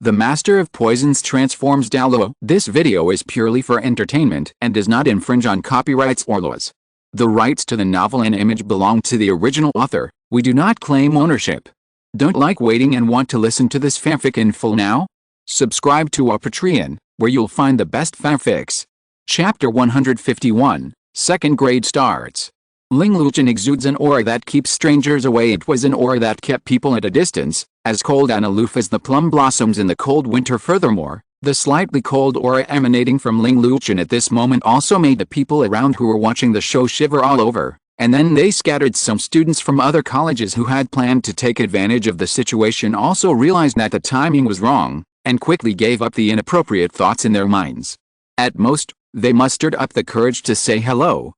The Master of Poisons transforms Douluo. This video is purely for entertainment and does not infringe on copyrights or laws. The rights to the novel and image belong to the original author. We do not claim ownership. Don't like waiting and want to listen to this fanfic in full now? Subscribe to our Patreon, where you'll find the best fanfics. Chapter 151, Second Grade starts. Ling Luchen exudes an aura that keeps strangers away. It was an aura that kept people at a distance, as cold and aloof as the plum blossoms in the cold winter. Furthermore, the slightly cold aura emanating from Ling Luchen at this moment also made the people around who were watching the show shiver all over, and then they scattered. Some students from other colleges who had planned to take advantage of the situation also realized that the timing was wrong, and quickly gave up the inappropriate thoughts in their minds. At most, they mustered up the courage to say hello,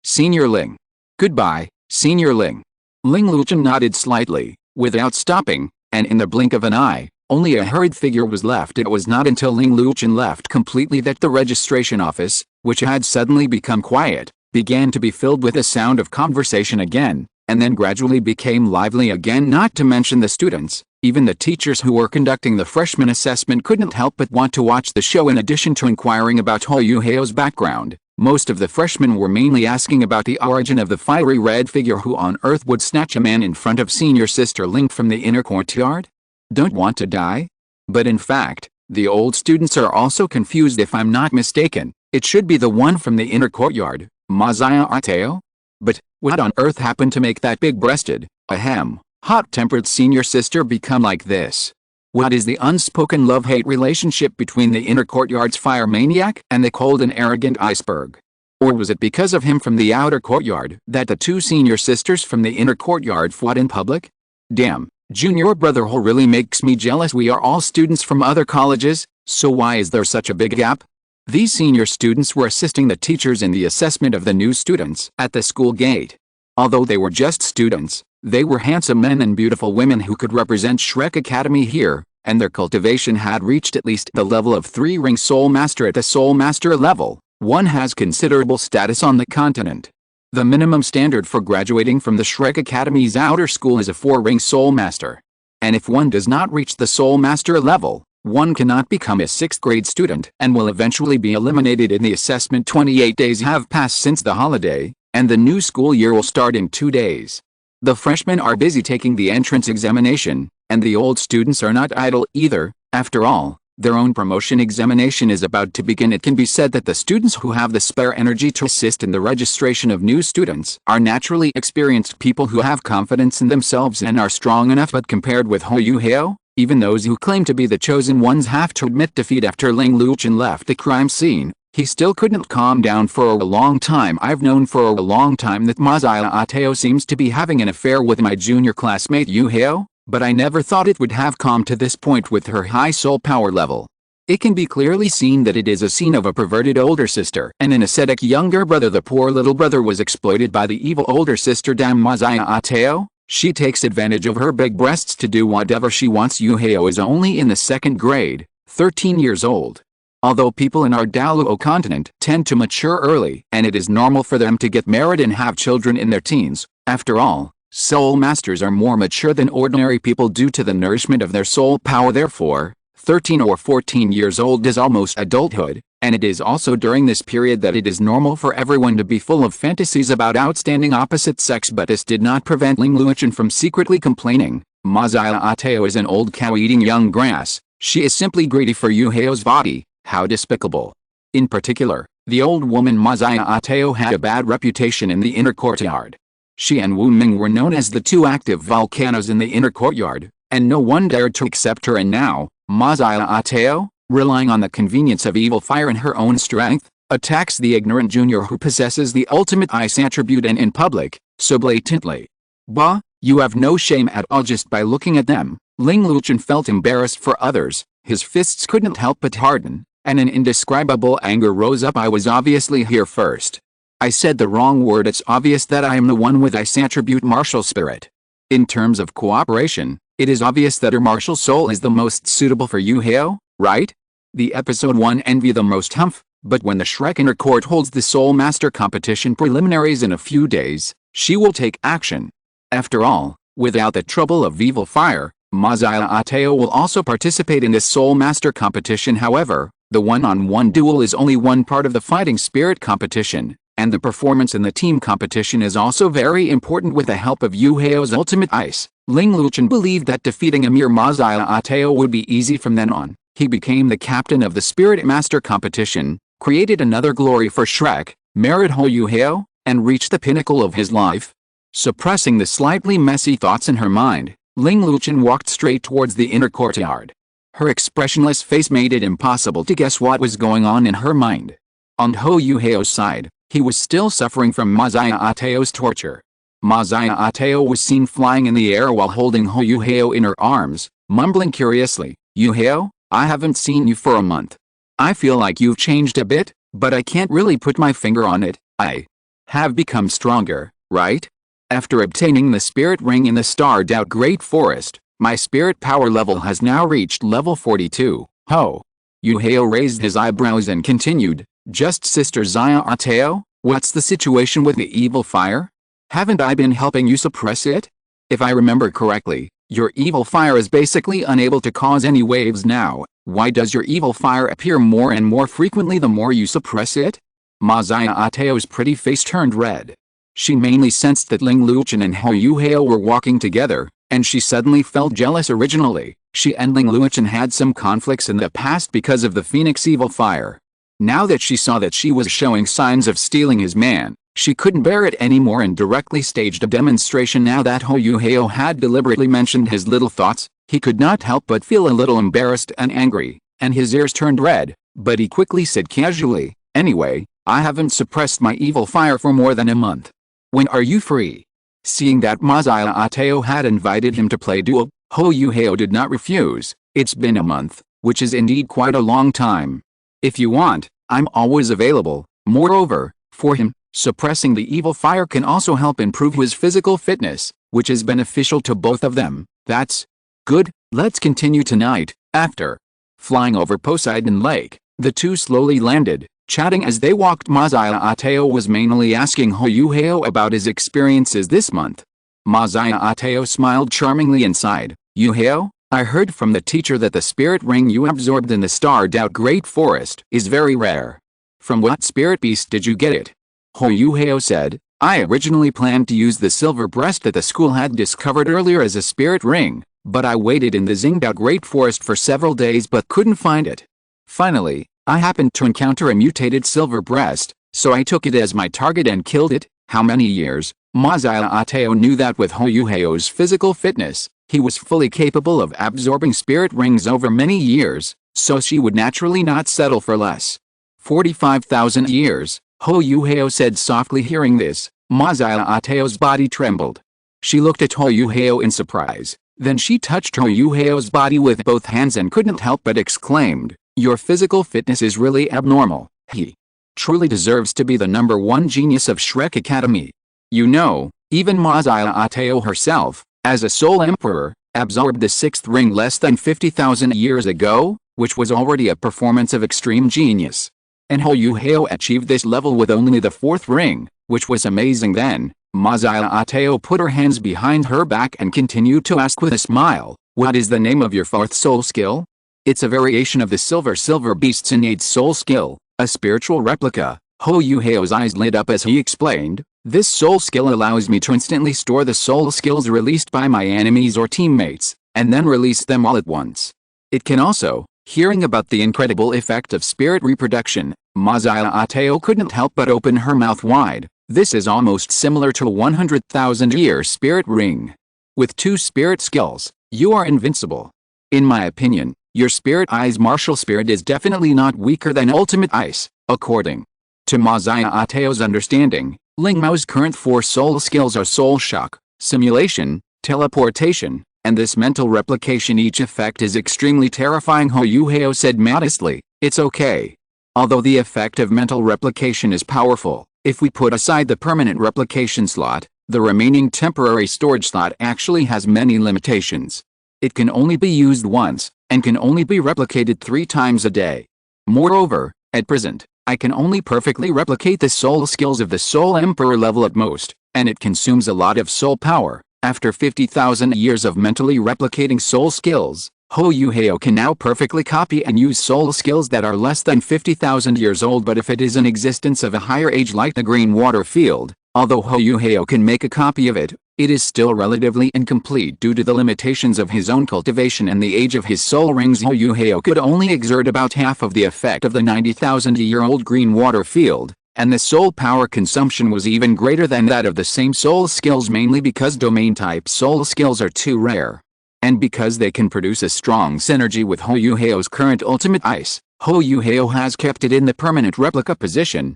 Senior Ling. Goodbye, Senior Ling. Ling Luchen nodded slightly, without stopping, and in the blink of an eye, only a hurried figure was left. It was not until Ling Luchen left completely that the registration office, which had suddenly become quiet, began to be filled with a sound of conversation again, and then gradually became lively again. Not to mention the students, even the teachers who were conducting the freshman assessment couldn't help but want to watch the show. In addition to inquiring about Huo Yuhao's background, most of the freshmen were mainly asking about the origin of the fiery red figure. Who on earth would snatch a man in front of senior sister Ling from the inner courtyard? Don't want to die? But in fact, the old students are also confused. If I'm not mistaken, it should be the one from the inner courtyard, millennia-old? But what on earth happened to make that big-breasted, hot-tempered senior sister become like this? What is the unspoken love-hate relationship between the inner courtyard's fire maniac and the cold and arrogant iceberg? Or was it because of him from the outer courtyard that the two senior sisters from the inner courtyard fought in public? Damn, junior brother Huo really makes me jealous. We are all students from other colleges, so why is there such a big gap? These senior students were assisting the teachers in the assessment of the new students at the school gate. Although they were just students, they were handsome men and beautiful women who could represent Shrek Academy here, and their cultivation had reached at least the level of 3-ring Soul Master. At the Soul Master level, one has considerable status on the continent. The minimum standard for graduating from the Shrek Academy's outer school is a 4-ring Soul Master. And if one does not reach the Soul Master level, one cannot become a 6th grade student and will eventually be eliminated in the assessment. 28 days have passed since the holiday, and the new school year will start in 2 days. The freshmen are busy taking the entrance examination, and the old students are not idle either. After all, their own promotion examination is about to begin. It can be said that the students who have the spare energy to assist in the registration of new students are naturally experienced people who have confidence in themselves and are strong enough. But compared with Huo Yuhao, even those who claim to be the chosen ones have to admit defeat. After Ling Luchen left the crime scene, he still couldn't calm down for a long time. I've known for a long time that millennia-old seems to be having an affair with my junior classmate Yuhao, but I never thought it would have come to this point with her high soul power level. It can be clearly seen that it is a scene of a perverted older sister and an ascetic younger brother. The poor little brother was exploited by the evil older sister. Damn millennia-old. She takes advantage of her big breasts to do whatever she wants. Yuhao is only in the 2nd grade, 13 years old. Although people in our Douluo continent tend to mature early, and it is normal for them to get married and have children in their teens, after all, soul masters are more mature than ordinary people due to the nourishment of their soul power. Therefore, 13 or 14 years old is almost adulthood, and it is also during this period that it is normal for everyone to be full of fantasies about outstanding opposite sex. But this did not prevent Ling Luchen from secretly complaining. Millennia-old is an old cow eating young grass. She is simply greedy for Yuhao's body. How despicable. In particular, the old woman millennia-old had a bad reputation in the inner courtyard. She and Wu Ming were known as the two active volcanoes in the inner courtyard, and no one dared to accept her. And now, millennia-old, relying on the convenience of evil fire and her own strength, attacks the ignorant junior who possesses the ultimate ice attribute, and in public, so blatantly. Bah, you have no shame at all. Just by looking at them, Ling Luchen felt embarrassed for others. His fists couldn't help but harden, and an indescribable anger rose up. I was obviously here first. I said the wrong word. It's obvious that I am the one with ice attribute martial spirit. In terms of cooperation, it is obvious that her martial soul is the most suitable for Yuhao, right? The episode 1 envy the most humph, but when the Shrek Inner Court holds the Soul Master competition preliminaries in a few days, she will take action. After all, without the trouble of evil fire, Mazaya Ateo will also participate in this Soul Master competition. However, the one-on-one duel is only one part of the fighting spirit competition, and the performance in the team competition is also very important. With the help of Yuhao's ultimate ice, Ling Luchen believed that defeating a mere Mazaya Ateo would be easy. From then on, he became the captain of the Spirit Master competition, created another glory for Shrek, married Huo Yuhao, and reached the pinnacle of his life. Suppressing the slightly messy thoughts in her mind, Ling Luchen walked straight towards the inner courtyard. Her expressionless face made it impossible to guess what was going on in her mind. On Huo Yuhao's side, he was still suffering from Mazaya Ateo's torture. Mazaya Ateo was seen flying in the air while holding Huo Yuhao in her arms, mumbling curiously, "Yuhao, I haven't seen you for a month. I feel like you've changed a bit, but I can't really put my finger on it. I have become stronger, right? After obtaining the spirit ring in the starred-out Great Forest, my spirit power level has now reached level 42. Ho." Yuhao raised his eyebrows and continued, "Just Sister Zaya Ateo, what's the situation with the evil fire? Haven't I been helping you suppress it? If I remember correctly, your evil fire is basically unable to cause any waves now. Why does your evil fire appear more and more frequently the more you suppress it?" Mazaya Ateo's pretty face turned red. She mainly sensed that Ling Luchen and Huo Yuhao were walking together, and she suddenly felt jealous. Originally, she and Ling Luchen had some conflicts in the past because of the Phoenix evil fire. Now that she saw that she was showing signs of stealing his man, she couldn't bear it anymore and directly staged a demonstration. Now that Huo Yuhao had deliberately mentioned his little thoughts, he could not help but feel a little embarrassed and angry, and his ears turned red, but he quickly said casually, "Anyway, I haven't suppressed my evil fire for more than a month. When are you free?" Seeing that Mazaya Ateo had invited him to play duel, Huo Yuhao did not refuse. "It's been a month, which is indeed quite a long time. If you want, I'm always available." Moreover, for him, suppressing the evil fire can also help improve his physical fitness, which is beneficial to both of them. "That's good, let's continue tonight." After flying over Poseidon Lake, the two slowly landed, chatting as they walked. Mazaya Ateo was mainly asking Huo Yuhao about his experiences this month. Mazaya Ateo smiled charmingly and sighed, "Yuhao, I heard from the teacher that the spirit ring you absorbed in the starred-out Great Forest is very rare. From what spirit beast did you get it?" Huo Yuhao said, "I originally planned to use the silver breast that the school had discovered earlier as a spirit ring, but I waited in the zinged-out Great Forest for several days but couldn't find it. Finally, I happened to encounter a mutated silver breast, so I took it as my target and killed it." How many years? Mazaya Ateo knew that with Huo Yuhao's physical fitness, he was fully capable of absorbing spirit rings over many years, so she would naturally not settle for less. 45,000 years, Huo Yuhao said softly. Hearing this, Mazaya Ateo's body trembled. She looked at Huo Yuhao in surprise, then she touched Huo Yuhao's body with both hands and couldn't help but exclaimed, "Your physical fitness is really abnormal. He truly deserves to be the #1 genius of Shrek Academy." You know, even Mazaya Ateo herself, as a Soul Emperor, absorbed the 6th ring less than 50,000 years ago, which was already a performance of extreme genius. And Huo Yuhao achieved this level with only the 4th ring, which was amazing. Then, Mazaya Ateo put her hands behind her back and continued to ask with a smile, "What is the name of your 4th soul skill?" "It's a variation of the silver beast's innate soul skill, a spiritual replica." Huo Yuhao's eyes lit up as he explained, "This soul skill allows me to instantly store the soul skills released by my enemies or teammates, and then release them all at once. It can also..." Hearing about the incredible effect of spirit reproduction, Mazaya Ateo couldn't help but open her mouth wide. "This is almost similar to a 100,000-year spirit ring. With 2 spirit skills, you are invincible. In my opinion, your spirit eye's martial spirit is definitely not weaker than ultimate ice." According to Mazaya Ateo's understanding, Ling Mao's current 4 soul skills are soul shock, simulation, teleportation, and this mental replication. Each effect is extremely terrifying. Huo Yuhao said modestly, "It's okay. Although the effect of mental replication is powerful, if we put aside the permanent replication slot, the remaining temporary storage slot actually has many limitations. It can only be used once, and can only be replicated 3 times a day. Moreover, at present, I can only perfectly replicate the soul skills of the Soul Emperor level at most, and it consumes a lot of soul power. After 50,000 years of mentally replicating soul skills, Huo Yuhao can now perfectly copy and use soul skills that are less than 50,000 years old, but if it is in existence of a higher age like the green water field, although Huo Yuhao can make a copy of it, it is still relatively incomplete due to the limitations of his own cultivation and the age of his soul rings. Huo Yuhao could only exert about half of the effect of the 90,000-year-old green water field, and the soul power consumption was even greater than that of the same soul skills, mainly because domain-type soul skills are too rare. And because they can produce a strong synergy with Huo Yuhao's current ultimate ice, Huo Yuhao has kept it in the permanent replica position.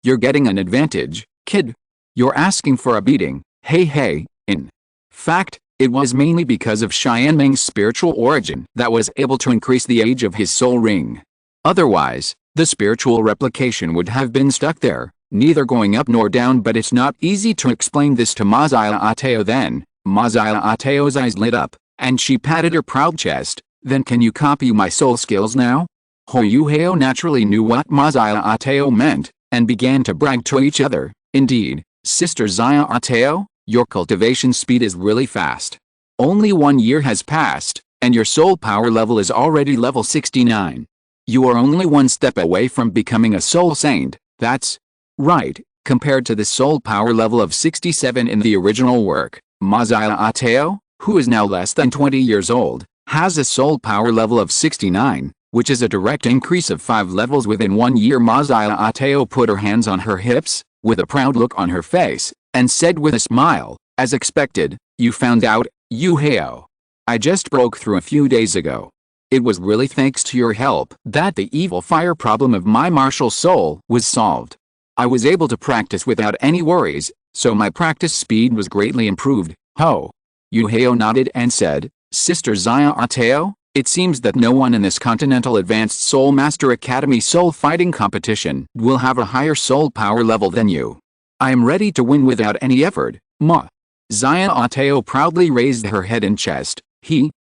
You're getting an advantage, kid. You're asking for a beating. Hey, in fact, it was mainly because of Xianmeng's spiritual origin that was able to increase the age of his soul ring. Otherwise, the spiritual replication would have been stuck there, neither going up nor down. But it's not easy to explain this to Mazaya Ateo then. Mazaya Ateo's eyes lit up, and she patted her proud chest. Then can you copy my soul skills now? Huo Yuhao naturally knew what Mazaya Ateo meant, and began to brag to each other. Indeed, Sister Zaya Ateo, your cultivation speed is really fast. Only 1 year has passed, and your soul power level is already level 69. You are only one step away from becoming a soul saint. That's right, compared to the soul power level of 67 in the original work. Mazaya Ateo, who is now less than 20 years old, has a soul power level of 69, which is a direct increase of 5 levels within 1 year. Mazaya Ateo put her hands on her hips, with a proud look on her face, and said with a smile, as expected, you found out, Yuhao. I just broke through a few days ago. It was really thanks to your help that the evil fire problem of my martial soul was solved. I was able to practice without any worries, so my practice speed was greatly improved. Huo Yuhao nodded and said, Sister Zaya Ateo, it seems that no one in this Continental Advanced Soul Master Academy soul fighting competition will have a higher soul power level than you. I am ready to win without any effort. Zaya Ateo proudly raised her head and chest.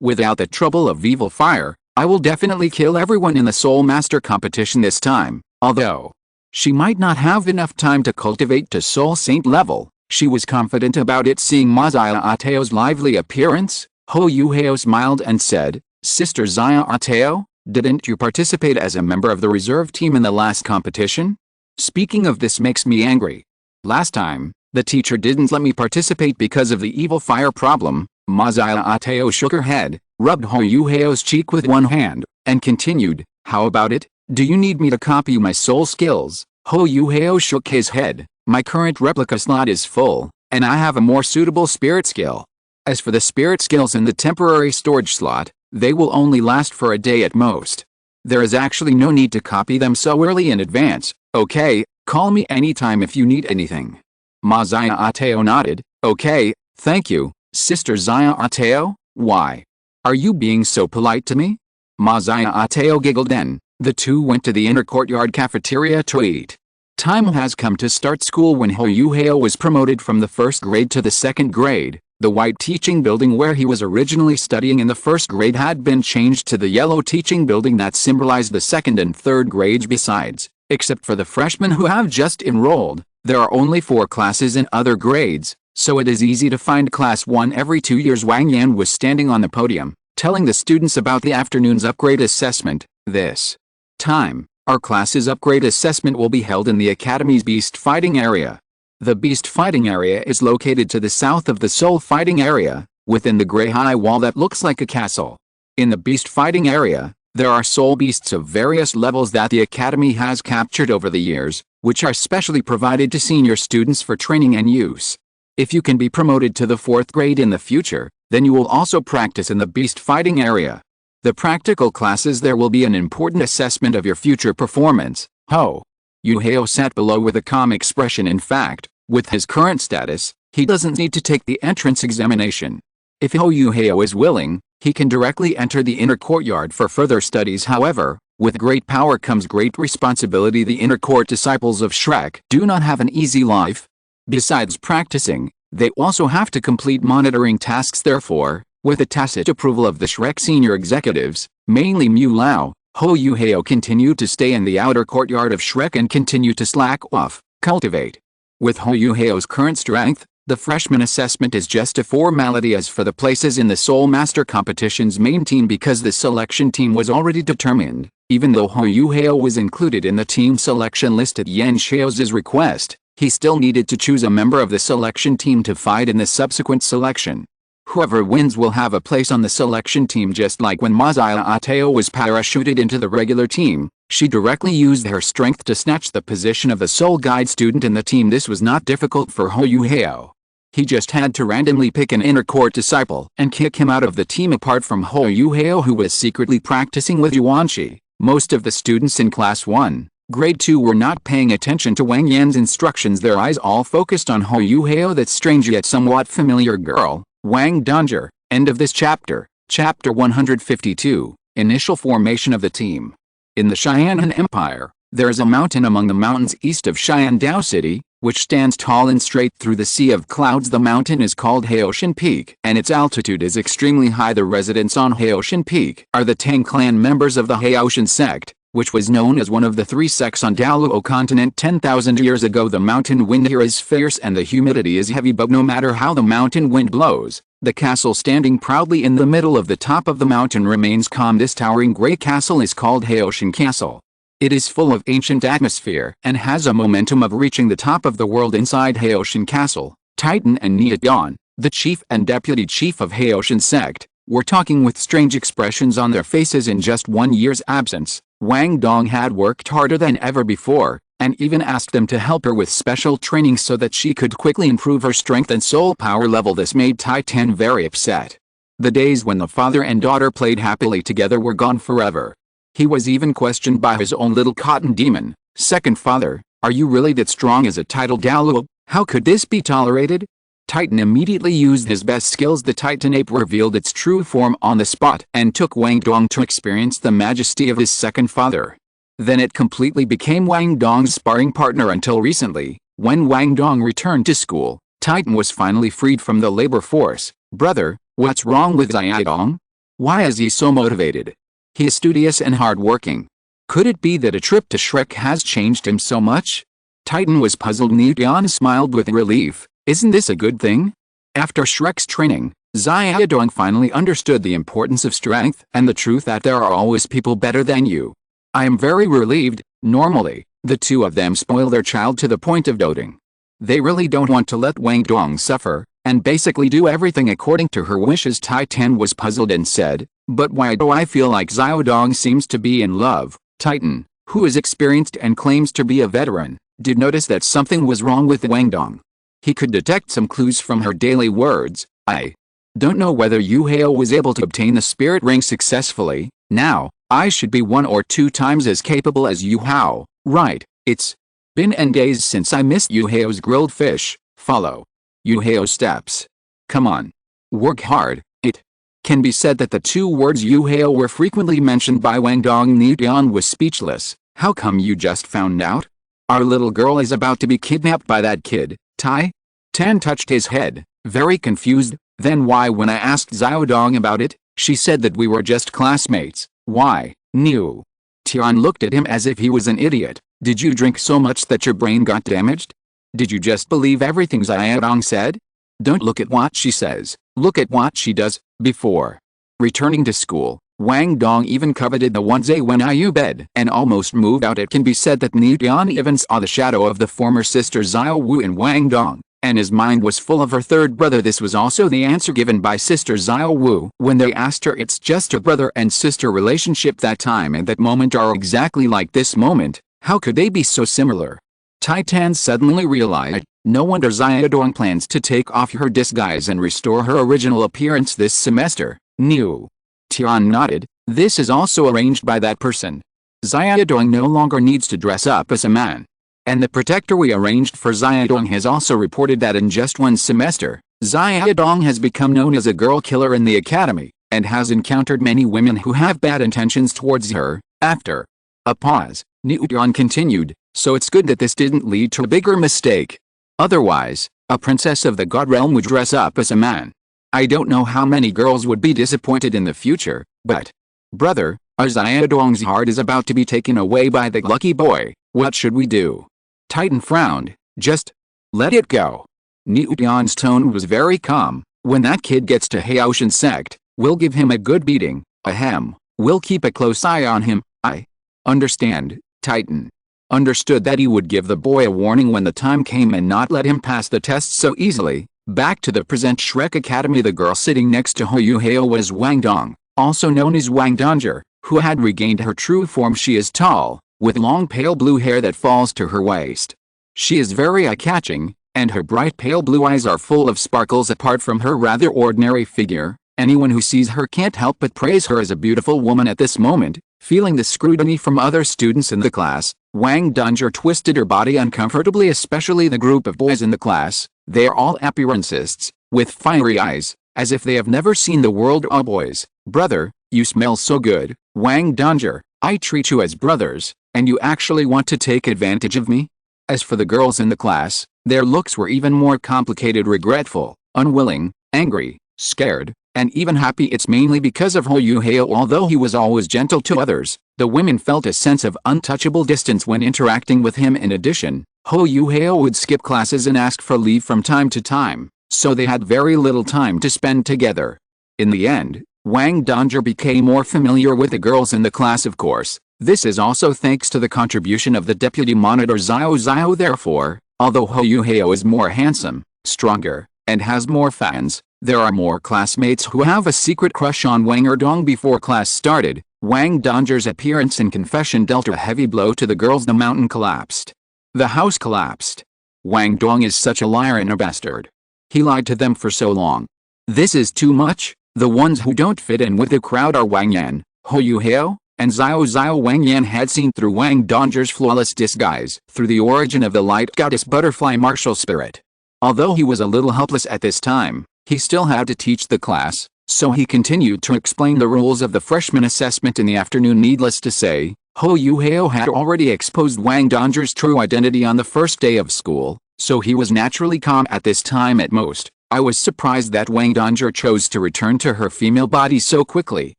Without the trouble of evil fire, I will definitely kill everyone in the Soul Master competition this time. Although she might not have enough time to cultivate to Soul Saint level, she was confident about it. Seeing Mazaya Ateo's lively appearance, Huo Yuhao smiled and said, Sister Zaya Ateo, didn't you participate as a member of the reserve team in the last competition? Speaking of this makes me angry. Last time, the teacher didn't let me participate because of the evil fire problem. Mazaya Ateo shook her head, rubbed Huo Yuhao's cheek with one hand, and continued, how about it? Do you need me to copy my soul skills? Huo Yuhao shook his head. My current replica slot is full, and I have a more suitable spirit skill. As for the spirit skills in the temporary storage slot, they will only last for a day at most. There is actually no need to copy them so early in advance. Okay, call me anytime if you need anything. Mazaya Ateo nodded. Okay, thank you, Sister Zaya Ateo. Why are you being so polite to me? Mazaya Ateo giggled. Then the two went to the inner courtyard cafeteria to eat. Time has come to start school. When Huo Yuhao was promoted from the first grade to the second grade, the white teaching building where he was originally studying in the first grade had been changed to the yellow teaching building that symbolized the second and third grades. Besides, except for the freshmen who have just enrolled, there are only 4 classes in other grades, so it is easy to find class 1 every 2 years. Wang Yan was standing on the podium, telling the students about the afternoon's upgrade assessment. This time, our class's upgrade assessment will be held in the Academy's Beast Fighting Area. The Beast Fighting Area is located to the south of the Soul Fighting Area, within the gray high wall that looks like a castle. In the Beast Fighting Area, there are soul beasts of various levels that the Academy has captured over the years, which are specially provided to senior students for training and use. If you can be promoted to the 4th grade in the future, then you will also practice in the Beast Fighting Area. The practical classes there will be an important assessment of your future performance. Huo Yuhao sat below with a calm expression. In fact, with his current status, he doesn't need to take the entrance examination. If Huo Yuhao is willing, he can directly enter the inner courtyard for further studies. However, with great power comes great responsibility. The inner court disciples of Shrek do not have an easy life. Besides practicing, they also have to complete monitoring tasks. Therefore, with the tacit approval of the Shrek senior executives, mainly Mu Lao, Huo Yuhao continued to stay in the outer courtyard of Shrek and continue to slack off, cultivate. With Huo Yuhao's current strength, The freshman assessment is just a formality as for the places in the Soul Master competition's main team because the selection team was already determined, even though Huo Yuhao was included in the team selection list at Yan Xiao's request. He still needed to choose a member of the selection team to fight in the subsequent selection. Whoever wins will have a place on the selection team, just like when Mazaya Ateo was parachuted into the regular team. She directly used her strength to snatch the position of the Soul Guide student in the team. This was not difficult for Huo Yuhao. He just had to randomly pick an inner court disciple and kick him out of the team. Apart from Huo Yuhao, who was secretly practicing with Yuanqi, most of the students in Class 1, Grade 2 were not paying attention to Wang Yan's instructions. Their eyes all focused on Huo Yuhao, that strange yet somewhat familiar girl, Wang Dongjie. End of this chapter. Chapter 152, Initial Formation of the Team. In the Xianhan Empire, there is a mountain among the mountains east of Xiandao City, which stands tall and straight through the sea of clouds. The mountain is called Haoshan Peak, and its altitude is extremely high. The residents on Haoshan Peak are the Tang clan members of the Haoshan sect, which was known as one of the 3 sects on Douluo continent 10,000 years ago. The mountain wind here is fierce and the humidity is heavy, but no matter how the mountain wind blows, the castle standing proudly in the middle of the top of the mountain remains calm. This towering grey castle is called Haoshan Castle. It is full of ancient atmosphere and has a momentum of reaching the top of the world. Inside Haoshan Castle, Titan and Niadan, the chief and deputy chief of Haoshan sect, were talking with strange expressions on their faces. In just 1 year's absence, Wang Dong had worked harder than ever before, and even asked them to help her with special training so that she could quickly improve her strength and soul power level. This made Titan very upset. The days when the father and daughter played happily together were gone forever. He was even questioned by his own little cotton demon. Second father, are you really that strong as a title Douluo? How could this be tolerated? Titan immediately used his best skills. The Titan ape revealed its true form on the spot and took Wang Dong to experience the majesty of his second father. Then it completely became Wang Dong's sparring partner until recently, when Wang Dong returned to school. Titan was finally freed from the labor force. Brother, what's wrong with Dong? Why is he so motivated? He is studious and hard-working. Could it be that a trip to Shrek has changed him so much? Titan was puzzled. Niadan smiled with relief. Isn't this a good thing? After Shrek's training, Dong finally understood the importance of strength and the truth that there are always people better than you. I am very relieved. Normally, the two of them spoil their child to the point of doting. They really don't want to let Wang Dong suffer, and basically do everything according to her wishes. Titan was puzzled and said, but why do I feel like Dong seems to be in love? Titan, who is experienced and claims to be a veteran, did notice that something was wrong with Wang Dong. He could detect some clues from her daily words. I don't know whether Yuhao was able to obtain the spirit ring successfully. Now, I should be 1 or 2 times as capable as Yuhao, right? It's been N days since I missed Yuhao's grilled fish. Follow Yuhao's steps. Come on. Work hard. It can be said that the 2 words Yuhao were frequently mentioned by Wang Dong. Niadan was speechless. How come you just found out? Our little girl is about to be kidnapped by that kid. Tan touched his head, very confused. Then why, when I asked Dong about it, she said that we were just classmates. Why? Niu Tian looked at him as if he was an idiot. Did you drink so much that your brain got damaged? Did you just believe everything Dong said? Don't look at what she says, look at what she does. Before returning to school, Wang Dong even coveted the onesie when Yu bed and almost moved out. It can be said that Nian even saw the shadow of the former sister Xiao Wu in Wang Dong, and his mind was full of her third brother. This was also the answer given by sister Xiao Wu when they asked her. It's just a brother and sister relationship. That time and that moment are exactly like this moment. How could they be so similar? Titan suddenly realized, no wonder Dong plans to take off her disguise and restore her original appearance this semester. Niu Tian nodded. This is also arranged by that person. Dong no longer needs to dress up as a man. And the protector we arranged for Dong has also reported that in just 1 semester, Dong has become known as a girl killer in the academy, and has encountered many women who have bad intentions towards her. After a pause, Nian continued, so it's good that this didn't lead to a bigger mistake. Otherwise, a princess of the God realm would dress up as a man. I don't know how many girls would be disappointed in the future, but brother, Dong's heart is about to be taken away by the lucky boy. What should we do? Titan frowned. Just let it go. Niu Tian's tone was very calm. When that kid gets to Haoshan sect, we'll give him a good beating. Ahem. We'll keep a close eye on him. I understand, Titan. Understood that he would give the boy a warning when the time came and not let him pass the test so easily. Back to the present Shrek Academy. The girl sitting next to Huo Yuhao was Wang Dong, also known as Wang Donger, who had regained her true form. She is tall, with long pale blue hair that falls to her waist. She is very eye-catching, and her bright pale blue eyes are full of sparkles. Apart from her rather ordinary figure, anyone who sees her can't help but praise her as a beautiful woman. At this moment, feeling the scrutiny from other students in the class, Wang Donger twisted her body uncomfortably, especially the group of boys in the class. They are all appearancists, with fiery eyes, as if they have never seen the world. Oh boys, brother, you smell so good. Wang Donger, I treat you as brothers, and you actually want to take advantage of me? As for the girls in the class, their looks were even more complicated: regretful, unwilling, angry, scared, and even happy. It's mainly because of Huo Yuhao. Although he was always gentle to others, the women felt a sense of untouchable distance when interacting with him. In addition, Huo Yuhao would skip classes and ask for leave from time to time, so they had very little time to spend together. In the end, Wang Donger became more familiar with the girls in the class. Of course, this is also thanks to the contribution of the deputy monitor Xiao Xiao. Therefore, although Huo Yuhao is more handsome, stronger, and has more fans, there are more classmates who have a secret crush on Wang Erdong. Before class started, Wang Donger's appearance and confession dealt a heavy blow to the girls. The mountain collapsed. The house collapsed. Wang Dong is such a liar and a bastard. He lied to them for so long. This is too much. The ones who don't fit in with the crowd are Wang Yan, Huo Yuhao, and Xiao Xiao. Wang Yan had seen through Wang Donger's flawless disguise, through the origin of the light goddess butterfly martial spirit. Although he was a little helpless at this time, he still had to teach the class, so he continued to explain the rules of the freshman assessment in the afternoon. Needless to say, Huo Yuhao had already exposed Wang Donger's true identity on the first day of school, so he was naturally calm at this time. At most, I was surprised that Wang Donger chose to return to her female body so quickly,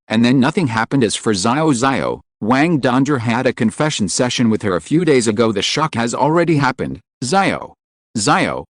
and then nothing happened. As for Xiao Xiao, Wang Donger had a confession session with her a few days ago. The shock has already happened. Xiao,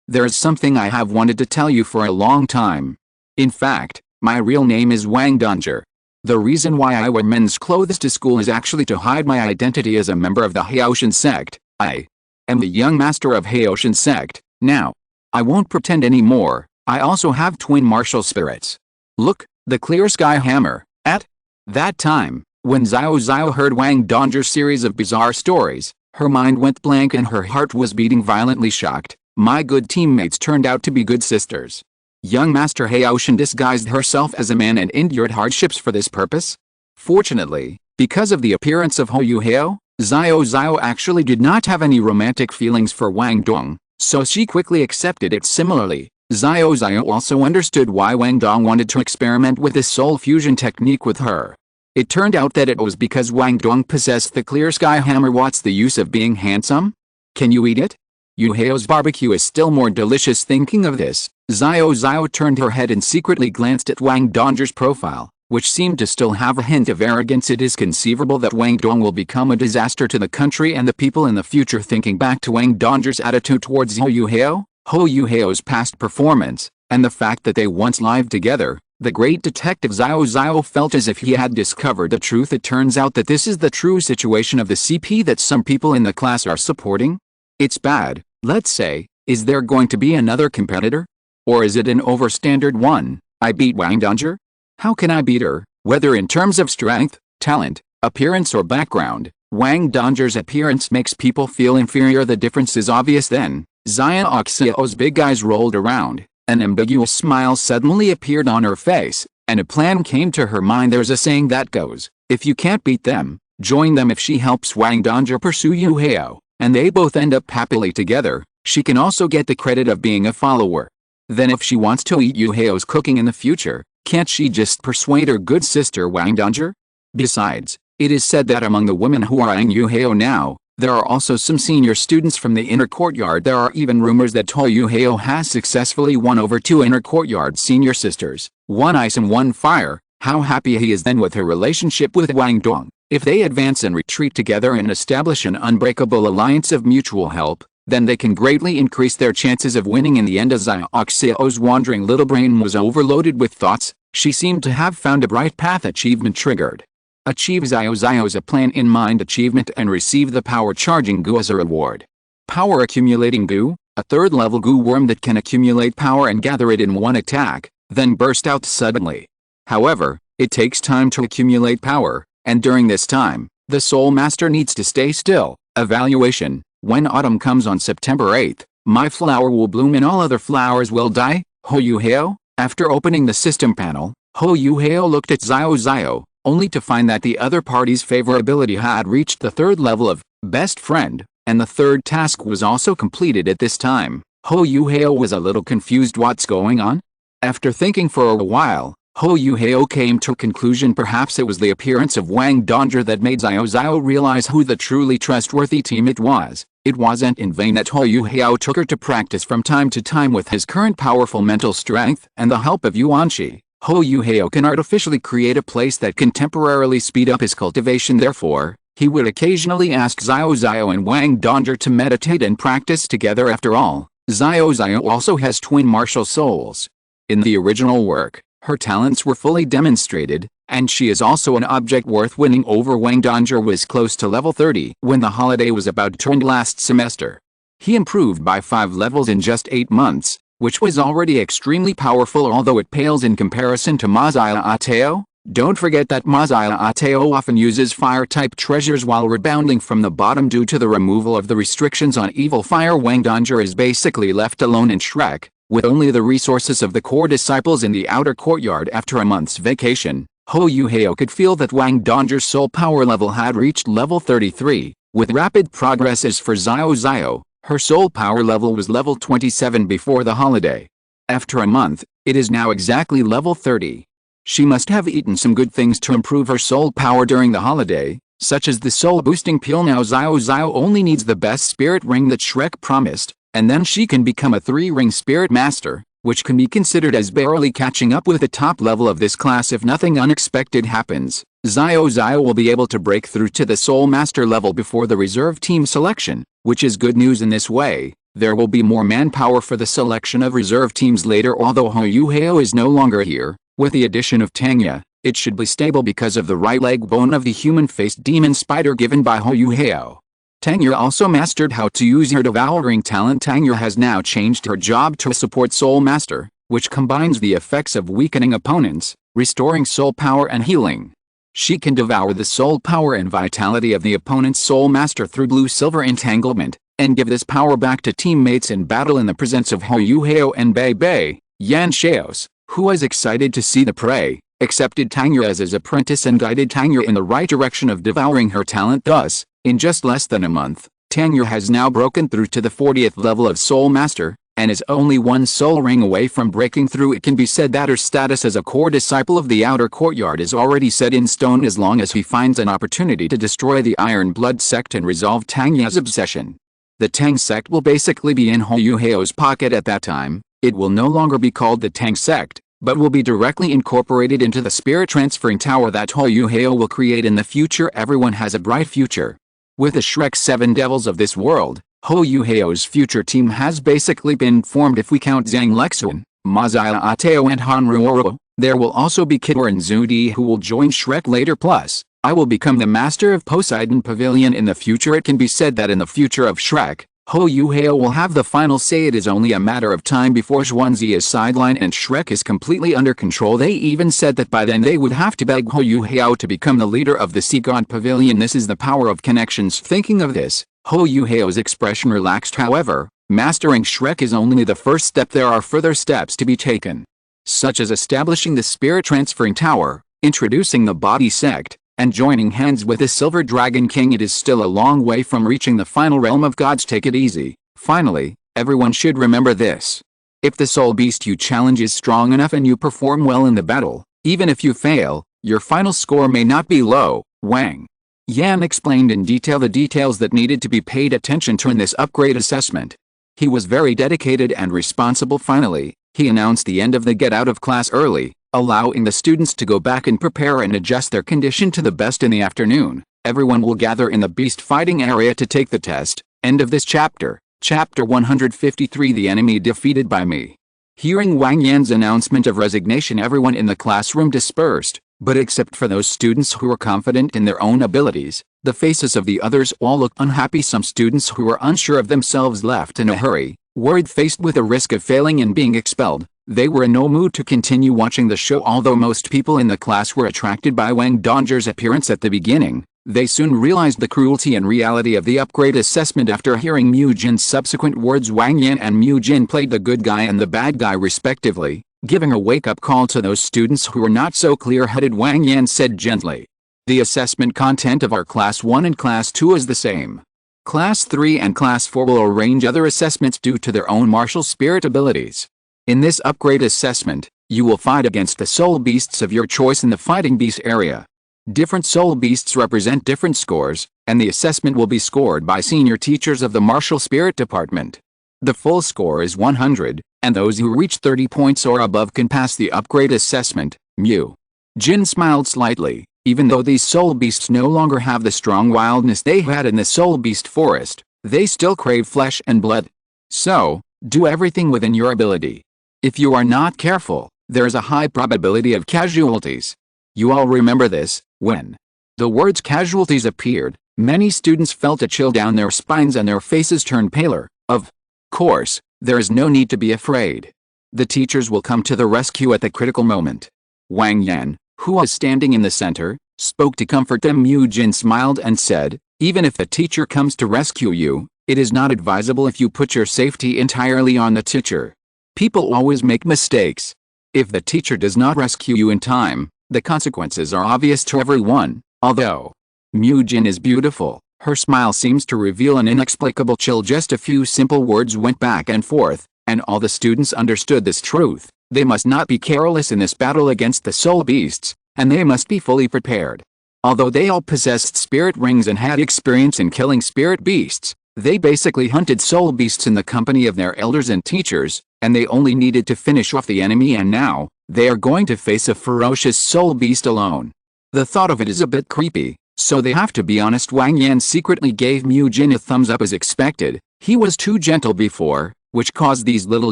there is something I have wanted to tell you for a long time. In fact, my real name is Wang Donger. The reason why I wear men's clothes to school is actually to hide my identity as a member of the Haoshan sect. I am the young master of Haoshan sect. Now, I won't pretend anymore. I also have twin martial spirits. Look, the clear sky hammer. At that time, when Xiao Xiao heard Wang Donger's series of bizarre stories, her mind went blank and her heart was beating violently. Shocked, my good teammates turned out to be good sisters. Young Master Haoshan disguised herself as a man and endured hardships for this purpose. Fortunately, because of the appearance of Huo Yuhao, Xiao Xiao actually did not have any romantic feelings for Wang Dong, so she quickly accepted it. Similarly, Xiao Xiao also understood why Wang Dong wanted to experiment with this soul fusion technique with her. It turned out that it was because Wang Dong possessed the clear sky hammer. What's the use of being handsome? Can you eat it? Yuhao's barbecue is still more delicious. Thinking of this, Xiao Xiao turned her head and secretly glanced at Wang Donger's profile, which seemed to still have a hint of arrogance. It is conceivable that Wang Dong will become a disaster to the country and the people in the future. Thinking back to Wang Donger's attitude towards Huo Yuhao, Huo Yuhao's past performance, and the fact that they once lived together, the great detective Xiao Xiao felt as if he had discovered the truth. It turns out that this is the true situation of the CP that some people in the class are supporting. It's bad. Let's say, is there going to be another competitor? Or is it an overstandard one? I beat Wang Donger? How can I beat her, whether in terms of strength, talent, appearance or background? Wang Donger's appearance makes people feel inferior. The difference is obvious. Then, Xiao Xiao's big eyes rolled around, an ambiguous smile suddenly appeared on her face, and a plan came to her mind. There's a saying that goes, if you can't beat them, join them. If she helps Wang Donger pursue Yuhao, and they both end up happily together, she can also get the credit of being a follower. Then if she wants to eat Yuhao's cooking in the future, can't she just persuade her good sister Wang Donger? Besides, it is said that among the women who are eyeing Yuhao now, there are also some senior students from the inner courtyard. There are even rumors that Huo Yuhao has successfully won over 2 inner courtyard senior sisters, one ice and one fire. How happy he is then with her relationship with Wang Dong. If they advance and retreat together and establish an unbreakable alliance of mutual help, then they can greatly increase their chances of winning in the end. As Xiao's wandering little brain was overloaded with thoughts, she seemed to have found a bright path. Achievement triggered. Achieve Xiao's a plan in mind achievement and receive the power charging goo as a reward. Power accumulating goo, a third level goo worm that can accumulate power and gather it in one attack, then burst out suddenly. However, it takes time to accumulate power, and during this time, the Soul Master needs to stay still. Evaluation: when autumn comes on September 8th, my flower will bloom and all other flowers will die. Huo Yuhao? After opening the system panel, Huo Yuhao looked at Xiao, only to find that the other party's favorability had reached the third level of best friend, and the third task was also completed at this time. Huo Yuhao was a little confused. What's going on? After thinking for a while, Huo Yuhao came to a conclusion. Perhaps it was the appearance of Wang Dongzhi that made Xiao realize who the truly trustworthy teammate was. It wasn't in vain that Huo Yuhao took her to practice from time to time. With his current powerful mental strength and the help of Yuanqi, Huo Yuhao can artificially create a place that can temporarily speed up his cultivation. Therefore, he would occasionally ask Xiao and Wang Dongzhi to meditate and practice together. After all, Xiao also has twin martial souls. In the original work, her talents were fully demonstrated, and she is also an object worth winning over. Wang Dongzhi was close to level 30 when the holiday was about to end last semester. He improved by 5 levels in just 8 months, which was already extremely powerful, although it pales in comparison to Ma Xiaotao. Don't forget that Ma Xiaotao often uses fire-type treasures while rebounding from the bottom due to the removal of the restrictions on evil fire. Wang Dongzhi is basically left alone in Shrek, with only the resources of the core disciples in the outer courtyard. After a month's vacation, Huo Yuhao could feel that Wang Dongzhi's soul power level had reached level 33, with rapid progress. As for Xiao, her soul power level was level 27 before the holiday. After a month, it is now exactly level 30. She must have eaten some good things to improve her soul power during the holiday, such as the soul boosting pill. Now Xiao only needs the best spirit ring that Shrek promised, and then she can become a 3-ring spirit master, which can be considered as barely catching up with the top level of this class if nothing unexpected happens. Xiao will be able to break through to the soul master level before the reserve team selection, which is good news. In this way, there will be more manpower for the selection of reserve teams later. Although Huo Yuhao is no longer here, with the addition of Tangya, it should be stable because of the right leg bone of the human-faced demon spider given by Huo Yuhao. Tangya also mastered how to use her devouring talent. Tangya has now changed her job to a support soul master, which combines the effects of weakening opponents, restoring soul power and healing. She can devour the soul power and vitality of the opponent's soul master through blue-silver entanglement, and give this power back to teammates in battle. In the presence of Huo Yuhao and Bei Yan Xiaos, who was excited to see the prey, accepted Tangya as his apprentice and guided Tangya in the right direction of devouring her talent. Thus, in just less than a month, Tangya has now broken through to the 40th level of Soul Master, and is only one soul ring away from breaking through. It can be said that her status as a core disciple of the outer courtyard is already set in stone as long as he finds an opportunity to destroy the Iron Blood sect and resolve Tangya's obsession. The Tang sect will basically be in Huo Yuhao's pocket at that time. It will no longer be called the Tang sect, but will be directly incorporated into the spirit transferring tower that Huo Yuhao will create in the future. Everyone has a bright future. With the Shrek 7 devils of this world, Huo Yuhao's future team has basically been formed. If we count Zhang Lexuan, Ma Xiaotao and Han Ruoro, there will also be Kidor and Zudi who will join Shrek later. Plus, I will become the master of Poseidon Pavilion in the future. It can be said that in the future of Shrek, Huo Yuhao will have the final say. It is only a matter of time before Zhuangzi is sidelined and Shrek is completely under control. They even said that by then they would have to beg Huo Yuhao to become the leader of the Sea God Pavilion. This is the power of connections. Thinking of this, Huo Yuhao's expression relaxed. However, mastering Shrek is only the first step. There are further steps to be taken, such as establishing the spirit transferring tower, introducing the body sect, and joining hands with the Silver Dragon King. It is still a long way from reaching the final realm of gods. Take it easy. Finally, everyone should remember this. If the soul beast you challenge is strong enough and you perform well in the battle, even if you fail, your final score may not be low. Wang Yan explained in detail the details that needed to be paid attention to in this upgrade assessment. He was very dedicated and responsible. Finally, he announced the end of the get out of class early, allowing the students to go back and prepare and adjust their condition to the best. In the afternoon, everyone will gather in the beast fighting area to take the test. End of this chapter. Chapter 153 The Enemy Defeated by Me. Hearing Wang Yan's announcement of resignation, everyone in the classroom dispersed, but except for those students who were confident in their own abilities, the faces of the others all looked unhappy. Some students who were unsure of themselves left in a hurry, worried, faced with the risk of failing and being expelled. They were in no mood to continue watching the show. Although most people in the class were attracted by Wang Donger's appearance at the beginning, they soon realized the cruelty and reality of the upgrade assessment. After hearing Mu Jin's subsequent words, Wang Yan and Mu Jin played the good guy and the bad guy respectively, giving a wake-up call to those students who were not so clear-headed. Wang Yan said gently, "The assessment content of our Class 1 and Class 2 is the same. Class 3 and Class 4 will arrange other assessments due to their own martial spirit abilities. In this upgrade assessment, you will fight against the soul beasts of your choice in the fighting beast area. Different soul beasts represent different scores, and the assessment will be scored by senior teachers of the martial spirit department. The full score is 100, and those who reach 30 points or above can pass the upgrade assessment." Mu Jin smiled slightly. Even though these soul beasts no longer have the strong wildness they had in the soul beast forest, they still crave flesh and blood. So, do everything within your ability. If you are not careful, there is a high probability of casualties. You all remember this. When the words casualties appeared, many students felt a chill down their spines and their faces turned paler. Of course, there is no need to be afraid. The teachers will come to the rescue at the critical moment. Wang Yan, who was standing in the center, spoke to comfort them. Mu Jin smiled and said, "Even if the teacher comes to rescue you, it is not advisable if you put your safety entirely on the teacher. People always make mistakes. If the teacher does not rescue you in time, the consequences are obvious to everyone." Although Mu Jin is beautiful, her smile seems to reveal an inexplicable chill. Just a few simple words went back and forth, and all the students understood this truth. They must not be careless in this battle against the soul beasts, and they must be fully prepared. Although they all possessed spirit rings and had experience in killing spirit beasts, they basically hunted soul beasts in the company of their elders and teachers, and they only needed to finish off the enemy, and now they are going to face a ferocious soul beast alone. The thought of it is a bit creepy, so they have to be honest. Wang Yan secretly gave Mu Jin a thumbs up as expected. He was too gentle before, which caused these little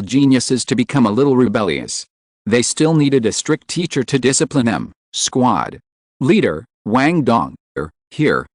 geniuses to become a little rebellious. They still needed a strict teacher to discipline them. Squad leader, Wang Dong. Here,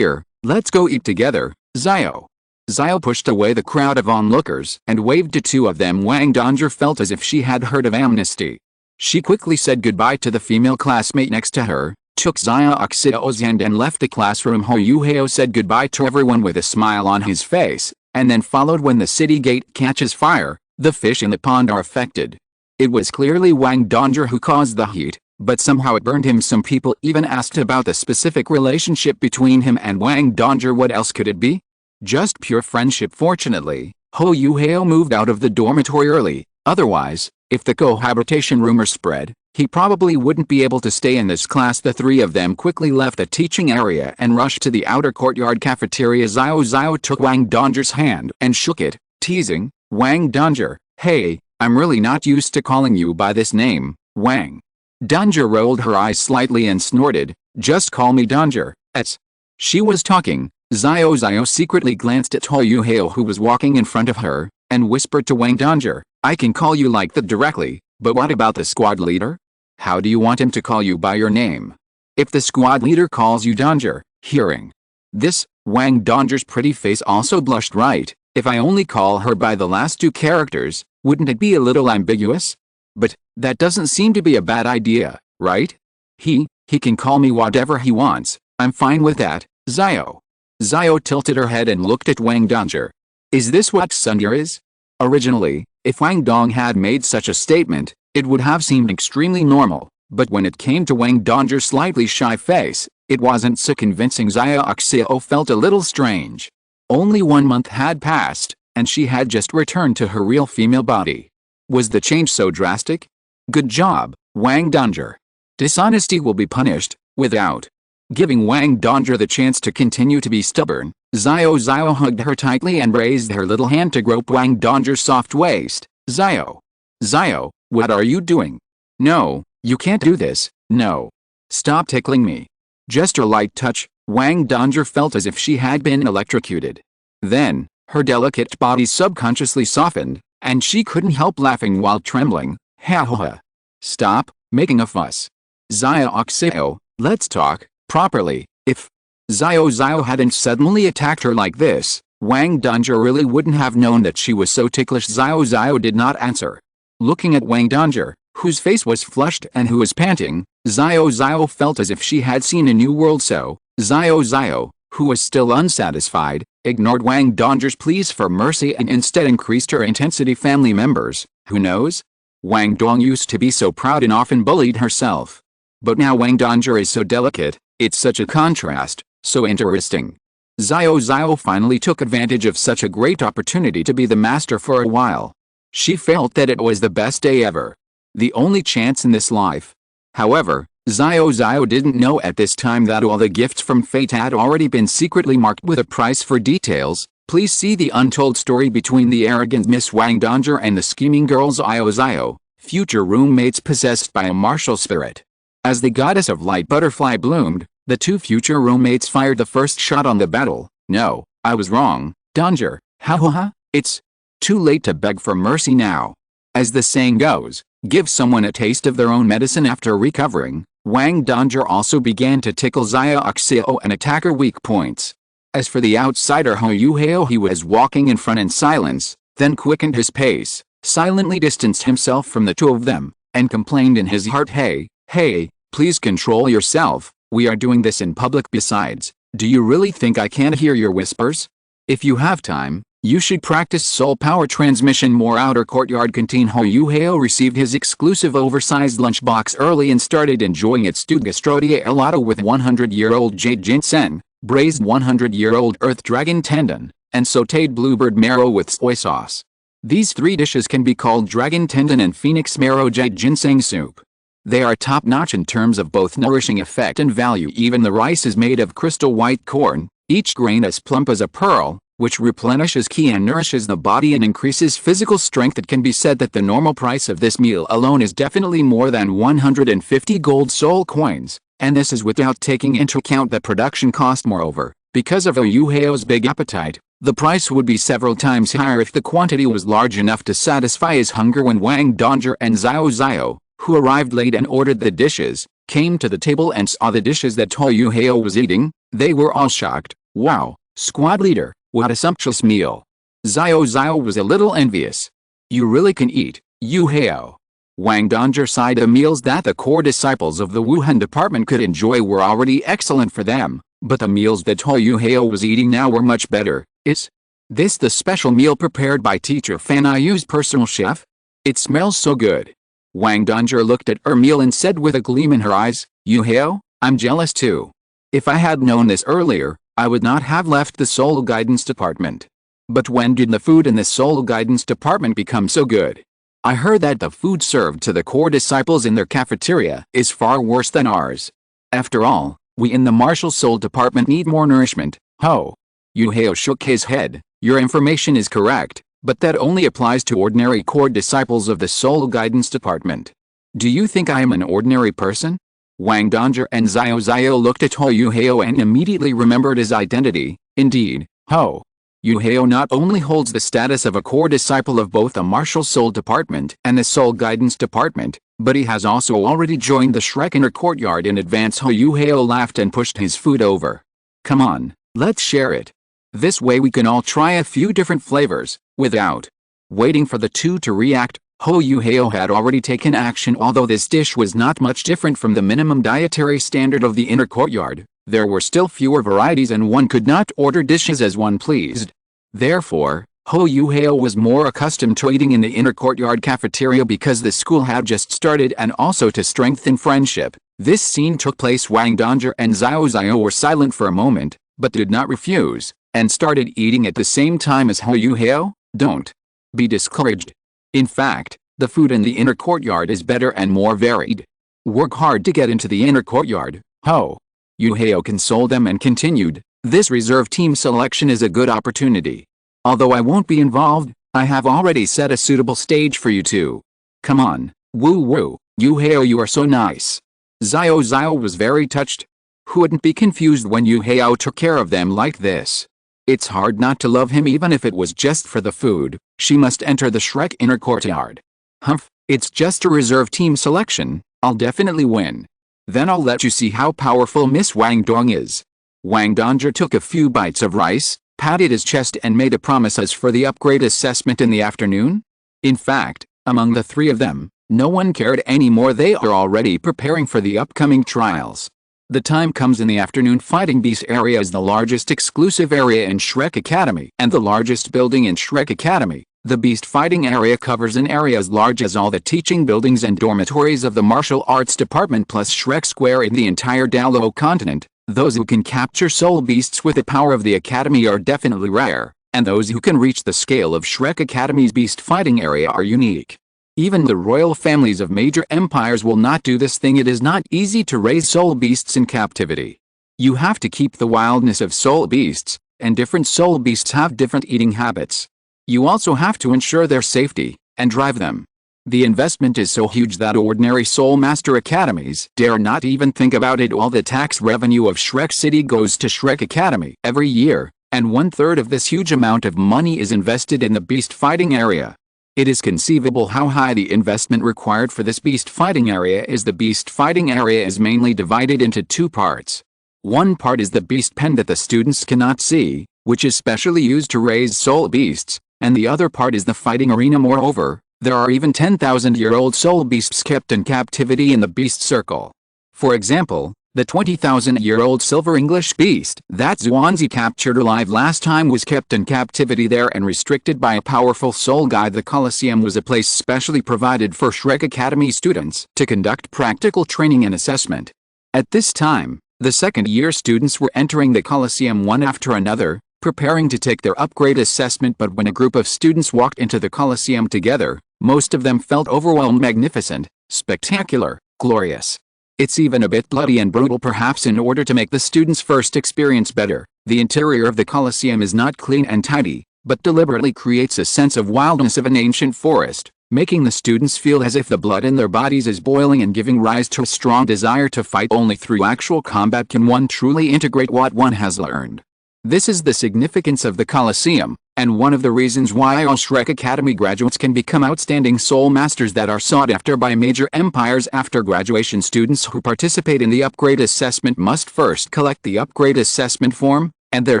let's go eat together, Xiao. Xiao pushed away the crowd of onlookers and waved to two of them. Wang Donger felt as if she had heard of amnesty. She quickly said goodbye to the female classmate next to her, took Xiao's hand and left the classroom. Huo Yuhao said goodbye to everyone with a smile on his face, and then followed. When the city gate catches fire, the fish in the pond are affected. It was clearly Wang Donger who caused the heat, but somehow it burned him. Some people even asked about the specific relationship between him and Wang Donger. What else could it be? Just pure friendship. Fortunately, Huo Yuhao moved out of the dormitory early. Otherwise, if the cohabitation rumor spread, he probably wouldn't be able to stay in this class. The three of them quickly left the teaching area and rushed to the outer courtyard cafeteria. Xiao took Wang Donger's hand and shook it, teasing, "Wang Donger, hey, I'm really not used to calling you by this name, Wang." Donger rolled her eyes slightly and snorted, "Just call me Donger." As she was talking, Xiao secretly glanced at Huo Yuhao, who was walking in front of her, and whispered to Wang Donger, "I can call you like that directly, but what about the squad leader? How do you want him to call you by your name? If the squad leader calls you Donger." Hearing this, Wang Donger's pretty face also blushed. "Right, if I only call her by the last two characters, wouldn't it be a little ambiguous? But that doesn't seem to be a bad idea, right? He can call me whatever he wants. I'm fine with that, Xiao." Xiao tilted her head and looked at Wang Donger. "Is this what Sunder is?" Originally, if Wang Dong had made such a statement, it would have seemed extremely normal, but when it came to Wang Donger's slightly shy face, it wasn't so convincing. Xiao felt a little strange. Only 1 month had passed, and she had just returned to her real female body. Was the change so drastic? Good job, Wang Donger. Dishonesty will be punished, without giving Wang Donger the chance to continue to be stubborn. Xiao hugged her tightly and raised her little hand to grope Wang Donger's soft waist. Xiao, what are you doing? No, you can't do this, no. Stop tickling me. Just a light touch. Wang Donger felt as if she had been electrocuted. Then, Her delicate body subconsciously softened, and she couldn't help laughing while trembling. Ha ha ha. Stop making a fuss. Xiao, let's talk properly. If Xiao hadn't suddenly attacked her like this, Wang Dongzhi really wouldn't have known that she was so ticklish. Xiao did not answer. Looking at Wang Dongzhi, whose face was flushed and who was panting, Xiao felt as if she had seen a new world. So, Xiao, who was still unsatisfied, ignored Wang Dongzhi's pleas for mercy and instead increased her intensity. Family members, who knows? Wang Dong used to be so proud and often bullied herself. But now Wang Dongzhi is so delicate, it's such a contrast, so interesting. Xiao finally took advantage of such a great opportunity to be the master for a while. She felt that it was the best day ever. The only chance in this life. However, Xiao didn't know at this time that all the gifts from fate had already been secretly marked with a price. For details, please see the untold story between the arrogant Miss Wang Dongzhi and the scheming girl Xiao, future roommates possessed by a martial spirit. As the goddess of light butterfly bloomed, the two future roommates fired the first shot on the battle. No, I was wrong, Dongzhi. Ha, it's too late to beg for mercy now. As the saying goes, give someone a taste of their own medicine after recovering. Wang Dongzhi also began to tickle Xiao and attack her weak points. As for the outsider Huo Yuhao, he was walking in front in silence, then quickened his pace, silently distanced himself from the two of them, and complained in his heart, Hey, please control yourself, we are doing this in public. Besides, do you really think I can't hear your whispers? If you have time, you should practice soul power transmission more. Outer courtyard canteen. Huo Yuhao received his exclusive oversized lunchbox early and started enjoying its stewed gastrodia helado with 100-year-old jade ginseng, braised 100-year-old earth dragon tendon, and sautéed bluebird marrow with soy sauce. These three dishes can be called dragon tendon and phoenix marrow jade ginseng soup. They are top-notch in terms of both nourishing effect and value. Even the rice is made of crystal white corn, each grain as plump as a pearl, which replenishes ki and nourishes the body and increases physical strength. It can be said that the normal price of this meal alone is definitely more than 150 gold soul coins, and this is without taking into account the production cost. Moreover, because of Huo Yuhao's big appetite, the price would be several times higher if the quantity was large enough to satisfy his hunger. When Wang Dongzhi and Xiao, who arrived late and ordered the dishes, came to the table and saw the dishes that Huo Yuhao was eating, they were all shocked. Wow, squad leader, what a sumptuous meal. Xiao was a little envious. You really can eat, Yuhao. Wang Dongzhi sighed. The meals that the core disciples of the Wuhan department could enjoy were already excellent for them, but the meals that Huo Yuhao was eating now were much better. Is this the special meal prepared by teacher Fan Yu's personal chef? It smells so good. Wang Dongzhi looked at her meal and said with a gleam in her eyes, Yuhao, I'm jealous too. If I had known this earlier, I would not have left the Soul Guidance Department. But when did the food in the Soul Guidance Department become so good? I heard that the food served to the core disciples in their cafeteria is far worse than ours. After all, we in the Martial Soul Department need more nourishment. Huo Yuhao shook his head. Your information is correct, but that only applies to ordinary core disciples of the Soul Guidance Department. Do you think I am an ordinary person? Wang Dongzhi and Xiao looked at Huo Yuhao and immediately remembered his identity. Indeed, Huo Yuhao not only holds the status of a core disciple of both the Martial Soul Department and the Soul Guidance Department, but he has also already joined the Shrek Inner Courtyard in advance. Huo Yuhao laughed and pushed his food over. Come on, let's share it. This way we can all try a few different flavors. Without waiting for the two to react, Huo Yuhao had already taken action. Although this dish was not much different from the minimum dietary standard of the inner courtyard, there were still fewer varieties and one could not order dishes as one pleased. Therefore, Huo Yuhao was more accustomed to eating in the inner courtyard cafeteria because the school had just started and also to strengthen friendship. This scene took place. Wang Dongzhi and Xiao were silent for a moment, but did not refuse, and started eating at the same time as Huo Yuhao. Don't be discouraged. In fact, the food in the inner courtyard is better and more varied. Work hard to get into the inner courtyard. Huo Yuhao consoled them and continued, this reserve team selection is a good opportunity. Although I won't be involved, I have already set a suitable stage for you two. Come on, woo, Yuhao, you are so nice. Xiao was very touched. Who wouldn't be confused when Yuhao took care of them like this? It's hard not to love him even if it was just for the food. She must enter the Shrek inner courtyard. Humph, it's just a reserve team selection. I'll definitely win. Then I'll let you see how powerful Miss Wang Dong is. Wang Dongzhi took a few bites of rice, patted his chest and made a promise as for the upgrade assessment in the afternoon. In fact, among the three of them, no one cared anymore. They are already preparing for the upcoming trials. The time comes in the afternoon. Fighting Beast area is the largest exclusive area in Shrek Academy and the largest building in Shrek Academy. The Beast Fighting area covers an area as large as all the teaching buildings and dormitories of the martial arts department plus Shrek Square in the entire Douluo continent. Those who can capture soul beasts with the power of the academy are definitely rare, and those who can reach the scale of Shrek Academy's Beast Fighting area are unique. Even the royal families of major empires will not do this thing. It is not easy to raise soul beasts in captivity. You have to keep the wildness of soul beasts, and different soul beasts have different eating habits. You also have to ensure their safety, and drive them. The investment is so huge that ordinary Soul Master Academies dare not even think about it. All the tax revenue of Shrek City goes to Shrek Academy every year, and 1/3 of this huge amount of money is invested in the beast fighting area. It is conceivable how high the investment required for this beast fighting area is. The beast fighting area is mainly divided into two parts. One part is the beast pen that the students cannot see, which is specially used to raise soul beasts, and the other part is the fighting arena. Moreover, there are even 10,000-year-old soul beasts kept in captivity in the beast circle. For example, the 20,000-year-old silver English beast that Zhuangzi captured alive last time was kept in captivity there and restricted by a powerful soul guide. The Colosseum was a place specially provided for Shrek Academy students to conduct practical training and assessment. At this time, the second-year students were entering the Colosseum one after another, preparing to take their upgrade assessment. But when a group of students walked into the Colosseum together, most of them felt overwhelmed. Magnificent, spectacular, glorious. It's even a bit bloody and brutal. Perhaps in order to make the students' first experience better, the interior of the Colosseum is not clean and tidy, but deliberately creates a sense of wildness of an ancient forest, making the students feel as if the blood in their bodies is boiling and giving rise to a strong desire to fight. Only through actual combat can one truly integrate what one has learned. This is the significance of the Colosseum, and one of the reasons why all Shrek Academy graduates can become outstanding soul masters that are sought after by major empires. After graduation, students who participate in the upgrade assessment must first collect the upgrade assessment form, and their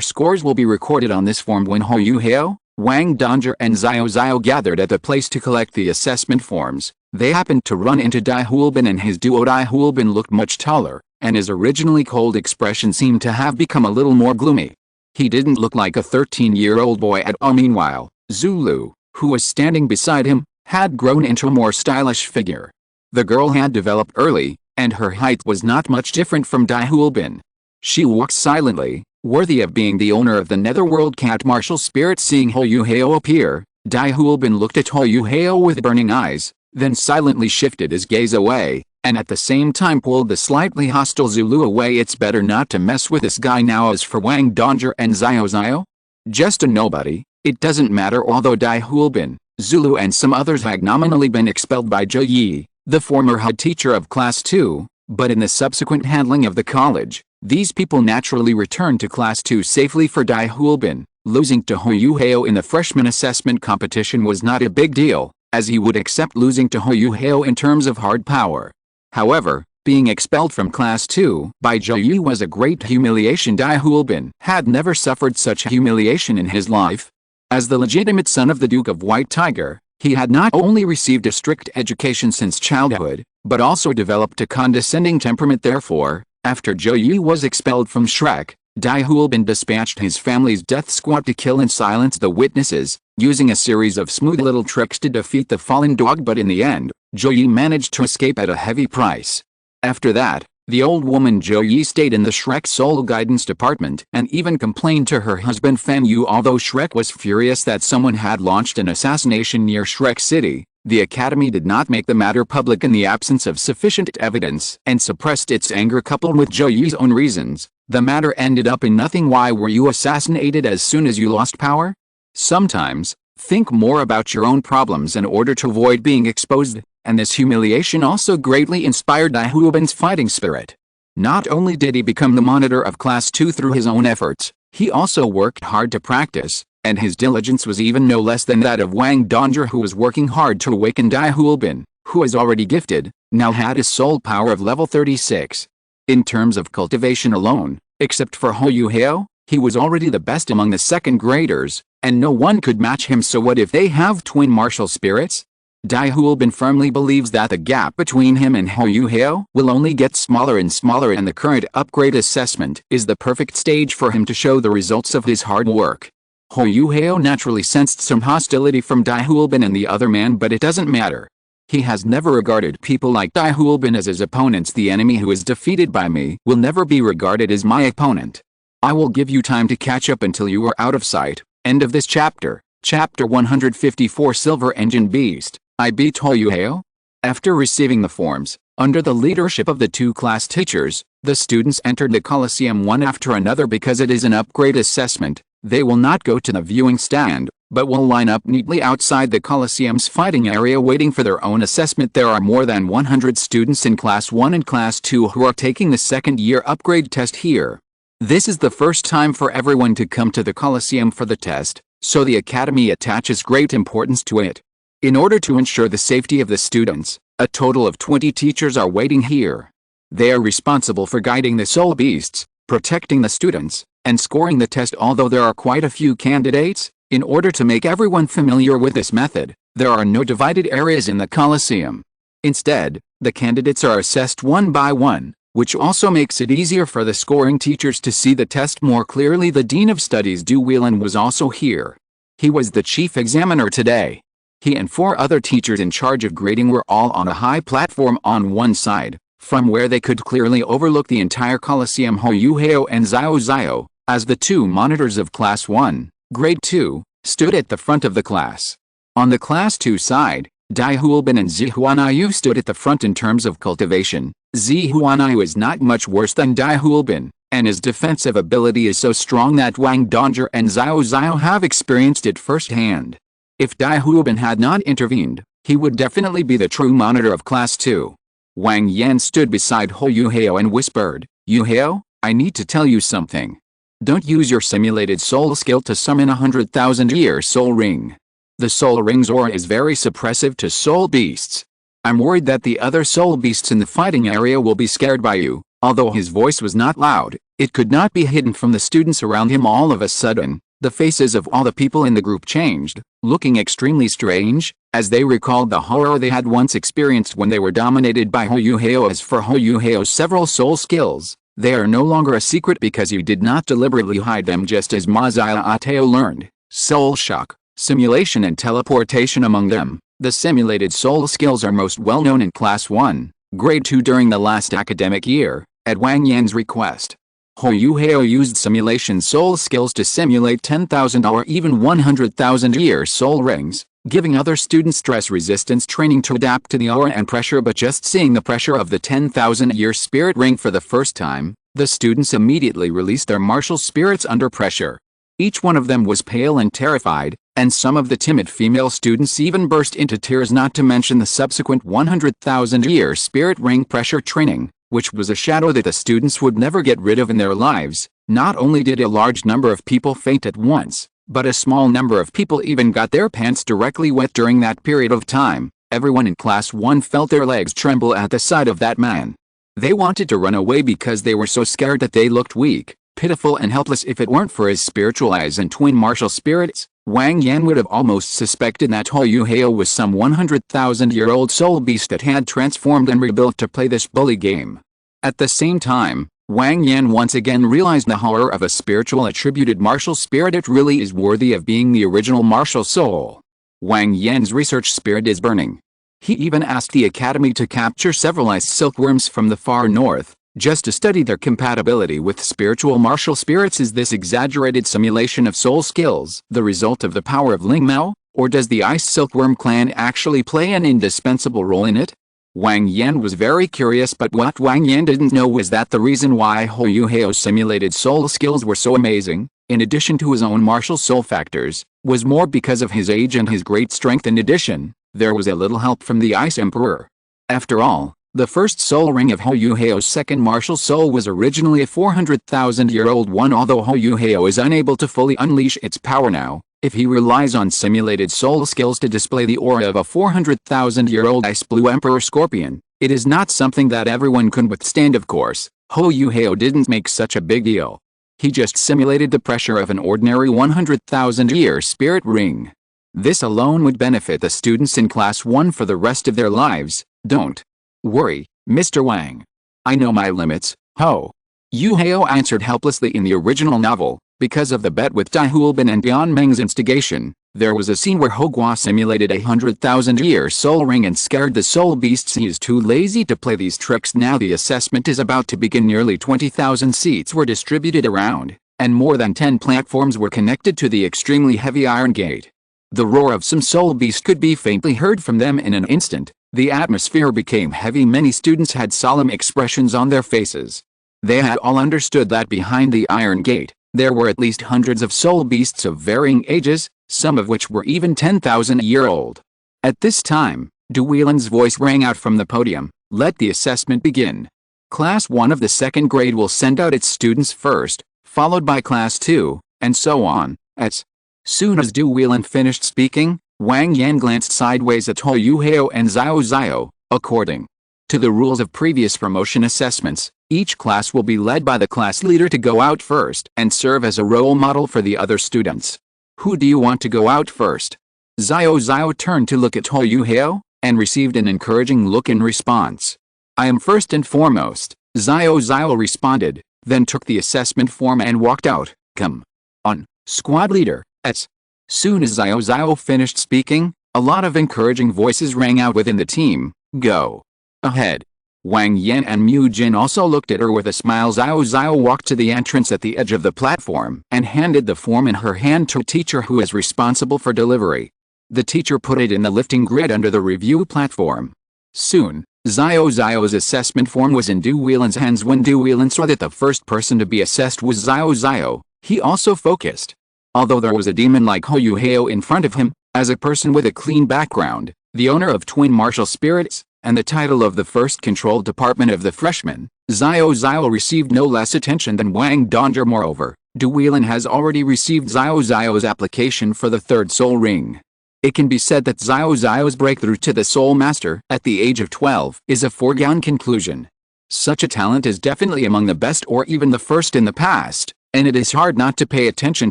scores will be recorded on this form. When Huo Yuhao, Wang Dongzhi and Xiao gathered at the place to collect the assessment forms, they happened to run into Dai Huolbin and his duo. Dai Huolbin looked much taller, and his originally cold expression seemed to have become a little more gloomy. He didn't look like a 13-year-old boy at all. Meanwhile, Zulu, who was standing beside him, had grown into a more stylish figure. The girl had developed early, and her height was not much different from Dai Huolbin. She walked silently, worthy of being the owner of the netherworld cat martial spirit. Seeing Huo Yuhao appear, Dai Huolbin looked at Huo Yuhao with burning eyes, then silently shifted his gaze away, and at the same time pulled the slightly hostile Zulu away. It's better not to mess with this guy now. As for Wang Dongzhi and Xiao, just a nobody, it doesn't matter. Although Dai Huolbin, Zulu and some others had nominally been expelled by Zhou Yi, the former head teacher of Class 2, but in the subsequent handling of the college, these people naturally returned to Class 2 safely. For Dai Huolbin, losing to Huo Yuhao in the freshman assessment competition was not a big deal, as he would accept losing to Huo Yuhao in terms of hard power. However, being expelled from Class 2 by Zhou Yi was a great humiliation. Dai Huolbin had never suffered such humiliation in his life. As the legitimate son of the Duke of White Tiger, he had not only received a strict education since childhood, but also developed a condescending temperament. Therefore, after Zhou Yi was expelled from Shrek, Dai Huolbin dispatched his family's death squad to kill and silence the witnesses, using a series of smooth little tricks to defeat the fallen dog. But in the end, Zhou Yi managed to escape at a heavy price. After that, the old woman Zhou Yi stayed in the Shrek Soul Guidance Department and even complained to her husband Fan Yu. Although Shrek was furious that someone had launched an assassination near Shrek City, the Academy did not make the matter public in the absence of sufficient evidence and suppressed its anger. Coupled with Zhou Yi's own reasons, the matter ended up in nothing. Why were you assassinated as soon as you lost power? Sometimes, think more about your own problems in order to avoid being exposed, and this humiliation also greatly inspired Dai Huolbin's fighting spirit. Not only did he become the monitor of Class 2 through his own efforts, He also worked hard to practice, and his diligence was even no less than that of Wang Dongzhi, who was working hard to awaken Dai Huolbin, who is already gifted, now had a soul power of level 36. In terms of cultivation alone, except for Huo Yuhao, he was already the best among the second graders, and no one could match him. So what if they have twin martial spirits? Dai Huolbin firmly believes that the gap between him and Huo Yuhao will only get smaller and smaller, and the current upgrade assessment is the perfect stage for him to show the results of his hard work. Huo Yuhao naturally sensed some hostility from Dai Huolbin and the other man, but it doesn't matter. He has never regarded people like Dai Huolbin as his opponents. The enemy who is defeated by me will never be regarded as my opponent. I will give you time to catch up until you are out of sight. End of this chapter. Chapter 154, Silver Engine Beast. I beat Huo Yuhao? After receiving the forms, under the leadership of the two class teachers, the students entered the Coliseum one after another. Because it is an upgrade assessment, they will not go to the viewing stand, but will line up neatly outside the Coliseum's fighting area waiting for their own assessment. There are more than 100 students in Class 1 and Class 2 who are taking the second-year upgrade test here. This is the first time for everyone to come to the Coliseum for the test, so the Academy attaches great importance to it. In order to ensure the safety of the students, a total of 20 teachers are waiting here. They are responsible for guiding the soul beasts, protecting the students, and scoring the test. Although there are quite a few candidates, in order to make everyone familiar with this method, there are no divided areas in the Coliseum. Instead, the candidates are assessed one by one, which also makes it easier for the scoring teachers to see the test more clearly. The Dean of Studies Du Weilan was also here. He was the chief examiner today. He and 4 other teachers in charge of grading were all on a high platform on one side, from where they could clearly overlook the entire Coliseum. Huo Yuhao and Xiao Xiao, as the 2 monitors of Class 1, Grade 2, stood at the front of the class. On the Class 2 side, Dai Huolbin and Zi Huanyu stood at the front. In terms of cultivation, Zi Huanyu is not much worse than Dai Huolbin, and his defensive ability is so strong that Wang Dongzhi and Xiao Xiao have experienced it firsthand. If Dai Huolbin had not intervened, he would definitely be the true monitor of Class 2. Wang Yan stood beside Huo Yuhao and whispered, "Yuhao, I need to tell you something. Don't use your simulated soul skill to summon a 100,000-year soul ring. The soul ring's aura is very suppressive to soul beasts. I'm worried that the other soul beasts in the fighting area will be scared by you." Although his voice was not loud, it could not be hidden from the students around him. All of a sudden, the faces of all the people in the group changed, looking extremely strange, as they recalled the horror they had once experienced when they were dominated by Huo Yuhao. As for Huo Yuhao's several soul skills, they are no longer a secret because he did not deliberately hide them, just as Ma Xiaotao learned soul shock, simulation and teleportation among them. The simulated soul skills are most well known in Class 1, Grade 2 during the last academic year, at Wang Yan's request. Huo Yuhao used simulation soul skills to simulate 10,000 or even 100,000-year soul rings, giving other students stress resistance training to adapt to the aura and pressure. But just seeing the pressure of the 10,000-year spirit ring for the first time, the students immediately released their martial spirits under pressure. Each one of them was pale and terrified, and some of the timid female students even burst into tears, not to mention the subsequent 100,000-year spirit ring pressure training, which was a shadow that the students would never get rid of in their lives. Not only did a large number of people faint at once, but a small number of people even got their pants directly wet during that period of time. Everyone in Class 1 felt their legs tremble at the sight of that man. They wanted to run away because they were so scared that they looked weak, pitiful and helpless. If it weren't for his spiritual eyes and twin martial spirits, Wang Yan would have almost suspected that Huo Yuhao was some 100,000-year-old soul beast that had transformed and rebuilt to play this bully game. At the same time, Wang Yan once again realized the horror of a spiritual attributed martial spirit. It really is worthy of being the original martial soul. Wang Yan's research spirit is burning. He even asked the Academy to capture several ice silkworms from the far north, just to study their compatibility with spiritual martial spirits. Is this exaggerated simulation of soul skills the result of the power of Ling Mao, or does the Ice Silkworm clan actually play an indispensable role in it? Wang Yan was very curious, but what Wang Yan didn't know was that the reason why Huo Yuhao's simulated soul skills were so amazing, in addition to his own martial soul factors, was more because of his age and his great strength. In addition, there was a little help from the Ice Emperor. After all, The first soul ring of Huo Yuhao's second martial soul was originally a 400,000-year-old one, although Huo Yuhao is unable to fully unleash its power now. If he relies on simulated soul skills to display the aura of a 400,000-year-old ice blue emperor scorpion, it is not something that everyone could withstand. Of course, Huo Yuhao didn't make such a big deal. He just simulated the pressure of an ordinary 100,000-year spirit ring. This alone would benefit the students in Class 1 for the rest of their lives. Don't worry, Mr. Wang. I know my limits. Huo Yuhao answered helplessly. In the original novel, because of the bet with Dai Hulbin and Bian Meng's instigation, there was a scene where Hogua simulated a 100,000-year soul ring and scared the soul beasts. He is too lazy to play these tricks now. The assessment is about to begin. Nearly 20,000 seats were distributed around, and more than 10 platforms were connected to the extremely heavy iron gate. The roar of some soul beast could be faintly heard from them. In an instant, the atmosphere became heavy. Many students had solemn expressions on their faces. They had all understood that behind the iron gate, there were at least hundreds of soul beasts of varying ages, some of which were even 10,000-year-old. At this time, Duelin's voice rang out from the podium, "Let the assessment begin. Class 1 of the second grade will send out its students first, followed by Class 2, and so on." As soon as Duelin finished speaking, Wang Yan glanced sideways at Huo Yuhao and Xiao Xiao. According to the rules of previous promotion assessments, each class will be led by the class leader to go out first and serve as a role model for the other students. Who do you want to go out first? Xiao Xiao turned to look at Huo Yuhao, and received an encouraging look in response. "I am first and foremost," Xiao Xiao responded, then took the assessment form and walked out. "Come on, squad leader." As soon as Xiao Xiao finished speaking, a lot of encouraging voices rang out within the team. "Go ahead." Wang Yan and Mu Jin also looked at her with a smile. Xiao Xiao walked to the entrance at the edge of the platform and handed the form in her hand to a teacher who is responsible for delivery. The teacher put it in the lifting grid under the review platform. Soon, Xiao Xiao's assessment form was in Duelin's hands. When Duelin saw that the first person to be assessed was Xiao Xiao, he also focused. Although there was a demon like Huo Yuhao in front of him, as a person with a clean background, the owner of twin martial spirits, and the title of the first control department of the freshmen, Xiao Xiao received no less attention than Wang Dongzhi. Moreover, Duelin has already received Xiao Xiao's application for the third soul ring. It can be said that Xiao Xiao's breakthrough to the Soul Master at the age of 12 is a foregone conclusion. Such a talent is definitely among the best or even the first in the past, and it is hard not to pay attention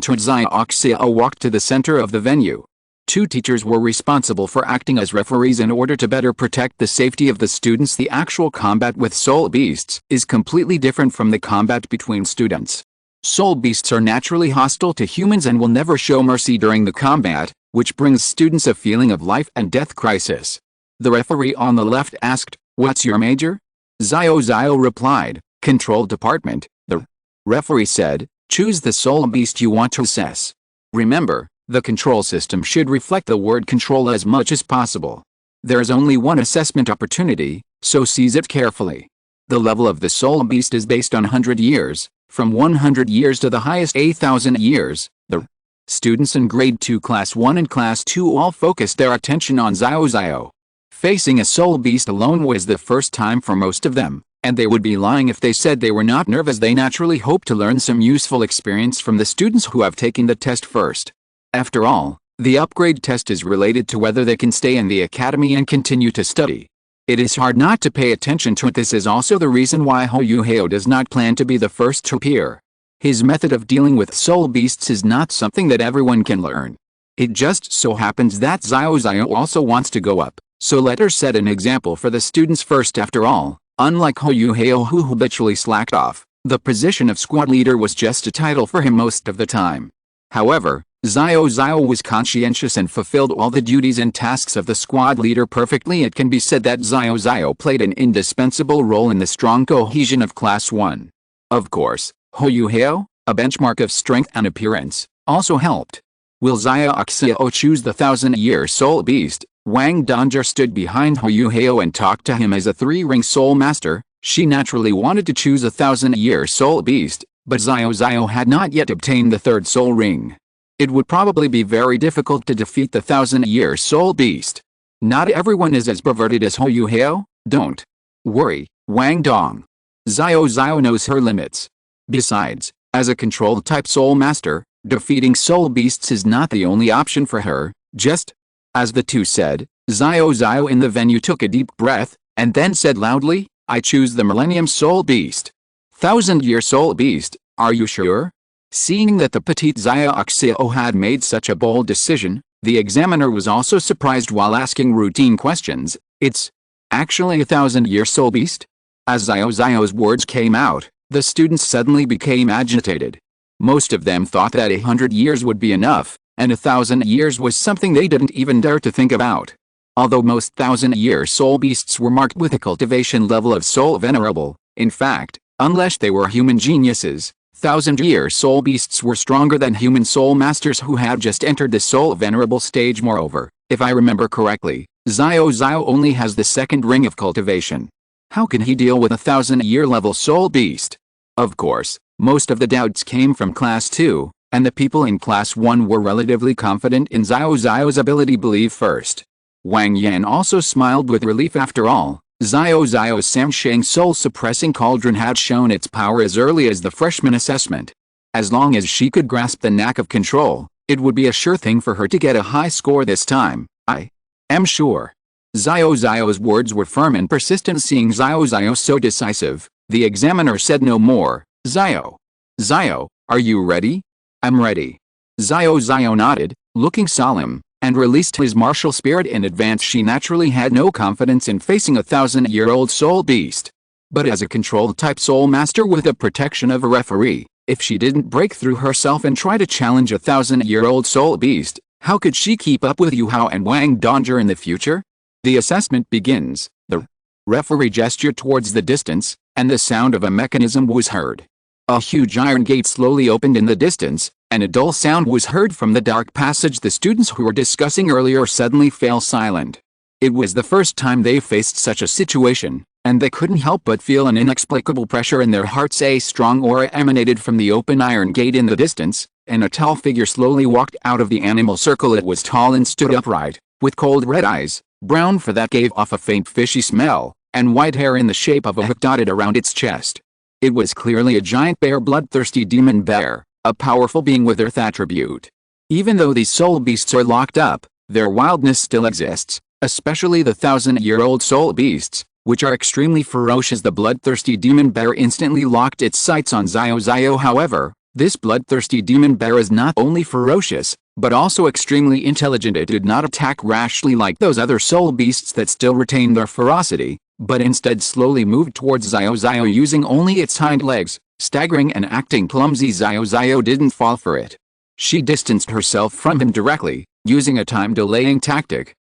to it. Xiao Xiao walked to the center of the venue. Two teachers were responsible for acting as referees in order to better protect the safety of the students. The actual combat with soul beasts is completely different from the combat between students. Soul beasts are naturally hostile to humans and will never show mercy during the combat, which brings students a feeling of life and death crisis. The referee on the left asked, "What's your major?" Xiao Xiao replied, "Control department." The referee said, "Choose the soul beast you want to assess. Remember, the control system should reflect the word control as much as possible. There is only one assessment opportunity, so seize it carefully. The level of the soul beast is based on 100 years, from 100 years to the highest 1,000 years. The students in Grade 2 Class 1 and Class 2 all focused their attention on Xiao Xiao. Facing a soul beast alone was the first time for most of them, and they would be lying if they said they were not nervous. They naturally hope to learn some useful experience from the students who have taken the test first. After all, the upgrade test is related to whether they can stay in the academy and continue to study. It is hard not to pay attention to it. This is also the reason why Huo Yuhao does not plan to be the first to appear. His method of dealing with soul beasts is not something that everyone can learn. It just so happens that Xiao Xiao also wants to go up, so let her set an example for the students first. After all, unlike Huo Yuhao who habitually slacked off, the position of squad leader was just a title for him most of the time. However, Xiao Xiao was conscientious and fulfilled all the duties and tasks of the squad leader perfectly. It can be said that Xiao Xiao played an indispensable role in the strong cohesion of Class 1. Of course, Huo Yuhao, a benchmark of strength and appearance, also helped. Will Xiao Xiao choose the 1,000-year soul beast? Wang Dongzhi stood behind Huo Yuhao and talked to him as a three-ring soul master. She naturally wanted to choose a 1,000-year soul beast, but Xiao Xiao had not yet obtained the third soul ring. It would probably be very difficult to defeat the 1,000-year soul beast. Not everyone is as perverted as Huo Yuhao. Don't Worry, Wang Dong. Xiao knows her limits. Besides, as a controlled type soul master, defeating soul beasts is not the only option for her. Just as the two said, Xiao in the venue took a deep breath, and then said loudly, I choose the Millennium Soul Beast. 1,000-year Soul Beast, are you sure? Seeing that the petite Xiao had made such a bold decision, the examiner was also surprised while asking routine questions. It's actually a 1,000-year Soul Beast? As Xiao's words came out, the students suddenly became agitated. Most of them thought that 100 years would be enough, and 1,000 years was something they didn't even dare to think about. Although most 1,000-year soul beasts were marked with a cultivation level of soul venerable, in fact, unless they were human geniuses, 1,000-year soul beasts were stronger than human soul masters who had just entered the soul venerable stage. Moreover, if I remember correctly, Xiao only has the second ring of cultivation. How can he deal with a 1,000-year level soul beast? Of course, most of the doubts came from Class 2, and the people in Class 1 were relatively confident in Xiao's ability to believe first. Wang Yan also smiled with relief. After all, Xiao's Samsheng soul-suppressing cauldron had shown its power as early as the freshman assessment. As long as she could grasp the knack of control, it would be a sure thing for her to get a high score this time. I am sure. Xiao's words were firm and persistent. Seeing Xiao so decisive, the examiner said no more. Xiao, are you ready? I'm ready. Xiao nodded, looking solemn, and released his martial spirit in advance. She naturally had no confidence in facing a 1,000-year-old soul beast. But as a controlled type soul master with the protection of a referee, if she didn't break through herself and try to challenge a 1,000-year-old soul beast, how could she keep up with Yuhao and Wang Donger in the future? The assessment begins. The referee gestured towards the distance, and the sound of a mechanism was heard. A huge iron gate slowly opened in the distance, and a dull sound was heard from the dark passage. The students who were discussing earlier suddenly fell silent. It was the first time they faced such a situation, and they couldn't help but feel an inexplicable pressure in their hearts. A strong aura emanated from the open iron gate in the distance, and a tall figure slowly walked out of the animal circle. It was tall and stood upright, with cold red eyes, brown fur that gave off a faint fishy smell, and white hair in the shape of a hook dotted around its chest. It was clearly a giant bear, bloodthirsty demon bear, a powerful being with earth attribute. Even though these soul beasts are locked up, their wildness still exists, especially the 1,000-year-old soul beasts, which are extremely ferocious. The bloodthirsty demon bear instantly locked its sights on Xiao. However, this bloodthirsty demon bear is not only ferocious, but also extremely intelligent. It did not attack rashly like those other soul beasts that still retained their ferocity, but instead slowly moved towards Xiao using only its hind legs, staggering and acting clumsy. Xiao didn't fall for it. She distanced herself from him directly, using a time-delaying tactic.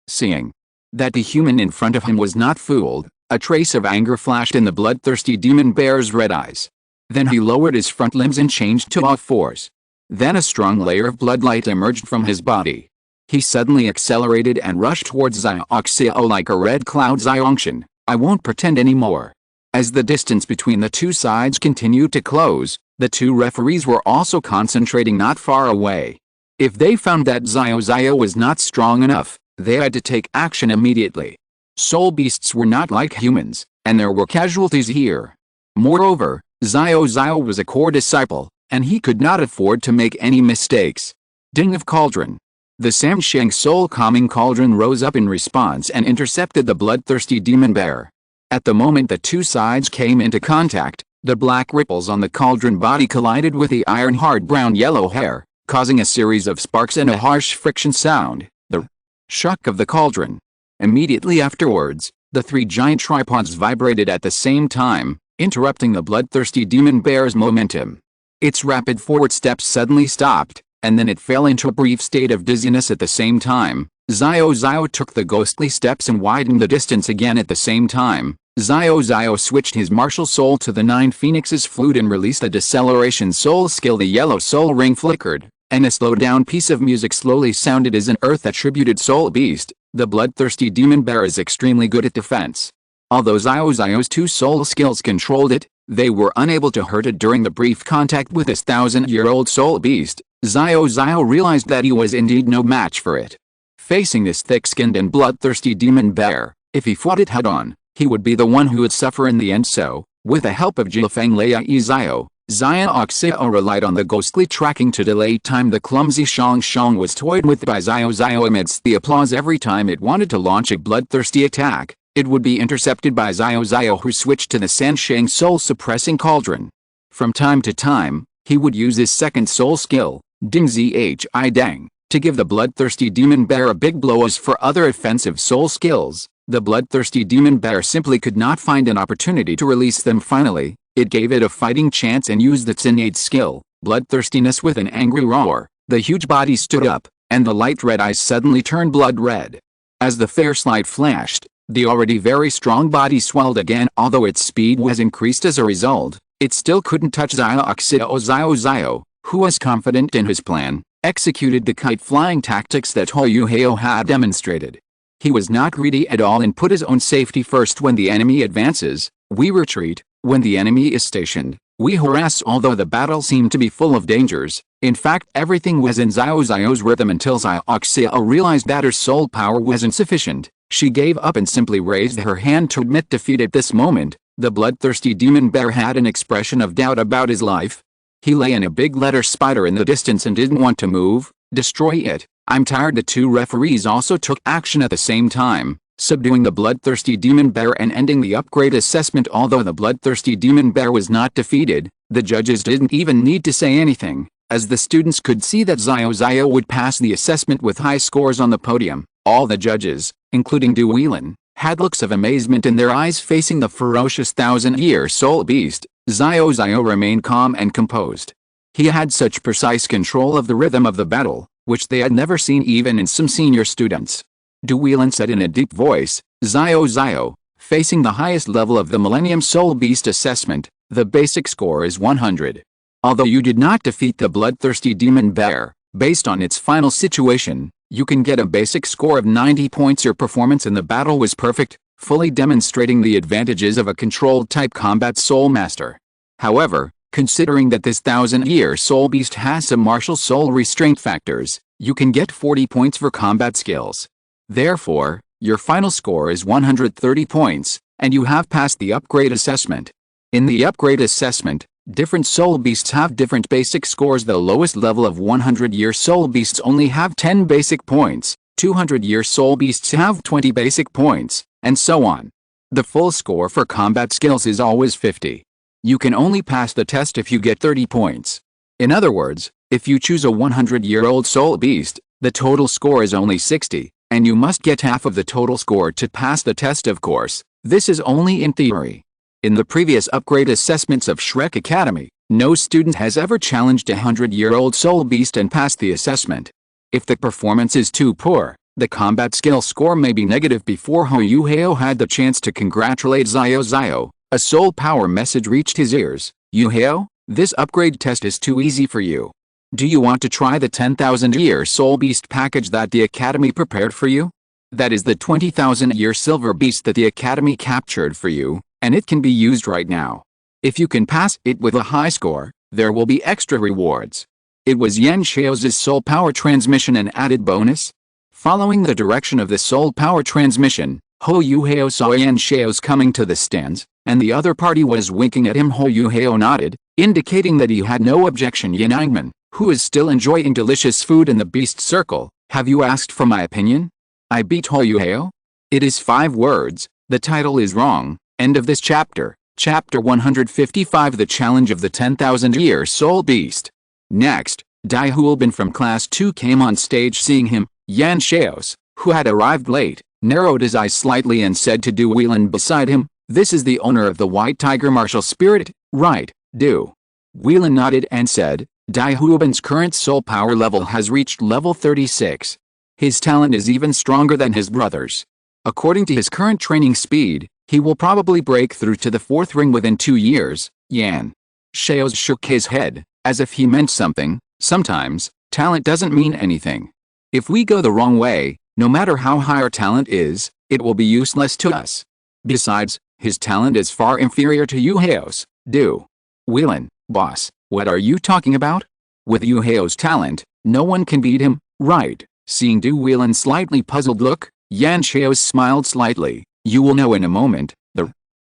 Seeing that the human in front of him was not fooled, a trace of anger flashed in the bloodthirsty demon bear's red eyes. Then he lowered his front limbs and changed to all fours. Then a strong layer of bloodlight emerged from his body. He suddenly accelerated and rushed towards Xiao like a red cloud. Xiaongshan, I won't pretend anymore. As the distance between the two sides continued to close, the two referees were also concentrating not far away. If they found that Xiao was not strong enough, they had to take action immediately. Soul beasts were not like humans, and there were casualties here. Moreover, Xiao was a core disciple, and he could not afford to make any mistakes. Ding of cauldron. The Samsheng soul calming cauldron rose up in response and intercepted the bloodthirsty demon bear. At the moment the two sides came into contact, the black ripples on the cauldron body collided with the iron hard brown-yellow hair, causing a series of sparks and a harsh friction sound. The shock of the cauldron. Immediately afterwards, the three giant tripods vibrated at the same time, interrupting the bloodthirsty demon bear's momentum. Its rapid forward steps suddenly stopped, and then it fell into a brief state of dizziness. At the same time, Xiao took the ghostly steps and widened the distance again. At the same time, Xiao switched his martial soul to the Nine Phoenixes flute and released a deceleration soul skill. The yellow soul ring flickered, and a slowed down piece of music slowly sounded. As an earth-attributed soul beast, the bloodthirsty demon bear is extremely good at defense. Although Xiao's two soul skills controlled it, they were unable to hurt it during the brief contact with this 1,000-year-old soul beast. Xiao realized that he was indeed no match for it. Facing this thick-skinned and bloodthirsty demon bear, if he fought it head-on, He would be the one who would suffer in the end, so, with the help of Jilfang Lei Zio, Xiao relied on the ghostly tracking to delay time. The clumsy Shang was toyed with by Xiao amidst the applause. Every time it wanted to launch a bloodthirsty attack, it would be intercepted by Xiao, who switched to the Sansheng soul-suppressing cauldron. From time to time, he would use his second soul skill, Ding Zhi Dang, to give the bloodthirsty demon bear a big blow. As for other offensive soul skills, the bloodthirsty demon bear simply could not find an opportunity to release them. Finally, it gave it a fighting chance and used its innate skill, bloodthirstiness. With an angry roar, the huge body stood up, and the light red eyes suddenly turned blood red. As the fierce light flashed, the already very strong body swelled again. Although its speed was increased as a result, it still couldn't touch Xiao, who was confident in his plan, executed the kite-flying tactics that Huo Yuhao had demonstrated. He was not greedy at all and put his own safety first. When the enemy advances, we retreat. When the enemy is stationed, we harass. Although the battle seemed to be full of dangers, in fact everything was in Xiao's rhythm until Xiao realized that her soul power was insufficient. She gave up and simply raised her hand to admit defeat. At this moment, the bloodthirsty demon bear had an expression of doubt about his life. He lay in a big letter spider in the distance and didn't want to move. Destroy it. I'm tired. The two referees also took action at the same time, subduing the bloodthirsty demon bear and ending the upgrade assessment. Although the bloodthirsty demon bear was not defeated, the judges didn't even need to say anything, as the students could see that Xiao would pass the assessment with high scores on the podium. All the judges, including Duelen, had looks of amazement in their eyes. Facing the ferocious thousand-year soul beast, Xiao remained calm and composed. He had such precise control of the rhythm of the battle, which they had never seen even in some senior students. Duelen said in a deep voice, Xiao, facing the highest level of the Millennium Soul Beast assessment, the basic score is 100. Although you did not defeat the bloodthirsty demon bear, based on its final situation, you can get a basic score of 90 points. Your performance in the battle was perfect, fully demonstrating the advantages of a controlled type combat soul master. However, considering that this thousand-year soul beast has some martial soul restraint factors, you can get 40 points for combat skills. Therefore, your final score is 130 points, and you have passed the upgrade assessment. In the upgrade assessment, different soul beasts have different basic scores. The lowest level of 100-year soul beasts only have 10 basic points, 200-year soul beasts have 20 basic points, and so on. The full score for combat skills is always 50. You can only pass the test if you get 30 points. In other words, if you choose a 100-year-old soul beast, the total score is only 60, and you must get half of the total score to pass the test. Of course, this is only in theory. In the previous upgrade assessments of Shrek Academy, no student has ever challenged a 100-year-old soul beast and passed the assessment. If the performance is too poor, the combat skill score may be negative. Before Huo Yuhao had the chance to congratulate Xiao, a soul power message reached his ears. Yuhao, this upgrade test is too easy for you. Do you want to try the 10,000-year soul beast package that the Academy prepared for you? That is the 20,000-year silver beast that the Academy captured for you, and it can be used right now. If you can pass it with a high score, there will be extra rewards. It was Yan Xiao's soul power transmission, an added bonus. Following the direction of the soul power transmission, Huo Yuhao saw Yan Xiao's coming to the stands, and the other party was winking at him. Huo Yuhao nodded, indicating that he had no objection. Yan Angman, who is still enjoying delicious food in the beast circle, have you asked for my opinion? I beat Huo Yuhao? It is 5 words, the title is wrong. End of this chapter. Chapter 155, The Challenge of the 10,000-Year Soul Beast. Next, Dai Huolbin from Class 2 came on stage. Seeing him, Yan Xiaos, who had arrived late, narrowed his eyes slightly and said to Du Weilin beside him, "This is the owner of the White Tiger Martial Spirit, right, Du?" Weilin nodded and said, Dai Huolbin's current soul power level has reached level 36. His talent is even stronger than his brother's. According to his current training speed, he will probably break through to the 4th ring within 2 years. Yan Xiaos shook his head, as if he meant something. Sometimes, talent doesn't mean anything. If we go the wrong way, no matter how high our talent is, it will be useless to us. Besides, his talent is far inferior to Yuhao's. Du Weilin, boss, what are you talking about? With Yuhao's talent, no one can beat him, right? Seeing Du Weilin's slightly puzzled look, Yan Xiaos smiled slightly. You will know in a moment.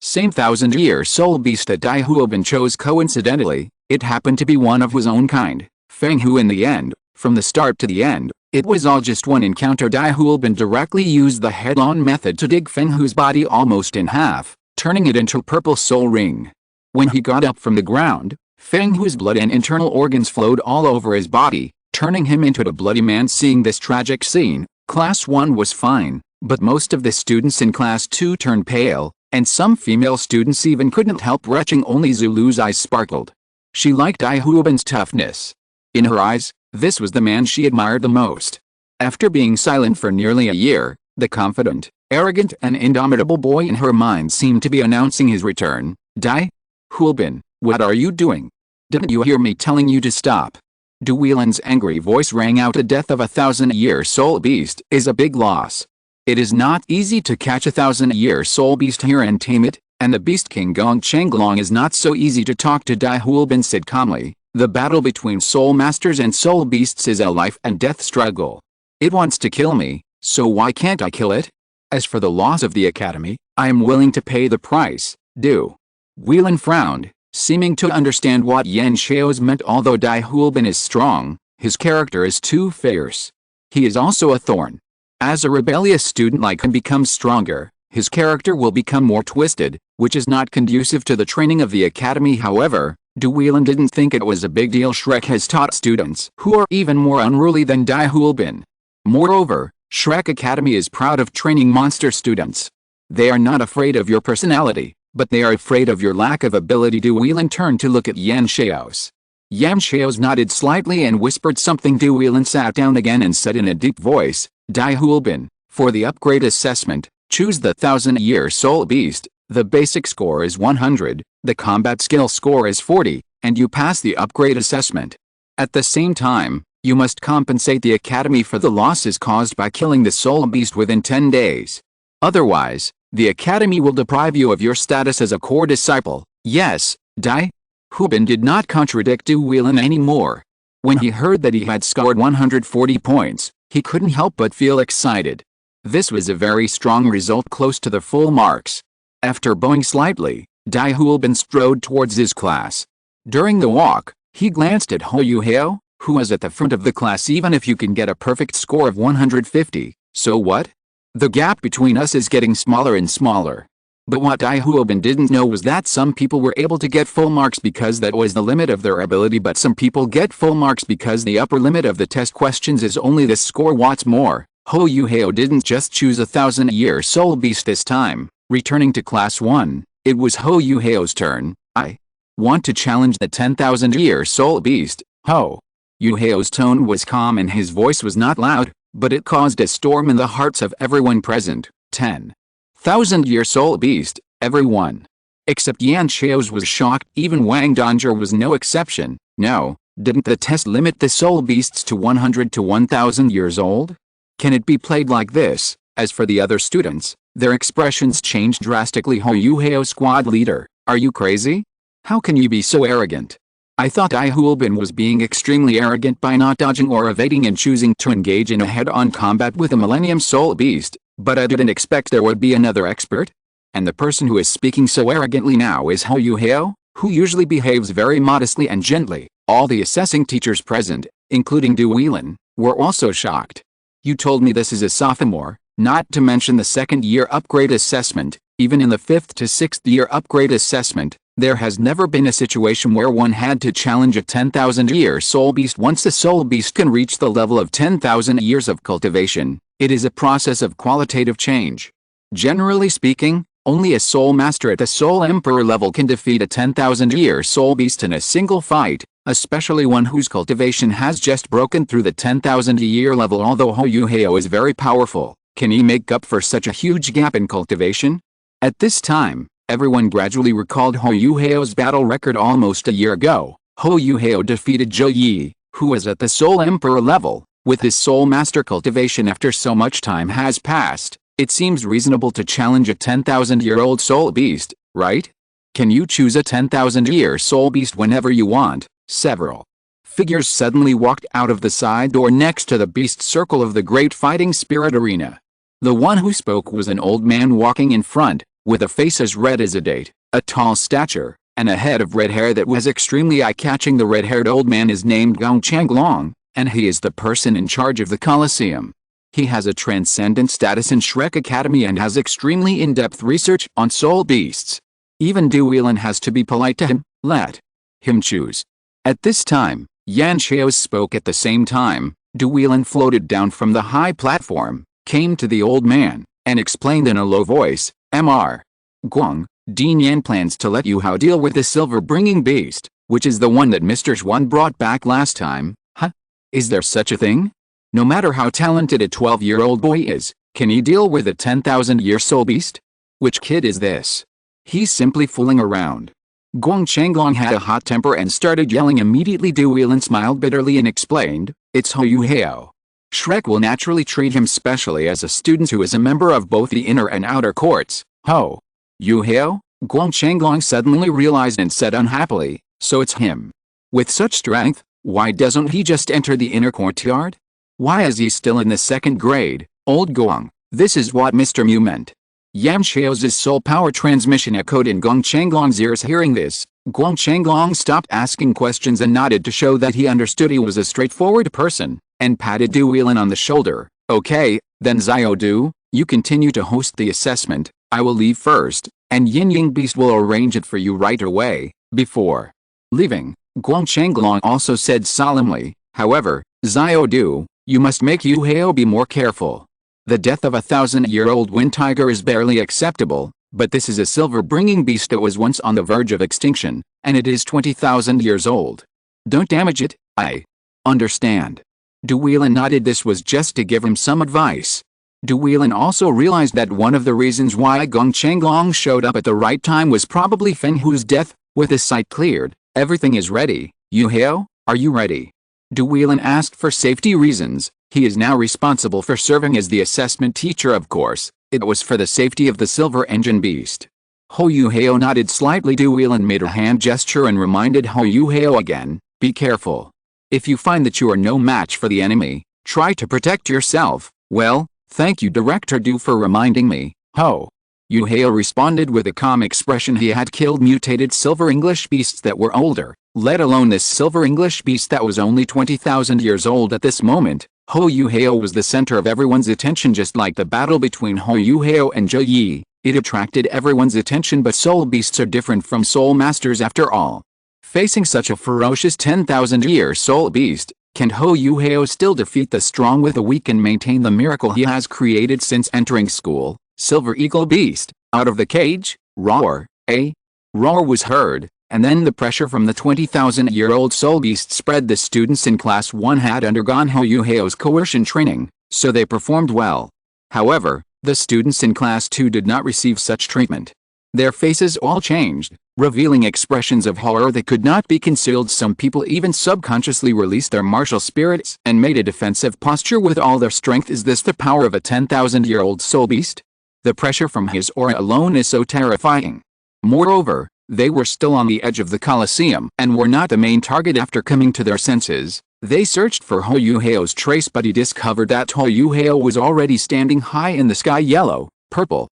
Same thousand-year soul beast that Dai Huobin chose coincidentally, it happened to be one of his own kind, Feng Hu in the end. From the start to the end, it was all just one encounter. Dai Huobin directly used the head-on method to dig Feng Hu's body almost in half, turning it into a purple soul ring. When he got up from the ground, Feng Hu's blood and internal organs flowed all over his body, turning him into a bloody man. Seeing this tragic scene, Class 1 was fine, but most of the students in Class 2 turned pale, and some female students even couldn't help retching. Only Zulu's eyes sparkled. She liked Dai Huobin's toughness. In her eyes, this was the man she admired the most. After being silent for nearly a year, the confident, arrogant and indomitable boy in her mind seemed to be announcing his return. Dai Huobin, what are you doing? Didn't you hear me telling you to stop? Duelin's angry voice rang out. The death of a thousand-year soul beast is a big loss. It is not easy to catch a thousand-year soul beast here and tame it, and the Beast King Gong Chenglong is not so easy to talk to. Dai Huobin said calmly, the battle between soul masters and soul beasts is a life and death struggle. It wants to kill me, so why can't I kill it? As for the loss of the academy, I am willing to pay the price. Duelin frowned, seeming to understand what Yan Xiao's meant. Although Dai Huobin is strong, his character is too fierce. He is also a thorn. As a rebellious student like him becomes stronger, his character will become more twisted, which is not conducive to the training of the academy. However, Duelin didn't think it was a big deal. Shrek has taught students who are even more unruly than Dai Huobin. Moreover, Shrek Academy is proud of training monster students. They are not afraid of your personality, but they are afraid of your lack of ability. Duelin turned to look at Yan Xiao's. Yan Xiao's nodded slightly and whispered something. Duelin sat down again and said in a deep voice, Dai Huobin, for the upgrade assessment, choose the thousand-year soul beast. The basic score is 100, the combat skill score is 40, and you pass the upgrade assessment. At the same time, you must compensate the academy for the losses caused by killing the soul beast within 10 days. Otherwise, the academy will deprive you of your status as a core disciple. Yes, Dai Huobin did not contradict Duelin anymore. When he heard that he had scored 140 points, he couldn't help but feel excited. This was a very strong result, close to the full marks. After bowing slightly, Dai Huobin strode towards his class. During the walk, he glanced at Huo Yuhao, who was at the front of the class. Even if you can get a perfect score of 150, so what? The gap between us is getting smaller and smaller. But what Dai Huobin didn't know was that some people were able to get full marks because that was the limit of their ability, but some people get full marks because the upper limit of the test questions is only this score. What's more, Huo Yuhao didn't just choose a thousand-year soul beast this time. Returning to Class 1, it was Huo Yuhao's turn. I want to challenge the 10,000-year soul beast. Huo Yuhao's tone was calm and his voice was not loud, but it caused a storm in the hearts of everyone present. 10,000-year soul beast, everyone except Yan Xiao's was shocked. Even Wang Dongjie was no exception. No, didn't the test limit the soul beasts to 100 to 1,000 years old? Can it be played like this? As for the other students, their expressions changed drastically. Huo Yuhao, squad leader, are you crazy? How can you be so arrogant? I thought Dai Huobin was being extremely arrogant by not dodging or evading and choosing to engage in a head-on combat with a Millennium Soul Beast, but I didn't expect there would be another expert. And the person who is speaking so arrogantly now is Huo Yuhao, who usually behaves very modestly and gently. All the assessing teachers present, including Duelin, were also shocked. You told me this is a sophomore, not to mention the second-year upgrade assessment. Even in the 5th to 6th year upgrade assessment, there has never been a situation where one had to challenge a 10,000-year soul beast. Once a soul beast can reach the level of 10,000 years of cultivation, it is a process of qualitative change. Generally speaking, only a soul master at the soul emperor level can defeat a 10,000-year soul beast in a single fight, especially one whose cultivation has just broken through the 10,000-year level. Although Huo Yuhao is very powerful, can he make up for such a huge gap in cultivation? At this time, everyone gradually recalled Huo Yuhao's battle record almost a year ago. Huo Yuhao defeated Zhou Yi, who was at the Soul Emperor level. With his Soul Master cultivation after so much time has passed, it seems reasonable to challenge a 10,000-year-old Soul Beast, right? Can you choose a 10,000-year Soul Beast whenever you want? Several figures suddenly walked out of the side door next to the beast circle of the Great Fighting Spirit Arena. The one who spoke was an old man walking in front, With a face as red as a date, a tall stature, and a head of red hair that was extremely eye-catching, the red-haired old man is named Gong Changlong, and he is the person in charge of the Colosseum. He has a transcendent status in Shrek Academy and has extremely in-depth research on soul beasts. Even Duelen has to be polite to him, let him choose. At this time, Yan Xiao spoke at the same time. Duelen floated down from the high platform, came to the old man, and explained in a low voice, Mr. Guang, Dean Yan plans to let Yuhao deal with the silver-bringing beast, which is the one that Mr. Xuan brought back last time. Huh? Is there such a thing? No matter how talented a 12-year-old boy is, can he deal with a 10,000-year soul beast? Which kid is this? He's simply fooling around. Guang Changlong had a hot temper and started yelling immediately. Duelen smiled bitterly and explained, it's Huo Yuhao. Shrek will naturally treat him specially as a student who is a member of both the inner and outer courts. Huo Yuhao? Guang Changlong suddenly realized and said unhappily, so it's him. With such strength, why doesn't he just enter the inner courtyard? Why is he still in the 2nd grade? Old Guang, this is what Mr. Mu meant. Yan Xiao's soul power transmission echoed in Guang Changlong's ears. Hearing this, Guang Changlong stopped asking questions and nodded to show that he understood he was a straightforward person, and patted Duelen on the shoulder. Okay, then Xiao Du, you continue to host the assessment. I will leave first, and Yin Yang Beast will arrange it for you right away. Before leaving, Guang Changlong also said solemnly, however, Xiao Du, you must make Yuhao be more careful. The death of a 1,000-year-old wind tiger is barely acceptable, but this is a silver-bringing beast that was once on the verge of extinction, and it is 20,000 years old. Don't damage it. I understand. Duelen nodded. This was just to give him some advice. Duelen also realized that one of the reasons why Guang Changlong showed up at the right time was probably Feng Hu's death. With his sight cleared, everything is ready. Yuhao, are you ready? Duelen asked. For safety reasons, he is now responsible for serving as the assessment teacher. Of course, it was for the safety of the silver engine beast. Huo Yuhao nodded slightly. Duelen made a hand gesture and reminded Huo Yuhao again, be careful. If you find that you are no match for the enemy, try to protect yourself. Well, thank you Director Du for reminding me. Huo Yuhao responded with a calm expression. He had killed mutated silver English beasts that were older, let alone this silver English beast that was only 20,000 years old at this moment. Huo Yuhao was the center of everyone's attention. Just like the battle between Huo Yuhao and Zhou Yi, it attracted everyone's attention. But soul beasts are different from soul masters after all. Facing such a ferocious 10,000-year soul beast, can Huo Yuhao still defeat the strong with the weak and maintain the miracle he has created since entering school? Silver Eagle Beast, out of the cage, roar. A roar was heard, and then the pressure from the 20,000-year-old soul beast spread. The students in Class 1 had undergone Huo Yuhao's coercion training, so they performed well. However, the students in Class 2 did not receive such treatment. Their faces all changed, revealing expressions of horror that could not be concealed. Some people even subconsciously released their martial spirits and made a defensive posture with all their strength. Is this the power of a 10,000-year-old soul beast? The pressure from his aura alone is so terrifying. Moreover, they were still on the edge of the Colosseum and were not the main target. After coming to their senses, they searched for Huo Yuhao's trace, but he discovered that Huo Yuhao was already standing high in the sky. Yellow, purple,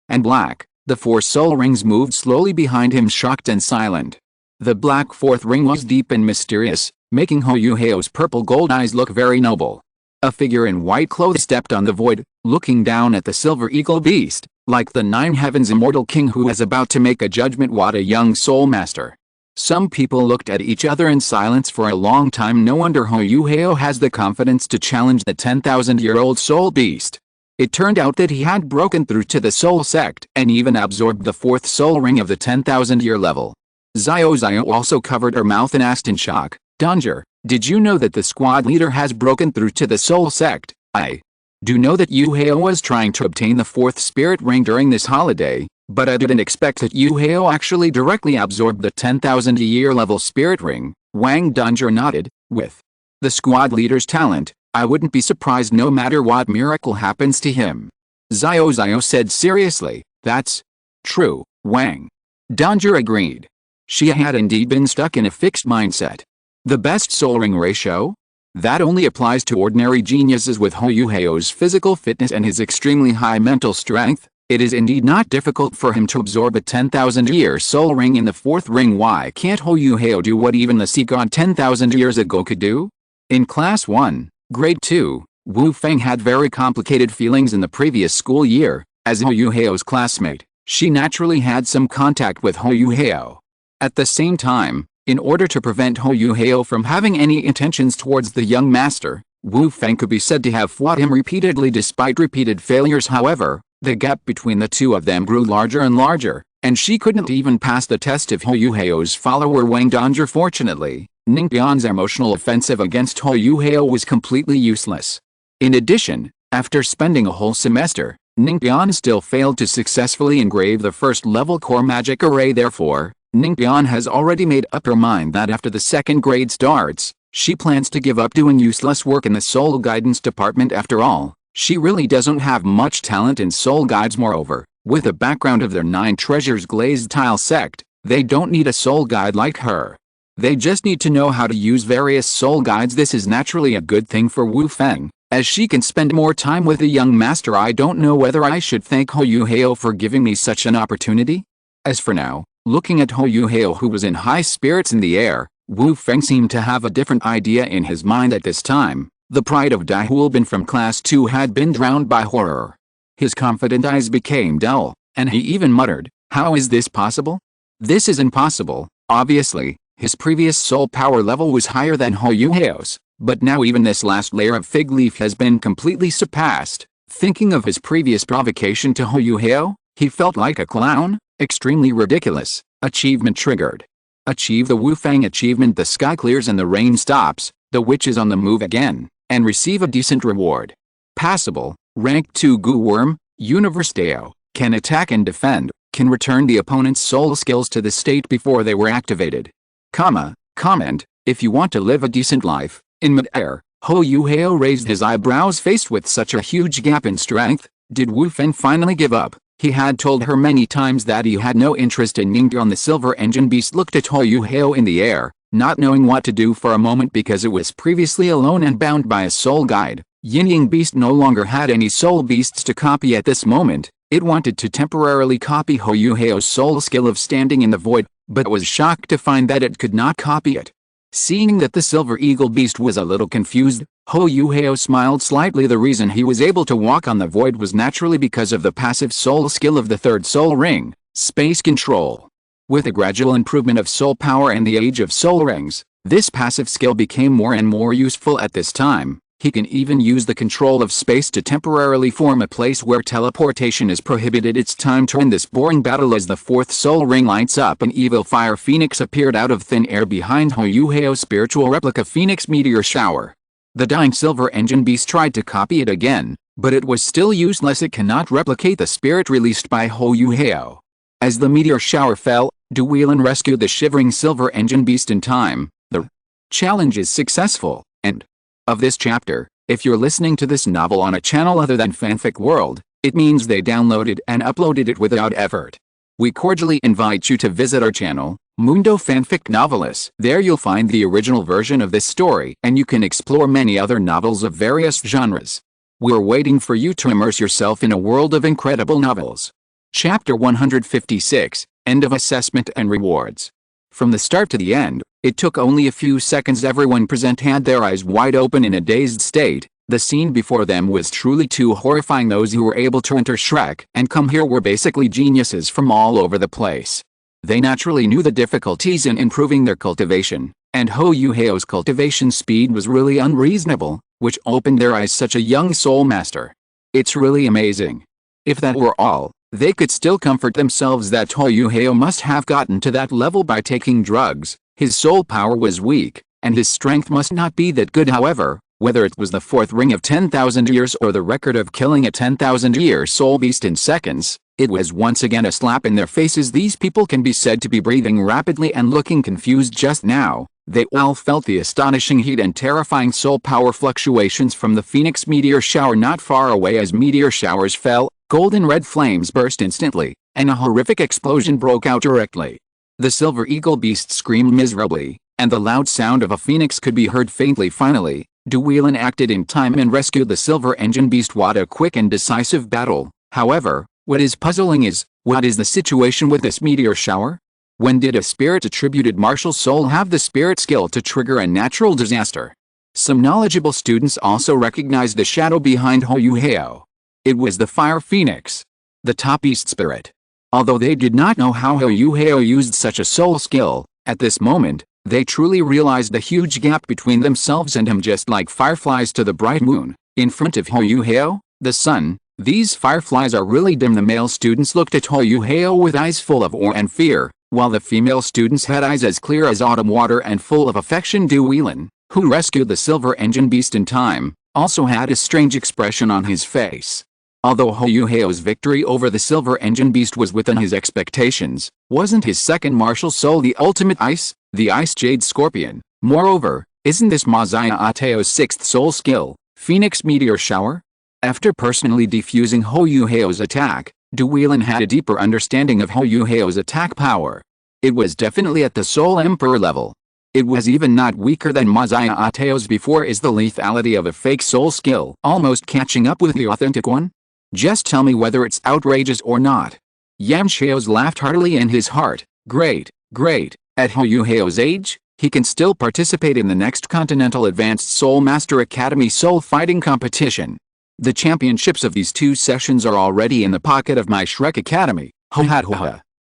and black. The 4 soul rings moved slowly behind him, shocked and silent. The black 4th ring was deep and mysterious, making Huo Yuhao's purple gold eyes look very noble. A figure in white clothes stepped on the void, looking down at the silver eagle beast, like the 9 heavens immortal king who is about to make a judgment. What a young soul master. Some people looked at each other in silence for a long time. No wonder Huo Yuhao has the confidence to challenge the 10,000-year-old soul beast. It turned out that he had broken through to the soul sect and even absorbed the 4th soul ring of the 10,000-year level. Xiao also covered her mouth and asked in shock, Danger, did you know that the squad leader has broken through to the soul sect? I do know that Yuhao was trying to obtain the 4th spirit ring during this holiday, but I didn't expect that Yuhao actually directly absorbed the 10,000-year level spirit ring. Wang Danger nodded. With the squad leader's talent, I wouldn't be surprised no matter what miracle happens to him. Xiao said seriously. That's true, Wang Danger agreed. She had indeed been stuck in a fixed mindset. The best soul ring ratio? That only applies to ordinary geniuses. With Huo Yuhao's physical fitness and his extremely high mental strength, It is indeed not difficult for him to absorb a 10,000-year soul ring in the fourth ring. Why can't Huo Yuhao do what even the sea god 10,000 years ago could do? In Class 1, Grade 2, Wu Feng had very complicated feelings in the previous school year. As Huo Yuhao's classmate, she naturally had some contact with Huo Yuhao. At the same time, in order to prevent Huo Yuhao from having any intentions towards the young master, Wu Feng could be said to have fought him repeatedly despite repeated failures. However, the gap between the two of them grew larger and larger, and she couldn't even pass the test of Huo Yuhao's follower Wang Donzhi. Fortunately, Ningqian's emotional offensive against Huo Yuhao was completely useless. In addition, after spending a whole semester, Ningqian still failed to successfully engrave the first-level core magic array. Therefore, Ningqian has already made up her mind that after the second grade starts, she plans to give up doing useless work in the soul guidance department. After all, she really doesn't have much talent in soul guides. Moreover, with a background of their 9 treasures glazed tile sect, they don't need a soul guide like her. They just need to know how to use various soul guides. This is naturally a good thing for Wu Feng, as she can spend more time with the young master. I don't know whether I should thank Huo Yuhao for giving me such an opportunity. As for now, looking at Huo Yuhao, who was in high spirits in the air, Wu Feng seemed to have a different idea in his mind at this time. The pride of Dai Huolbin from Class 2 had been drowned by horror. His confident eyes became dull, and he even muttered, "How is this possible? This is impossible." Obviously, his previous soul power level was higher than Huo Yuhao's, but now even this last layer of fig leaf has been completely surpassed. Thinking of his previous provocation to Huo Yuhao, he felt like a clown. Extremely ridiculous. Achievement triggered. Achieve the Wu Feng achievement. The sky clears and the rain stops, the witch is on the move again, and receive a decent reward. Passable, rank 2 Goo Worm, Universe Dao, can attack and defend, can return the opponent's soul skills to the state before they were activated. Comment, if you want to live a decent life. In mid-air, Huo Yuhao raised his eyebrows. Faced with such a huge gap in strength, did Wu Feng finally give up? He had told her many times that he had no interest in Ningqian. The silver engine beast looked at Huo Yuhao in the air, not knowing what to do for a moment because it was previously alone and bound by a soul guide. Yin beast no longer had any soul beasts to copy at this moment. It wanted to temporarily copy Huo Yuhao's soul skill of standing in the void, but was shocked to find that it could not copy it. Seeing that the silver eagle beast was a little confused, Huo Yuhao smiled slightly. The reason he was able to walk on the void was naturally because of the passive soul skill of the third soul ring, space control. With a gradual improvement of soul power and the age of soul rings, this passive skill became more and more useful at this time. He can even use the control of space to temporarily form a place where teleportation is prohibited. It's time to end this boring battle. As the fourth soul ring lights up, an evil fire phoenix appeared out of thin air behind Huo Yuhao's spiritual replica phoenix meteor shower. The dying silver engine beast tried to copy it again, but it was still useless. It cannot replicate the spirit released by Huo Yuhao. As the meteor shower fell, Duelen rescued the shivering silver engine beast in time. The challenge is successful. End of this chapter. If you're listening to this novel on a channel other than Fanfic World, it means they downloaded and uploaded it without effort. We cordially invite you to visit our channel, Mundo Fanfic Novelis. There you'll find the original version of this story, and you can explore many other novels of various genres. We're waiting for you to immerse yourself in a world of incredible novels. Chapter 156, End of Assessment and Rewards. From the start to the end, it took only a few seconds. Everyone present had their eyes wide open in a dazed state. The scene before them was truly too horrifying. Those who were able to enter Shrek and come here were basically geniuses from all over the place. They naturally knew the difficulties in improving their cultivation, and Huo Yuhao's cultivation speed was really unreasonable, which opened their eyes. Such a young soul master. It's really amazing. If that were all, they could still comfort themselves that Huo Yuhao must have gotten to that level by taking drugs. His soul power was weak, and his strength must not be that good. However, whether it was the fourth ring of 10,000 years or the record of killing a 10,000-year soul beast in seconds, it was once again a slap in their faces. These people can be said to be breathing rapidly and looking confused just now. They all felt the astonishing heat and terrifying soul power fluctuations from the Phoenix meteor shower not far away. As meteor showers fell, golden red flames burst instantly, and a horrific explosion broke out directly. The silver eagle beast screamed miserably, and the loud sound of a phoenix could be heard faintly. Finally, Duelen acted in time and rescued the silver engine beast. What a quick and decisive battle. However, What is puzzling is, what is the situation with this meteor shower? When did a spirit-attributed martial soul have the spirit skill to trigger a natural disaster? Some knowledgeable students also recognized the shadow behind Huo Yuhao. It was the fire phoenix, the top beast spirit. Although they did not know how Huo Yuhao used such a soul skill, at this moment, they truly realized the huge gap between themselves and him, just like fireflies to the bright moon. In front of Huo Yuhao, the sun, these fireflies are really dim. The male students looked at Huo Yuhao with eyes full of awe and fear, while the female students had eyes as clear as autumn water and full of affection. Duelen, who rescued the silver engine beast in time, also had a strange expression on his face. Although Huo Yuhao's victory over the silver engine beast was within his expectations, wasn't his second martial soul the ultimate ice, the ice jade scorpion? Moreover, isn't this millennia-old's sixth soul skill, Phoenix Meteor Shower? After personally defusing Huo Yuhao's attack, Duelen had a deeper understanding of Huo Yuhao's attack power. It was definitely at the Soul Emperor level. It was even not weaker than millennia-old's before. Is the lethality of a fake soul skill almost catching up with the authentic one? Just tell me whether it's outrageous or not. Yan Xiao's laughed heartily in his heart. Great, great. At Huo Yuhao's age, he can still participate in the next Continental Advanced Soul Master Academy Soul Fighting Competition. The championships of these two sessions are already in the pocket of my Shrek Academy. Ho.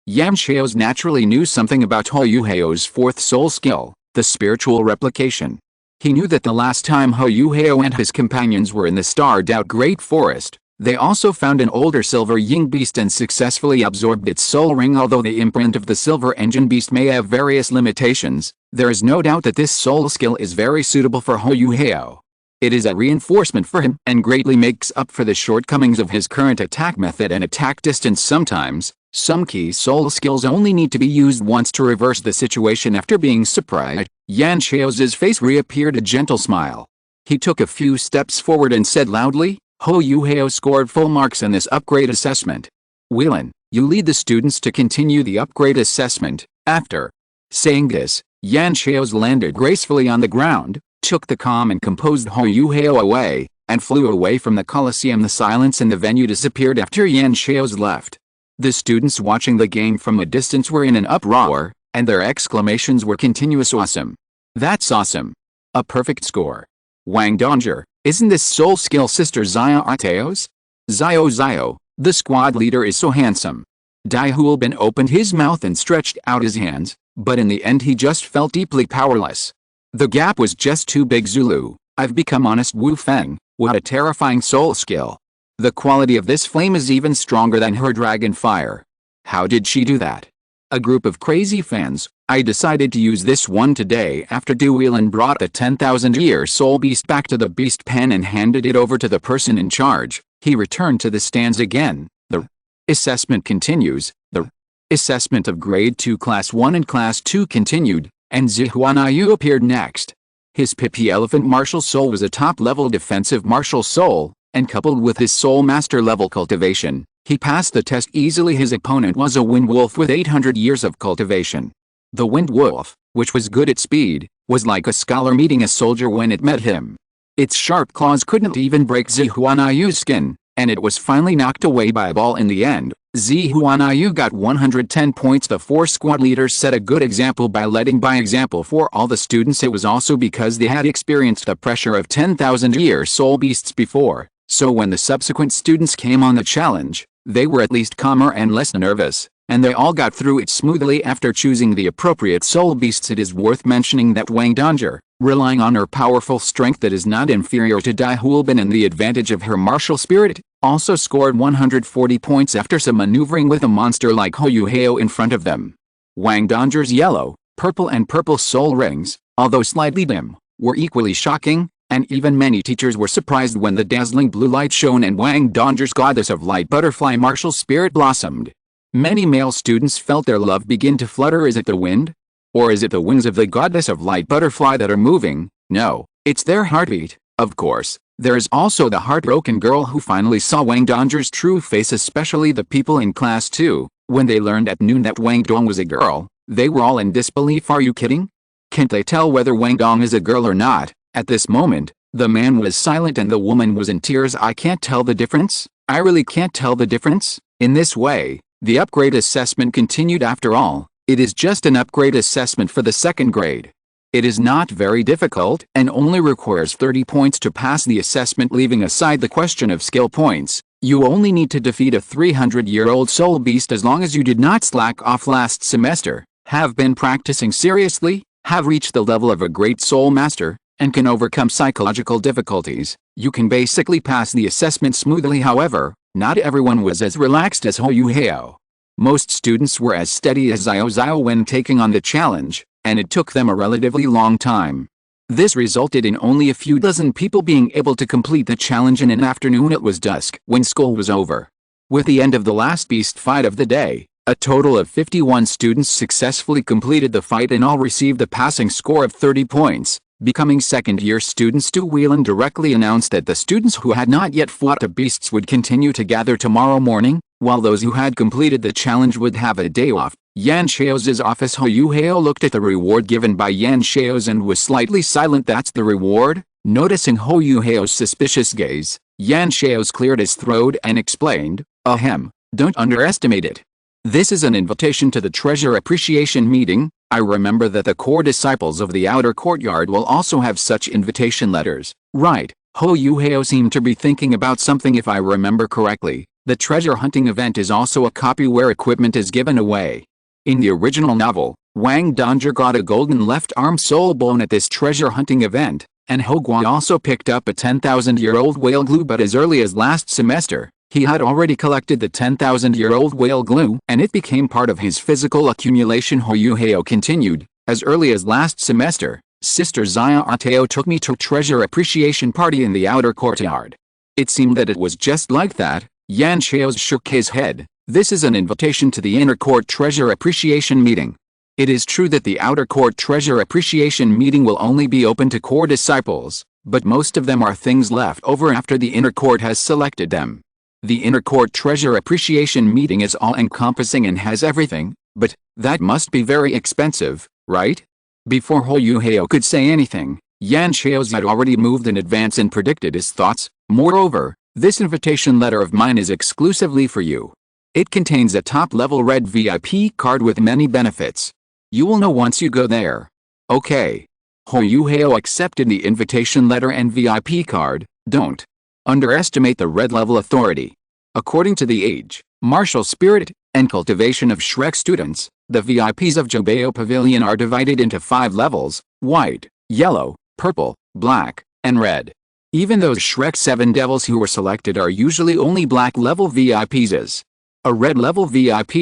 Yan Xiao's naturally knew something about Huo Yuhao's fourth soul skill, the spiritual replication. He knew that the last time Huo Yuhao and his companions were in the starred-out Great Forest, they also found an older silver Ying beast and successfully absorbed its soul ring. Although the imprint of the silver engine beast may have various limitations, there is no doubt that this soul skill is very suitable for Huo Yuhao. It is a reinforcement for him and greatly makes up for the shortcomings of his current attack method and attack distance. Sometimes, some key soul skills only need to be used once to reverse the situation. After being surprised, Yan Xiao's face reappeared a gentle smile. He took a few steps forward and said loudly, Huo Yuhao scored full marks in this upgrade assessment. Weilin, you lead the students to continue the upgrade assessment. After saying this, Yan Xiao's landed gracefully on the ground, took the calm and composed Huo Yuhao away, and flew away from the Colosseum. The silence in the venue disappeared after Yan Xiao's left. The students watching the game from a distance were in an uproar, and their exclamations were continuous. Awesome. That's awesome. A perfect score. Wang Donger, isn't this soul skill sister Xiao's? Xiao, the squad leader is so handsome. Dai Huolbin opened his mouth and stretched out his hands, but in the end he just felt deeply powerless. The gap was just too big. Zulu, I've become honest. Wu Feng, what a terrifying soul skill. The quality of this flame is even stronger than her dragon fire. How did she do that? A group of crazy fans. I decided to use this one today. After Duelen brought the 10,000-year soul beast back to the beast pen and handed it over to the person in charge, he returned to the stands again. The assessment continues. The assessment of Grade 2 Class 1 and Class 2 continued, and Zihuanayu appeared next. His Pippi Elephant martial soul was a top-level defensive martial soul, and coupled with his soul master level cultivation, he passed the test easily. His opponent was a wind wolf with 800 years of cultivation. The wind wolf, which was good at speed, was like a scholar meeting a soldier when it met him. Its sharp claws couldn't even break Zihuanayu's skin, and it was finally knocked away by a ball in the end. Zihuanayu got 110 points. The four squad leaders set a good example by letting by example for all the students. It was also because they had experienced the pressure of 10,000-year soul beasts before, so when the subsequent students came on the challenge, they were at least calmer and less nervous, and they all got through it smoothly. After choosing the appropriate soul beasts, it is worth mentioning that Wang Donger, relying on her powerful strength that is not inferior to Dai Huolbin and the advantage of her martial spirit, also scored 140 points after some maneuvering with a monster like Huo Yuhao in front of them. Wang Donger's yellow, purple and purple soul rings, although slightly dim, were equally shocking, and even many teachers were surprised when the dazzling blue light shone and Wang Donger's goddess of light butterfly martial spirit blossomed. Many male students felt their love begin to flutter. Is it the wind? Or is it the wings of the goddess of light butterfly that are moving? No, it's their heartbeat. Of course, there is also the heartbroken girl who finally saw Wang Donger's true face, especially the people in class 2. When they learned at noon that Wang Dong was a girl, they were all in disbelief. Are you kidding? Can't they tell whether Wang Dong is a girl or not? At this moment, the man was silent and the woman was in tears. I can't tell the difference. I really can't tell the difference. In this way, the upgrade assessment continued. After all, it is just an upgrade assessment for the second grade. It is not very difficult and only requires 30 points to pass the assessment. Leaving aside the question of skill points, you only need to defeat a 300-year-old soul beast as long as you did not slack off last semester, have been practicing seriously, have reached the level of a great soul master, and can overcome psychological difficulties. You can basically pass the assessment smoothly. However, not everyone was as relaxed as Huo Yuhao. Most students were as steady as Xiao when taking on the challenge, and it took them a relatively long time. This resulted in only a few dozen people being able to complete the challenge in an afternoon. It was dusk when school was over. With the end of the last beast fight of the day, a total of 51 students successfully completed the fight and all received a passing score of 30 points. Becoming second-year students, Duelen directly announced that the students who had not yet fought the beasts would continue to gather tomorrow morning, while those who had completed the challenge would have a day off. Yan Xiao's office. Huo Yuhao looked at the reward given by Yan Xiao's and was slightly silent. That's the reward? Noticing Huo Yuhao's suspicious gaze, Yan Xiao's cleared his throat and explained, ahem, don't underestimate it. This is an invitation to the treasure appreciation meeting. I remember that the core disciples of the outer courtyard will also have such invitation letters. Right, Huo Yuhao seemed to be thinking about something. If I remember correctly, the treasure hunting event is also a copy where equipment is given away. In the original novel, Wang Dongjia got a golden left arm soul bone at this treasure hunting event, and Ho Guo also picked up a 10,000-year-old whale glue, but as early as last semester, he had already collected the 10,000-year-old whale glue, and it became part of his physical accumulation. Huo Yuhao continued, as early as last semester, Sister Xiao took me to a treasure appreciation party in the outer courtyard. It seemed that it was just like that. Yan Xiao shook his head. This is an invitation to the inner court treasure appreciation meeting. It is true that the outer court treasure appreciation meeting will only be open to core disciples, but most of them are things left over after the inner court has selected them. The inner court treasure appreciation meeting is all-encompassing and has everything, but that must be very expensive, right? Before Huo Yuhao could say anything, Yan Xiao had already moved in advance and predicted his thoughts. Moreover, this invitation letter of mine is exclusively for you. It contains a top-level red VIP card with many benefits. You will know once you go there. Okay. Huo Yuhao accepted the invitation letter and VIP card. Don't underestimate the red-level authority. According to the age, martial spirit, and cultivation of Shrek students, the VIPs of Jobeo Pavilion are divided into 5 levels: white, yellow, purple, black, and red. Even those Shrek 7 devils who were selected are usually only black-level VIPs. As a red-level VIP,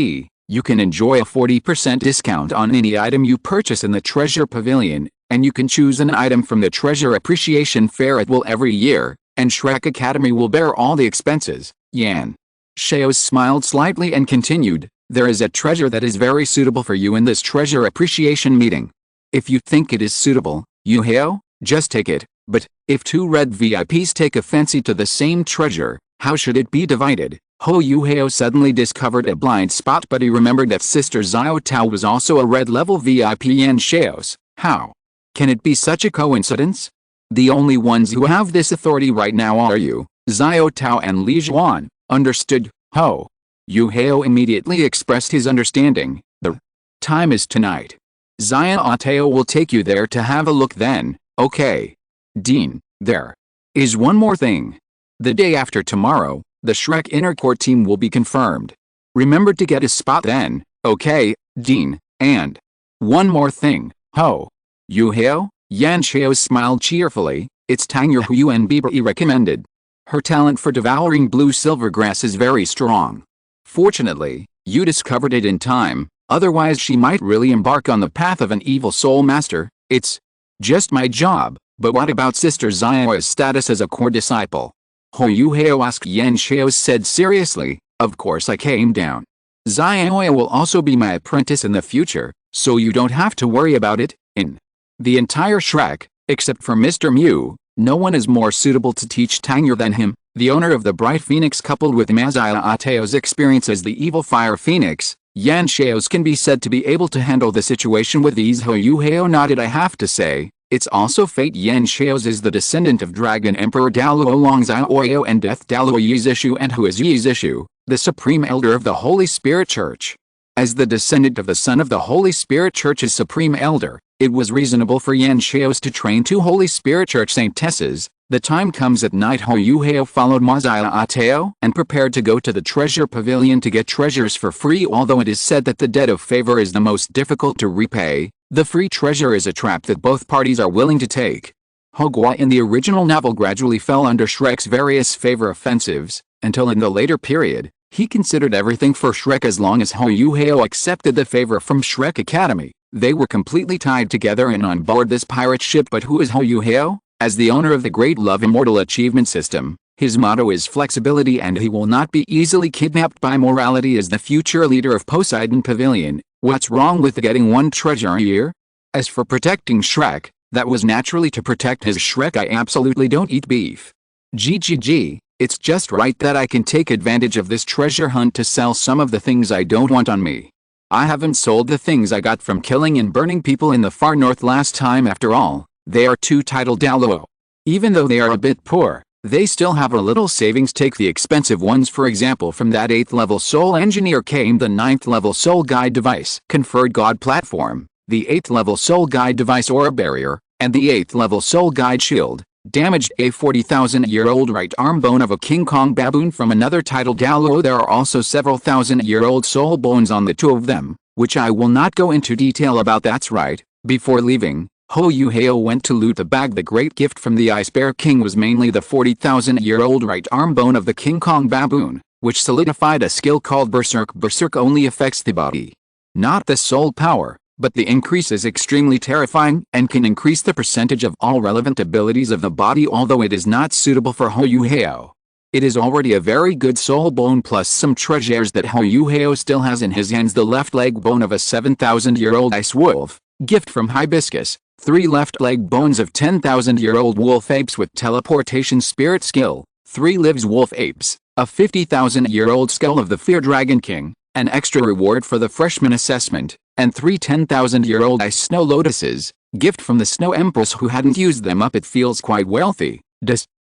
you can enjoy a 40% discount on any item you purchase in the Treasure Pavilion, and you can choose an item from the Treasure Appreciation Fair. It will every year, and Shrek Academy will bear all the expenses. Yan Xiao smiled slightly and continued, there is a treasure that is very suitable for you in this Treasure Appreciation meeting. If you think it is suitable, Yuhao, just take it, but if 2 red VIPs take a fancy to the same treasure, how should it be divided? Huo Yuhao suddenly discovered a blind spot, but he remembered that Sister Xiao Tao was also a red-level VIP. Yan Xiao's. How can it be such a coincidence? The only ones who have this authority right now are you, Xiao Tao and Li Zhuan. Understood. Huo Yuhao immediately expressed his understanding. The time is tonight. Xiao Tao will take you there to have a look then. Okay. Dean, there is one more thing. The day after tomorrow, the Shrek Inner Court team will be confirmed. Remember to get a spot then. Okay, Dean, and one more thing. Huo Yuhao? Yan Xiao smiled cheerfully. It's Tang who Yuan Bibi recommended. Her talent for devouring blue silvergrass is very strong. Fortunately, you discovered it in time, otherwise she might really embark on the path of an evil soul master. It's just my job, but what about Sister Xiao's status as a core disciple? Huo Yuhao asked. Yan Xiao said seriously, of course I came down. Xiao will also be my apprentice in the future, so you don't have to worry about it. In the entire Shrek, except for Mr. Mew, no one is more suitable to teach Tangyer than him. The owner of the Bright Phoenix coupled with Xiao Tao's experience as the evil Fire Phoenix, Yan Xiao's can be said to be able to handle the situation with ease. Huo Yuhao nodded. I have to say, It's also fate. Yan Shao's is the descendant of Dragon Emperor Douluo Longzhao and Death Douluo Yizishu, and who is Yizishu, the Supreme Elder of the Holy Spirit Church. As the descendant of the son of the Holy Spirit Church's Supreme Elder, it was reasonable for Yan Shao's to train 2 Holy Spirit Church Saintesses. The time comes at night. Huo Yuhao followed Maziatao and prepared to go to the treasure pavilion to get treasures for free. Although it is said that the debt of favor is the most difficult to repay, the free treasure is a trap that both parties are willing to take. Hogwa in the original novel gradually fell under Shrek's various favor offensives, until in the later period, he considered everything for Shrek. As long as Huo Yuhao accepted the favor from Shrek Academy, they were completely tied together and on board this pirate ship. But who is Huo Yuhao? As the owner of the Great Love Immortal Achievement System, his motto is flexibility, and he will not be easily kidnapped by morality. As the future leader of Poseidon Pavilion, what's wrong with getting 1 treasure a year? As for protecting Shrek, that was naturally to protect his Shrek. I absolutely don't eat beef. GGG, it's just right that I can take advantage of this treasure hunt to sell some of the things I don't want on me. I haven't sold the things I got from killing and burning people in the far north last time. After all, they are too titled Douluo. Even though they are a bit poor, they still have a little savings. Take the expensive ones for example. From that 8th level soul engineer came the 9th level soul guide device, conferred God platform, the 8th level soul guide device aura barrier, and the 8th level soul guide shield. Damaged a 40,000-year-old right arm bone of a King Kong baboon from another titled Douluo. There are also several thousand-year-old soul bones on the 2 of them, which I will not go into detail about. That's right. Before leaving, Huo Yuhao went to loot the bag. The great gift from the Ice Bear King was mainly the 40,000-year-old right arm bone of the King Kong baboon, which solidified a skill called Berserk. Berserk only affects the body, not the soul power, but the increase is extremely terrifying and can increase the percentage of all relevant abilities of the body. Although it is not suitable for Huo Yuhao, it is already a very good soul bone plus some treasures that Huo Yuhao still has in his hands. The left leg bone of a 7,000-year-old ice wolf, gift from Hibiscus. 3 left leg bones of 10,000-year-old wolf apes with teleportation spirit skill. 3 lives wolf apes, a 50,000-year-old skull of the Fear Dragon King, an extra reward for the freshman assessment, and 3 10,000-year-old ice snow lotuses, gift from the Snow Empress who hadn't used them up. It feels quite wealthy.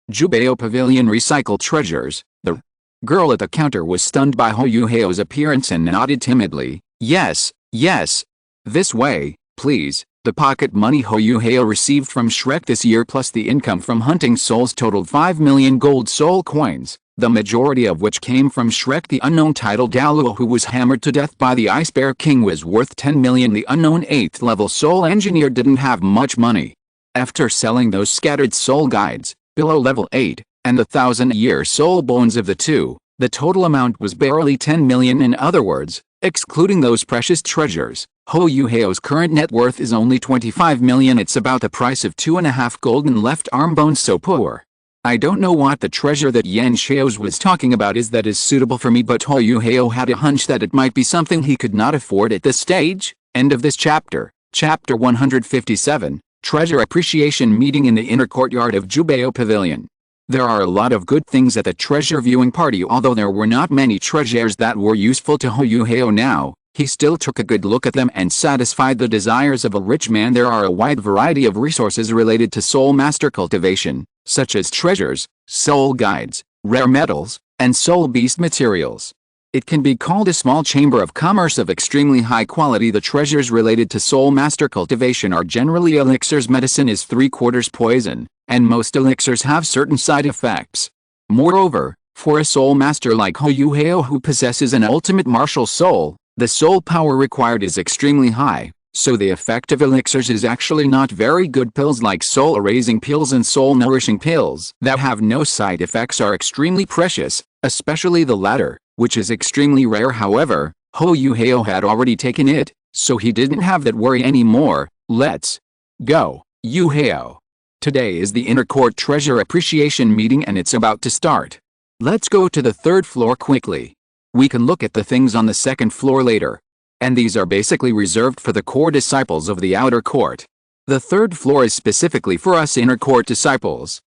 Jubeo Pavilion recycled treasures. The girl at the counter was stunned by Huo Yuhao's appearance and nodded timidly. Yes, yes. This way, please. The pocket money Huo Yuhao received from Shrek this year plus the income from hunting souls totaled 5 million gold soul coins, the majority of which came from Shrek. The unknown titled Douluo, who was hammered to death by the Ice Bear King, was worth 10 million. The unknown 8th level soul engineer didn't have much money. After selling those scattered soul guides, below level 8, and the 1,000-year soul bones of the 2, the total amount was barely 10 million. In other words, excluding those precious treasures, Huo Yuhao's current net worth is only 25 million. It's about the price of 2.5 golden left arm bones. So poor. I don't know what the treasure that Yan Shao's was talking about is that is suitable for me, but Huo Yuhao had a hunch that it might be something he could not afford at this stage. End of this chapter. Chapter 157, Treasure Appreciation Meeting in the Inner Courtyard of Jubeo Pavilion. There are a lot of good things at the treasure viewing party. Although there were not many treasures that were useful to Huo Yuhao now, he still took a good look at them and satisfied the desires of a rich man. There are a wide variety of resources related to soul master cultivation, such as treasures, soul guides, rare metals, and soul beast materials. It can be called a small chamber of commerce of extremely high quality. The treasures related to soul master cultivation are generally elixirs. Medicine is 3/4 poison, and most elixirs have certain side effects. Moreover, for a soul master like Huo Yuhao who possesses an ultimate martial soul, the soul power required is extremely high, so the effect of elixirs is actually not very good. Pills like soul-erasing pills and soul-nourishing pills that have no side effects are extremely precious, especially the latter, which is extremely rare. However, Huo Yuhao had already taken it, so he didn't have that worry anymore. Let's go, Yuhao. Today is the Inner Court Treasure Appreciation Meeting and it's about to start. Let's go to the 3rd floor quickly. We can look at the things on the 2nd floor later. And these are basically reserved for the core disciples of the outer court. The 3rd floor is specifically for us inner court disciples.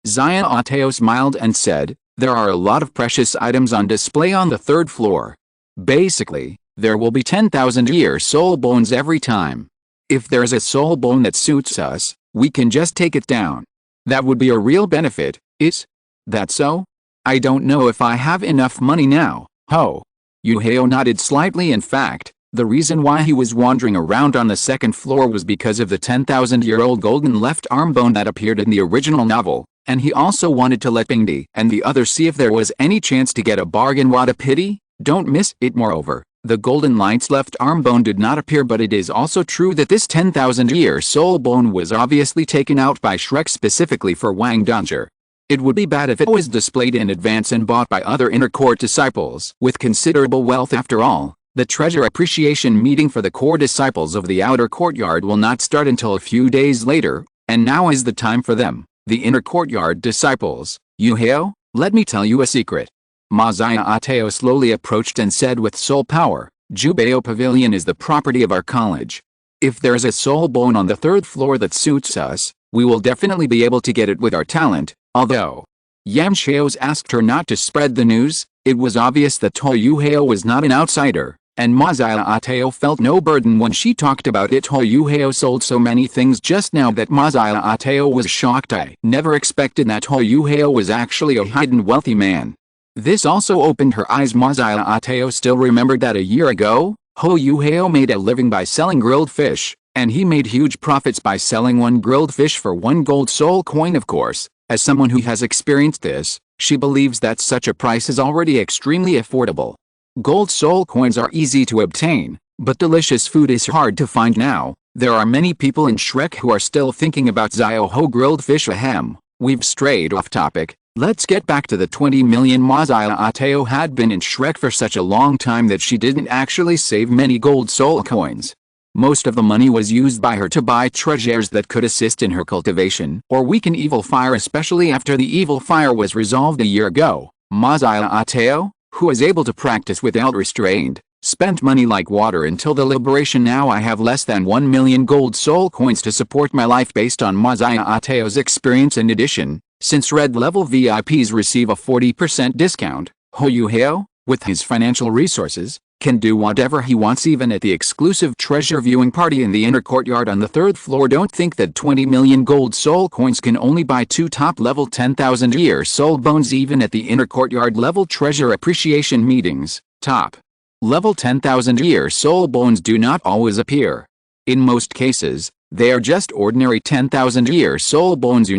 Zion-Ateo smiled and said, there are a lot of precious items on display on the 3rd floor. Basically, there will be 10,000 year soul bones every time. If there's a soul bone that suits us, we can just take it down. That would be a real benefit, is that so? I don't know if I have enough money now. Huo Yuhao nodded slightly. In fact, the reason why he was wandering around on the second floor was because of the 10,000-year-old golden left arm bone that appeared in the original novel, and he also wanted to let Bingdi and the others see if there was any chance to get a bargain. What a pity, don't miss it. Moreover, the golden light's left arm bone did not appear, but it is also true that this 10,000-year soul bone was obviously taken out by Shrek specifically for Wang Danger. It would be bad if it was displayed in advance and bought by other inner court disciples with considerable wealth. After all, the treasure appreciation meeting for the core disciples of the outer courtyard will not start until a few days later, and now is the time for them, the inner courtyard disciples. Yuhao, let me tell you a secret. Ateo slowly approached and said with soul power, Jubeo Pavilion is the property of our college. If there's a soul bone on the third floor that suits us, we will definitely be able to get it with our talent. Although Yam Xiaos asked her not to spread the news, it was obvious that Huo Yuhao was not an outsider, and Ateo felt no burden when she talked about it. Huo Yuhao sold so many things just now that Ateo was shocked. I never expected that Huo Yuhao was actually a hidden wealthy man. This also opened her eyes. Ateo still remembered that a year ago, Huo Yuhao made a living by selling grilled fish, and he made huge profits by selling one grilled fish for 1 gold soul coin. Of course, as someone who has experienced this, she believes that such a price is already extremely affordable. Gold soul coins are easy to obtain, but delicious food is hard to find now. There are many people in Shrek who are still thinking about Xiaoho grilled fish. Ahem, we've strayed off topic. Let's get back to the 20 million. Ateo had been in Shrek for such a long time that she didn't actually save many gold soul coins. Most of the money was used by her to buy treasures that could assist in her cultivation or weaken evil fire, especially after the evil fire was resolved a year ago. Ateo, who is able to practice without restraint, spent money like water until the liberation. Now I have less than 1 million gold soul coins to support my life based on Ateo's experience. In addition, since red level VIPs receive a 40% discount, Huo Yuhao, with his financial resources, can do whatever he wants even at the exclusive treasure viewing party in the inner courtyard on the third floor. Don't think that 20 million gold soul coins can only buy 2 top level 10,000-year soul bones. Even at the inner courtyard level treasure appreciation meetings, top level 10,000-year soul bones do not always appear. In most cases, they are just ordinary 10,000-year soul bones.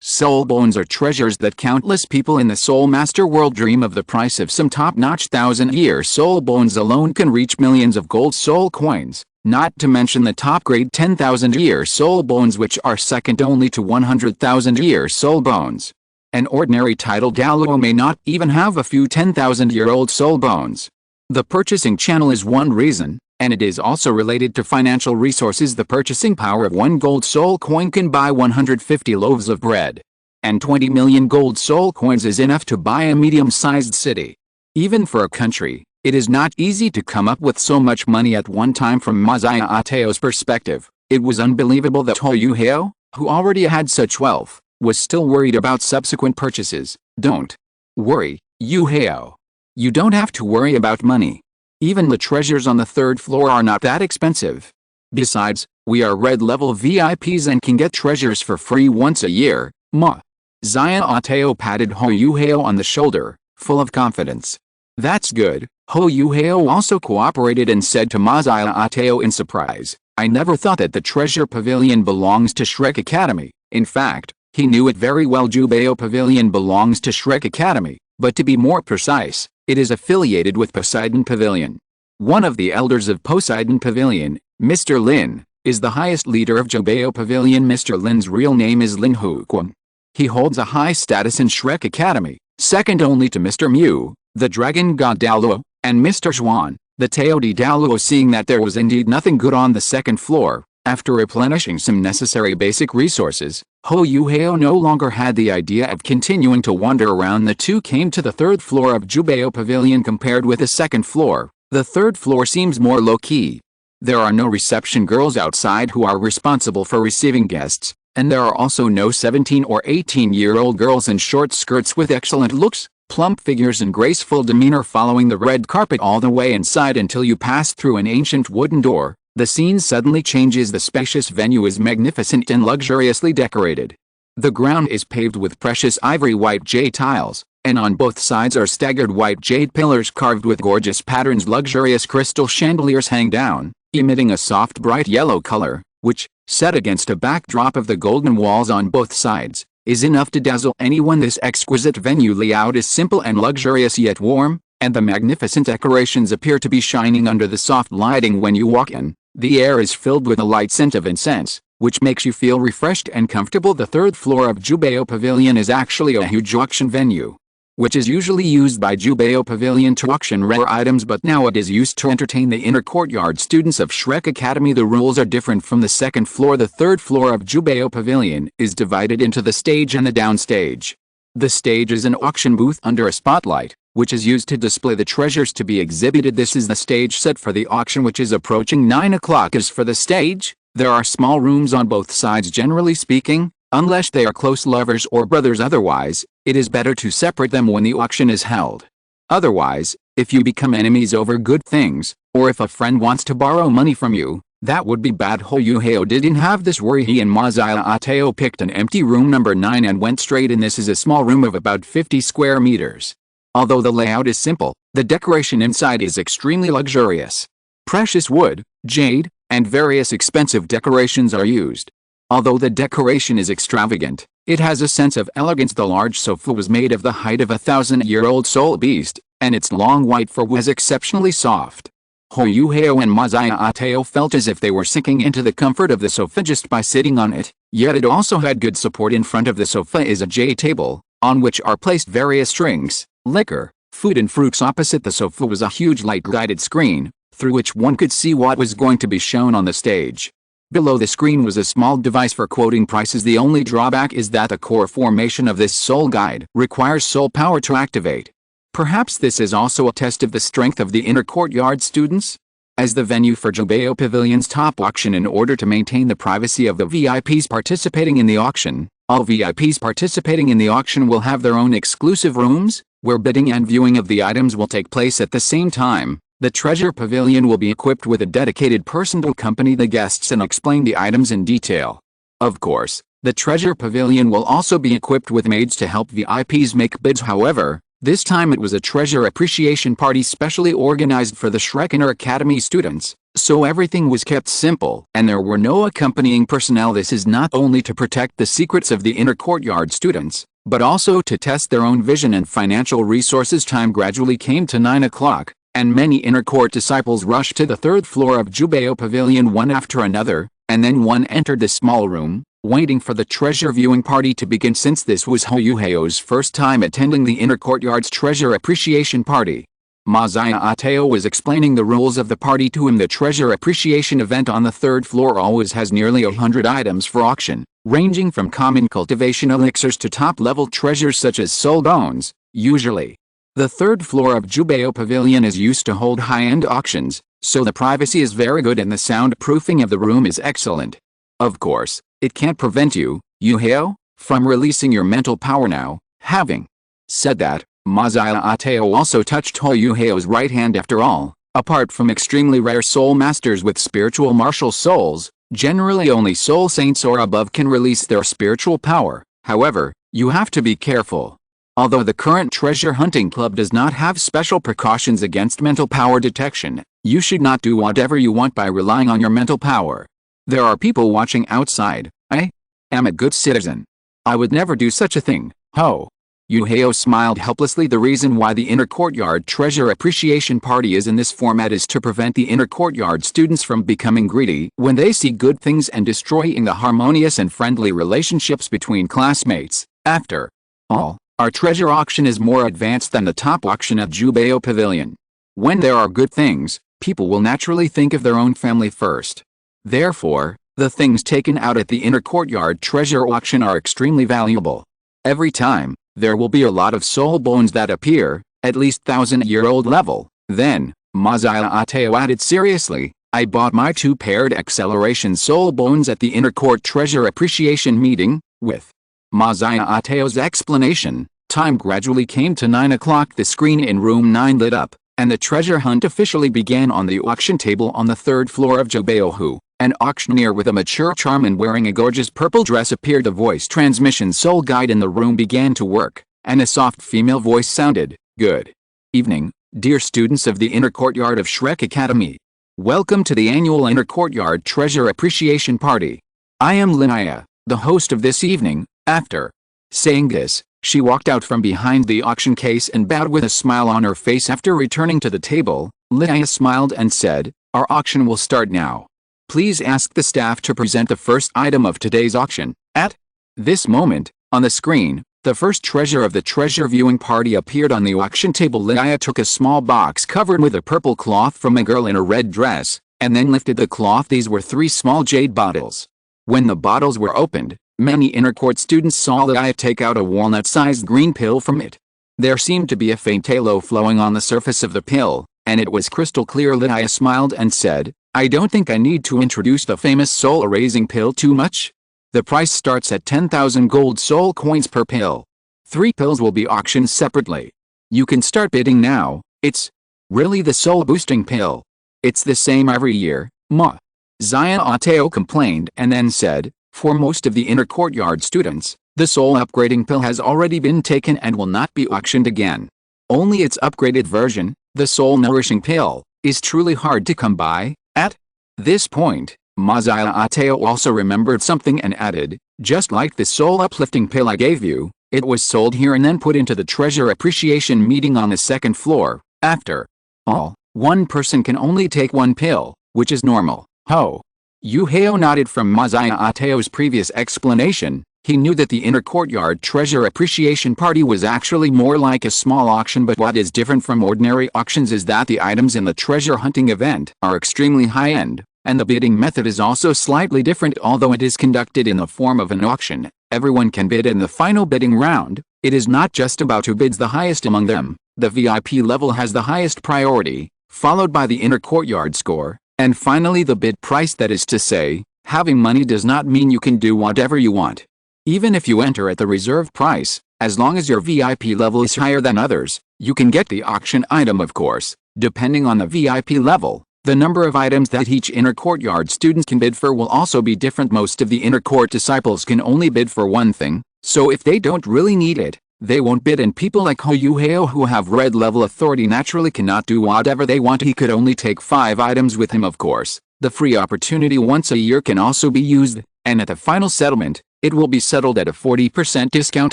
Soul bones are treasures that countless people in the Soul Master world dream of. The price of some top-notch 1,000-year soul bones alone can reach millions of gold soul coins, not to mention the top-grade 10,000-year soul bones, which are second only to 100,000-year soul bones. An ordinary title Douluo may not even have a few 10,000-year-old soul bones. The purchasing channel is one reason, and it is also related to financial resources. The purchasing power of 1 gold soul coin can buy 150 loaves of bread. And 20 million gold soul coins is enough to buy a medium-sized city. Even for a country, it is not easy to come up with so much money at one time. From Ateo's perspective, it was unbelievable that Huo Yuhao, who already had such wealth, was still worried about subsequent purchases. Don't worry, Yuhao. You don't have to worry about money. Even the treasures on the third floor are not that expensive. Besides, we are red level VIPs and can get treasures for free once a year. Ateo patted Huo Yuhao on the shoulder, full of confidence. That's good. Huo Yuhao also cooperated and said to Ateo in surprise, I never thought that the treasure pavilion belongs to Shrek Academy. In fact, he knew it very well. Jubeo Pavilion belongs to Shrek Academy, but to be more precise, it is affiliated with Poseidon Pavilion. One of the elders of Poseidon Pavilion, Mr. Lin, is the highest leader of Jubeo Pavilion. Mr. Lin's real name is Lin Huquan. He holds a high status in Shrek Academy, second only to Mr. Mew, the dragon god Douluo, and Mr. Xuan, the Teodi Douluo. Seeing that there was indeed nothing good on the second floor, after replenishing some necessary basic resources, Huo Yuhao no longer had the idea of continuing to wander around. The two came to the third floor of Jubeo Pavilion. Compared with the second floor, the third floor seems more low-key. There are no reception girls outside who are responsible for receiving guests, and there are also no 17 or 18-year-old girls in short skirts with excellent looks, plump figures and graceful demeanor following the red carpet all the way inside until you pass through an ancient wooden door. The scene suddenly changes. The spacious venue is magnificent and luxuriously decorated. The ground is paved with precious ivory white jade tiles, and on both sides are staggered white jade pillars carved with gorgeous patterns. Luxurious crystal chandeliers hang down, emitting a soft bright yellow color, which, set against a backdrop of the golden walls on both sides, is enough to dazzle anyone. This exquisite venue layout is simple and luxurious yet warm, and the magnificent decorations appear to be shining under the soft lighting when you walk in. The air is filled with a light scent of incense, which makes you feel refreshed and comfortable. The third floor of Jubeo Pavilion is actually a huge auction venue, which is usually used by Jubeo Pavilion to auction rare items, but now it is used to entertain the inner courtyard students of Shrek Academy. The rules are different from the second floor. The third floor of Jubeo Pavilion is divided into the stage and the downstage. The stage is an auction booth under a spotlight, which is used to display the treasures to be exhibited. This is the stage set for the auction, which is approaching 9 o'clock. As for the stage, there are small rooms on both sides. Generally speaking, unless they are close lovers or brothers, otherwise, it is better to separate them when the auction is held. Otherwise, if you become enemies over good things, or if a friend wants to borrow money from you, that would be bad. Huo Yuhao didn't have this worry. He and Ateo picked an empty room number 9 and went straight in. This is a small room of about 50 square meters. Although the layout is simple, the decoration inside is extremely luxurious. Precious wood, jade, and various expensive decorations are used. Although the decoration is extravagant, it has a sense of elegance. The large sofa was made of the height of a 1,000-year-old soul beast, and its long white fur was exceptionally soft. Huo Yuhao and Ateo felt as if they were sinking into the comfort of the sofa just by sitting on it, yet it also had good support. In front of the sofa is a jade table, on which are placed various drinks, liquor, food and fruits. Opposite the sofa was a huge light-guided screen, through which one could see what was going to be shown on the stage. Below the screen was a small device for quoting prices. The only drawback is that the core formation of this soul guide requires soul power to activate. Perhaps this is also a test of the strength of the inner courtyard students? As the venue for Jubeo Pavilion's top auction, in order to maintain the privacy of the VIPs participating in the auction, all VIPs participating in the auction will have their own exclusive rooms, where bidding and viewing of the items will take place at the same time. The Treasure Pavilion will be equipped with a dedicated person to accompany the guests and explain the items in detail. Of course, the Treasure Pavilion will also be equipped with maids to help VIPs make bids. However, this time it was a treasure appreciation party specially organized for the Shrek Inner Academy students, so everything was kept simple and there were no accompanying personnel. This is not only to protect the secrets of the inner courtyard students, but also to test their own vision and financial resources. Time gradually came to 9 o'clock, and many inner court disciples rushed to the third floor of Jubeo Pavilion one after another, and then one entered the small room, waiting for the treasure viewing party to begin. Since this was Huo Yuhao's first time attending the inner courtyard's treasure appreciation party, Ateo was explaining the rules of the party to him. The treasure appreciation event on the third floor always has nearly 100 items for auction, ranging from common cultivation elixirs to top-level treasures such as soul bones. Usually, the third floor of Jubeo Pavilion is used to hold high-end auctions, so the privacy is very good and the soundproofing of the room is excellent. Of course, it can't prevent you, Yuhao, from releasing your mental power now. Having said that, Ateo also touched Huo Yuhao's right hand. After all, apart from extremely rare soul masters with spiritual martial souls, generally only soul saints or above can release their spiritual power. However, you have to be careful. Although the current treasure hunting club does not have special precautions against mental power detection, you should not do whatever you want by relying on your mental power. There are people watching outside. I am a good citizen. I would never do such a thing. Ho. Yuhao smiled helplessly. The reason why the inner courtyard treasure appreciation party is in this format is to prevent the inner courtyard students from becoming greedy when they see good things and destroying the harmonious and friendly relationships between classmates. After all, our treasure auction is more advanced than the top auction at Jubeo Pavilion. When there are good things, people will naturally think of their own family first. Therefore, the things taken out at the inner courtyard treasure auction are extremely valuable. Every time, there will be a lot of soul bones that appear, at least 1,000-year-old level. Then, Ateo added seriously, I bought my 2 paired acceleration soul bones at the inner court treasure appreciation meeting. With Ateo's explanation, time gradually came to 9 o'clock. The screen in room 9 lit up, and the treasure hunt officially began on the auction table on the third floor of Jobeohu. An auctioneer with a mature charm and wearing a gorgeous purple dress appeared. The voice transmission soul guide in the room began to work, and a soft female voice sounded, "Good evening, dear students of the Inner Courtyard of Shrek Academy. Welcome to the annual Inner Courtyard Treasure Appreciation Party. I am Linnea, the host of this evening." After saying this, she walked out from behind the auction case and bowed with a smile on her face. After returning to the table, Linnea smiled and said, "Our auction will start now. Please ask the staff to present the first item of today's auction." At this moment, on the screen, the first treasure of the treasure viewing party appeared on the auction table. Linnea took a small box covered with a purple cloth from a girl in a red dress, and then lifted the cloth. These were 3 small jade bottles. When the bottles were opened, many inner court students saw Linnea take out a walnut-sized green pill from it. There seemed to be a faint halo flowing on the surface of the pill, and it was crystal clear. Linnea smiled and said, "I don't think I need to introduce the famous soul-erasing pill too much. The price starts at 10,000 gold soul coins per pill. 3 pills will be auctioned separately. You can start bidding now." "It's really the soul-boosting pill? It's the same every year, ma?" Zion Ateo complained and then said, "For most of the Inner Courtyard students, the soul upgrading pill has already been taken and will not be auctioned again. Only its upgraded version, the soul nourishing pill, is truly hard to come by." At this point, Zion Ateo also remembered something and added, "Just like the soul uplifting pill I gave you, it was sold here and then put into the treasure appreciation meeting on the second floor. After all, one person can only take 1 pill, which is normal." Huo Yuhao nodded. From Zion Ateo's previous explanation, he knew that the Inner Courtyard Treasure Appreciation Party was actually more like a small auction. But what is different from ordinary auctions is that the items in the treasure hunting event are extremely high-end, and the bidding method is also slightly different. Although it is conducted in the form of an auction, everyone can bid in the final bidding round. It is not just about who bids the highest among them. The VIP level has the highest priority, followed by the Inner Courtyard score, and finally the bid price. That is to say, having money does not mean you can do whatever you want. Even if you enter at the reserve price, as long as your VIP level is higher than others, you can get the auction item. Of course, depending on the VIP level, the number of items that each Inner Courtyard student can bid for will also be different. Most of the Inner Court disciples can only bid for one thing, so if they don't really need it, they won't bid. And people like Huo Yuhao, who have red level authority, naturally cannot do whatever they want. He could only take 5 items with him. Of course, the free opportunity once a year can also be used, and at the final settlement, it will be settled at a 40% discount.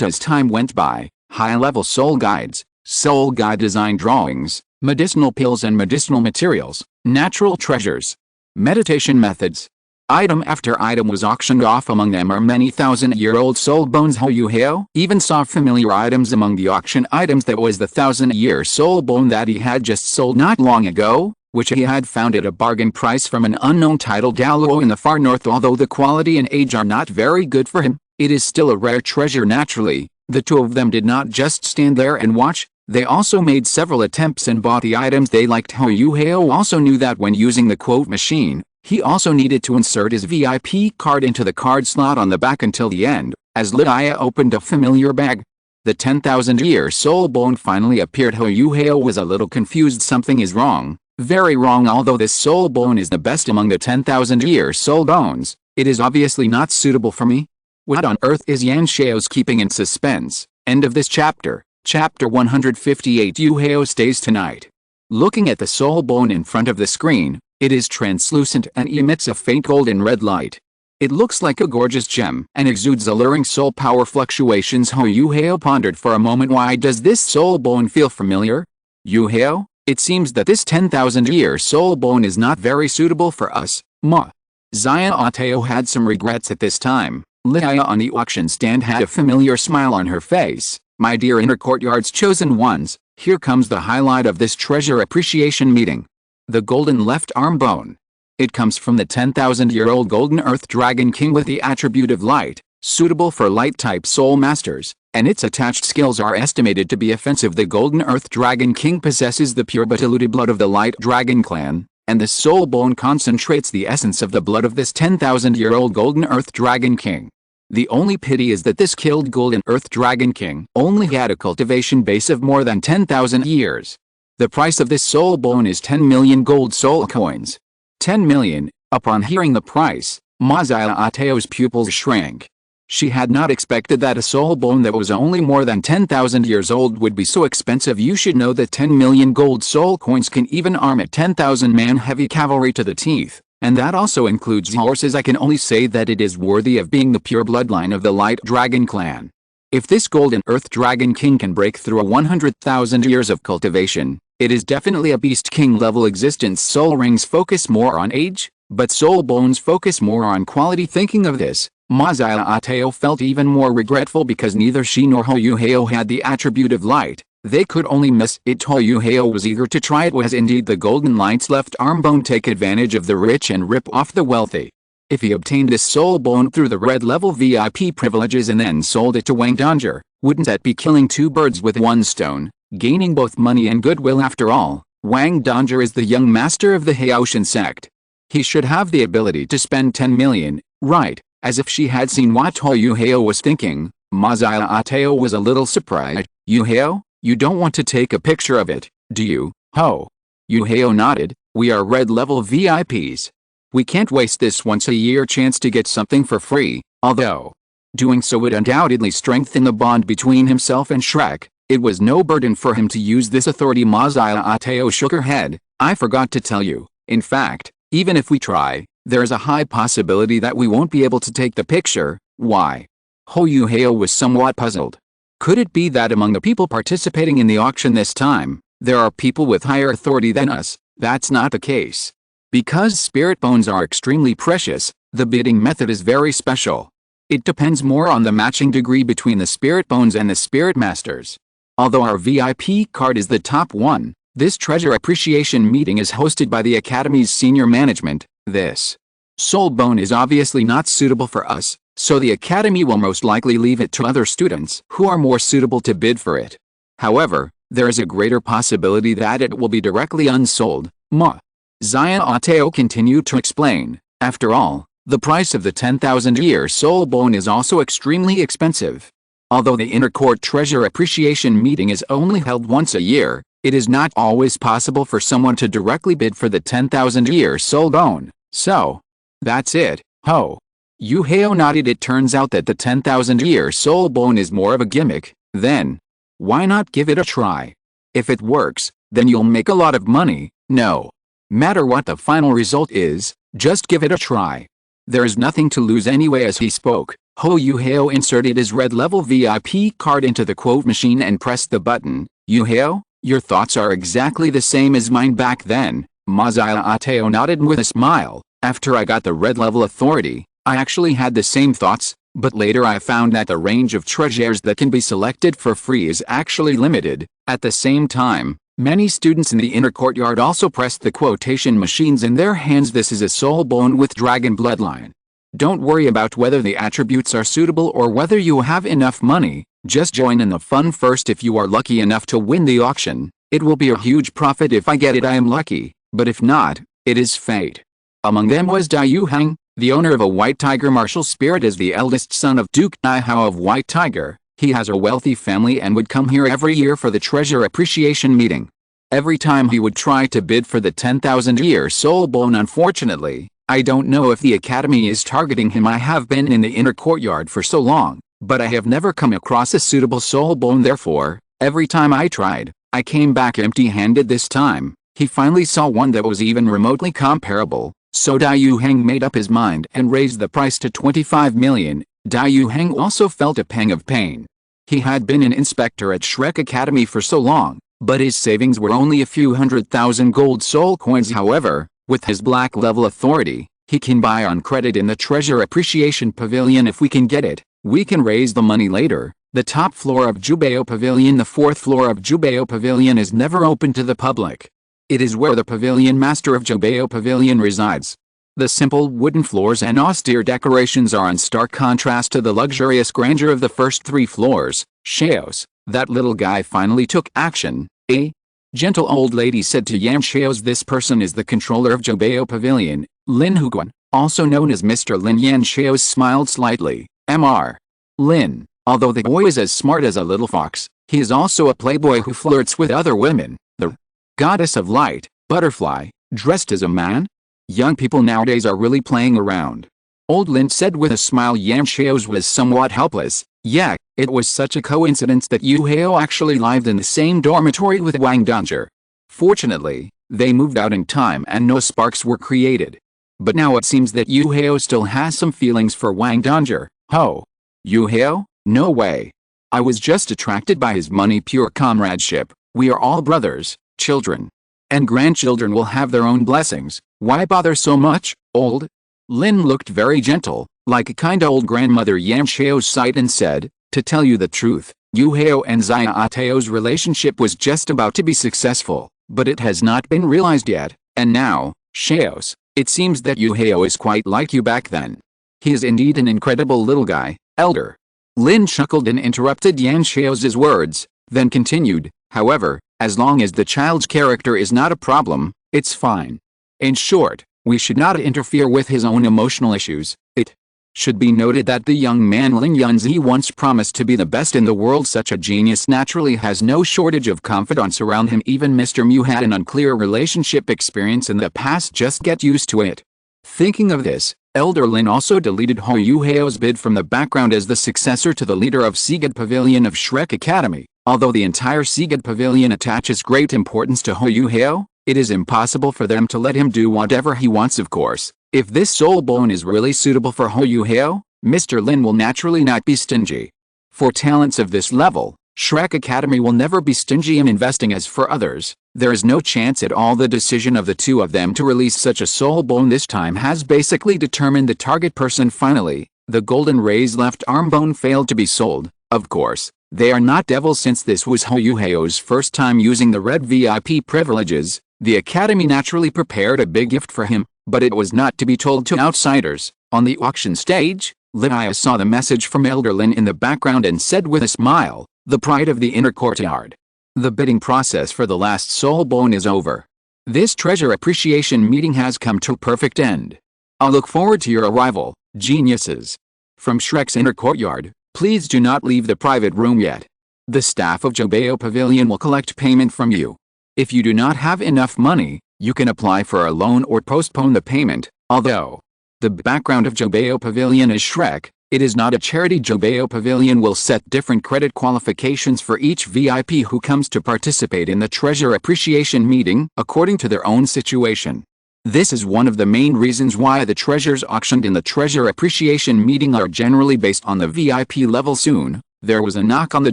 As time went by, high-level soul guides, soul guide design drawings, medicinal pills and medicinal materials, natural treasures, meditation methods, item after item was auctioned off. Among them are many thousand-year-old soul bones. Huo Yuhao even saw familiar items among the auction items. That was the 1,000-year soul bone that he had just sold not long ago, which he had found at a bargain price from an unknown titled Douluo in the far north. Although the quality and age are not very good for him, it is still a rare treasure. Naturally, the two of them did not just stand there and watch. They also made several attempts and bought the items they liked. Huo Yuhao also knew that when using the quote machine, he also needed to insert his VIP card into the card slot on the back until the end. As Linnea opened a familiar bag, the 10,000-year soul bone finally appeared. Huo Yuhao was a little confused. Something is wrong, very wrong. Although this soul bone is the best among the 10,000-year soul bones, it is obviously not suitable for me. What on earth is Yan Xiao's keeping in suspense? End of this chapter. Chapter 158. Yuhao stays tonight. Looking at the soul bone in front of the screen, it is translucent and emits a faint golden red light. It looks like a gorgeous gem and exudes alluring soul power fluctuations. Huo Yuhao pondered for a moment. Why does this soul bone feel familiar? Yuhao, it seems that this 10,000-year soul bone is not very suitable for us, ma. Zion Ateo had some regrets at this time. Linnea on the auction stand had a familiar smile on her face. My dear Inner Courtyard's chosen ones, here comes the highlight of this treasure appreciation meeting. The golden left arm bone. It comes from the 10,000-year-old golden earth dragon king with the attribute of light, suitable for light-type soul masters, and its attached skills are estimated to be offensive. The golden earth dragon king possesses the pure but diluted blood of the light dragon clan, and the soul bone concentrates the essence of the blood of this 10,000-year-old golden earth dragon king. The only pity is that this killed golden earth dragon king only had a cultivation base of more than 10,000 years. The price of this soul bone is 10 million gold soul coins. 10 million. Upon hearing the price, Ma Xiaoteo's pupils shrank. She had not expected that a soul bone that was only more than 10,000 years old would be so expensive. You should know that 10 million gold soul coins can even arm a 10,000-man heavy cavalry to the teeth, and that also includes horses. I can only say that it is worthy of being the pure bloodline of the Light Dragon clan. If this Golden Earth Dragon King can break through a 100,000 years of cultivation, it is definitely a Beast King level existence. Soul rings focus more on age, but soul bones focus more on quality. Thinking of this, Ma Xiaoteo felt even more regretful because neither she nor Huo Yuhao had the attribute of light. They could only miss it. Huo Yuhao was eager to try it. Was indeed the Golden Light's left arm bone. Take advantage of the rich and rip off the wealthy. If he obtained this soul bone through the red level VIP privileges and then sold it to Wang Danger, wouldn't that be killing two birds with one stone, gaining both money and goodwill? After all, Wang Danger is the young master of the Haoshan sect. He should have the ability to spend 10 million, right? As if she had seen what Huo Yuhao was thinking, Ma Xiaoteo was a little surprised. Yuhao, you don't want to take a picture of it, do you? Huo Yuhao nodded. We are red level VIPs. We can't waste this once-a-year chance to get something for free, although doing so would undoubtedly strengthen the bond between himself and Shrek. It was no burden for him to use this authority. Ma Xiaoteo shook her head. I forgot to tell you. In fact, even if we try, there is a high possibility that we won't be able to take the picture. Why? Huo Yuhao was somewhat puzzled. Could it be that among the people participating in the auction this time, there are people with higher authority than us? That's not the case. Because spirit bones are extremely precious, the bidding method is very special. It depends more on the matching degree between the spirit bones and the spirit masters. Although our VIP card is the top one, this treasure appreciation meeting is hosted by the Academy's senior management. This soul bone is obviously not suitable for us, so the Academy will most likely leave it to other students who are more suitable to bid for it. However, there is a greater possibility that it will be directly unsold. Ma Xiaoteo continued to explain. After all, the price of the 10,000-year soul bone is also extremely expensive. Although the intercourt treasure appreciation meeting is only held once a year, it is not always possible for someone to directly bid for the 10,000-year soul bone. So, that's it. Huo Yuhao nodded. It turns out that the 10,000-year soul bone is more of a gimmick. Then, why not give it a try? If it works, then you'll make a lot of money. No matter what the final result is, just give it a try. There is nothing to lose anyway. As he spoke, Huo Yuhao inserted his red level VIP card into the quote machine and pressed the button. Yuhao, your thoughts are exactly the same as mine back then. Ma Xiaoteo nodded with a smile. After I got the red level authority, I actually had the same thoughts, but later I found that the range of treasures that can be selected for free is actually limited. At the same time, many students in the inner courtyard also pressed the quotation machines in their hands. This is a soul bone with dragon bloodline. Don't worry about whether the attributes are suitable or whether you have enough money, just join in the fun first. If you are lucky enough to win the auction, it will be a huge profit. If I get it, I am lucky, but if not, it is fate. Among them was Dai Yuhang, the owner of a White Tiger martial spirit. Is the eldest son of Duke Yuhao of White Tiger. He has a wealthy family and would come here every year for the treasure appreciation meeting. Every time he would try to bid for the 10,000-year soul bone. Unfortunately, I don't know if the Academy is targeting him. I have been in the inner courtyard for so long, but I have never come across a suitable soul bone. Therefore, every time I tried, I came back empty-handed. This time, he finally saw one that was even remotely comparable. So Dai Yuhang made up his mind and raised the price to 25 million. Dai Yuhang also felt a pang of pain. He had been an inspector at Shrek Academy for so long, but his savings were only a few 100,000 gold soul coins. However, with his black level authority, he can buy on credit in the treasure appreciation pavilion. If we can get it, we can raise the money later. The top floor of Jubeo Pavilion. The fourth floor of Jubeo Pavilion is never open to the public. It is where the pavilion master of Jubeo Pavilion resides. The simple wooden floors and austere decorations are in stark contrast to the luxurious grandeur of the first three floors. Shaos, that little guy finally took action. A gentle old lady said to Yan Shaos. This person is the controller of Jubeo Pavilion, Lin Huguan, also known as Mr. Lin. Yan Shaos smiled slightly. Mr. Lin, although the boy is as smart as a little fox, he is also a playboy who flirts with other women. The Goddess of light, butterfly, dressed as a man? Young people nowadays are really playing around. Old Lin said with a smile. Yan Xiao's was somewhat helpless. Yeah, it was such a coincidence that Yu Hao actually lived in the same dormitory with Wang Dongjie. Fortunately, they moved out in time and no sparks were created. But now it seems that Yu Hao still has some feelings for Wang Dongjie. Ho! Yu Hao? No way. I was just attracted by his money. Pure comradeship. We are all brothers, children. And grandchildren will have their own blessings. Why bother so much, old? Lin looked very gentle, like a kind old grandmother. Yan Xiao sighed and said, to tell you the truth, Yu Hao and Xia Ateo's relationship was just about to be successful, but it has not been realized yet, and now, Xiaos, it seems that Yu Hao is quite like you back then. He is indeed an incredible little guy, elder. Lin chuckled and interrupted Yan Xiao's words, then continued, however, as long as the child's character is not a problem, it's fine. In short, we should not interfere with his own emotional issues. It should be noted that the young man Lin Yunzi once promised to be the best in the world. Such a genius naturally has no shortage of confidants around him. Even Mr. Mu had an unclear relationship experience in the past. Just get used to it. Thinking of this, Elder Lin also deleted Huo Yuhao's bid from the background as the successor to the leader of Sigurd Pavilion of Shrek Academy. Although the entire Sigurd Pavilion attaches great importance to Huo Yuhao, it is impossible for them to let him do whatever he wants. Of course, if this soul bone is really suitable for Huo Yuhao, Mr. Lin will naturally not be stingy. For talents of this level, Shrek Academy will never be stingy in investing. As for others, there is no chance at all. The decision of the two of them to release such a soul bone this time has basically determined the target person. Finally, the Golden Ray's left arm bone failed to be sold. Of course, they are not devils. Since this was Huo Yuhao's first time using the red VIP privileges, the Academy naturally prepared a big gift for him, but it was not to be told to outsiders. On the auction stage, Lydia saw the message from Elder Lin in the background and said with a smile, the pride of the inner courtyard. The bidding process for the last soul bone is over. This treasure appreciation meeting has come to a perfect end. I'll look forward to your arrival, geniuses. From Shrek's inner courtyard, please do not leave the private room yet. The staff of Jobeo Pavilion will collect payment from you. If you do not have enough money, you can apply for a loan or postpone the payment. Although the background of Jobeo Pavilion is Shrek, it is not a charity. Jobeo Pavilion will set different credit qualifications for each VIP who comes to participate in the treasure appreciation meeting, according to their own situation. This is one of the main reasons why the treasures auctioned in the treasure appreciation meeting are generally based on the VIP level. Soon, there was a knock on the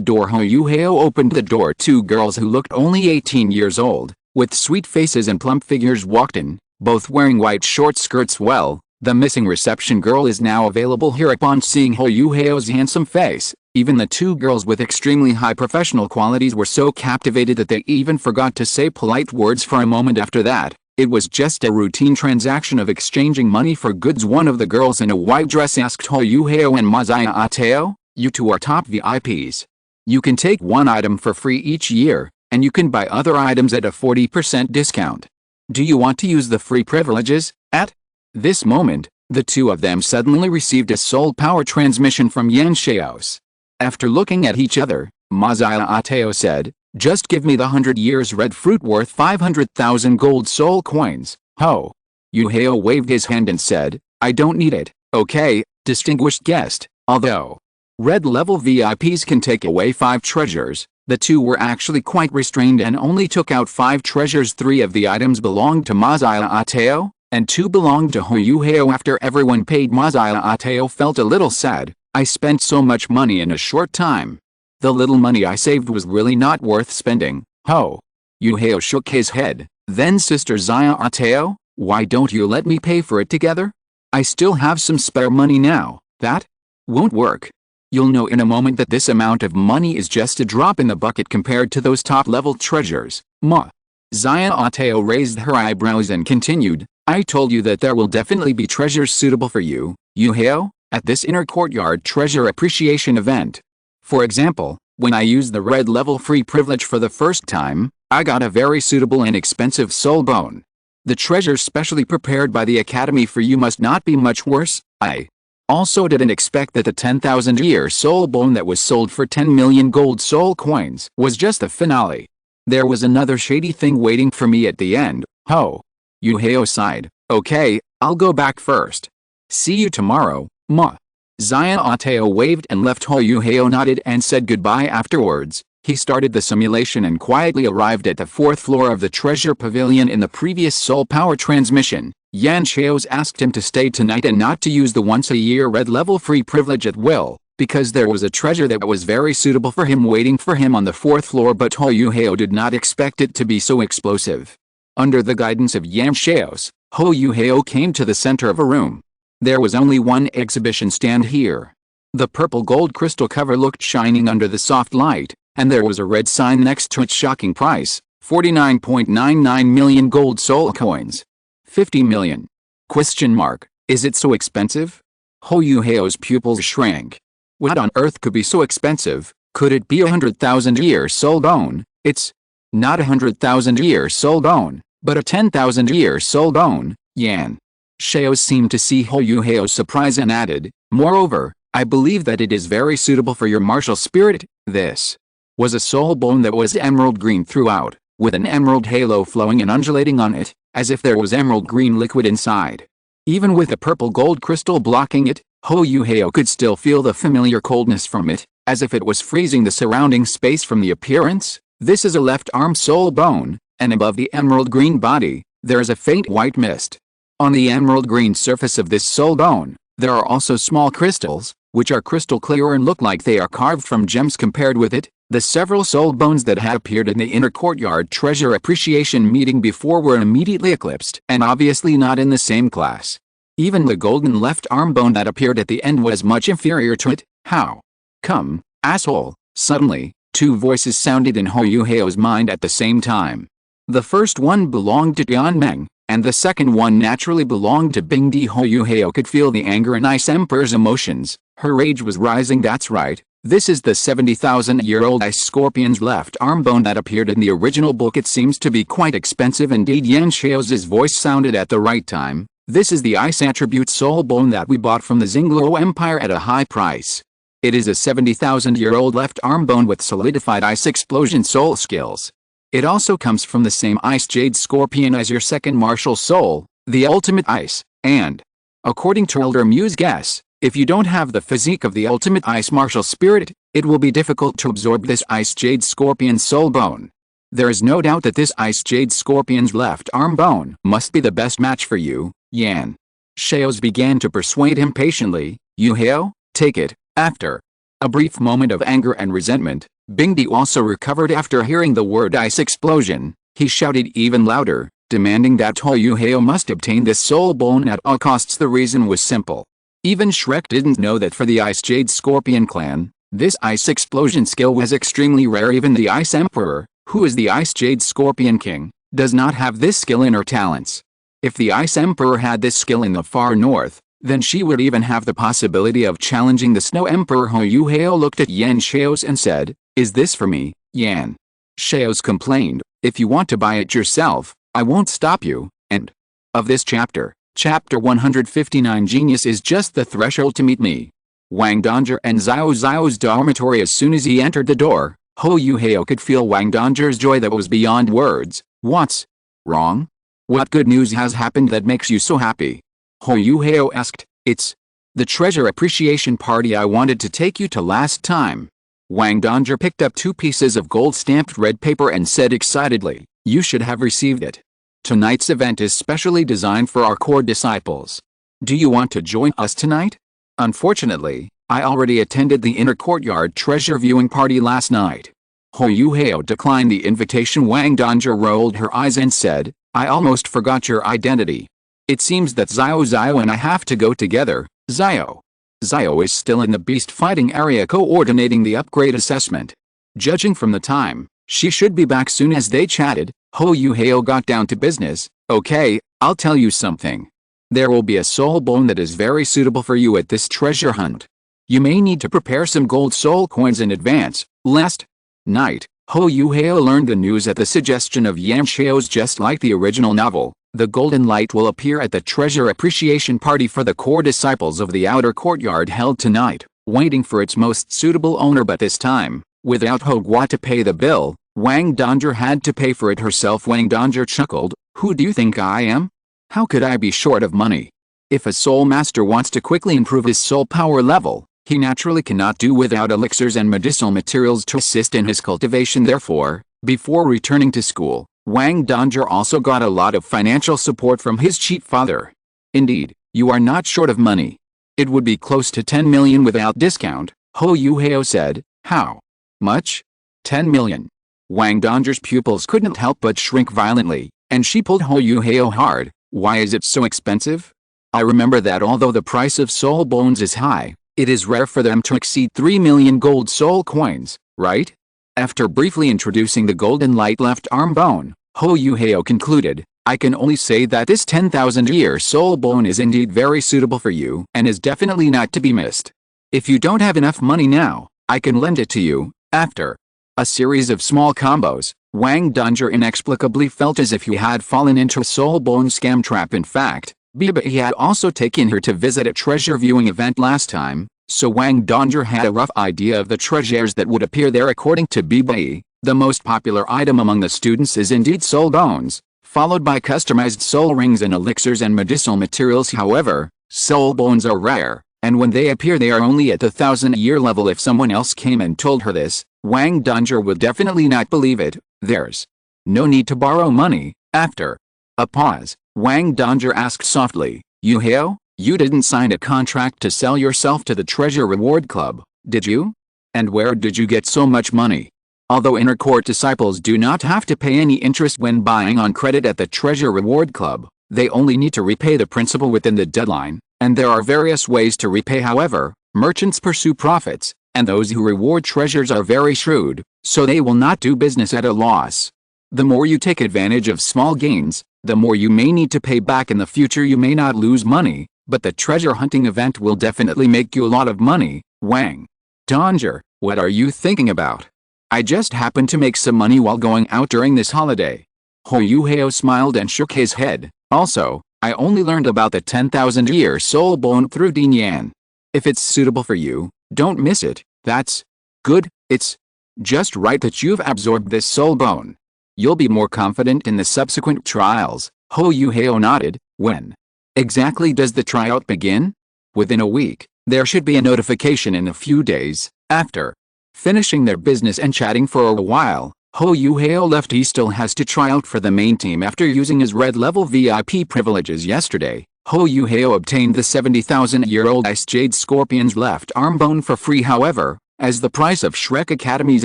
door. Huo Yuhao opened the door. Two girls who looked only 18 years old, with sweet faces and plump figures, walked in, both wearing white short skirts. Well, the missing reception girl is now available here. Upon seeing Huo Yuhao's handsome face, even the two girls with extremely high professional qualities were so captivated that they even forgot to say polite words for a moment. After that, it was just a routine transaction of exchanging money for goods. One of the girls in a white dress asked Huo Yuhao and Xia Ateo, you two are top VIPs. You can take one item for free each year, and you can buy other items at a 40% discount. Do you want to use the free privileges? At this moment, the two of them suddenly received a soul power transmission from Yan Xiaos. After looking at each other, Xia Ateo said, just give me the 100 years red fruit worth 500,000 gold soul coins. Ho! Yuhao waved his hand and said, I don't need it. Okay, distinguished guest. Although red level VIPs can take away 5 treasures, the two were actually quite restrained and only took out 5 treasures. 3 of the items belonged to Xia Ateo, and 2 belonged to Huo Yuhao. After everyone paid, Xia Ateo felt a little sad. I spent so much money in a short time. The little money I saved was really not worth spending. Ho! Yuhao shook his head. Then Sister Xia Ateo, why don't you let me pay for it together? I still have some spare money now. That won't work. You'll know in a moment that this amount of money is just a drop in the bucket compared to those top-level treasures. Ma. Xia Ateo raised her eyebrows and continued, I told you that there will definitely be treasures suitable for you, Yuhao, at this inner courtyard treasure appreciation event. For example, when I used the red level free privilege for the first time, I got a very suitable and expensive soul bone. The treasure specially prepared by the Academy for you must not be much worse. I also didn't expect that the 10,000-year soul bone that was sold for 10 million gold soul coins was just the finale. There was another shady thing waiting for me at the end. Huo Yuhao sighed. Okay, I'll go back first. See you tomorrow, ma. Xiao waved and left. Huo Yuhao nodded and said goodbye afterwards. He started the simulation and quietly arrived at the 4th floor of the treasure pavilion in the previous soul power transmission. Yan Xiaos asked him to stay tonight and not to use the once-a-year red level free privilege at will, because there was a treasure that was very suitable for him waiting for him on the 4th floor, but Huo Yuhao did not expect it to be so explosive. Under the guidance of Yan Xiaos, Huo Yuhao came to the center of a room. There was only one exhibition stand here. The purple gold crystal cover looked shining under the soft light, and there was a red sign next to its shocking price, 49.99 million gold soul coins. 50 million. Question mark. Is it so expensive? Huo Yuhao's pupils shrank. What on earth could be so expensive? Could it be 100,000 year soul bone? It's not 100,000 year soul bone, but a 10,000 year soul bone. Yan Xiao seemed to see Huo Yuhao's surprise and added, moreover, I believe that it is very suitable for your martial spirit. This was a soul bone that was emerald green throughout, with an emerald halo flowing and undulating on it, as if there was emerald green liquid inside. Even with a purple gold crystal blocking it, Huo Yuhao could still feel the familiar coldness from it, as if it was freezing the surrounding space from the appearance. This is a left arm soul bone, and above the emerald green body, there is a faint white mist. On the emerald green surface of this soul bone, there are also small crystals, which are crystal clear and look like they are carved from gems. Compared with it, the several soul bones that had appeared in the inner courtyard treasure appreciation meeting before were immediately eclipsed and obviously not in the same class. Even the golden left arm bone that appeared at the end was much inferior to it. How come, asshole? Suddenly, two voices sounded in Huo Yuhao's mind at the same time. The first one belonged to Tianmeng, and the second one naturally belonged to Bingdi. Huo Yuhao could feel the anger in Ice Emperor's emotions. Her rage was rising. That's right. This is the 70,000-year-old ice scorpion's left arm bone that appeared in the original book. It seems to be quite expensive indeed. Yan Xiao's voice sounded at the right time. This is the ice attribute soul bone that we bought from the Xingluo Empire at a high price. It is a 70,000-year-old left arm bone with solidified ice explosion soul skills. It also comes from the same ice jade scorpion as your second martial soul, the ultimate ice, and, according to Elder Mu's guess, if you don't have the physique of the ultimate ice martial spirit, it will be difficult to absorb this ice jade scorpion soul bone. There is no doubt that this ice jade scorpion's left arm bone must be the best match for you. Yan Xiaos began to persuade him patiently. Yuhao, take it. After a brief moment of anger and resentment, Bingdi also recovered after hearing the word ice explosion. He shouted even louder, demanding that Huo Yuhao must obtain this soul bone at all costs. The reason was simple. Even Shrek didn't know that for the Ice Jade Scorpion clan, this ice explosion skill was extremely rare. Even the Ice Emperor, who is the Ice Jade Scorpion King, does not have this skill in her talents. If the Ice Emperor had this skill in the far north, then she would even have the possibility of challenging the Snow Emperor. Huo Yuhao looked at Yan Xiaos and said, is this for me? Yan Xiaos complained, if you want to buy it yourself, I won't stop you. End of this chapter. Chapter 159. Genius is just the threshold to meet me. Wang Dongzhi and Xiao Xiao's dormitory. As soon as he entered the door, Huo Yuhao could feel Wang Dongzhi's joy that was beyond words. What's wrong? What good news has happened that makes you so happy? Huo Yuhao asked. It's the treasure appreciation party I wanted to take you to last time. Wang Dongzhi picked up 2 pieces of gold-stamped red paper and said excitedly, you should have received it. Tonight's event is specially designed for our core disciples. Do you want to join us tonight? Unfortunately, I already attended the inner courtyard treasure viewing party last night. Huo Yuhao declined the invitation. Wang Dongzhi rolled her eyes and said, I almost forgot your identity. It seems that Xiao and I have to go together. Xiao is still in the beast fighting area coordinating the upgrade assessment. Judging from the time, she should be back soon. As they chatted, Huo Yuhao got down to business. Okay, I'll tell you something. There will be a soul bone that is very suitable for you at this treasure hunt. You may need to prepare some gold soul coins in advance. Last night, Huo Yuhao learned the news at the suggestion of Yan Xiao's. Just like the original novel, the golden light will appear at the treasure appreciation party for the core disciples of the outer courtyard held tonight, waiting for its most suitable owner. But this time, without Hogwa to pay the bill, Wang Dongzhi had to pay for it herself. Wang Dongzhi chuckled, "Who do you think I am? How could I be short of money? If a soul master wants to quickly improve his soul power level, he naturally cannot do without elixirs and medicinal materials to assist in his cultivation. Therefore, before returning to school, Wang Dongzhi also got a lot of financial support from his chief father. Indeed, you are not short of money. It would be close to 10 million without discount," Huo Yuhao said. "How much?" 10 million. Wang Dongzhi's pupils couldn't help but shrink violently, and she pulled Huo Yuhao hard. "Why is it so expensive? I remember that although the price of soul bones is high, it is rare for them to exceed 3 million gold soul coins, right?" After briefly introducing the golden light left arm bone, Huo Yuhao concluded, "I can only say that this 10,000-year soul bone is indeed very suitable for you and is definitely not to be missed. If you don't have enough money now, I can lend it to you after." A series of small combos, Wang Dongzhi inexplicably felt as if he had fallen into a soul bone scam trap. In fact, Bibi had also taken her to visit a treasure viewing event last time, so Wang Dongzhi had a rough idea of the treasures that would appear there. According to Bibi, the most popular item among the students is indeed soul bones, followed by customized soul rings and elixirs and medicinal materials. However, soul bones are rare, and when they appear they are only at the 1,000-year level. If someone else came and told her this, Wang Dongzhi would definitely not believe it. "There's no need to borrow money." After a pause, Wang Dongzhi asked softly, "Yuhao, you didn't sign a contract to sell yourself to the Treasure Reward Club, did you? And where did you get so much money?" Although inner court disciples do not have to pay any interest when buying on credit at the Treasure Reward Club, they only need to repay the principal within the deadline, and there are various ways to repay. However, merchants pursue profits, and those who reward treasures are very shrewd, so they will not do business at a loss. The more you take advantage of small gains, the more you may need to pay back in the future. You may not lose money, but the treasure hunting event will definitely make you a lot of money. Wang Dongzhi, what are you thinking about? I just happened to make some money while going out during this holiday. Huo Yuhao smiled and shook his head. Also, I only learned about the 10,000-year soul bone through Din Yan. If it's suitable for you, don't miss it. That's good. It's just right that you've absorbed this soul bone. You'll be more confident in the subsequent trials. Huo Yuhao nodded. When exactly does the tryout begin? Within a week. There should be a notification in a few days. After finishing their business and chatting for a while, Huo Yuhao left. He still has to try out for the main team. After using his red level VIP privileges yesterday, Huo Yuhao obtained the 70,000-year-old Ice Jade Scorpion's left arm bone for free. However, as the price of Shrek Academy's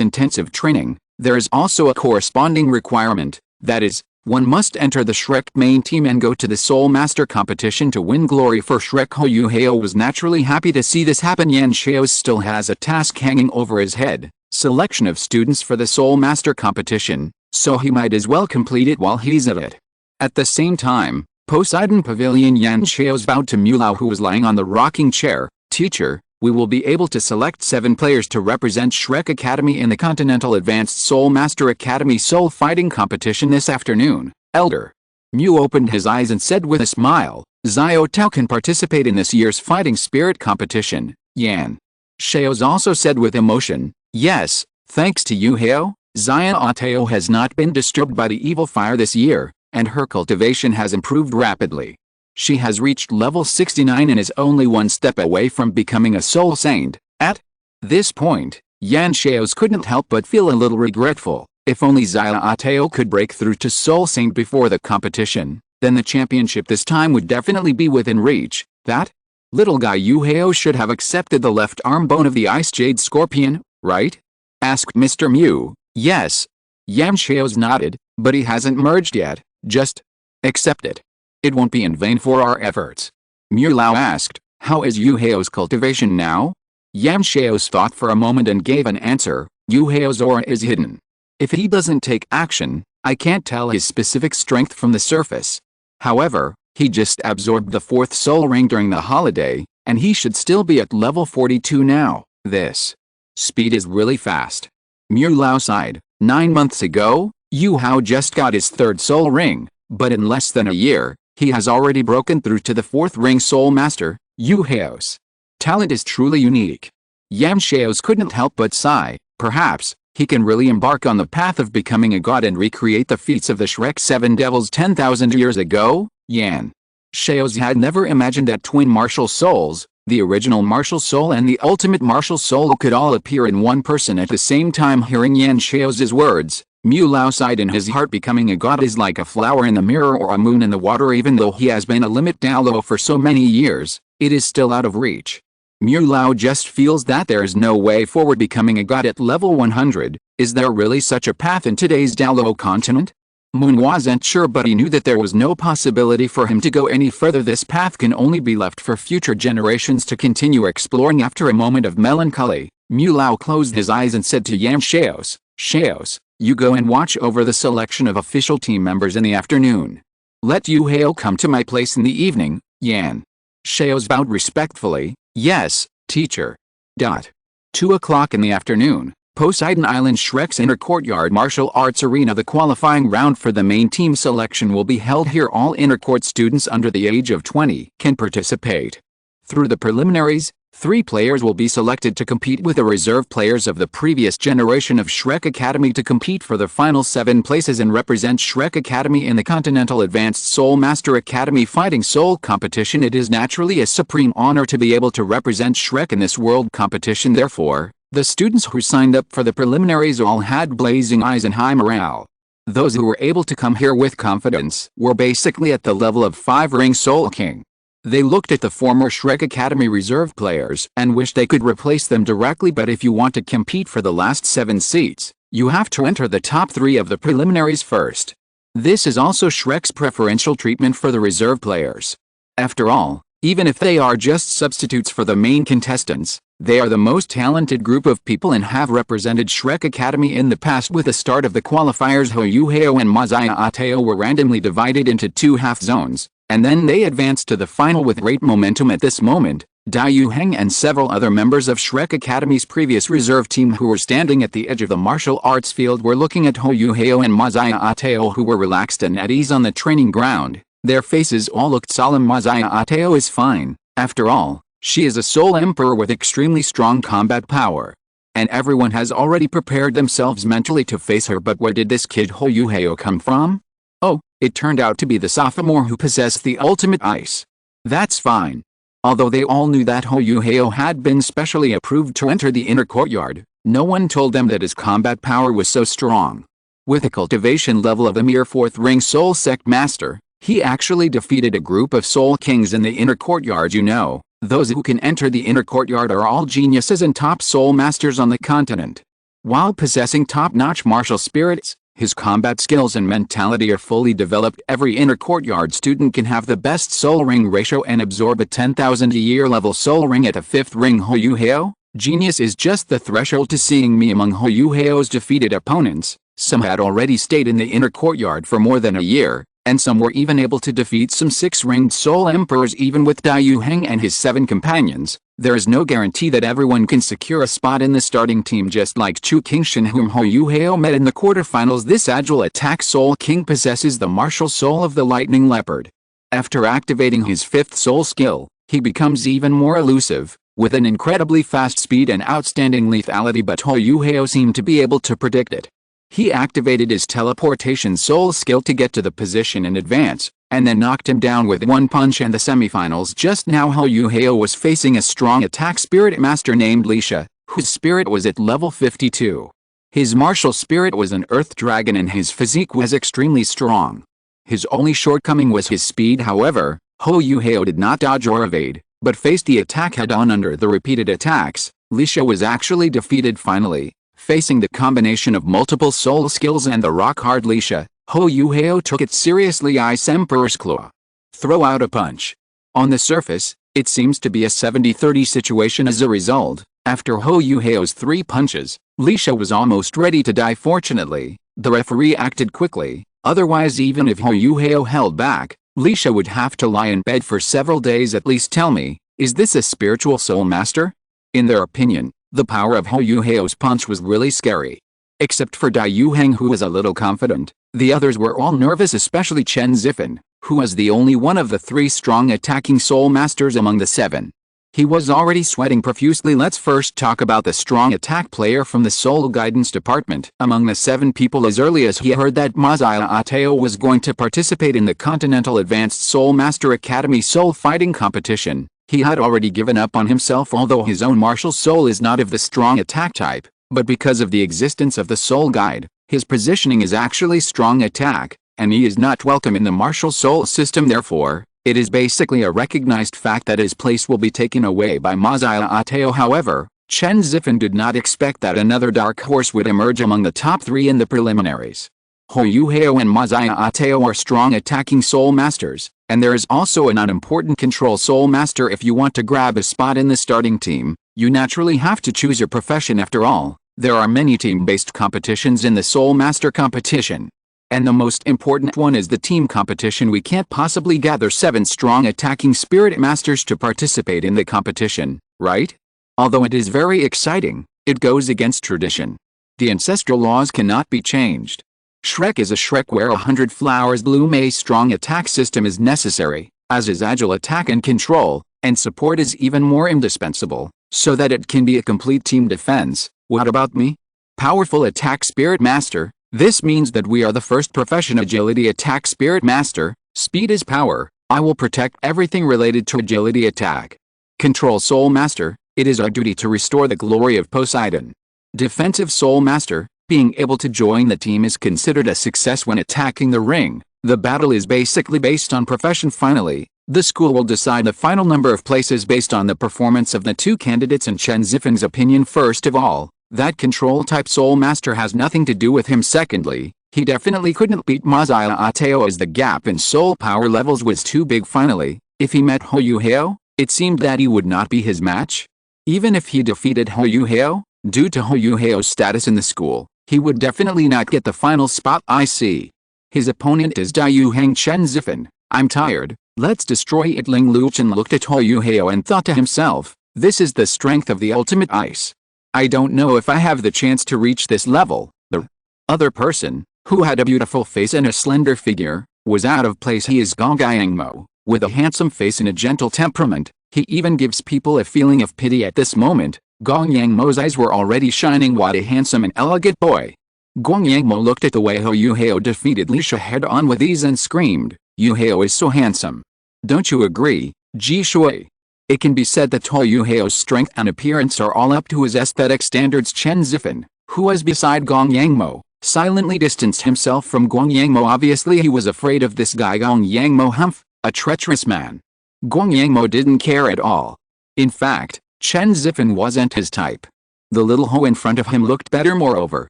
intensive training, there is also a corresponding requirement, that is, one must enter the Shrek main team and go to the Soul Master competition to win glory for Shrek. Huo Yuhao was naturally happy to see this happen. Yan Xiao still has a task hanging over his head, selection of students for the Soul Master competition, so he might as well complete it while he's at it. At the same time, Poseidon Pavilion. Yan Xiao's vowed to Mulao, who was lying on the rocking chair, "Teacher, we will be able to select 7 players to represent Shrek Academy in the Continental Advanced Soul Master Academy Soul Fighting Competition this afternoon." Elder Mu opened his eyes and said with a smile, "Xiao Tao can participate in this year's Fighting Spirit competition." Yan Xiao's also said with emotion, "Yes, thanks to Yuhao, Xiao Tao has not been disturbed by the evil fire this year, and her cultivation has improved rapidly. She has reached level 69 and is only one step away from becoming a soul saint." At this point, Yan Xiao's couldn't help but feel a little regretful. If only Xiao Tao could break through to soul saint before the competition, then the championship this time would definitely be within reach. That little guy Yuhao should have accepted the left arm bone of the Ice Jade Scorpion, right? Asked Mr. Mu. Yes. Yan Xiao's nodded, but he hasn't merged yet. Just accept it. It won't be in vain for our efforts. Mu Lao asked, "How is Yuhao's cultivation now?" Yan Xiao's thought for a moment and gave an answer. Yuhao's aura is hidden. If he doesn't take action, I can't tell his specific strength from the surface. However, he just absorbed the 4th soul ring during the holiday, and he should still be at level 42 now. This speed is really fast. Mu Lao sighed. 9 months ago, Yuhao just got his 3rd soul ring, but in less than a year, he has already broken through to the 4th ring soul master. Yuhao's talent is truly unique. Yan Xiao's couldn't help but sigh. Perhaps, He can really embark on the path of becoming a god and recreate the feats of the Shrek 7 devils 10,000 years ago. Yan Xiao's had never imagined that twin martial souls, the original martial soul and the ultimate martial soul, could all appear in one person at the same time. Hearing Yan Xiao's words, Mu Lao sighed in his heart. Becoming a god is like a flower in the mirror or a moon in the water. Even though he has been a limit Douluo for so many years, it is still out of reach. Mu Lao just feels that there is no way forward. Becoming a god at level 100, is there really such a path in today's Douluo continent? Moon wasn't sure, but he knew that there was no possibility for him to go any further. This path can only be left for future generations to continue exploring. After a moment of melancholy, Mu Lao closed his eyes and said to Yan Xiaos, you go and watch over the selection of official team members in the afternoon. Let Yuhao come to my place in the evening. Yan Xiaos bowed respectfully. Yes, teacher. 2 o'clock in the afternoon, Poseidon Island Shrek's inner courtyard martial arts arena. The qualifying round for the main team selection will be held here. All inner court students under the age of 20 can participate. Through the preliminaries, 3 players will be selected to compete with the reserve players of the previous generation of Shrek Academy to compete for the final 7 places and represent Shrek Academy in the Continental Advanced Soul Master Academy Fighting Soul competition. It is naturally a supreme honor to be able to represent Shrek in this world competition. Therefore, the students who signed up for the preliminaries all had blazing eyes and high morale. Those who were able to come here with confidence were basically at the level of 5-ring Soul King. They looked at the former Shrek Academy reserve players and wished they could replace them directly, but if you want to compete for the last 7 seats, you have to enter the top 3 of the preliminaries first. This is also Shrek's preferential treatment for the reserve players. After all, even if they are just substitutes for the main contestants, they are the most talented group of people and have represented Shrek Academy in the past. With the start of the qualifiers, Huo Yuhao and Ateo were randomly divided into 2 half zones, and then they advanced to the final with great momentum. At this moment, Yuheng and several other members of Shrek Academy's previous reserve team who were standing at the edge of the martial arts field were looking at Huo Yuhao and Ateo, who were relaxed and at ease on the training ground. Their faces all looked solemn. Ateo is fine. After all, she is a soul emperor with extremely strong combat power. And everyone has already prepared themselves mentally to face her. But where did this kid Huo Yuhao come from? Oh, it turned out to be the sophomore who possessed the ultimate ice. That's fine. Although they all knew that Huo Yuhao had been specially approved to enter the inner courtyard, no one told them that his combat power was so strong. With a cultivation level of a mere 4th-ring Soul Sect Master, he actually defeated a group of Soul Kings in the inner courtyard. You know, those who can enter the inner courtyard are all geniuses and top Soul Masters on the continent. While possessing top-notch martial spirits, his combat skills and mentality are fully developed. Every inner courtyard student can have the best soul ring ratio and absorb a 10,000 a year level soul ring at a 5th ring. Huo Yuhao, genius is just the threshold to seeing me among Huo Yuhao's defeated opponents. Some had already stayed in the inner courtyard for more than a year, and some were even able to defeat some 6-ringed soul emperors. Even with Yuheng and his 7 companions, there is no guarantee that everyone can secure a spot in the starting team. Just like Chu Qingshan, whom Huo Yuhao met in the quarterfinals, this agile attack Soul King possesses the martial soul of the lightning leopard. After activating his 5th soul skill, he becomes even more elusive, with an incredibly fast speed and outstanding lethality. But Huo Yuhao seemed to be able to predict it. He activated his teleportation soul skill to get to the position in advance, and then knocked him down with 1 punch in the semifinals. Just now Huo Yuhao was facing a strong attack spirit master named Lisha, whose spirit was at level 52. His martial spirit was an earth dragon and his physique was extremely strong. His only shortcoming was his speed. However, Huo Yuhao did not dodge or evade, but faced the attack head-on. Under the repeated attacks, Lisha was actually defeated finally. Facing the combination of multiple soul skills and the rock-hard Lisha, Huo Yuhao took it seriously. Ice Emperor's Claw. Throw out a punch. On the surface, it seems to be a 70-30 situation. As a result, after Huo Yuhao's 3 punches, Lisha was almost ready to die. Fortunately, the referee acted quickly, otherwise even if Huo Yuhao held back, Lisha would have to lie in bed for several days at least. Tell me, is this a spiritual soul master? In their opinion, the power of Huo Yuhao's punch was really scary. Except for Yuheng, who was a little confident, the others were all nervous, especially Chen Zifan, who was the only one of the 3 strong attacking soul masters among the 7. He was already sweating profusely. Let's first talk about the strong attack player from the Soul Guidance Department. Among the 7 people, as early as he heard that Masaya was going to participate in the Continental Advanced Soul Master Academy Soul Fighting Competition, he had already given up on himself. Although his own martial soul is not of the strong attack type, but because of the existence of the Soul Guide, his positioning is actually strong attack, and he is not welcome in the martial soul system. Therefore, it is basically a recognized fact that his place will be taken away by Masaya. However, Chen Zifan did not expect that another dark horse would emerge among the top 3 in the preliminaries. Huo Yuhao and Masaya are strong attacking soul masters, and there is also an unimportant control soul master. If you want to grab a spot in the starting team, you naturally have to choose your profession. After all, there are many team-based competitions in the soul master competition. And the most important one is the team competition. We can't possibly gather 7 strong attacking spirit masters to participate in the competition, right? Although it is very exciting, it goes against tradition. The ancestral laws cannot be changed. Shrek is a Shrek where 100 flowers bloom. A strong attack system is necessary, as is agile attack and control, and support is even more indispensable, so that it can be a complete team defense. What about me? Powerful attack spirit master. This means that we are the first profession agility attack spirit master. Speed is power. I will protect everything related to agility attack. Control soul master. It is our duty to restore the glory of Poseidon. Defensive soul master. Being able to join the team is considered a success when attacking the ring. The battle is basically based on profession. Finally, the school will decide the final number of places based on the performance of the 2 candidates in Chen Zifan's opinion. First of all, that control-type soul master has nothing to do with him. Secondly, he definitely couldn't beat Masaya as the gap in soul power levels was too big. Finally, if he met Huo Yuhao, it seemed that he would not be his match. Even if he defeated Huo Yuhao, due to Huo Yuhao's status in the school, he would definitely not get the final spot. I see. His opponent is Daiyuheng Chen Zifan. I'm tired, let's destroy it. Ling Luchen looked at Huo Yuhao and thought to himself, this is the strength of the ultimate ice. I don't know if I have the chance to reach this level. The other person, who had a beautiful face and a slender figure, was out of place. He is Gong Yangmo, with a handsome face and a gentle temperament. He even gives people a feeling of pity. At this moment, Gong Yangmo's eyes were already shining. What a handsome and elegant boy. Gong Yangmo looked at the way Huo Yuhao defeated Li Sha head-on with ease and screamed, Yuhao is so handsome. Don't you agree, Ji Shui? It can be said that Huo Yuhao's strength and appearance are all up to his aesthetic standards. Chen Zifan, who was beside Gong Yangmo, silently distanced himself from Gong Yangmo. Obviously he was afraid of this guy Gong Yangmo. Humph, a treacherous man. Gong Yangmo didn't care at all. In fact, Chen Zifan wasn't his type. The little Ho in front of him looked better. Moreover,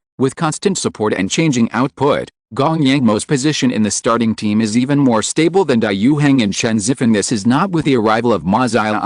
with constant support and changing output, Gong Yangmo's position in the starting team is even more stable than Daiyuheng and Chen Zifan. This is not with the arrival of Masaya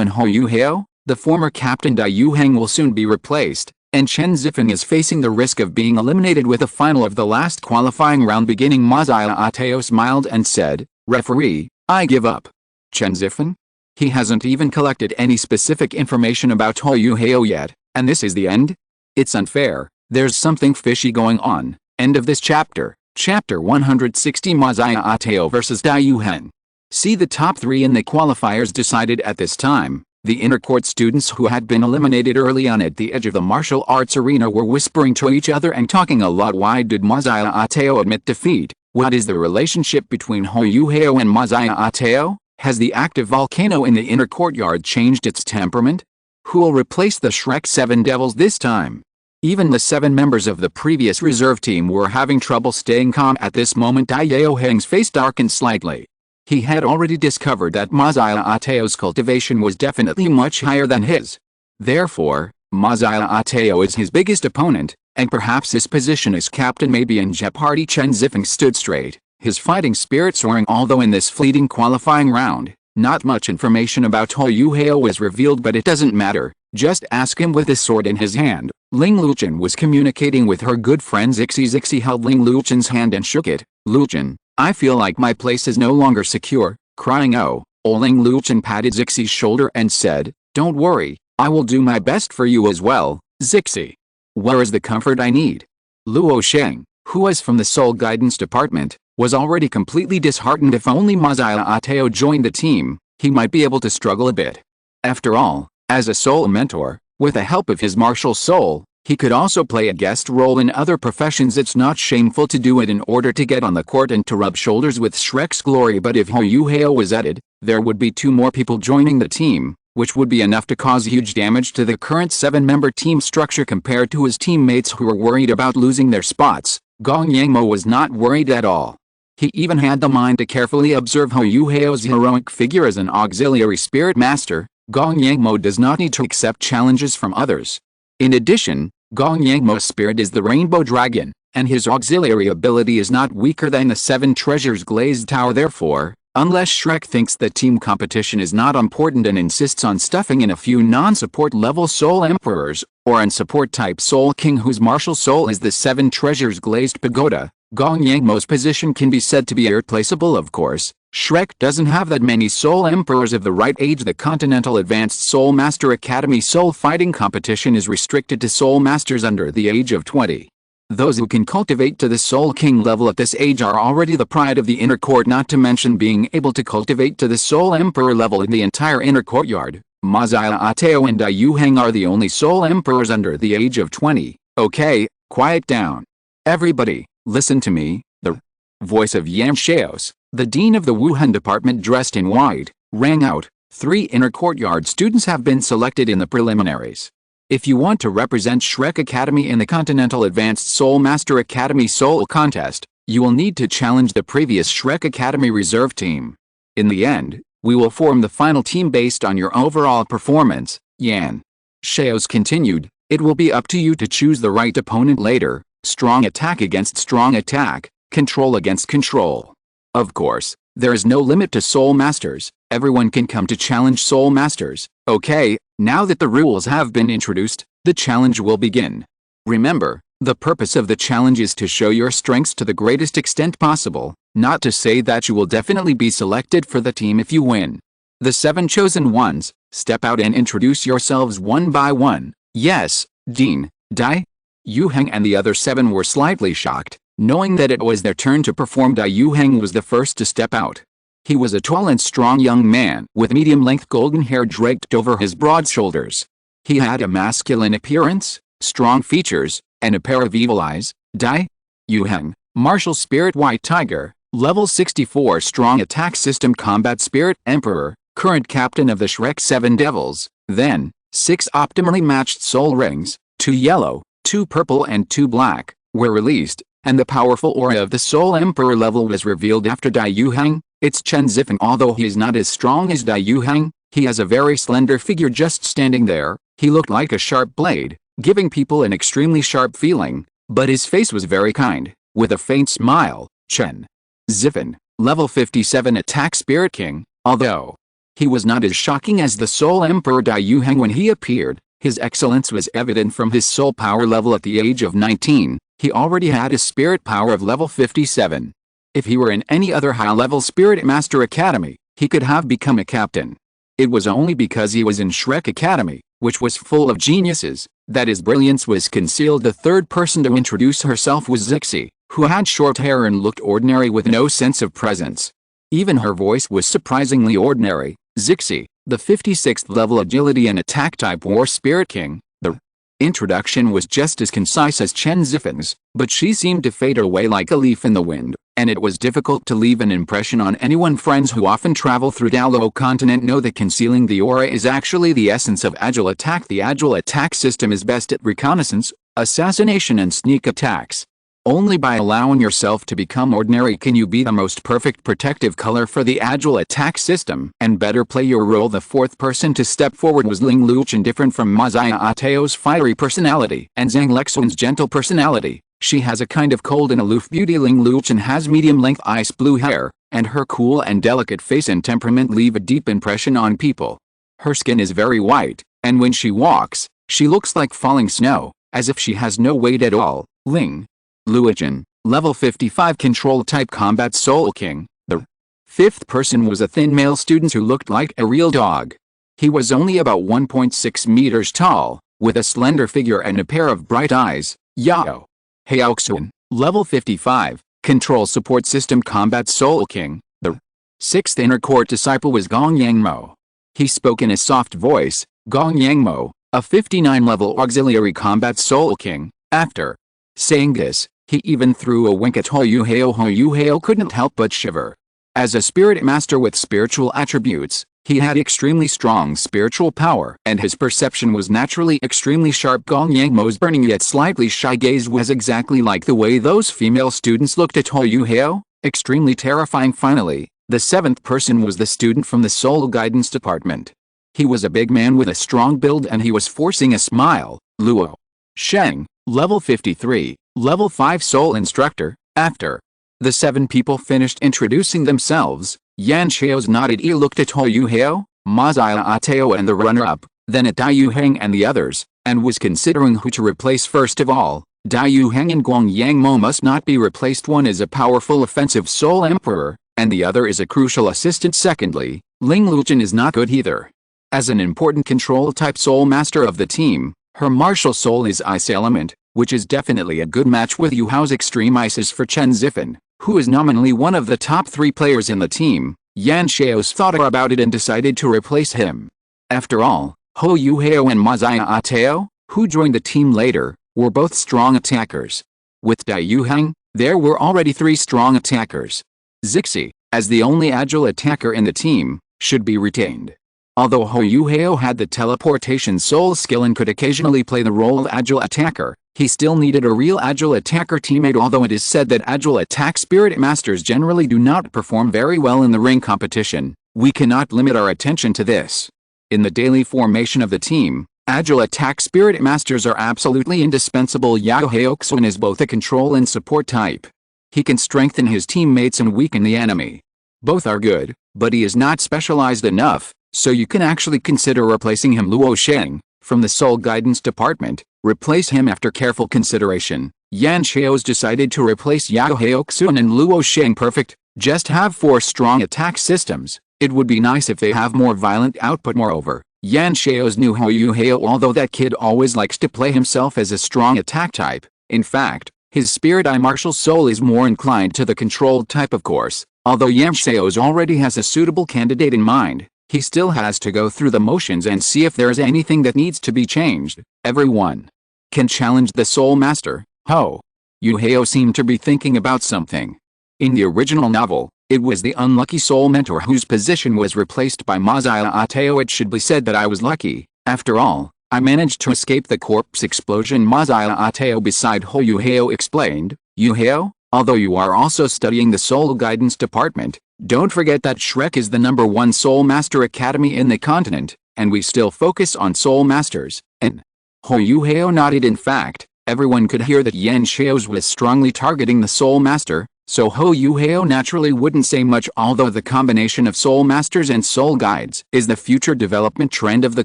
and Huo Yuhao. The former captain Daiyuheng will soon be replaced, and Chen Zifan is facing the risk of being eliminated with the final of the last qualifying round. Beginning, Masaya smiled and said, Referee, I give up. Chen Zifan? He hasn't even collected any specific information about Huo Yuhao yet, and this is the end? It's unfair, there's something fishy going on. End of this chapter. Chapter 160. Masaya versus Daiyuheng. See, the top 3 in the qualifiers decided at this time. The intercourt students who had been eliminated early on at the edge of the martial arts arena were whispering to each other and talking a lot. Why did Masaya admit defeat? What is the relationship between Huo Yuhao and Masaya? Has the active volcano in the inner courtyard changed its temperament? Who will replace the Shrek 7 devils this time? Even the 7 members of the previous reserve team were having trouble staying calm at this moment. Daiyuheng's face darkened slightly. He had already discovered that Masaya cultivation was definitely much higher than his. Therefore, Masaya is his biggest opponent, and perhaps his position as captain may be in jeopardy. Chen Zifan stood straight, his fighting spirit soaring. Although in this fleeting qualifying round, not much information about Huo Yuhao was revealed, but it doesn't matter. Just ask him. With his sword in his hand, Ling Luchen was communicating with her good friend Zixi. Zixi held Ling Luchen's hand and shook it. Luchen, I feel like my place is no longer secure. Crying oh, Ling Luchen patted Zixi's shoulder and said, don't worry, I will do my best for you as well, Zixi. Where is the comfort I need? Luo Sheng, who was from the Soul Guidance Department, was already completely disheartened. If only Masaya joined the team, he might be able to struggle a bit. After all, as a soul mentor, with the help of his martial soul, he could also play a guest role in other professions. It's not shameful to do it in order to get on the court and to rub shoulders with Shrek's glory. But if Huo Yuhao was added, there would be 2 more people joining the team, which would be enough to cause huge damage to the current 7-member team structure compared to his teammates who were worried about losing their spots. Gong Yangmo was not worried at all. He even had the mind to carefully observe Huo Yuhao's heroic figure as an auxiliary spirit master. Gong Yangmo does not need to accept challenges from others. In addition, Gong Yangmo's spirit is the Rainbow Dragon, and his auxiliary ability is not weaker than the 7 Treasures Glazed Tower. Therefore, unless Shrek thinks that team competition is not important and insists on stuffing in a few non-support level Soul Emperors, or an support-type Soul King whose martial soul is the 7 Treasures Glazed Pagoda, Gong Yangmo's position can be said to be irreplaceable. Of course, Shrek doesn't have that many Soul Emperors of the right age. The Continental Advanced Soul Master Academy Soul Fighting Competition is restricted to Soul Masters under the age of 20. Those who can cultivate to the Soul King level at this age are already the pride of the inner court, not to mention being able to cultivate to the Soul Emperor level in the entire inner courtyard. Millennia-old and Yuhang are the only Soul Emperors under the age of 20. Okay, quiet down. Everybody, listen to me. The voice of Yan Shaos, the dean of the Wuhan department dressed in white, rang out. 3 inner courtyard students have been selected in the preliminaries. If you want to represent Shrek Academy in the Continental Advanced Soul Master Academy Soul Contest, you will need to challenge the previous Shrek Academy reserve team. In the end, we will form the final team based on your overall performance. Yan Shaos continued, it will be up to you to choose the right opponent later. Strong attack against strong attack, control against control. Of course, there is no limit to Soul Masters. Everyone can come to challenge Soul Masters. Okay, now that the rules have been introduced, the challenge will begin. Remember, the purpose of the challenge is to show your strengths to the greatest extent possible, not to say that you will definitely be selected for the team if you win. The 7 chosen ones, step out and introduce yourselves one by one. Yes, Dean, Dai, Yuhang and the other 7 were slightly shocked, knowing that it was their turn to perform. Dai Yuhang was the first to step out. He was a tall and strong young man with medium-length golden hair draped over his broad shoulders. He had a masculine appearance, strong features, and a pair of evil eyes. Dai Yuhang, martial spirit white tiger, level 64 strong attack system combat spirit emperor, current captain of the Shrek 7 Devils. Then, 6 optimally matched soul rings, 2 yellow, 2 purple and 2 black, were released, and the powerful aura of the Soul Emperor level was revealed after Dai Yuhang. It's Chen Zifeng. Although he is not as strong as Dai Yuhang, he has a very slender figure just standing there. He looked like a sharp blade, giving people an extremely sharp feeling, but his face was very kind, with a faint smile. Chen Zifeng, level 57 attack spirit king. Although he was not as shocking as the Soul Emperor Dai Yuhang when he appeared, his excellence was evident from his soul power level at the age of 19. He already had a spirit power of level 57. If he were in any other high-level Spirit Master Academy, he could have become a captain. It was only because he was in Shrek Academy, which was full of geniuses, that his brilliance was concealed. The third person to introduce herself was Zixi, who had short hair and looked ordinary with no sense of presence. Even her voice was surprisingly ordinary. Zixi, the 56th level agility and attack type war spirit king. The introduction was just as concise as Chen Zifeng's, but she seemed to fade away like a leaf in the wind, and it was difficult to leave an impression on anyone. Friends who often travel through Douluo continent know that concealing the aura is actually the essence of agile attack. The agile attack system is best at reconnaissance, assassination and sneak attacks. Only by allowing yourself to become ordinary can you be the most perfect protective color for the agile attack system and better play your role. The fourth person to step forward was Ling Luchen. Different from Millennia-old's fiery personality and Zhang Lexuan's gentle personality, she has a kind of cold and aloof beauty. Ling Luchen has medium-length ice blue hair, and her cool and delicate face and temperament leave a deep impression on people. Her skin is very white, and when she walks, she looks like falling snow, as if she has no weight at all. Ling Luchen, level 55 control type combat soul king. The fifth person was a thin male student who looked like a real dog. He was only about 1.6 meters tall, with a slender figure and a pair of bright eyes. Yao Haoxuan, level 55, control support system combat soul king. The sixth inner court disciple was Gong Yangmo. He spoke in a soft voice, Gong Yangmo, a 59-level auxiliary combat soul king. After saying this, he even threw a wink at Huo Yuhao. Huo Yuhao couldn't help but shiver. As a spirit master with spiritual attributes, he had extremely strong spiritual power, and his perception was naturally extremely sharp. Gong Yangmo's burning yet slightly shy gaze was exactly like the way those female students looked at Huo Yuhao, extremely terrifying. Finally, the seventh person was the student from the Soul Guidance Department. He was a big man with a strong build and he was forcing a smile. Luo Sheng, level 53, level 5 Soul Instructor. After the 7 people finished introducing themselves, Yan Xiao's nodded. He looked at Huo Yuhao, Ma Xiaotao and the runner-up, then at Dai Yuheng and the others, and was considering who to replace. First of all, Dai Yuheng and Guang Yangmo must not be replaced. One is a powerful offensive Soul Emperor, and the other is a crucial assistant. Secondly, Ling Luchen is not good either. As an important control-type Soul Master of the team, her martial soul is Ice Element, which is definitely a good match with Yuhao's extreme ices. For Chen Zifen, who is nominally one of the top 3 players in the team, Yan Xiao's thought about it and decided to replace him. After all, Huo Yuhao and Ma Xiaotao, who joined the team later, were both strong attackers. With Dai Yuheng, there were already 3 strong attackers. Zixi, as the only agile attacker in the team, should be retained. Although Huo Yuhao had the teleportation soul skill and could occasionally play the role of agile attacker, he still needed a real agile attacker teammate. Although it is said that agile attack spirit masters generally do not perform very well in the ring competition, we cannot limit our attention to this. In the daily formation of the team, agile attack spirit masters are absolutely indispensable. Yao Haoxun is both a control and support type. He can strengthen his teammates and weaken the enemy. Both are good, but he is not specialized enough, so you can actually consider replacing him. Luo Sheng, from the Soul Guidance Department, replace him after careful consideration. Yan Xiao's decided to replace Yao Haoxun and Luo Sheng. Perfect, just have 4 strong attack systems. It would be nice if they have more violent output. Moreover, Yan Xiao's new Huo Yuhao, although that kid always likes to play himself as a strong attack type, in fact, his spirit eye martial soul is more inclined to the controlled type. Of course, although Yan Xiao's already has a suitable candidate in mind, he still has to go through the motions and see if there's anything that needs to be changed. Everyone can challenge the Soul Master. Huo Yuhao seemed to be thinking about something. In the original novel, it was the unlucky Soul Mentor whose position was replaced by Ma Xiaotao. It should be said that I was lucky. After all, I managed to escape the corpse explosion. Ma Xiaotao beside Huo Yuhao explained. Yuhao, although you are also studying the Soul Guidance Department, don't forget that Shrek is the #1 Soul Master Academy in the continent, and we still focus on Soul Masters. And Huo Yuhao nodded. In fact, everyone could hear that Yan Xiao's was strongly targeting the Soul Master, so Huo Yuhao naturally wouldn't say much. Although the combination of Soul Masters and Soul Guides is the future development trend of the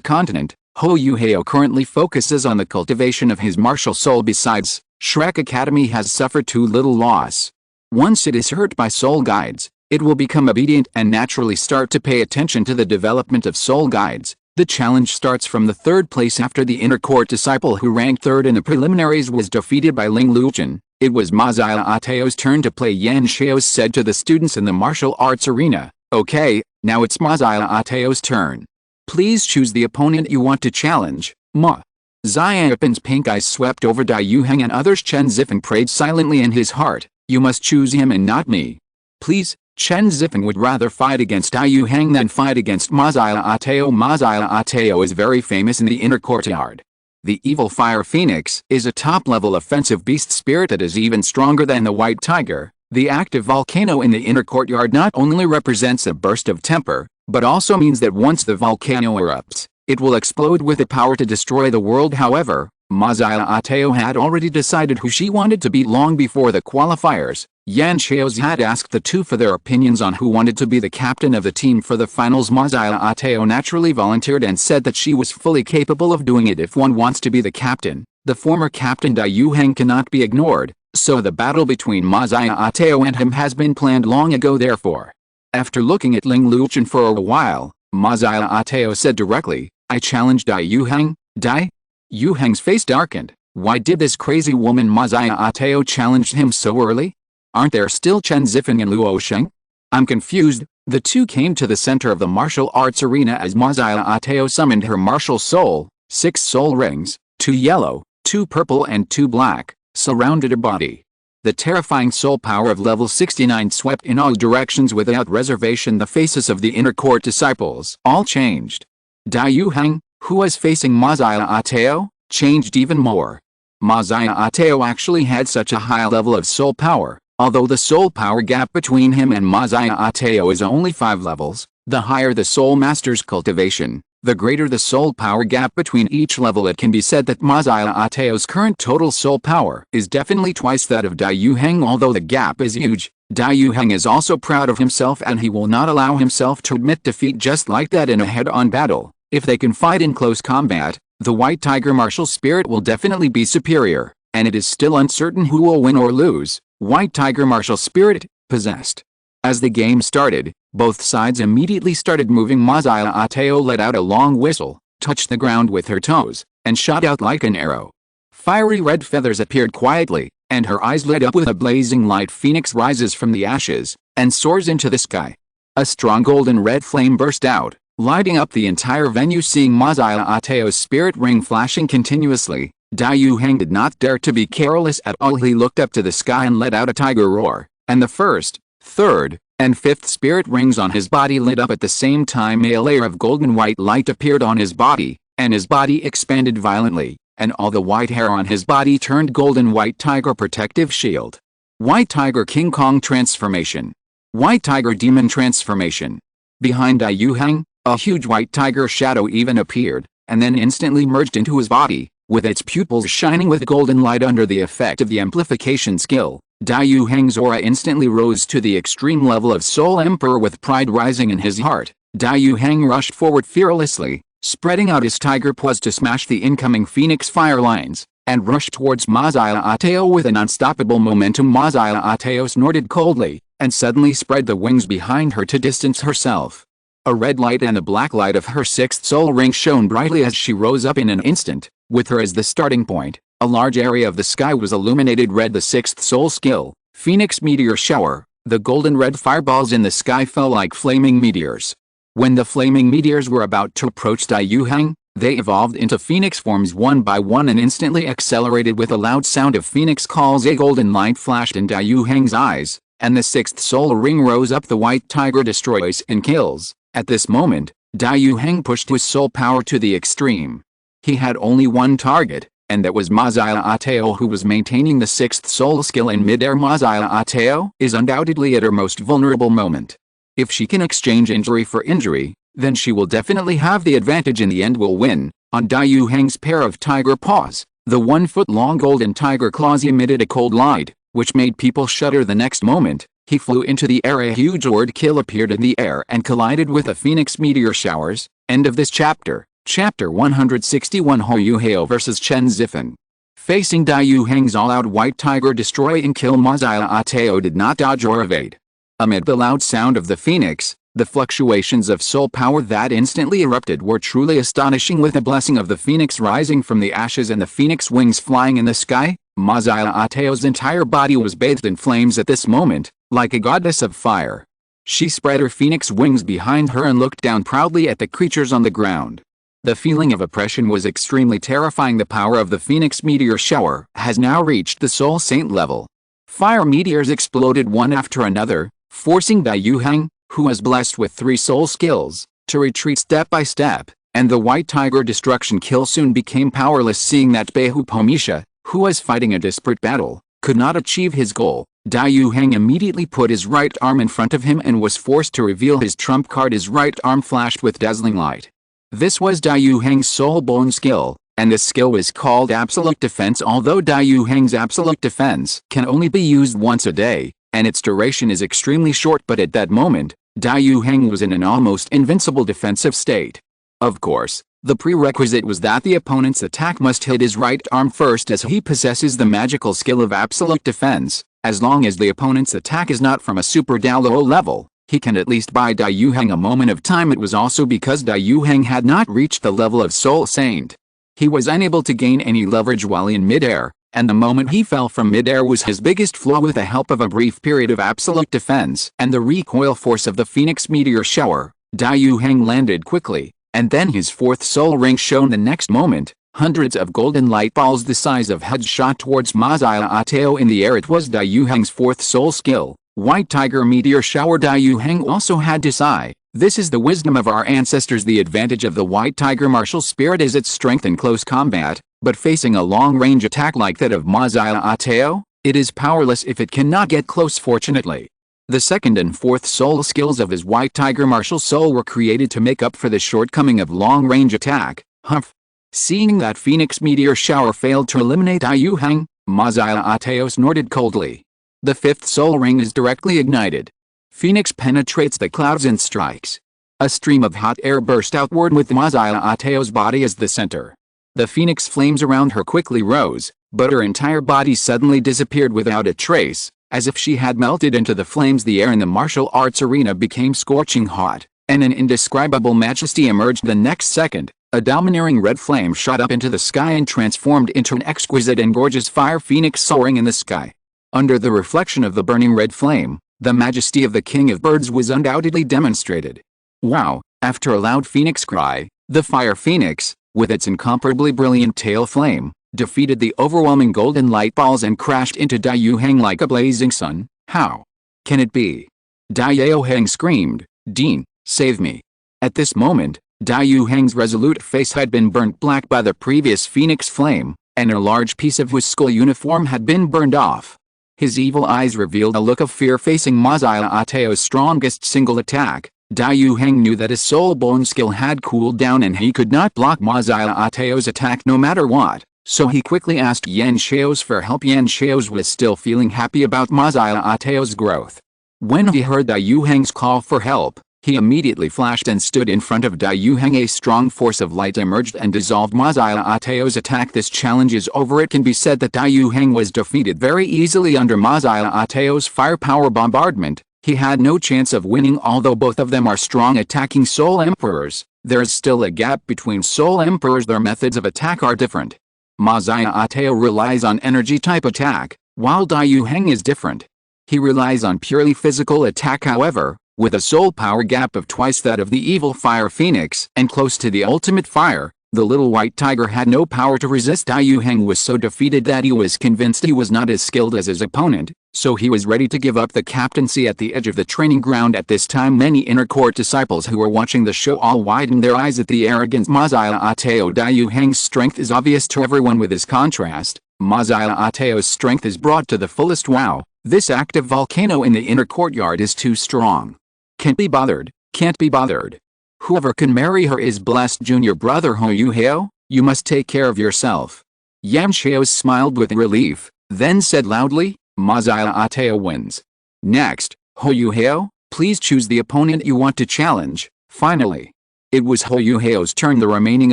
continent, Huo Yuhao currently focuses on the cultivation of his martial soul. Besides, Shrek Academy has suffered too little loss. Once it is hurt by Soul Guides, it will become obedient and naturally start to pay attention to the development of Soul Guides. The challenge starts from the 3rd place. After the inner court disciple who ranked 3rd in the preliminaries was defeated by Ling Luchen, it was Ma Xiaotao's turn to play. Yan Xiao said to the students in the martial arts arena, "Okay, now it's Ma Xiaotao's turn. Please choose the opponent you want to challenge." Ma Xiaopan's pink eyes swept over Dai Yuheng and others. Chen Zifen prayed silently in his heart, "You must choose him and not me. Please." Chen Zifen would rather fight against Dai Yuheng than fight against Ma Xiaotao. Ma Xiaotao is very famous in the inner courtyard. The evil fire phoenix is a top-level offensive beast spirit that is even stronger than the white tiger. The active volcano in the inner courtyard not only represents a burst of temper, but also means that once the volcano erupts, it will explode with the power to destroy the world. However, Ma Xiaotao had already decided who she wanted to beat long before the qualifiers. Yan Xiao's had asked the 2 for their opinions on who wanted to be the captain of the team for the finals. Ma Xiaotao naturally volunteered and said that she was fully capable of doing it if one wants to be the captain. The former captain Dai Yuheng cannot be ignored, so the battle between Ma Xiaotao and him has been planned long ago. Therefore, after looking at Ling Luchen for a while, Ma Xiaotao said directly, "I challenge Dai Yuheng." Dai Yuheng's face darkened. Why did this crazy woman Ma Xiaotao challenge him so early? Aren't there still Chen Zifen and Luo Sheng? I'm confused. The two came to the center of the martial arts arena as Maziaateo summoned her martial soul. 6 soul rings, 2 yellow, 2 purple and 2 black, surrounded her body. The terrifying soul power of level 69 swept in all directions without reservation. The faces of the inner court disciples all changed. Dai Yuhang, who was facing Maziaateo, changed even more. Maziaateo actually had such a high level of soul power. Although the soul power gap between him and Maziaateo is only 5 levels, the higher the soul master's cultivation, the greater the soul power gap between each level. It can be said that Maziaateo's current total soul power is definitely twice that of Dai Yuhang. Although the gap is huge, Dai Yuhang is also proud of himself and he will not allow himself to admit defeat just like that in a head-on battle. If they can fight in close combat, the White Tiger martial spirit will definitely be superior, and it is still uncertain who will win or lose. White Tiger martial spirit, possessed. As the game started, both sides immediately started moving. Maziaateo let out a long whistle, touched the ground with her toes, and shot out like an arrow. Fiery red feathers appeared quietly, and her eyes lit up with a blazing light. Phoenix rises from the ashes, and soars into the sky. A strong golden red flame burst out, lighting up the entire venue. Seeing Maziaateo's spirit ring flashing continuously, Dai Yuhang did not dare to be careless at all. He looked up to the sky and let out a tiger roar, and the first, third, and fifth spirit rings on his body lit up at the same time. A layer of golden white light appeared on his body, and his body expanded violently, and all the white hair on his body turned golden. White Tiger protective shield. White Tiger King Kong transformation. White Tiger demon transformation. Behind Dai Yuhang, a huge white tiger shadow even appeared, and then instantly merged into his body, with its pupils shining with golden light under the effect of the amplification skill. Dai Yuhang's aura instantly rose to the extreme level of Soul Emperor. With pride rising in his heart, Dai Yuhang rushed forward fearlessly, spreading out his tiger paws to smash the incoming phoenix fire lines, and rushed towards Maziaateo with an unstoppable momentum. Maziaateo snorted coldly, and suddenly spread the wings behind her to distance herself. A red light and the black light of her 6th soul ring shone brightly as she rose up in an instant. With her as the starting point, a large area of the sky was illuminated red. The 6th soul skill, Phoenix Meteor Shower. The golden red fireballs in the sky fell like flaming meteors. When the flaming meteors were about to approach Dai Yuhang, they evolved into phoenix forms one by one and instantly accelerated. With a loud sound of phoenix calls, a golden light flashed in Dai Yuhang's eyes, and the 6th soul ring rose up. The white tiger destroys and kills. At this moment, Dai Yuhang pushed his soul power to the extreme. He had only one target, and that was Maziaateo, who was maintaining the 6th soul skill in mid-air. Maziaateo is undoubtedly at her most vulnerable moment. If she can exchange injury for injury, then she will definitely have the advantage. In the end will win. On Dai Yuhang's pair of tiger paws, the 1-foot-long golden tiger claws emitted a cold light, which made people shudder. The next moment, he flew into the air. A huge word kill appeared in the air and collided with the phoenix meteor showers. End of this chapter. Chapter 161. Huo Yuhao vs Chen Zifan. Facing Dai Yuhang's all-out white tiger destroy and kill, Maziaateo did not dodge or evade. Amid the loud sound of the phoenix, the fluctuations of soul power that instantly erupted were truly astonishing. With the blessing of the phoenix rising from the ashes and the phoenix wings flying in the sky, Maziaateo's entire body was bathed in flames at this moment, like a goddess of fire. She spread her phoenix wings behind her and looked down proudly at the creatures on the ground. The feeling of oppression was extremely terrifying. The power of the Phoenix Meteor Shower has now reached the Soul Saint level. Fire meteors exploded one after another, forcing Dai Yuhang, who was blessed with 3 soul skills, to retreat step by step, and the White Tiger Destruction Kill soon became powerless. Seeing that Behu Pomisha, who was fighting a desperate battle, could not achieve his goal, Dai Yuhang immediately put his right arm in front of him and was forced to reveal his trump card. His right arm flashed with dazzling light. This was Dai Yuhang's soul bone skill, and this skill was called Absolute Defense. Although Dai Yuhang's Absolute Defense can only be used once a day, and its duration is extremely short, but at that moment, Dai Yuhang was in an almost invincible defensive state. Of course, the prerequisite was that the opponent's attack must hit his right arm first, as he possesses the magical skill of Absolute Defense. As long as the opponent's attack is not from a Super Douluo level, he can at least buy Dai Yuhang a moment of time. It was also because Dai Yuhang had not reached the level of Soul Saint. He was unable to gain any leverage while in mid-air, and the moment he fell from midair was his biggest flaw. With the help of a brief period of absolute defense and the recoil force of the Phoenix meteor shower, Dai Yuhang landed quickly, and then his fourth soul ring shone the next moment. Hundreds of golden light balls the size of heads shot towards Ateo in the air. It was Dai Yuhang's fourth soul skill, White Tiger Meteor Shower. Dai Yuhang also had to sigh. This is the wisdom of our ancestors. The advantage of the White Tiger martial spirit is its strength in close combat, but facing a long-range attack like that of Ateo, it is powerless if it cannot get close. Fortunately, the second and fourth soul skills of his White Tiger martial soul were created to make up for the shortcoming of long-range attack. Humph! Seeing that Phoenix Meteor Shower failed to eliminate Dai Yuhang, Ateo snorted coldly. The fifth soul ring is directly ignited. Phoenix penetrates the clouds and strikes. A stream of hot air burst outward with Ateo's body as the center. The phoenix flames around her quickly rose, but her entire body suddenly disappeared without a trace, as if she had melted into the flames. The air in the martial arts arena became scorching hot, and an indescribable majesty emerged the next second. A domineering red flame shot up into the sky and transformed into an exquisite and gorgeous fire phoenix soaring in the sky. Under the reflection of the burning red flame, the majesty of the king of birds was undoubtedly demonstrated. Wow! After a loud phoenix cry, the fire phoenix, with its incomparably brilliant tail flame, defeated the overwhelming golden light balls and crashed into Dai Yuhang like a blazing sun. How can it be? Dai Yuhang screamed, "Dean, save me!" At this moment, Dai Yuhang's resolute face had been burnt black by the previous phoenix flame, and a large piece of his skull uniform had been burned off. His evil eyes revealed a look of fear. Facing Ateo's strongest single attack, Dai Yuhang knew that his soul bone skill had cooled down and he could not block Ateo's attack no matter what, so he quickly asked Yan Xiaos for help. Yan Xiaos was still feeling happy about Ateo's growth. When he heard Dai Yuhang's call for help, he immediately flashed and stood in front of Dai Yuhang. A strong force of light emerged and dissolved Ateo's attack. This challenge is over. It can be said that Dai Yuhang was defeated very easily under Ateo's firepower bombardment. He had no chance of winning. Although both of them are strong attacking Soul Emperors, there is still a gap between Soul Emperors. Their methods of attack are different. Ateo relies on energy type attack, while Dai Yuhang is different. He relies on purely physical attack. However, with a soul power gap of twice that of the evil fire phoenix and close to the ultimate fire, the little white tiger had no power to resist. Dai Yuhang was so defeated that he was convinced he was not as skilled as his opponent, so he was ready to give up the captaincy at the edge of the training ground. At this time, many inner court disciples who were watching the show all widened their eyes at the arrogant Ateo. Dai Yuhang's strength is obvious to everyone. With his contrast, Ateo's strength is brought to the fullest. Wow, this active volcano in the inner courtyard is too strong. Can't be bothered, can't be bothered. Whoever can marry her is blessed. Junior brother Huo Yuhao, you must take care of yourself. Yan Xiaos smiled with relief, then said loudly, Ateo wins. Next, Huo Yuhao, please choose the opponent you want to challenge. Finally, it was Huo Yuhao's turn. The remaining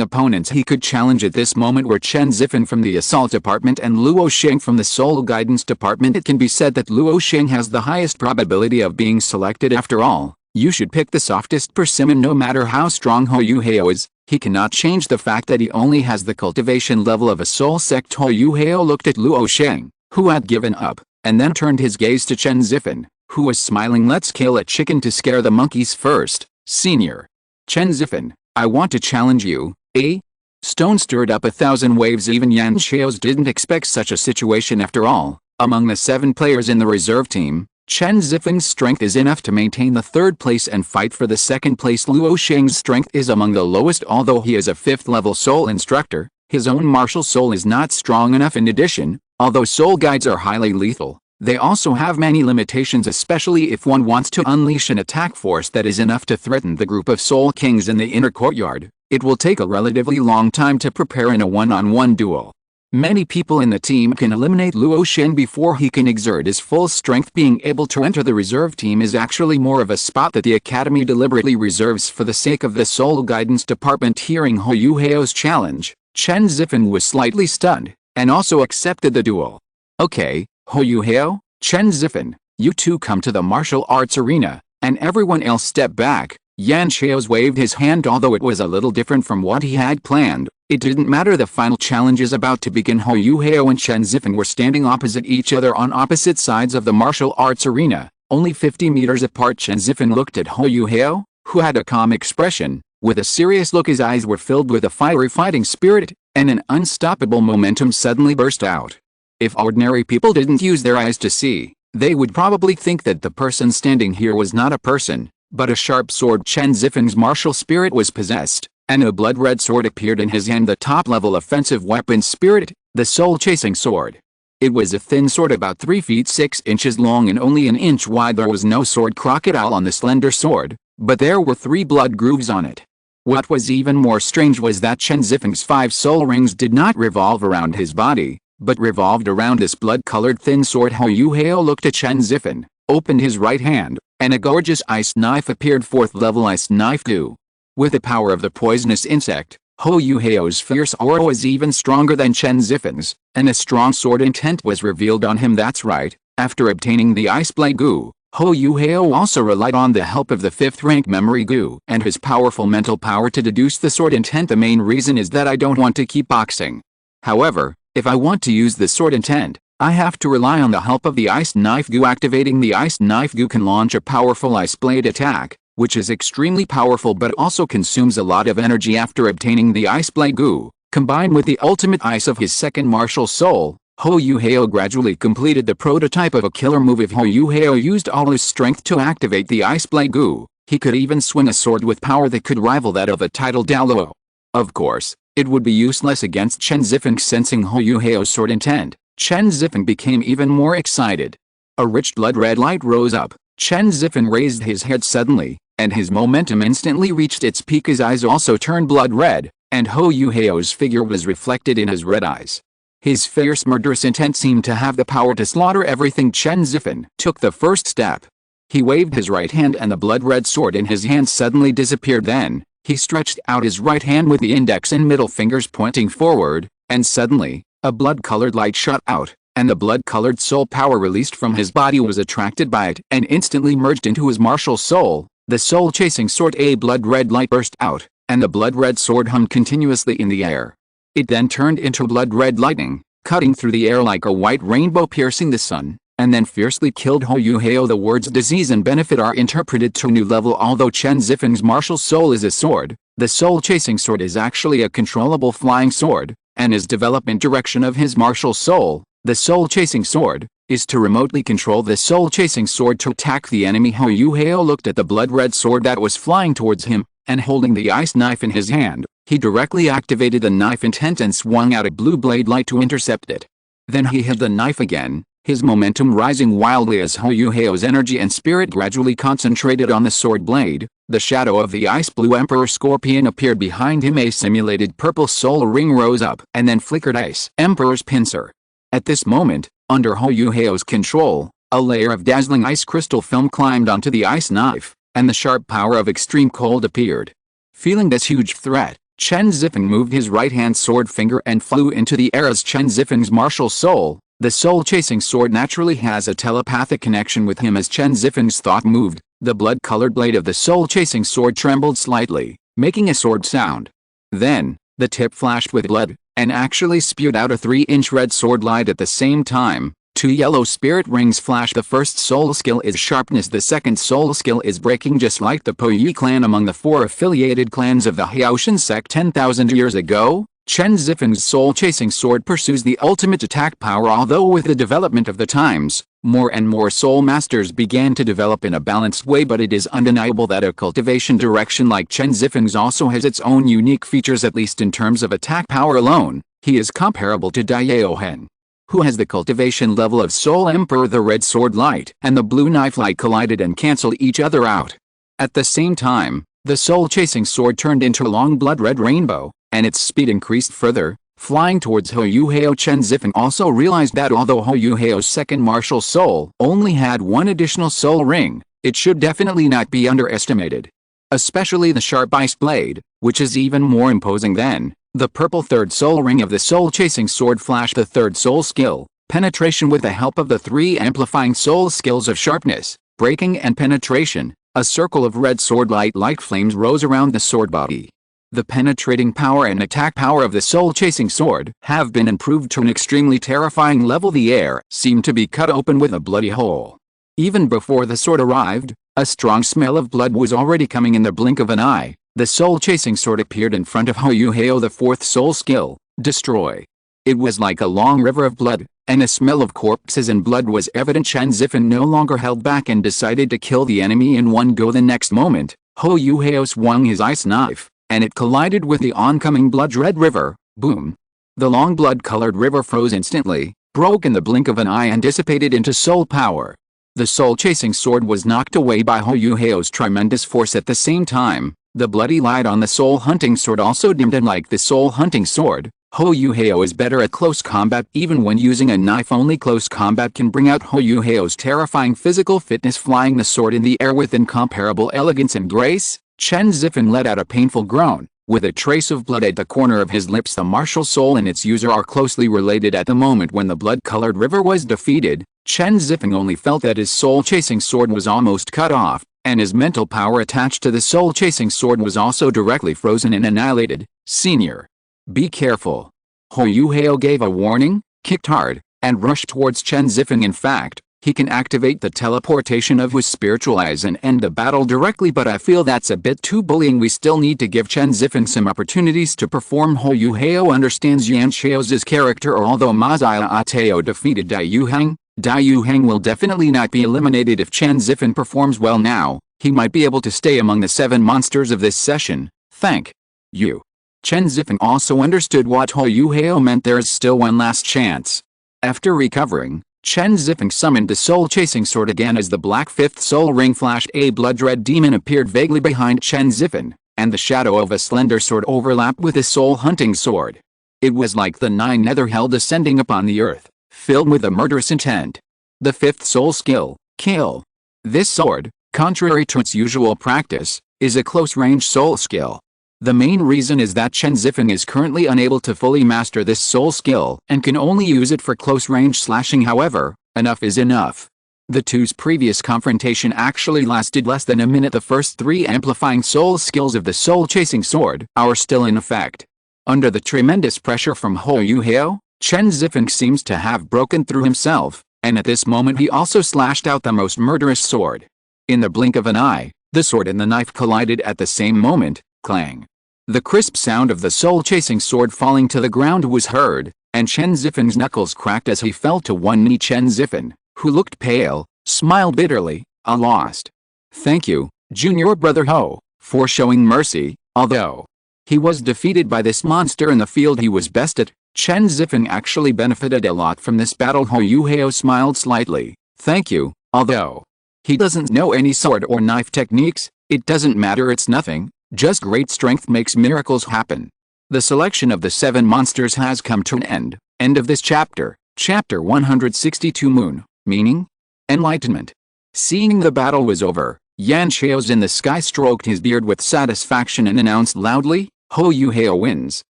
opponents he could challenge at this moment were Chen Zifan from the Assault Department and Luo Sheng from the Soul Guidance Department. It can be said that Luo Sheng has the highest probability of being selected. After all, you should pick the softest persimmon. No matter how strong Huo Yuhao is, he cannot change the fact that he only has the cultivation level of a soul sect. Huo Yuhao looked at Luo Sheng, who had given up, and then turned his gaze to Chen Zifan, who was smiling. Let's kill a chicken to scare the monkeys first, senior. Chen Zifan, I want to challenge you, eh? Stone stirred up 1,000 waves. Even Yan Xiaos didn't expect such a situation. After all, among the 7 players in the reserve team, Chen Zifan's strength is enough to maintain the 3rd place and fight for the 2nd place. Luo Sheng's strength is among the lowest. Although he is a 5th level soul instructor, his own martial soul is not strong enough. In addition, although soul guides are highly lethal, they also have many limitations, especially if one wants to unleash an attack force that is enough to threaten the group of soul kings in the inner courtyard. It will take a relatively long time to prepare in a one-on-one duel. Many people in the team can eliminate Luo Sheng before he can exert his full strength. Being able to enter the reserve team is actually more of a spot that the academy deliberately reserves for the sake of the Soul Guidance Department. Hearing Huo Yuhao's challenge, Chen Zifan was slightly stunned, and also accepted the duel. Okay, Huo Yuhao, Chen Zifan, you two come to the martial arts arena, and everyone else step back. Yan Chaos waved his hand. Although it was a little different from what he had planned, it didn't matter. The final challenge is about to begin. Huo Yuhao and Chen Zifeng were standing opposite each other on opposite sides of the martial arts arena, only 50 meters apart. Chen Zifeng looked at Huo Yuhao, who had a calm expression. With a serious look, his eyes were filled with a fiery fighting spirit, and an unstoppable momentum suddenly burst out. If ordinary people didn't use their eyes to see, they would probably think that the person standing here was not a person, but a sharp sword. Chen Zifeng's martial spirit was possessed, and a blood-red sword appeared in his hand. The top-level offensive weapon spirit, the soul-chasing sword. It was a thin sword about 3 feet 6 inches long and only an inch wide. There was no sword crocodile on the slender sword, but there were 3 blood grooves on it. What was even more strange was that Chen Zifeng's 5 soul rings did not revolve around his body, but revolved around this blood-colored thin sword. Huo Yuhao looked at Chen Zifeng, opened his right hand, and a gorgeous ice knife appeared. 4th level ice knife Gu. With the power of the poisonous insect, Huo Yuhao's fierce aura was even stronger than Chen Zifeng's, and a strong sword intent was revealed on him. That's right, after obtaining the ice blade Gu, Huo Yuhao also relied on the help of the 5th rank memory Gu and his powerful mental power to deduce the sword intent. The main reason is that I don't want to keep boxing. However, if I want to use the sword intent, I have to rely on the help of the ice knife Gu. Activating the ice knife Gu can launch a powerful ice blade attack, which is extremely powerful but also consumes a lot of energy. After obtaining the ice blade Gu, combined with the ultimate ice of his second martial soul, Huo Yuhao gradually completed the prototype of a killer move. If Huo Yuhao used all his strength to activate the ice blade Gu, he could even swing a sword with power that could rival that of a titled Douluo. Of course, it would be useless against Chen Zifeng. Sensing Huo Yuhao's sword intent, Chen Zifeng became even more excited. A rich blood-red light rose up. Chen Zifeng raised his head suddenly, and his momentum instantly reached its peak. His eyes also turned blood-red, and Huo Yuhao's figure was reflected in his red eyes. His fierce murderous intent seemed to have the power to slaughter everything. Chen Zifeng took the first step. He waved his right hand and the blood-red sword in his hand suddenly disappeared. Then, he stretched out his right hand with the index and middle fingers pointing forward, and suddenly, a blood-colored light shot out, and the blood-colored soul power released from his body was attracted by it and instantly merged into his martial soul. The soul-chasing sword. A blood-red light burst out, and the blood-red sword hummed continuously in the air. It then turned into blood-red lightning, cutting through the air like a white rainbow piercing the sun, and then fiercely killed Huo Yuhao. The words disease and benefit are interpreted to a new level. Although Chen Zifeng's martial soul is a sword, the soul-chasing sword is actually a controllable flying sword, and his development direction of his martial soul, the soul-chasing sword, is to remotely control the soul-chasing sword to attack the enemy. Huo Yuhao looked at the blood-red sword that was flying towards him, and holding the ice knife in his hand, he directly activated the knife intent and swung out a blue blade light to intercept it. Then he held the knife again, his momentum rising wildly as Huo Yuhao's energy and spirit gradually concentrated on the sword blade. The shadow of the ice blue Emperor Scorpion appeared behind him. A simulated purple soul ring rose up and then flickered. Ice Emperor's pincer. At this moment, under Huo Yuhao's control, a layer of dazzling ice crystal film climbed onto the ice knife, and the sharp power of extreme cold appeared. Feeling this huge threat, Chen Zifeng moved his right-hand sword finger and flew into the air as Chen Zifeng's martial soul. The soul-chasing sword naturally has a telepathic connection with him. As Chen Zifeng's thought moved, the blood-colored blade of the soul-chasing sword trembled slightly, making a sword sound. Then, the tip flashed with blood, and actually spewed out a 3-inch red sword light at the same time. 2 yellow spirit rings flash. The first soul skill is sharpness. The second soul skill is breaking. Just like the Po Yi clan among the 4 affiliated clans of the Haoshan sect 10,000 years ago, Chen Zifeng's soul-chasing sword pursues the ultimate attack power. Although with the development of the times, more and more soul masters began to develop in a balanced way, but it is undeniable that a cultivation direction like Chen Zifeng's also has its own unique features. At least in terms of attack power alone, he is comparable to Daiyao Hen, who has the cultivation level of Soul Emperor. The red sword light and the blue knife light collided and cancelled each other out. At the same time, the soul-chasing sword turned into a long blood-red rainbow, and its speed increased further, flying towards Huo Yuhao. Chen Zifeng also realized that although Huo Yuhao's second martial soul only had 1 additional soul ring, it should definitely not be underestimated. Especially the sharp ice blade, which is even more imposing than the purple 3rd soul ring of the soul-chasing sword. Flash. The 3rd soul skill, penetration. With the help of the 3 amplifying soul skills of sharpness, breaking and penetration, A circle of red sword light like flames rose around the sword body. The penetrating power and attack power of the soul-chasing sword have been improved to an extremely terrifying level. The air seemed to be cut open with a bloody hole. Even before the sword arrived, a strong smell of blood was already coming. In the blink of an eye, the soul-chasing sword appeared in front of Huo Yuhao. The fourth soul skill, destroy. It was like a long river of blood, and a smell of corpses and blood was evident. Chen Zifen no longer held back and decided to kill the enemy in one go. The next moment, Huo Yuhao swung his ice knife, and it collided with the oncoming blood-red river. Boom! The long blood-colored river froze instantly, broke in the blink of an eye and dissipated into soul power. The soul-chasing sword was knocked away by Huo Yuhao's tremendous force. At the same time, the bloody light on the soul-hunting sword also dimmed, and like the soul-hunting sword, Huo Yuhao is better at close combat. Even when using a knife, only close combat can bring out Huo Yuhao's terrifying physical fitness. Flying the sword in the air with incomparable elegance and grace, Chen Zifen let out a painful groan. With a trace of blood at the corner of his lips, the martial soul and its user are closely related. At the moment when the blood-colored river was defeated, Chen Zifen only felt that his soul-chasing sword was almost cut off, and his mental power attached to the soul-chasing sword was also directly frozen and annihilated. Senior, be careful. Huo Yuhao gave a warning, kicked hard, and rushed towards Chen Zifen. In fact, he can activate the teleportation of his spiritual eyes and end the battle directly, but I feel that's a bit too bullying. We still need to give Chen Zifen some opportunities to perform. Huo Yuhao understands Yan Xiao's character. Although Ma Ziaotao defeated Dai Yuhang will definitely not be eliminated if Chen Zifen performs well now. He might be able to stay among the 7 monsters of this session. Thank you. Chen Zifen also understood what Huo Yuhao meant. There is still one last chance. After recovering, Chen Zifen summoned the soul-chasing sword again as the black fifth soul ring flashed. A blood-red demon appeared vaguely behind Chen Zifen, and the shadow of a slender sword overlapped with the soul-hunting sword. It was like the 9 nether hell descending upon the earth, filled with a murderous intent. The fifth soul skill, kill. This sword, contrary to its usual practice, is a close-range soul skill. The main reason is that Chen Zifen is currently unable to fully master this soul skill and can only use it for close-range slashing. However, enough is enough. The two's previous confrontation actually lasted less than a minute. The first 3 amplifying soul skills of the soul-chasing sword are still in effect. Under the tremendous pressure from Huo Yuhao, Chen Zifen seems to have broken through himself, and at this moment he also slashed out the most murderous sword. In the blink of an eye, the sword and the knife collided at the same moment. Clang. The crisp sound of the soul-chasing sword falling to the ground was heard, and Chen Zifen's knuckles cracked as he fell to one knee. Chen Zifen, who looked pale, smiled bitterly. I lost. Thank you, junior brother Ho, for showing mercy. Although he was defeated by this monster in the field he was best at, Chen Zifen actually benefited a lot from this battle. Huo Yuhao smiled slightly. Thank you. Although he doesn't know any sword or knife techniques, it doesn't matter. It's nothing. Just great strength makes miracles happen. The selection of the 7 monsters has come to an end. End of this chapter. Chapter 162. Moon. Meaning? Enlightenment. Seeing the battle was over, Yan Xiao's in the sky stroked his beard with satisfaction and announced loudly, Huo Yuhao wins.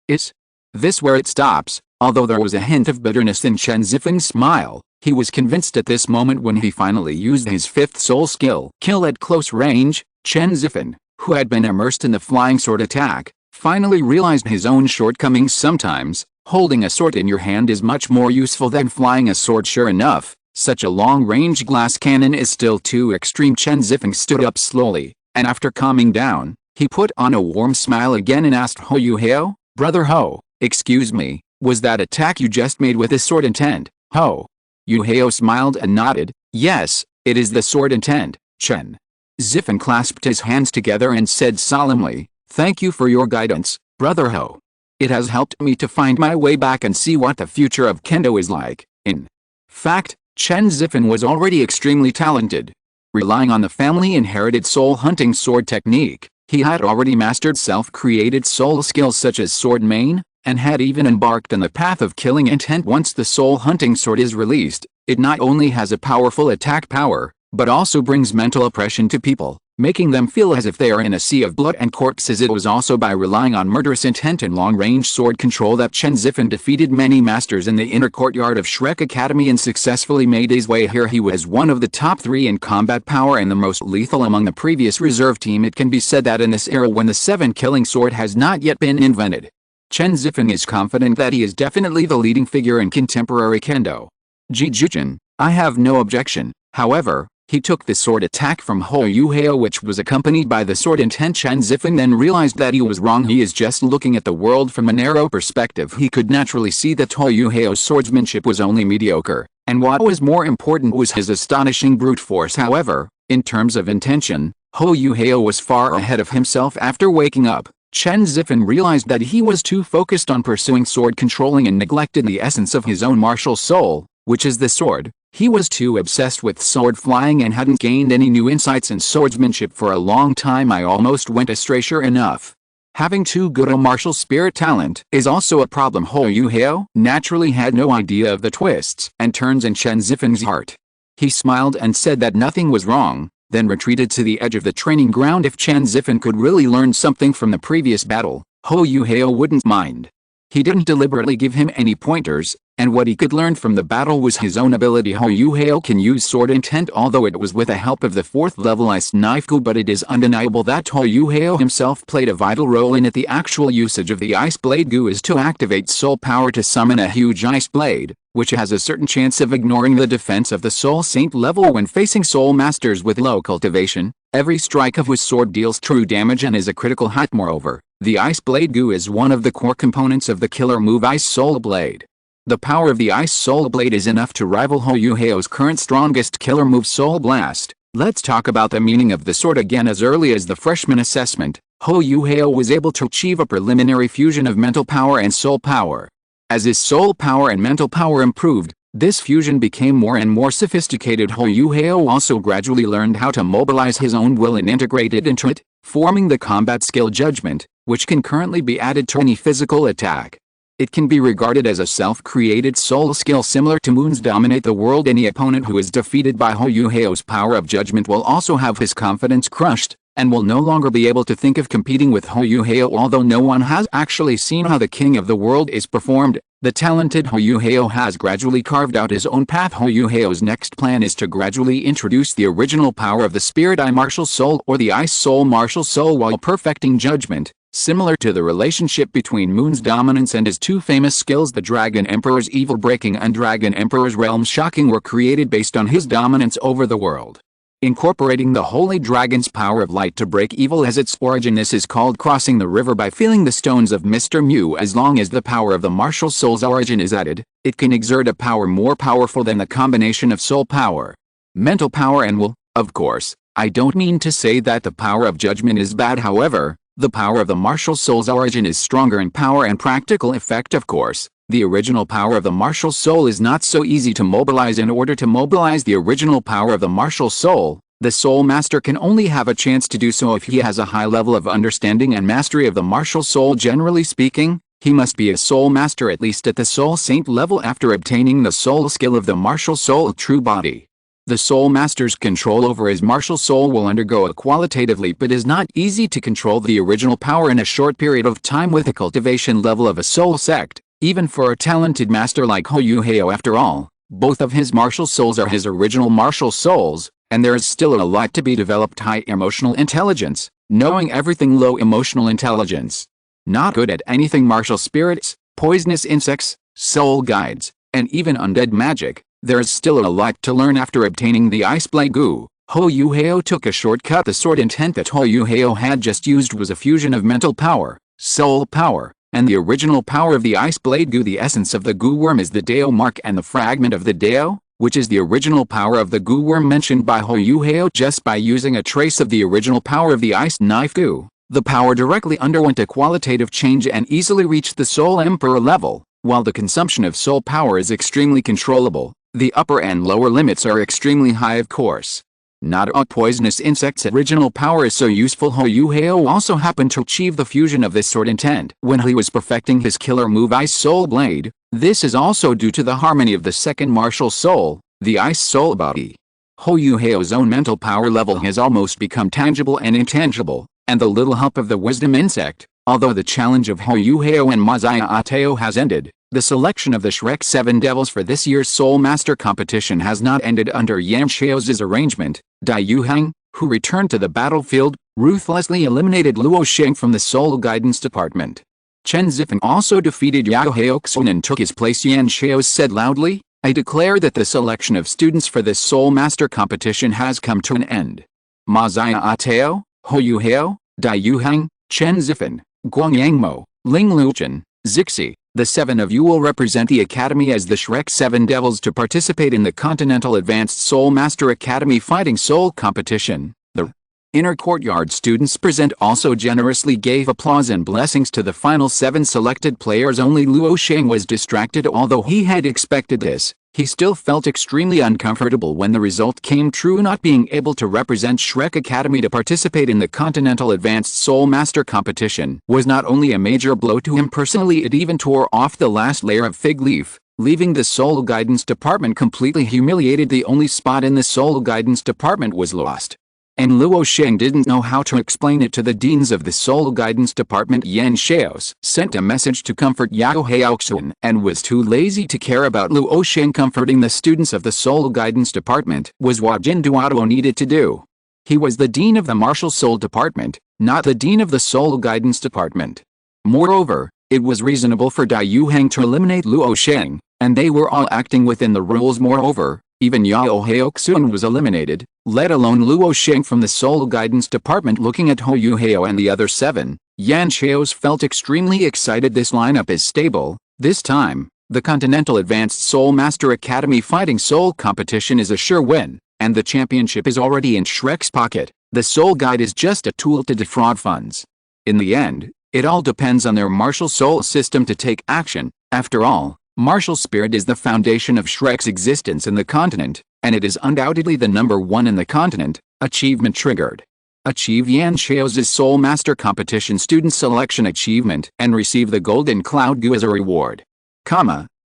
Is this where it stops? Although there was a hint of bitterness in Chen Zifen's smile, he was convinced at this moment when he finally used his 5th soul skill, kill at close range. Chen Zifen, who had been immersed in the flying sword attack, finally realized his own shortcomings. Sometimes, holding a sword in your hand is much more useful than flying a sword. Sure enough, such a long-range glass cannon is still too extreme. Chen Zifen stood up slowly, and after calming down, he put on a warm smile again and asked Huo Yuhao, Brother Ho, excuse me, was that attack you just made with the sword intent? Huo Yuhao smiled and nodded. Yes, it is the sword intent. Chen Zifen clasped his hands together and said solemnly, Thank you for your guidance, Brother Ho. It has helped me to find my way back and see what the future of Kendo is like. In fact, Chen Zifen was already extremely talented. Relying on the family-inherited soul-hunting sword technique, he had already mastered self-created soul skills such as sword main, and had even embarked on the path of killing intent. Once the soul-hunting sword is released, it not only has a powerful attack power, but also brings mental oppression to people, making them feel as if they are in a sea of blood and corpses. It was also by relying on murderous intent and long-range sword control that Chen Zifan defeated many masters in the inner courtyard of Shrek Academy and successfully made his way here. He was one of the top 3 in combat power and the most lethal among the previous reserve team. It can be said that in this era when the 7-killing sword has not yet been invented, Chen Zifan is confident that he is definitely the leading figure in contemporary kendo. Jijujin, I have no objection. However, he took the sword attack from Huo Yuhao, which was accompanied by the sword intent. Chen Zifan then realized that he was wrong. He is just looking at the world from a narrow perspective. He could naturally see that Huo Yuhao's swordsmanship was only mediocre, and what was more important was his astonishing brute force. However, in terms of intention, Huo Yuhao was far ahead of himself. After waking up, Chen Zifan realized that he was too focused on pursuing sword controlling and neglected the essence of his own martial soul, which is the sword. He was too obsessed with sword flying and hadn't gained any new insights in swordsmanship for a long time. I almost went astray. Sure enough, having too good a martial spirit talent is also a problem. Huo Yuhao naturally had no idea of the twists and turns in Chen Zifan's heart. He smiled and said that nothing was wrong, then retreated to the edge of the training ground. If Chen Zifan could really learn something from the previous battle, Huo Yuhao wouldn't mind. He didn't deliberately give him any pointers, and what he could learn from the battle was his own ability. Huo Yuhao can use sword intent, although it was with the help of the 4th level ice knife gu, but it is undeniable that Huo Yuhao himself played a vital role in it. The actual usage of the ice blade gu is to activate soul power to summon a huge ice blade, which has a certain chance of ignoring the defense of the soul saint level when facing soul masters with low cultivation. Every strike of his sword deals true damage and is a critical hit. Moreover, the ice blade gu is one of the core components of the killer move Ice Soul Blade. The power of the Ice Soul Blade is enough to rival Huo Yuhao's current strongest killer move, Soul Blast. Let's talk about the meaning of the sword again. As early as the freshman assessment, Huo Yuhao was able to achieve a preliminary fusion of mental power and soul power. As his soul power and mental power improved, this fusion became more and more sophisticated. Huo Yuhao also gradually learned how to mobilize his own will and integrate it into it, forming the combat skill Judgment, which can currently be added to any physical attack. It can be regarded as a self-created soul skill similar to Moon's Dominate the World. Any opponent who is defeated by Huo Yuhao's power of Judgment will also have his confidence crushed, and will no longer be able to think of competing with Huo Yuhao. Although no one has actually seen how the King of the World is performed, the talented Huo Yuhao has gradually carved out his own path. Huo Yuhao's next plan is to gradually introduce the original power of the Spirit Eye Martial Soul or the Ice Soul Martial Soul while perfecting Judgment. Similar to the relationship between Moon's dominance and his 2 famous skills, the Dragon Emperor's Evil Breaking and Dragon Emperor's Realm Shocking, were created based on his dominance over the world. Incorporating the Holy Dragon's power of light to break evil as its origin, this is called crossing the river by feeling the stones of Mr. Mew. As long as the power of the martial soul's origin is added, it can exert a power more powerful than the combination of soul power, mental power and will. Of course, I don't mean to say that the power of Judgment is bad. However, the power of the martial soul's origin is stronger in power and practical effect. Of course, the original power of the martial soul is not so easy to mobilize. In order to mobilize the original power of the martial soul, the soul master can only have a chance to do so if he has a high level of understanding and mastery of the martial soul. Generally speaking, he must be a soul master at least at the soul saint level after obtaining the soul skill of the martial soul true body. The soul master's control over his martial soul will undergo a qualitative leap. It is not easy to control the original power in a short period of time with the cultivation level of a soul sect, even for a talented master like Huo Yuhao. After all, both of his martial souls are his original martial souls, and there is still a lot to be developed. High emotional intelligence, knowing everything. Low emotional intelligence, not good at anything. Martial spirits, poisonous insects, soul guides, and even undead magic. There is still a lot to learn. After obtaining the Ice Blade Gu, Huo Yuhao took a shortcut. The sword intent that Huo Yuhao had just used was a fusion of mental power, soul power, and the original power of the Ice Blade Gu. The essence of the Gu worm is the Dao mark and the fragment of the Dao, which is the original power of the Gu worm mentioned by Huo Yuhao. Just by using a trace of the original power of the Ice Knife Gu, the power directly underwent a qualitative change and easily reached the Soul Emperor level. While the consumption of soul power is extremely controllable, the upper and lower limits are extremely high. Of course, not all poisonous insects' original power is so useful. Huo Yuhao also happened to achieve the fusion of this sword intent when he was perfecting his killer move Ice Soul Blade. This is also due to the harmony of the second martial soul, the Ice Soul Body. Huo Yuhao's own mental power level has almost become tangible and intangible, and the little help of the wisdom insect, although the challenge of Huo Yuhao and millennia-old has ended, the selection of the Shrek 7 Devils for this year's Soul Master competition has not ended under Yan Xiao's arrangement. Dai Yuhang, who returned to the battlefield, ruthlessly eliminated Luo Sheng from the Soul Guidance Department. Chen Zifeng also defeated Yao Haoxun and took his place. Yan Xiao said loudly, "I declare that the selection of students for this Soul Master competition has come to an end. Millennia-old, Huo Yuhao, Dai Yuhang, Chen Zifeng, Guang Yangmo, Ling Luchen, Zixi, the 7 of you will represent the Academy as the Shrek 7 Devils to participate in the Continental Advanced Soul Master Academy Fighting Soul Competition." The inner courtyard students present also generously gave applause and blessings to the final 7 selected players. Only Luo Sheng was distracted. Although he had expected this, he still felt extremely uncomfortable when the result came true. Not being able to represent Shrek Academy to participate in the Continental Advanced Soul Master competition was not only a major blow to him personally, it even tore off the last layer of fig leaf, leaving the Soul Guidance Department completely humiliated. The only spot in the Soul Guidance Department was lost, and Luo Sheng didn't know how to explain it to the deans of the Soul Guidance Department. Yan Xiao sent a message to comfort Yao Haoxun and was too lazy to care about Luo Sheng. Comforting the students of the Soul Guidance Department was what Jin Duoluo needed to do. He was the dean of the Martial Soul Department, not the dean of the Soul Guidance Department. Moreover, it was reasonable for Dai Yuhang to eliminate Luo Sheng, and they were all acting within the rules. Moreover, even Yao Haoxun was eliminated, let alone Luo Sheng from the Soul Guidance Department. Looking at Huo Yuhao and the other 7, Yan Xiao felt extremely excited. This lineup is stable. This time, the Continental Advanced Soul Master Academy Fighting Soul competition is a sure win, and the championship is already in Shrek's pocket. The Soul Guide is just a tool to defraud funds. In the end, it all depends on their martial soul system to take action. After all, martial spirit is the foundation of Shrek's existence in the continent, and it is undoubtedly the #1 in the continent. Achievement triggered. Achieve Yan Xiao's Soul Master Competition Student Selection Achievement and receive the Golden Cloud Goo as a reward.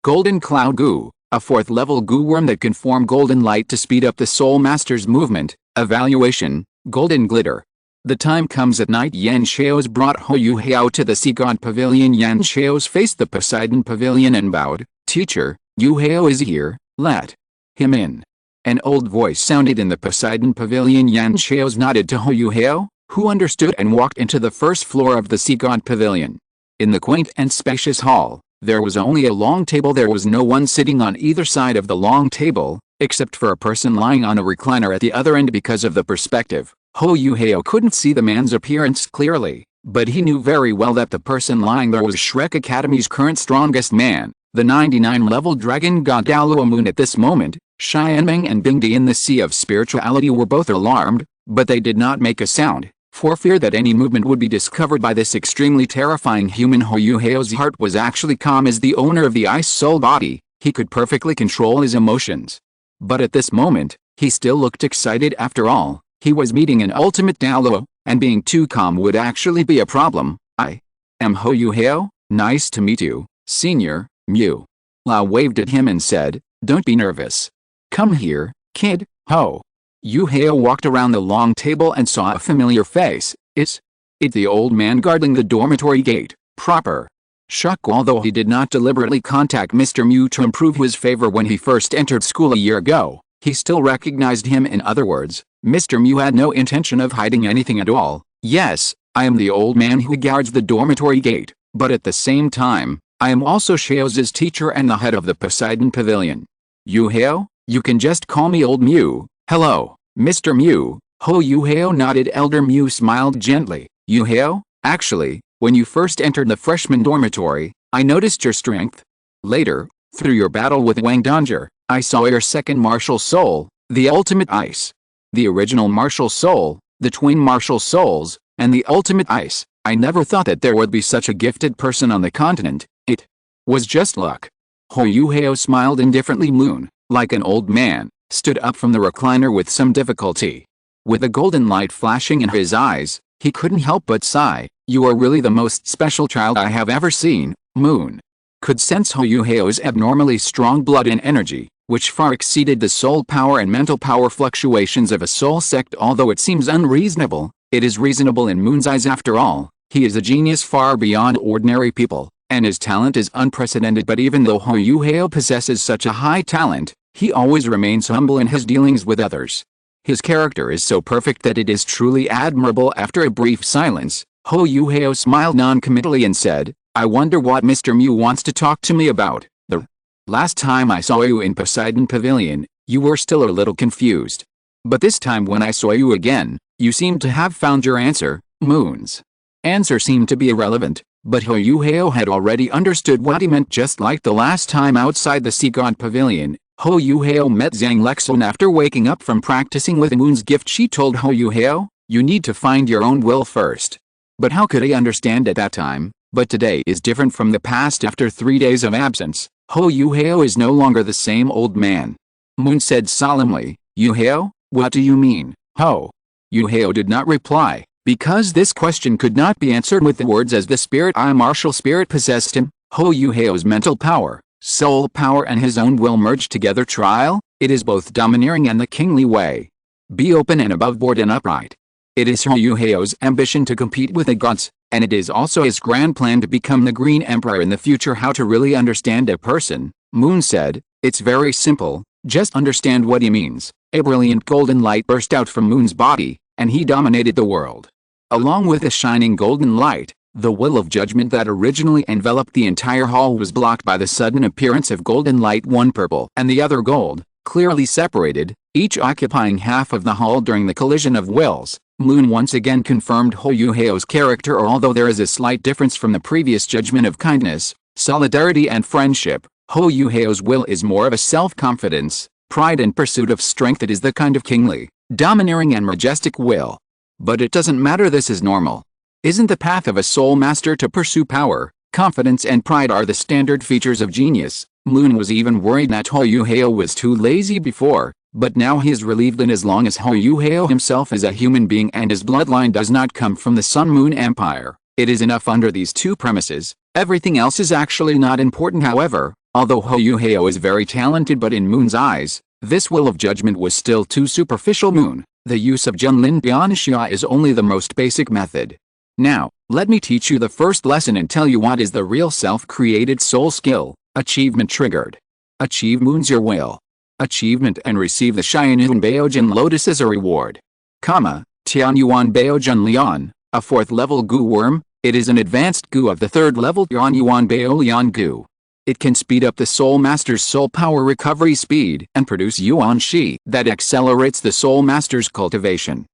Golden Cloud Goo, a 4th level goo worm that can form golden light to speed up the Soul Master's movement. Evaluation, Golden Glitter. The time comes at night. Yan Xiao brought Huo Yuhao to the Sea God Pavilion. Yan Xiao faced the Poseidon Pavilion and bowed. "Teacher, Yuhao is here, let him in." An old voice sounded in the Poseidon Pavilion. Yan Xiao nodded to Huo Yuhao, who understood and walked into the first floor of the Sea God Pavilion. In the quaint and spacious hall, there was only a long table. There was no one sitting on either side of the long table, except for a person lying on a recliner at the other end. Because of the perspective, Huo Yuhao couldn't see the man's appearance clearly, but he knew very well that the person lying there was Shrek Academy's current strongest man, the 99-level dragon god Douluo Moon. At this moment, Xianmeng and Bingdi in the Sea of Spirituality were both alarmed, but they did not make a sound, for fear that any movement would be discovered by this extremely terrifying human. Huo Yuhao's heart was actually calm. As the owner of the ice soul body, he could perfectly control his emotions. But at this moment, he still looked excited. After all, he was meeting an ultimate Douluo, and being too calm would actually be a problem. "I am Huo Yuhao, nice to meet you, Senior Mu." Lao waved at him and said, "Don't be nervous. Come here, kid." Huo Yuhao walked around the long table and saw a familiar face. It's the old man guarding the dormitory gate, proper. Shock. Although he did not deliberately contact Mr. Mu to improve his favor when he first entered school a year ago, he still recognized him. In other words, Mr. Mu had no intention of hiding anything at all. "Yes, I am the old man who guards the dormitory gate, but at the same time, I am also Xiao's teacher and the head of the Poseidon Pavilion. Yuhao, you can just call me Old Mu." "Hello, Mr. Mu." Huo Yuhao nodded. Elder Mu smiled gently. "Yuhao, actually, when you first entered the freshman dormitory, I noticed your strength. Later, through your battle with Wang Danger, I saw your second martial soul, the ultimate ice. The original martial soul, the twin martial souls, and the ultimate ice. I never thought that there would be such a gifted person on the continent. It was just luck." Huo Yuhao smiled indifferently. Moon, like an old man, stood up from the recliner with some difficulty. With a golden light flashing in his eyes, he couldn't help but sigh. "You are really the most special child I have ever seen." Moon could sense Huo Yuhao's abnormally strong blood and energy, which far exceeded the soul power and mental power fluctuations of a soul sect. Although it seems unreasonable, it is reasonable in Moon's eyes after all. He is a genius far beyond ordinary people, and his talent is unprecedented. But even though Huo Yuhao possesses such a high talent, he always remains humble in his dealings with others. His character is so perfect that it is truly admirable. After a brief silence, Huo Yuhao smiled non-committally and said, "I wonder what Mr. Mu wants to talk to me about. The last time I saw you in Poseidon Pavilion, you were still a little confused. But this time when I saw you again, you seem to have found your answer." Moon's answer seemed to be irrelevant, but Huo Yuhao had already understood what he meant. Just like the last time outside the Sea God Pavilion, Huo Yuhao met Zhang Lexun after waking up from practicing with Moon's gift. She told Huo Yuhao, "You need to find your own will first." But how could he understand at that time? But today is different from the past. After 3 days of absence, Huo Yuhao is no longer the same old man. Moon said solemnly, "Yuhao, what do you mean?" Huo Yuhao did not reply, because this question could not be answered with the words, as the spirit martial spirit possessed him. Huo Yuhao's mental power, soul power and his own will merged together. Trial, it is both domineering and the kingly way. Be open and above board and upright. It is Huo Yuhao's ambition to compete with the gods, and it is also his grand plan to become the Green Emperor in the future. How to really understand a person, Moon said, "It's very simple, just understand what he means." A brilliant golden light burst out from Moon's body, and he dominated the world. Along with the shining golden light, the will of judgment that originally enveloped the entire hall was blocked by the sudden appearance of golden light, one purple and the other gold, clearly separated, each occupying half of the hall. During the collision of wills, Moon once again confirmed Huo Yuhao's character. Although there is a slight difference from the previous judgment of kindness, solidarity and friendship, Huo Yuhao's will is more of a self-confidence, pride and pursuit of strength. It is the kind of kingly, domineering and majestic will. But it doesn't matter, this is normal. Isn't the path of a soul master to pursue power? Confidence and pride are the standard features of genius. Moon was even worried that Huo Yuhao was too lazy before, but now he is relieved. And as long as Huo Yuhao himself is a human being and his bloodline does not come from the Sun Moon Empire, it is enough. Under these two premises, everything else is actually not important. However, although Huo Yuhao is very talented, but in Moon's eyes, this will of judgment was still too superficial. Moon, the use of Junlin Bianxia is only the most basic method. Now, let me teach you the first lesson and tell you what is the real self-created soul skill. Achievement triggered. Achieve Moon's your will. Achievement and receive the Xianyuan Baojun Lotus as a reward. Tianyuan Baojun Lian, a 4th level goo worm. It is an advanced goo of the 3rd level Tianyuan Baolian goo. It can speed up the Soul Master's soul power recovery speed and produce Yuan Shi that accelerates the Soul Master's cultivation.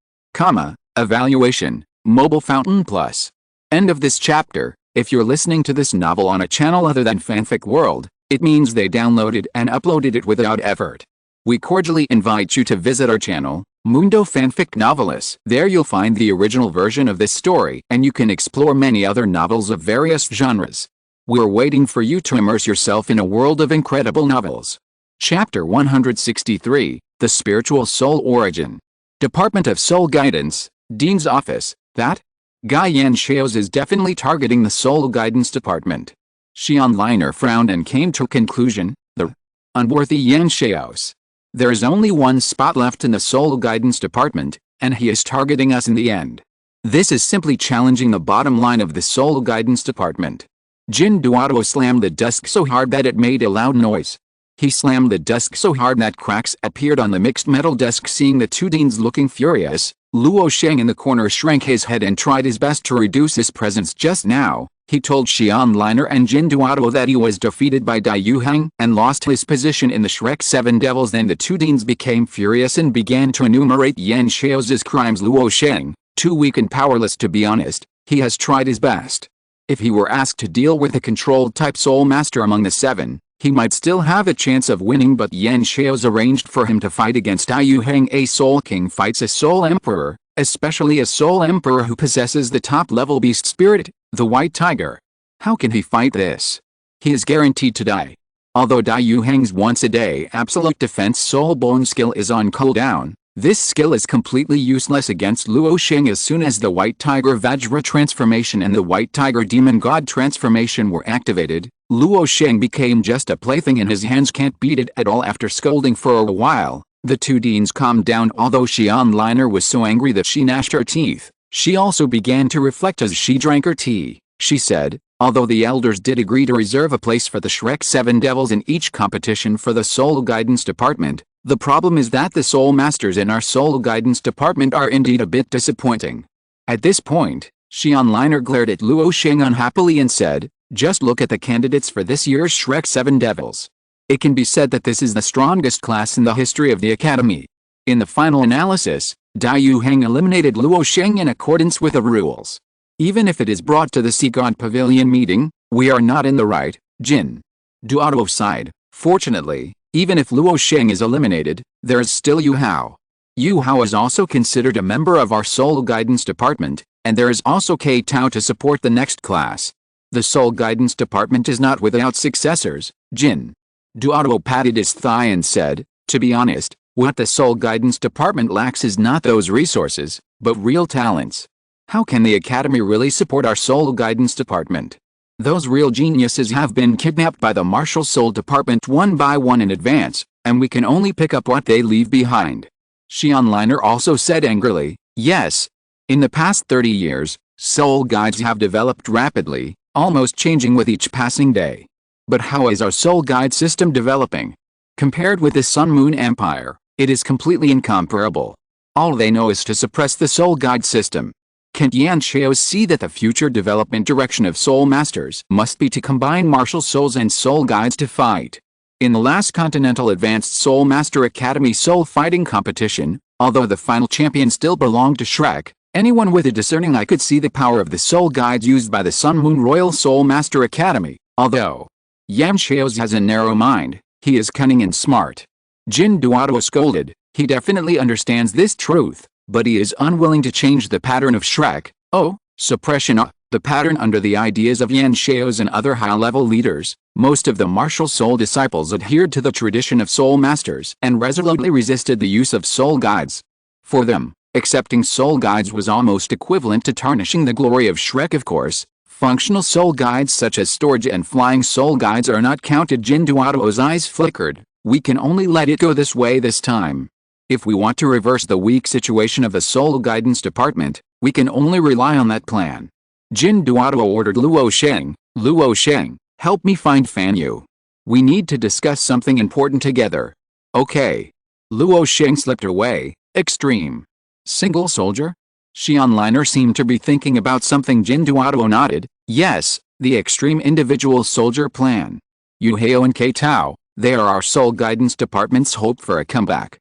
Evaluation, Mobile Fountain Plus. End of this chapter. If you're listening to this novel on a channel other than Fanfic World, it means they downloaded and uploaded it without effort. We cordially invite you to visit our channel, Mundo Fanfic Novelists. There you'll find the original version of this story, and you can explore many other novels of various genres. We're waiting for you to immerse yourself in a world of incredible novels. Chapter 163, The Spiritual Soul Origin. Department of Soul Guidance, Dean's Office. That guy Yan Xiaos is definitely targeting the Soul Guidance Department. Xian Liner frowned and came to a conclusion. The unworthy Yan Xiaos. There is only one spot left in the Soul Guidance Department, and he is targeting us in the end. This is simply challenging the bottom line of the Soul Guidance Department. Jin Duoluo slammed the desk so hard that it made a loud noise. He slammed the desk so hard that cracks appeared on the mixed metal desk. Seeing the two deans looking furious, Luo Sheng in the corner shrank his head and tried his best to reduce his presence. Just now, he told Xian Liner and Jin Duoluo that he was defeated by Dai Yuhang and lost his position in the Shrek 7 Devils. Then the two deans became furious and began to enumerate Yan Xiao's crimes. Luo Sheng, too weak and powerless to be honest, he has tried his best. If he were asked to deal with a controlled type soul master among the 7, he might still have a chance of winning, but Yan Xiao's arranged for him to fight against Dai Yuhang. A soul king fights a soul emperor, especially a soul emperor who possesses the top-level beast spirit, the white tiger. How can he fight this? He is guaranteed to die. Although Dai Yuhang's once-a-day absolute defense soul bone skill is on cooldown, This skill is completely useless against Luo Sheng. As soon as the White Tiger Vajra transformation and the White Tiger Demon God transformation were activated, Luo Sheng became just a plaything in his hands. Can't beat it at all. After scolding for a while, the two deans calmed down. Although Xian Liner was so angry that she gnashed her teeth, she also began to reflect as she drank her tea. She said, although the elders did agree to reserve a place for the Shrek 7 Devils in each competition for the Soul Guidance Department, the problem is that the Soul Masters in our Soul Guidance Department are indeed a bit disappointing. At this point, Xian Liner glared at Luo Sheng unhappily and said, just look at the candidates for this year's Shrek 7 Devils. It can be said that this is the strongest class in the history of the Academy. In the final analysis, Dai Yu Heng eliminated Luo Sheng in accordance with the rules. Even if it is brought to the Sea God Pavilion meeting, we are not in the right. Jin Duoluo sighed. Fortunately, even if Luo Sheng is eliminated, there is still Yuhao. Yuhao is also considered a member of our Soul Guidance Department, and there is also K Tao to support the next class. The Soul Guidance Department is not without successors. Jin Duoluo patted his thigh and said, to be honest, what the Soul Guidance Department lacks is not those resources, but real talents. How can the Academy really support our Soul Guidance Department? Those real geniuses have been kidnapped by the Martial Soul Department one by one in advance, and we can only pick up what they leave behind. Xian Liner also said angrily, yes. In the past 30 years, Soul Guides have developed rapidly, almost changing with each passing day. But how is our Soul Guide system developing? Compared with the Sun Moon Empire, it is completely incomparable. All they know is to suppress the Soul Guide system. Can't Yan Xiao see that the future development direction of Soul Masters must be to combine martial souls and Soul Guides to fight? In the last Continental Advanced Soul Master Academy Soul Fighting Competition, although the final champion still belonged to Shrek, anyone with a discerning eye could see the power of the Soul Guides used by the Sun Moon Royal Soul Master Academy. Although Yan Xiao has a narrow mind, he is cunning and smart. Jin Duoluo scolded. He definitely understands this truth, but he is unwilling to change the pattern of Shrek. Oh, suppression. The pattern under the ideas of Yan Xiao and other high-level leaders. Most of the martial soul disciples adhered to the tradition of Soul Masters and resolutely resisted the use of Soul Guides. For them, accepting Soul Guides was almost equivalent to tarnishing the glory of Shrek. Of course, functional Soul Guides such as Storage and Flying Soul Guides are not counted. Jin Duoluo's eyes flickered. We can only let it go this way this time. If we want to reverse the weak situation of the Soul Guidance Department, we can only rely on that plan. Jin Duoluo ordered Luo Sheng. Luo Sheng, help me find Fan Yu. We need to discuss something important together. Okay. Luo Sheng slipped away. Extreme single soldier? Xian Liner seemed to be thinking about something. Jin Duoluo nodded. Yes, the extreme individual soldier plan. Yuhao and K Tao, they are our Soul Guidance Department's hope for a comeback.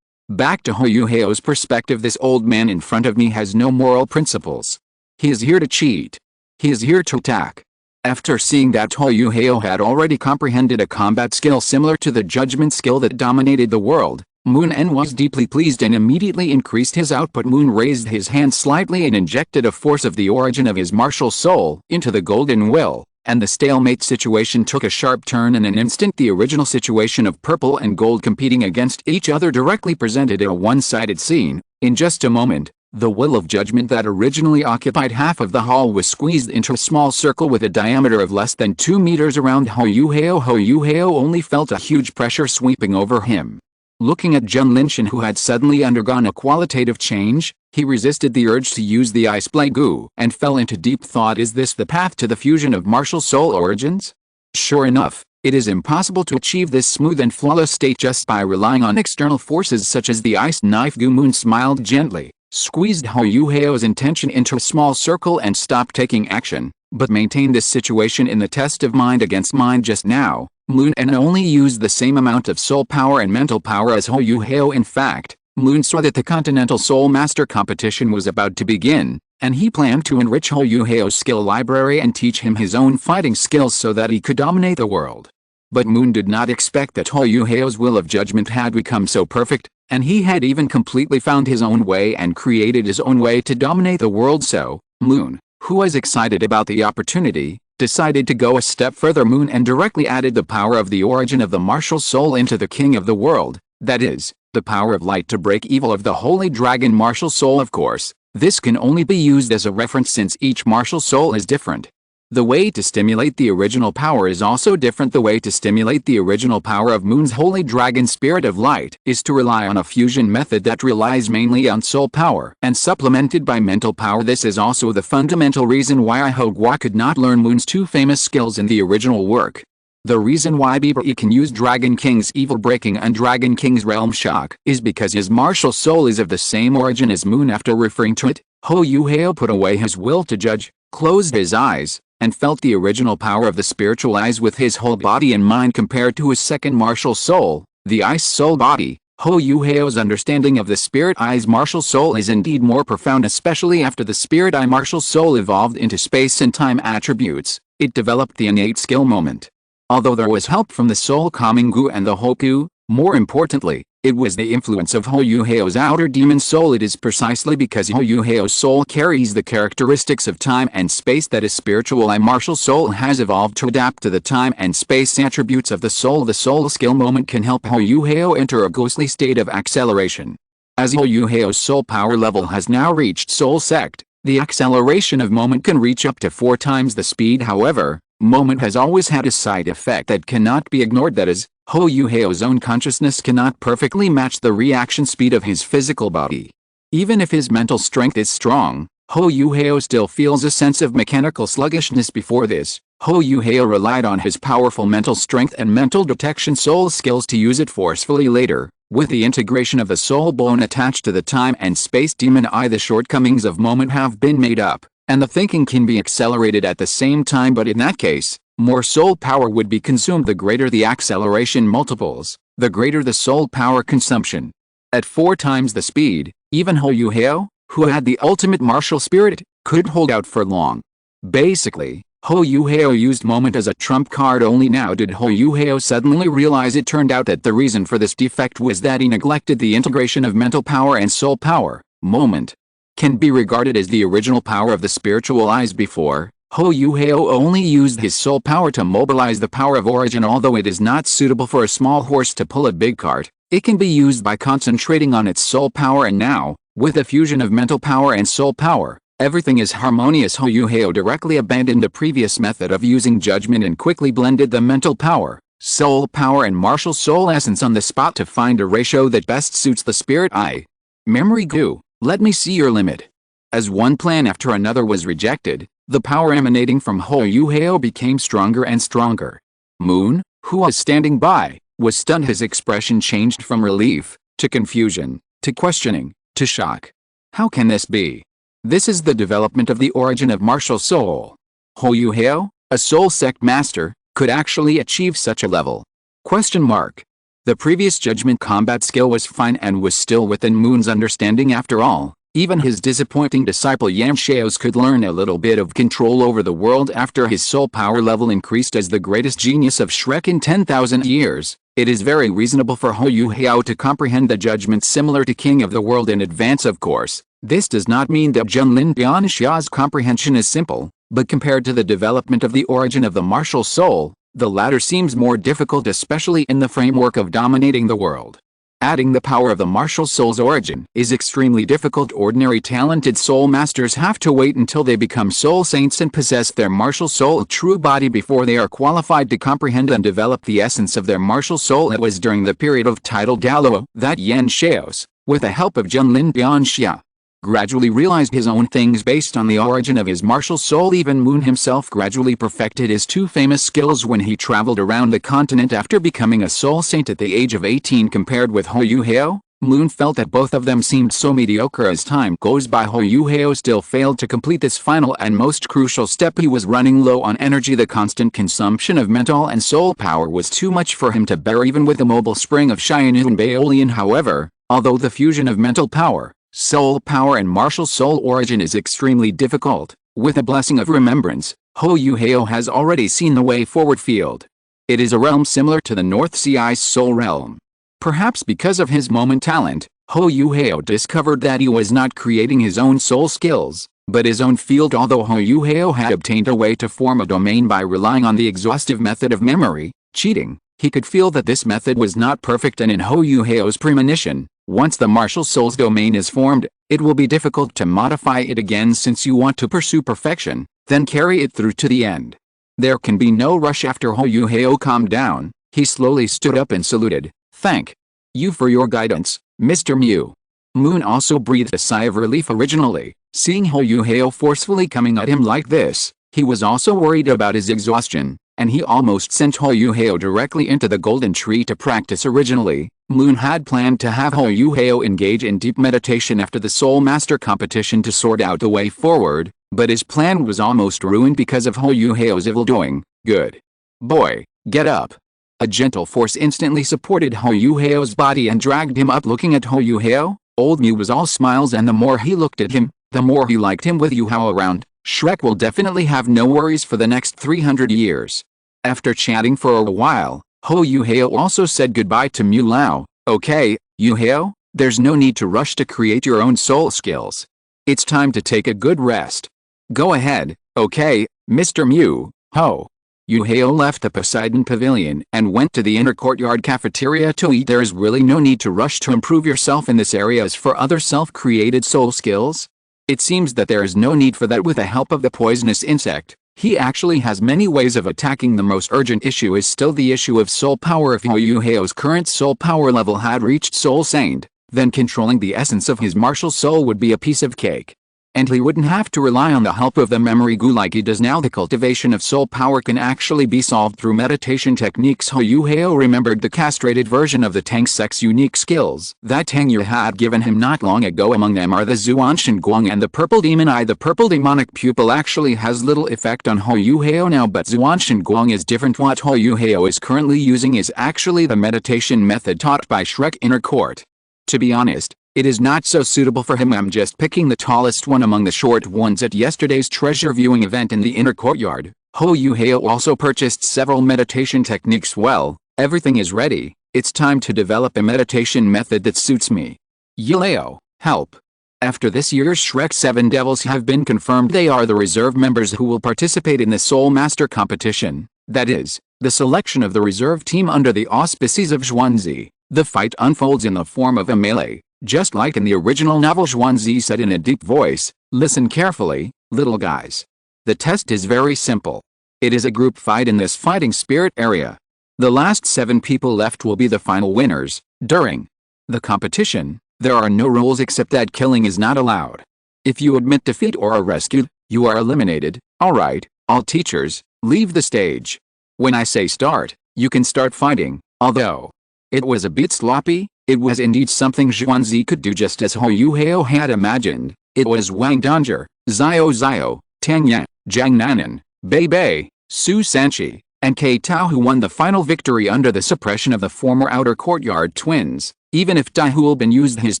Back to Huo Yuhao's perspective. This old man in front of me has no moral principles. He is here to cheat. He is here to attack. After seeing that Huo Yuhao had already comprehended a combat skill similar to the judgment skill that dominated the world, Moon En was deeply pleased and immediately increased his output. Moon raised his hand slightly and injected a force of the origin of his martial soul into the golden will, and the stalemate situation took a sharp turn in an instant. The original situation of purple and gold competing against each other directly presented a one-sided scene. In just a moment, the will of judgment that originally occupied half of the hall was squeezed into a small circle with a diameter of less than 2 meters around Huo Yuhao. Huo Yuhao only felt a huge pressure sweeping over him. Looking at Zhen Linshan, who had suddenly undergone a qualitative change, he resisted the urge to use the ice blade goo and fell into deep thought. Is this the path to the fusion of martial soul origins? Sure enough, it is impossible to achieve this smooth and flawless state just by relying on external forces such as the ice knife goo. Moon smiled gently, squeezed Huo Yuhao's intention into a small circle and stopped taking action, but maintained this situation in the test of mind against mind. Just now, Moon En only used the same amount of soul power and mental power as Huo Yuhao. In fact, Moon saw that the Continental Soul Master competition was about to begin, and he planned to enrich Huo Yuhao's skill library and teach him his own fighting skills so that he could dominate the world. But Moon did not expect that Huo Yuhao's will of judgment had become so perfect, and he had even completely found his own way and created his own way to dominate the world. So, Moon, who was excited about the opportunity, decided to go a step further. Moon and directly added the power of the origin of the martial soul into the king of the world, that is, the power of light to break evil of the holy dragon martial soul. Of course, this can only be used as a reference since each martial soul is different. The way to stimulate the original power is also different. The way to stimulate the original power of Moon's holy dragon spirit of light is to rely on a fusion method that relies mainly on soul power and supplemented by mental power. This is also the fundamental reason why Guo could not learn Moon's two famous skills in the original work. The reason why Bibai can use Dragon King's evil breaking and Dragon King's realm shock is because his martial soul is of the same origin as Moon. After referring to it, Huo Yuhao put away his will to judge, closed his eyes, and felt the original power of the spiritual eyes with his whole body and mind compared to his second martial soul, the ice soul body. Huo Yuhao's understanding of the spirit eye's martial soul is indeed more profound, especially after the spirit eye martial soul evolved into space and time attributes. It developed the innate skill moment. Although there was help from the soul calming Gu and the Hoku, more importantly, it was the influence of Huo Yuhao's outer demon soul. It is precisely because Huo Yuhao's soul carries the characteristics of time and space that his spiritual eye martial soul has evolved to adapt to the time and space attributes of the soul. The soul skill moment can help Huo Yuhao enter a ghostly state of acceleration. As Huo Yuhao's soul power level has now reached soul sect, the acceleration of moment can reach up to 4 times the speed. However, moment has always had a side effect that cannot be ignored, that is, Huo Yuhao's own consciousness cannot perfectly match the reaction speed of his physical body. Even if his mental strength is strong, Huo Yuhao still feels a sense of mechanical sluggishness. Before this, Huo Yuhao relied on his powerful mental strength and mental detection soul skills to use it forcefully. Later, with the integration of the soul bone attached to the time and space demon eye, the shortcomings of moment have been made up, and the thinking can be accelerated at the same time. But in that case, more soul power would be consumed. The greater the acceleration multiples, the greater the soul power consumption. At 4 times the speed, even Huo Yuhao, who had the ultimate martial spirit, couldn't hold out for long. Basically, Huo Yuhao used moment as a trump card. Only now did Huo Yuhao suddenly realize it turned out that the reason for this defect was that he neglected the integration of mental power and soul power. Moment can be regarded as the original power of the spiritual eyes. Before, Huo Yuhao only used his soul power to mobilize the power of origin. Although it is not suitable for a small horse to pull a big cart, it can be used by concentrating on its soul power. And now, with a fusion of mental power and soul power, everything is harmonious. Huo Yuhao directly abandoned the previous method of using judgment and quickly blended the mental power, soul power and martial soul essence on the spot to find a ratio that best suits the spirit eye. Memory Gu, let me see your limit. As one plan after another was rejected, the power emanating from Huo Yuhao became stronger and stronger. Moon, who was standing by, was stunned. His expression changed from relief, to confusion, to questioning, to shock. How can this be? This is the development of the origin of martial soul. Huo Yuhao, a soul sect master, could actually achieve such a level? Question mark. The previous judgment combat skill was fine and was still within Moon's understanding. After all, even his disappointing disciple Yan Shao's could learn a little bit of control over the world after his soul power level increased. As the greatest genius of Shrek in 10,000 years, it is very reasonable for Huo Yuhao to comprehend the judgment similar to King of the World in advance. Of course, this does not mean that Zhenlin Bianxia's comprehension is simple, but compared to the development of the origin of the martial soul, the latter seems more difficult, especially in the framework of dominating the world. Adding the power of the martial soul's origin is extremely difficult. Ordinary talented soul masters have to wait until they become soul saints and possess their martial soul true body before they are qualified to comprehend and develop the essence of their martial soul. It was during the period of tidal Douluo that Yan Shaos, with the help of Zhenlin Bianxia, gradually realized his own things based on the origin of his martial soul. Even Moon himself gradually perfected his 2 famous skills when he traveled around the continent after becoming a soul saint at the age of 18. Compared with Huo Yuhao, Moon felt that both of them seemed so mediocre. As time goes by, Huo Yuhao still failed to complete this final and most crucial step. He was running low on energy. The constant consumption of mental and soul power was too much for him to bear even with the mobile spring of Xianyun Baolian. However, although the fusion of mental power, soul power and martial soul origin is extremely difficult, with a blessing of remembrance, Huo Yuhao has already seen the way forward field. It is a realm similar to the North Sea Ice Soul realm. Perhaps because of his moment talent, Huo Yuhao discovered that he was not creating his own soul skills, but his own field. Although Huo Yuhao had obtained a way to form a domain by relying on the exhaustive method of memory, cheating, He could feel that this method was not perfect, and in Huo Yuhao's premonition, once the martial soul's domain is formed, it will be difficult to modify it again since you want to pursue perfection, then carry it through to the end. There can be no rush. After Huo Yuhao calmed down, he slowly stood up and saluted. "Thank you for your guidance, Mr. Mu." Moon also breathed a sigh of relief. Originally, seeing Huo Yuhao forcefully coming at him like this, he was also worried about his exhaustion, and he almost sent Huo Yuhao directly into the golden tree to practice. Originally, Moon had planned to have Huo Yuhao engage in deep meditation after the Soul Master competition to sort out the way forward, but his plan was almost ruined because of Huo Yuhao's evil doing. "Good boy, get up." A gentle force instantly supported Huo Yuhao's body and dragged him up. Looking at Huo Yuhao, old Mu was all smiles, and the more he looked at him, the more he liked him. With Yuhao around, Shrek will definitely have no worries for the next 300 years. After chatting for a while, Huo Yuhao also said goodbye to Mu Lao. "Okay, Yuhao, there's no need to rush to create your own soul skills. It's time to take a good rest. Go ahead, okay, Mr. Mu." Huo Yuhao left the Poseidon Pavilion and went to the inner courtyard cafeteria to eat. There is really no need to rush to improve yourself in this area as for other self-created soul skills. It seems that there is no need for that. With the help of the poisonous insect, he actually has many ways of attacking. The most urgent issue is still the issue of soul power. If Huo Yuhao's current soul power level had reached Soul Saint, then controlling the essence of his martial soul would be a piece of cake. And he wouldn't have to rely on the help of the memory goo like he does now. The cultivation of soul power can actually be solved through meditation techniques. Huo Yuhao remembered the castrated version of the Tang sect's unique skills that Tang Yu had given him not long ago. Among them are the Zuanshan Guang and the Purple Demon Eye. The Purple Demonic Pupil actually has little effect on Huo Yuhao now, but Zuanshan Guang is different. What Huo Yuhao is currently using is actually the meditation method taught by Shrek Inner Court. To be honest, it is not so suitable for him. I'm just picking the tallest one among the short ones. At yesterday's treasure viewing event in the inner courtyard, Huo Yuhao also purchased several meditation techniques. Well, everything is ready. It's time to develop a meditation method that suits me. Yuleo, help. After this year's Shrek 7 Devils have been confirmed. They are the reserve members who will participate in the Soul Master competition. That is, the selection of the reserve team under the auspices of Zhuanzi. The fight unfolds in the form of a melee. Just like in the original novel. Zhuanzi said in a deep voice, "Listen carefully, little guys. The test is very simple. It is a group fight in this fighting spirit area. The last 7 people left will be the final winners. During the competition, there are no rules except that killing is not allowed. If you admit defeat or are rescued, you are eliminated. Alright, all teachers, leave the stage. When I say start, you can start fighting." Although it was a bit sloppy, it was indeed something Zhuanzi could do just as Huo Yuhao had imagined. It was Wang Dongjie, Xiao Xiao, Tang Yan, Zhang Nanan, Bei Bei, Su Sanchi, and Kei Tao who won the final victory under the suppression of the former outer courtyard twins. Even if Dai Huolbin used his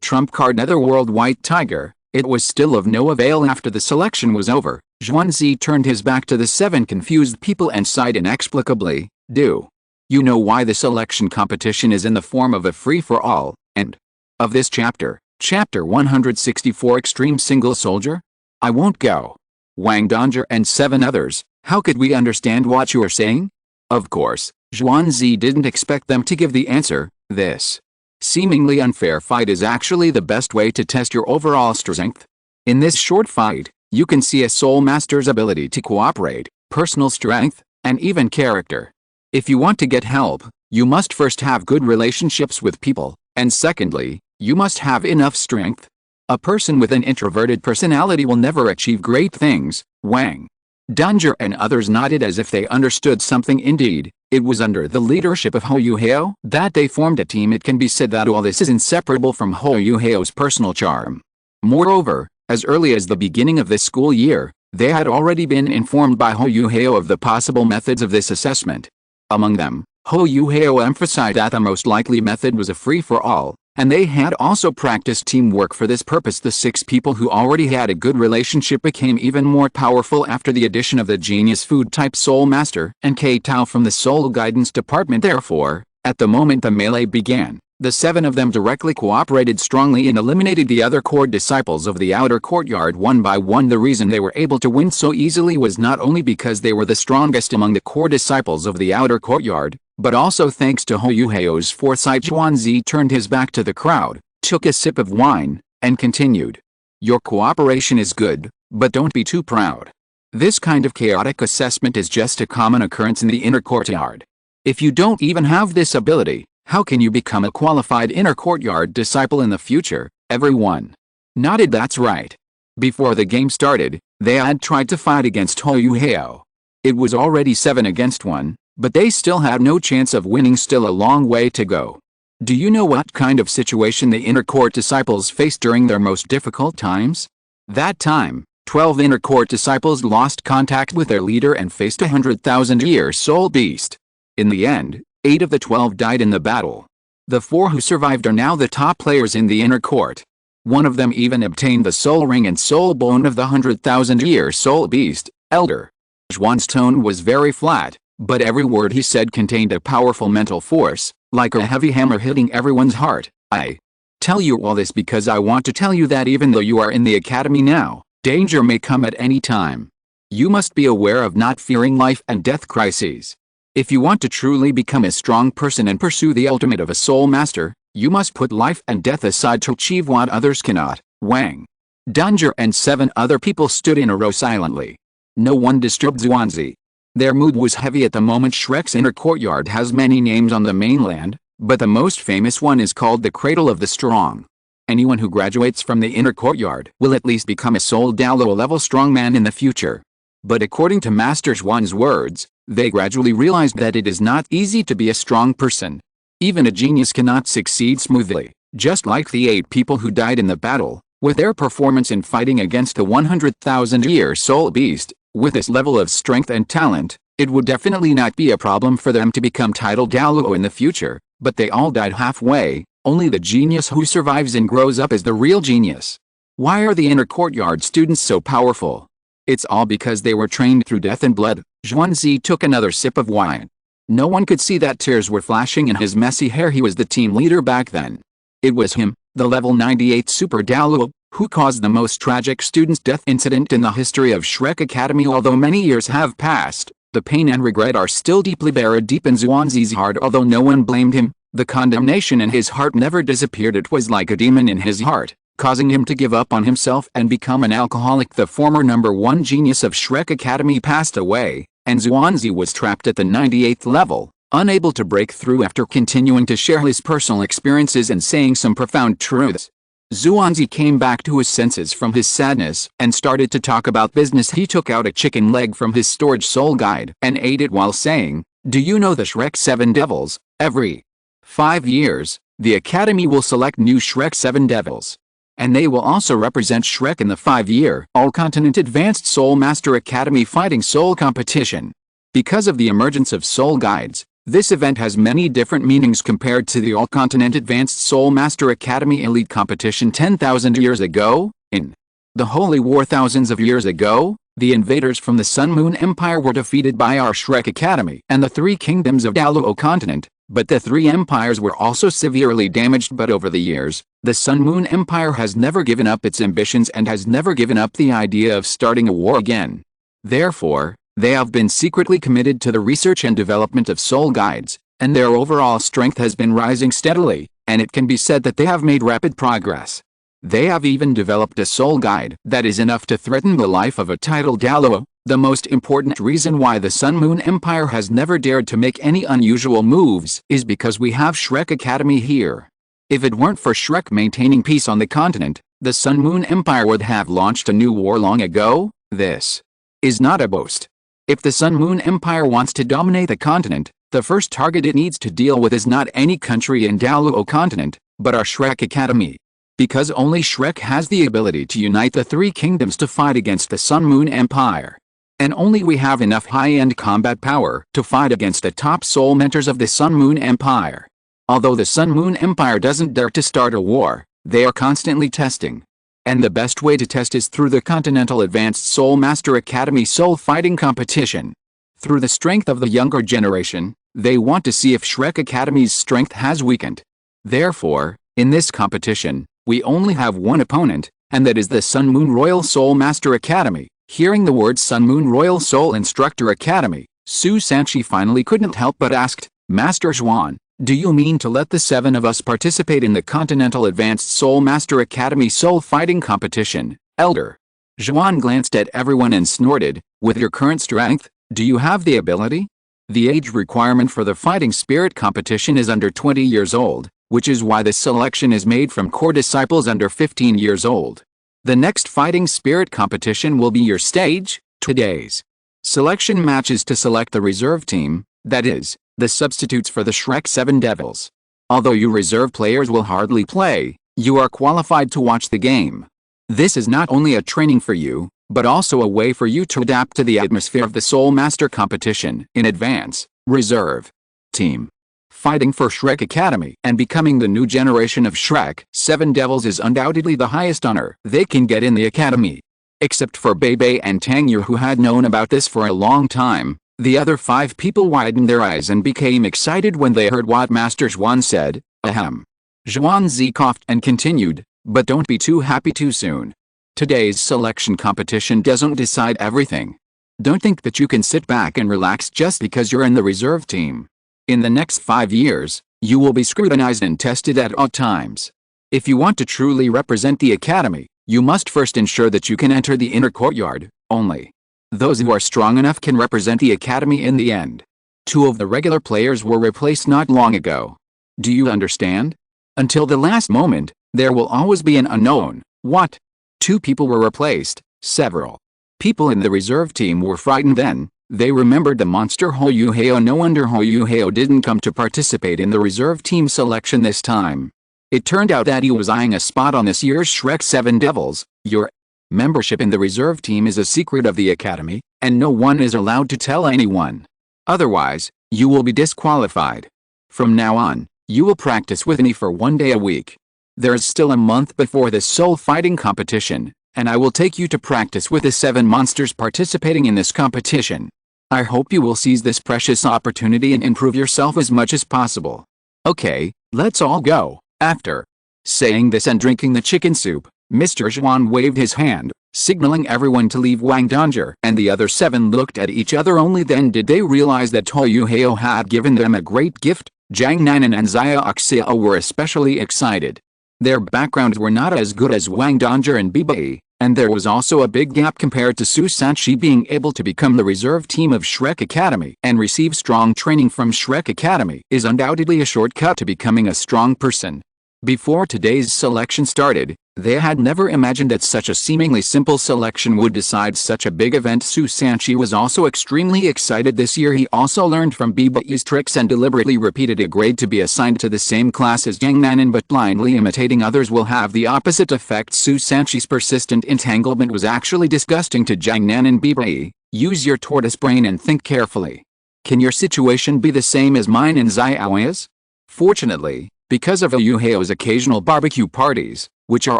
trump card Netherworld White Tiger, it was still of no avail. After the selection was over, Zhuanzi turned his back to the 7 confused people and sighed inexplicably. "Do you know why the selection competition is in the form of a free-for-all?" End of this chapter. Chapter 164 Extreme Single Soldier? I won't go. Wang Dongjie and 7 others, how could we understand what you are saying? Of course, Zhuanzi didn't expect them to give the answer. This seemingly unfair fight is actually the best way to test your overall strength. In this short fight, you can see a soul master's ability to cooperate, personal strength, and even character. If you want to get help, you must first have good relationships with people, and secondly, you must have enough strength. A person with an introverted personality will never achieve great things. Wang Dongjie and others nodded as if they understood something. Indeed, it was under the leadership of Huo Yuhao that they formed a team. It can be said that all this is inseparable from Huo Yuhao's personal charm. Moreover, as early as the beginning of this school year, they had already been informed by Huo Yuhao of the possible methods of this assessment. Among them, Huo Yuhao emphasized that the most likely method was a free-for-all, and they had also practiced teamwork for this purpose. The 6 people who already had a good relationship became even more powerful after the addition of the genius food-type Soul Master and Kei Tao from the Soul Guidance Department. Therefore, at the moment the melee began, The 7 of them directly cooperated strongly and eliminated the other core disciples of the outer courtyard one by one. The reason they were able to win so easily was not only because they were the strongest among the core disciples of the outer courtyard, but also thanks to Huo Yuhao's foresight. Zhuangzi turned his back to the crowd, took a sip of wine, and continued. Your cooperation is good, but don't be too proud. This kind of chaotic assessment is just a common occurrence in the inner courtyard. If you don't even have this ability, how can you become a qualified inner courtyard disciple in the future? Everyone nodded. That's right. Before the game started, they had tried to fight against Huo Yuhao. It was already 7 against 1, but they still had no chance of winning. Still a long way to go. Do you know what kind of situation the inner court disciples faced during their most difficult times? That time, 12 inner court disciples lost contact with their leader and faced a 100,000-year soul beast. In the end, 8 of the 12 died in the battle. The 4 who survived are now the top players in the inner court. One of them even obtained the soul ring and soul bone of the 100,000-year soul beast, Elder. Zhuan's tone was very flat, but every word he said contained a powerful mental force, like a heavy hammer hitting everyone's heart. I tell you all this because I want to tell you that even though you are in the academy now, danger may come at any time. You must be aware of not fearing life and death crises. If you want to truly become a strong person and pursue the ultimate of a soul master, you must put life and death aside to achieve what others cannot. Wang Danger and 7 other people stood in a row silently. No one disturbed Zhuangzi. Their mood was heavy at the moment. Shrek's inner courtyard has many names on the mainland, but the most famous one is called the Cradle of the Strong. Anyone who graduates from the inner courtyard will at least become a soul Douluo level strongman in the future. But according to Master Zhuan's words, they gradually realized that it is not easy to be a strong person. Even a genius cannot succeed smoothly, just like the 8 people who died in the battle. With their performance in fighting against the 100,000-year soul beast, with this level of strength and talent, it would definitely not be a problem for them to become titled Douluo in the future, but they all died halfway. Only the genius who survives and grows up is the real genius. Why are the inner courtyard students so powerful? It's all because they were trained through death and blood. Zhuangzi took another sip of wine. No one could see that tears were flashing in his messy hair. He was the team leader back then. It was him, the level 98 Super Douluo, who caused the most tragic student's death incident in the history of Shrek Academy. Although many years have passed, the pain and regret are still deeply buried deep in Zhuangzi's heart. Although no one blamed him, the condemnation in his heart never disappeared. It was like a demon in his heart, causing him to give up on himself and become an alcoholic. The former #1 genius of Shrek Academy passed away, and Zhuangzi was trapped at the 98th level, unable to break through after continuing to share his personal experiences and saying some profound truths. Zhuangzi came back to his senses from his sadness and started to talk about business. He took out a chicken leg from his storage soul guide and ate it while saying, "Do you know the Shrek 7 Devils? Every 5 years, the Academy will select new Shrek 7 Devils. And they will also represent Shrek in the 5-year All-Continent Advanced Soul Master Academy Fighting Soul Competition." Because of the emergence of soul guides, this event has many different meanings compared to the All-Continent Advanced Soul Master Academy Elite Competition 10,000 years ago. In the Holy War thousands of years ago, the invaders from the Sun Moon Empire were defeated by our Shrek Academy and the 3 kingdoms of Douluo continent. But the 3 empires were also severely damaged. But over the years, the Sun Moon Empire has never given up its ambitions and has never given up the idea of starting a war again. Therefore, they have been secretly committed to the research and development of soul guides, and their overall strength has been rising steadily, and it can be said that they have made rapid progress. They have even developed a soul guide that is enough to threaten the life of a titled Douluo. The most important reason why the Sun Moon Empire has never dared to make any unusual moves is because we have Shrek Academy here. If it weren't for Shrek maintaining peace on the continent, the Sun Moon Empire would have launched a new war long ago. This is not a boast. If the Sun Moon Empire wants to dominate the continent, the first target it needs to deal with is not any country in Douluo continent, but our Shrek Academy. Because only Shrek has the ability to unite the 3 kingdoms to fight against the Sun Moon Empire. And only we have enough high-end combat power to fight against the top soul mentors of the Sun Moon Empire. Although the Sun Moon Empire doesn't dare to start a war, they are constantly testing. And the best way to test is through the Continental Advanced Soul Master Academy Soul Fighting Competition. Through the strength of the younger generation, they want to see if Shrek Academy's strength has weakened. Therefore, in this competition, we only have one opponent, and that is the Sun Moon Royal Soul Master Academy. Hearing the words Sun Moon Royal Soul Instructor Academy, Su Sanchi finally couldn't help but asked, Master Zhuan, do you mean to let the 7 of us participate in the Continental Advanced Soul Master Academy Soul Fighting Competition, Elder? Zhuan glanced at everyone and snorted, with your current strength, do you have the ability? The age requirement for the fighting spirit competition is under 20 years old, which is why the selection is made from core disciples under 15 years old. The next fighting spirit competition will be your stage, today's selection matches to select the reserve team, that is, the substitutes for the Shrek 7 Devils. Although you reserve players will hardly play, you are qualified to watch the game. This is not only a training for you, but also a way for you to adapt to the atmosphere of the Soul Master competition in advance. Reserve team. Fighting for Shrek Academy and becoming the new generation of Shrek 7 Devils is undoubtedly the highest honor they can get in the academy. Except for Bebe and Tangyu, who had known about this for a long time, the other 5 people widened their eyes and became excited when they heard what Master Zhuan said. Ahem. Zhuan Zi coughed and continued, but don't be too happy too soon. Today's selection competition doesn't decide everything. Don't think that you can sit back and relax just because you're in the reserve team. In the next 5 years, you will be scrutinized and tested at all times. If you want to truly represent the academy, you must first ensure that you can enter the inner courtyard. Only those who are strong enough can represent the academy in the end. 2 of the regular players were replaced not long ago. Do you understand? Until the last moment, there will always be an unknown. What? 2 people were replaced. Several people in the reserve team were frightened then. They remembered the monster Huo Yuhao. No wonder Huo Yuhao didn't come to participate in the reserve team selection this time. It turned out that he was eyeing a spot on this year's Shrek 7 Devils. Your membership in the reserve team is a secret of the academy, and no one is allowed to tell anyone. Otherwise, you will be disqualified. From now on, you will practice with me for 1 day a week. There is still a month before the soul fighting competition, and I will take you to practice with the 7 monsters participating in this competition. I hope you will seize this precious opportunity and improve yourself as much as possible. Okay, let's all go. After saying this and drinking the chicken soup, Mr. Zhuan waved his hand, signaling everyone to leave. Wang Dongjie and the other 7 looked at each other. Only then did they realize that Huo Yuhao had given them a great gift. Jiang Nanan and Xia Oxia were especially excited. Their backgrounds were not as good as Wang Dongjie and Bibai, and there was also a big gap compared to Su Sanchi. Being able to become the reserve team of Shrek Academy and receive strong training from Shrek Academy is undoubtedly a shortcut to becoming a strong person. Before today's selection started, they had never imagined that such a seemingly simple selection would decide such a big event. Su Sanchi was also extremely excited this year. He also learned from Bibai's tricks and deliberately repeated a grade to be assigned to the same class as Jiang Nanan, but blindly imitating others will have the opposite effect. Su Sanchi's persistent entanglement was actually disgusting to Jiang Nanan. Bibai, use your tortoise brain and think carefully. Can your situation be the same as mine and Xiaoya's? Fortunately, because of Huo Yuhao's occasional barbecue parties, which are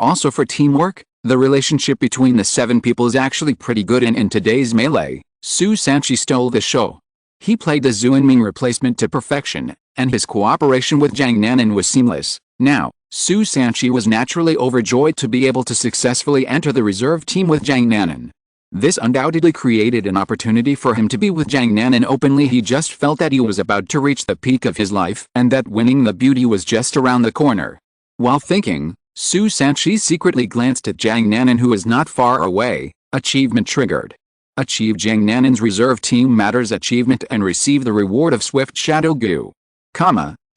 also for teamwork, the relationship between the 7 people is actually pretty good. In today's melee, Su Sanchi stole the show. He played the Zuanming replacement to perfection, and his cooperation with Jiang Nanan was seamless. Now, Su Sanchi was naturally overjoyed to be able to successfully enter the reserve team with Jiang Nanan. This undoubtedly created an opportunity for him to be with Jiang Nanan openly. He just felt that he was about to reach the peak of his life and that winning the beauty was just around the corner. While thinking, Su Sanchi secretly glanced at Jiang Nanan, who was not far away. Achievement triggered. Achieve Jiang Nanan's reserve team matters achievement and receive the reward of Swift Shadow Goo.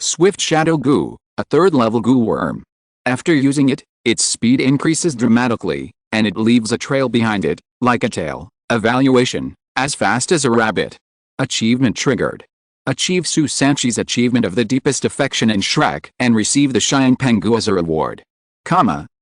Swift Shadow Goo, a 3rd level goo worm. After using it, its speed increases dramatically, and it leaves a trail behind it, like a tail. Evaluation, as fast as a rabbit. Achievement triggered. Achieve Su Sanchi's achievement of the deepest affection in Shrek and receive the Cheyenne Pengu as a reward.